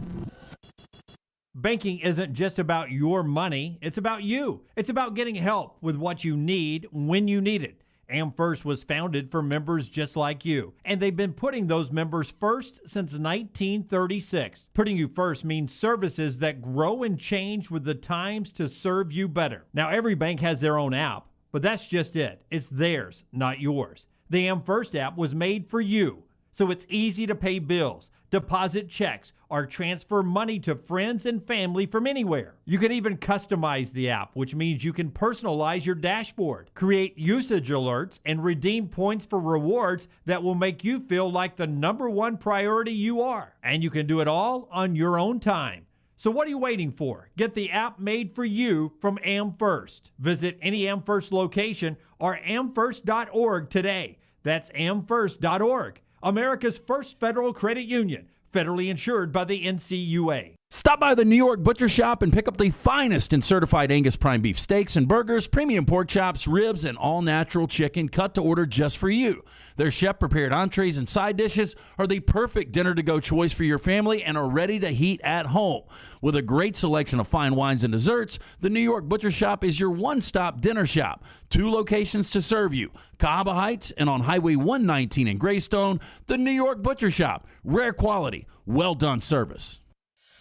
Banking isn't just about your money. It's about you. It's about getting help with what you need when you need it. AmFirst was founded for members just like you, and they've been putting those members first since 1936. Putting you first means services that grow and change with the times to serve you better. Now, every bank has their own app, but that's just it. It's theirs, not yours. The AmFirst app was made for you, so it's easy to pay bills, deposit checks, or transfer money to friends and family from anywhere. You can even customize the app, which means you can personalize your dashboard, create usage alerts, and redeem points for rewards that will make you feel like the #1 priority you are. And you can do it all on your own time. So what are you waiting for? Get the app made for you from AmFirst. Visit any AmFirst location or amfirst.org today. That's amfirst.org. America's first federal credit union, federally insured by the NCUA. Stop by the New York Butcher Shop and pick up the finest in certified Angus prime beef steaks and burgers, premium pork chops, ribs, and all-natural chicken cut to order just for you. Their chef-prepared entrees and side dishes are the perfect dinner-to-go choice for your family and are ready to heat at home. With a great selection of fine wines and desserts, the New York Butcher Shop is your one-stop dinner shop. 2 locations to serve you, Cahaba Heights and on Highway 119 in Greystone. The New York Butcher Shop, rare quality, well-done service.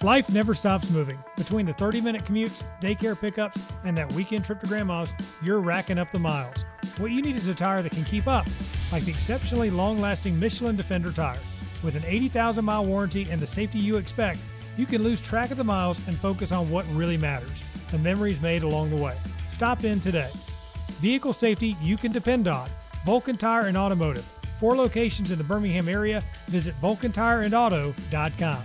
Life never stops moving. Between the 30-minute commutes, daycare pickups, and that weekend trip to Grandma's, you're racking up the miles. What you need is a tire that can keep up, like the exceptionally long-lasting Michelin Defender tire. With an 80,000-mile warranty and the safety you expect, you can lose track of the miles and focus on what really matters, the memories made along the way. Stop in today. Vehicle safety you can depend on. Vulcan Tire and Automotive. 4 locations in the Birmingham area. Visit vulcantireandauto.com.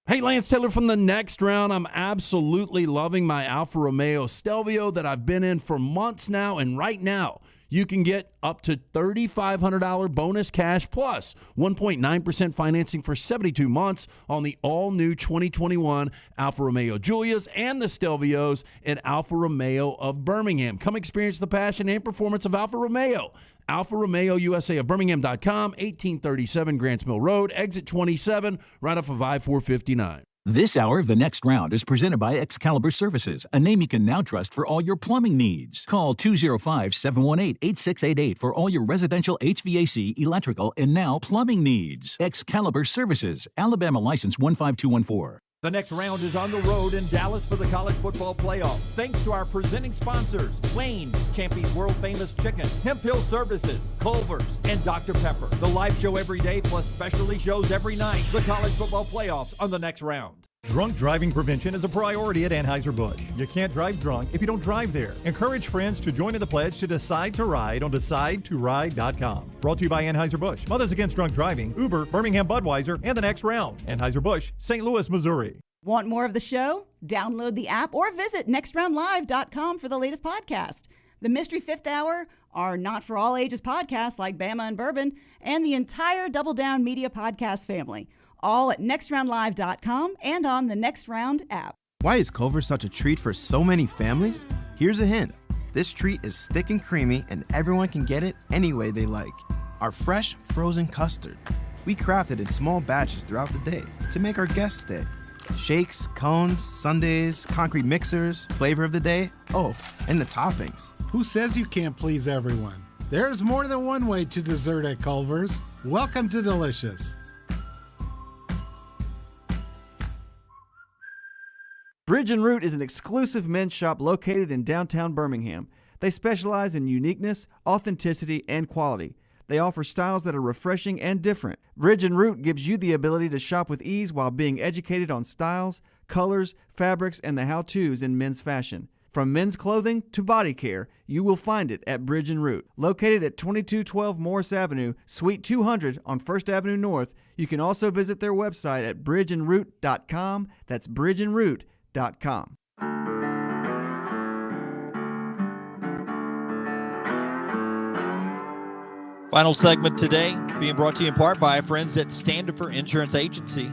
Hey, Lance Taylor from the Next Round. I'm absolutely loving my Alfa Romeo Stelvio that I've been in for months now, and right now you can get up to $3,500 bonus cash plus 1.9% financing for 72 months on the all-new 2021 Alfa Romeo Giulias and the Stelvios at Alfa Romeo of Birmingham. Come experience the passion and performance of Alfa Romeo. Alfa Romeo USA of Birmingham.com, 1837 Grants Mill Road, exit 27, right off of I-459. This hour of The Next Round is presented by Excalibur Services, a name you can now trust for all your plumbing needs. Call 205-718-8688 for all your residential HVAC, electrical, and now plumbing needs. Excalibur Services, Alabama license 15214. The Next Round is on the road in Dallas for the college football playoff. Thanks to our presenting sponsors, Wayne's, Champy's world-famous chicken, Hemp Hill Services, Culver's, and Dr. Pepper. The live show every day plus specialty shows every night. The college football playoffs on The Next Round. Drunk driving prevention is a priority at Anheuser-Busch. You can't drive drunk if you don't drive there. Encourage friends to join in the pledge to Decide to Ride on DecideToRide.com. Brought to you by Anheuser-Busch, Mothers Against Drunk Driving, Uber, Birmingham Budweiser, and The Next Round. Anheuser-Busch, St. Louis, Missouri. Want more of the show? Download the app or visit nextroundlive.com for the latest podcast. The Mystery Fifth Hour, our Not For All Ages podcast like Bama and Bourbon, and the entire Double Down Media podcast family. All at nextroundlive.com and on the Next Round app. Why is Culver's such a treat for so many families? Here's a hint. This treat is thick and creamy, and everyone can get it any way they like. Our fresh, frozen custard. We craft it in small batches throughout the day to make our guests stay. Shakes, cones, sundaes, concrete mixers, flavor of the day, oh, and the toppings. Who says you can't please everyone? There's more than one way to dessert at Culver's. Welcome to Delicious. Bridge and Root is an exclusive men's shop located in downtown Birmingham. They specialize in uniqueness, authenticity, and quality. They offer styles that are refreshing and different. Bridge and Root gives you the ability to shop with ease while being educated on styles, colors, fabrics, and the how-tos in men's fashion. From men's clothing to body care, you will find it at Bridge and Root. Located at 2212 Morris Avenue, Suite 200 on 1st Avenue North, you can also visit their website at bridgeandroot.com. That's bridgeandroot.com. Final segment today being brought to you in part by our friends at Standifer Insurance Agency.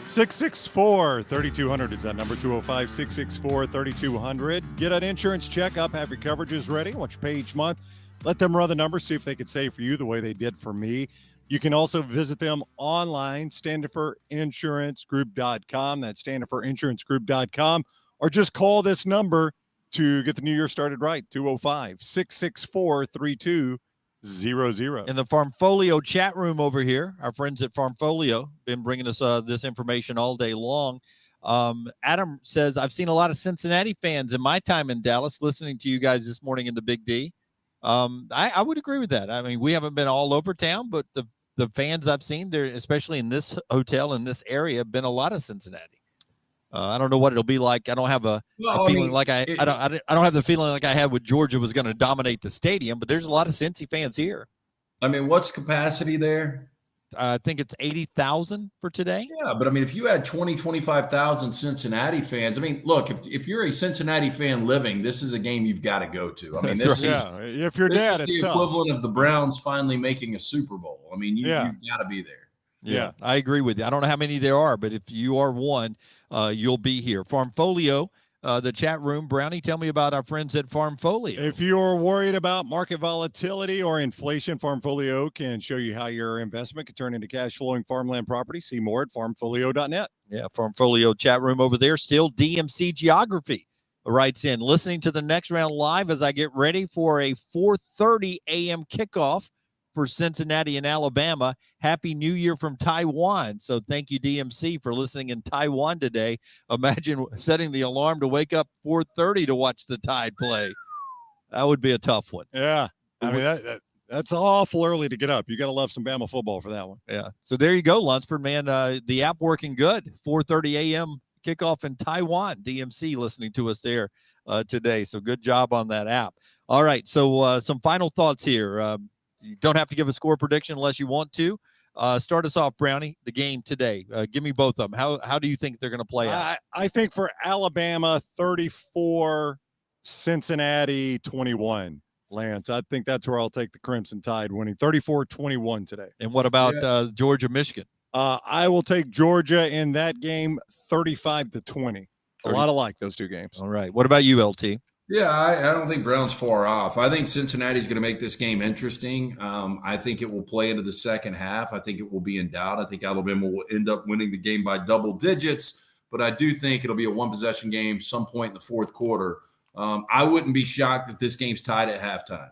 664-3200 is that number, 205-664-3200. Get an insurance checkup, have your coverages ready. Once you pay each month, let them run the numbers, see if they could save for you the way they did for me. You can also visit them online, StandiferinsuranceGroup.com. That's StandiferinsuranceGroup.com. Or just call this number to get the new year started right, 205-664-3200. In the Farmfolio chat room over here, our friends at Farmfolio been bringing us this information all day long. Adam says, I've seen a lot of Cincinnati fans in my time in Dallas listening to you guys this morning in the Big D. I would agree with that. I mean, we haven't been all over town, but the fans I've seen there, especially in this hotel in this area, have been a lot of Cincinnati. I don't know what it'll be like. I don't have a feeling like I don't have the feeling like I had with Georgia was going to dominate the stadium, but there's a lot of Cincy fans here. I mean, what's capacity there? I think it's 80,000 for today. Yeah, but I mean, if you had 25,000 Cincinnati fans, I mean, look, if you're a Cincinnati fan living, this is a game you've got to go to. I mean, this is if you're dad, it's the equivalent of the Browns finally making a Super Bowl. I mean, you've got to be there. Yeah, I agree with you. I don't know how many there are, but if you are one, you'll be here. Farmfolio, the chat room. Brownie, tell me about our friends at Farmfolio. If you're worried about market volatility or inflation, Farmfolio can show you how your investment can turn into cash flowing farmland property. See more at farmfolio.net. Yeah, Farmfolio chat room over there. Still DMC Geography writes in, listening to the Next Round live as I get ready for a 4:30 a.m. kickoff for Cincinnati and Alabama. Happy New Year from Taiwan. So thank you, DMC, for listening in Taiwan today. Imagine setting the alarm to wake up 4:30 to watch the Tide play. That would be a tough one. Yeah. I mean, that's awful early to get up. You got to love some Bama football for that one. Yeah. So there you go, Lunsford, man. The app working good. 4:30 a.m. kickoff in Taiwan. DMC listening to us there today. So good job on that app. All right. So some final thoughts here. You don't have to give a score prediction unless you want to. Start us off, Brownie, the game today. Give me both of them. How do you think they're going to play out? I think for Alabama, 34, Cincinnati, 21. Lance, I think that's where I'll take the Crimson Tide winning 34-21 today. And what about Georgia, Michigan? I will take Georgia in that game 35-20. A lot alike, those two games. All right. What about you, LT? Yeah, I don't think Brown's far off. I think Cincinnati's going to make this game interesting. I think it will play into the second half. I think it will be in doubt. I think Alabama will end up winning the game by double digits, but I do think it'll be a one-possession game some point in the fourth quarter. I wouldn't be shocked if this game's tied at halftime.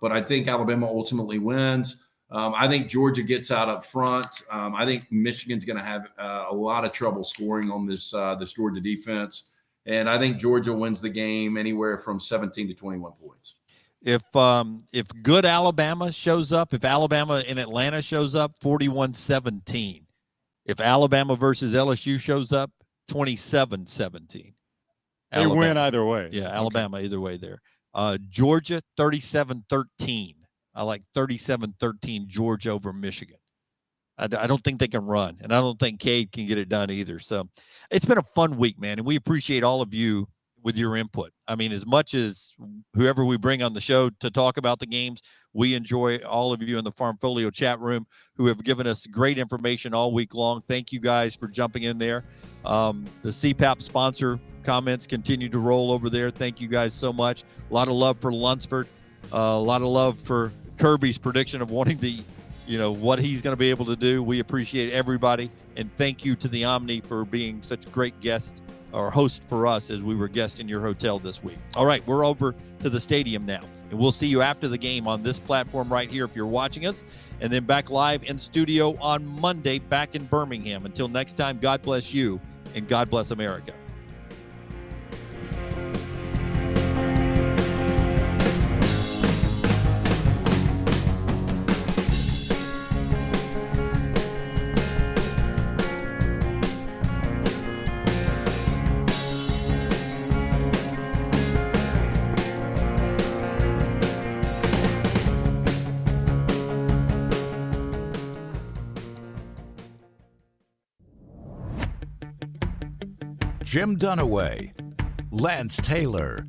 But I think Alabama ultimately wins. I think Georgia gets out up front. I think Michigan's going to have a lot of trouble scoring on this Georgia defense. And I think Georgia wins the game anywhere from 17 to 21 points. If good Alabama shows up, if Alabama in Atlanta shows up, 41-17. If Alabama versus LSU shows up, 27-17. They win either way. Yeah, Alabama either way there. Georgia, 37-13. I like 37-13 Georgia over Michigan. I don't think they can run, and I don't think Cade can get it done either. So it's been a fun week, man, and we appreciate all of you with your input. I mean, as much as whoever we bring on the show to talk about the games, we enjoy all of you in the Farmfolio chat room who have given us great information all week long. Thank you guys for jumping in there. The CPAP sponsor comments continue to roll over there. Thank you guys so much. A lot of love for Lunsford. A lot of love for Kirby's prediction of wanting the, what he's going to be able to do. We appreciate everybody. And thank you to the Omni for being such great guest or host for us as we were guests in your hotel this week. All right, we're over to the stadium now. And we'll see you after the game on this platform right here if you're watching us. And then back live in studio on Monday back in Birmingham. Until next time, God bless you and God bless America. Jim Dunaway, Lance Taylor,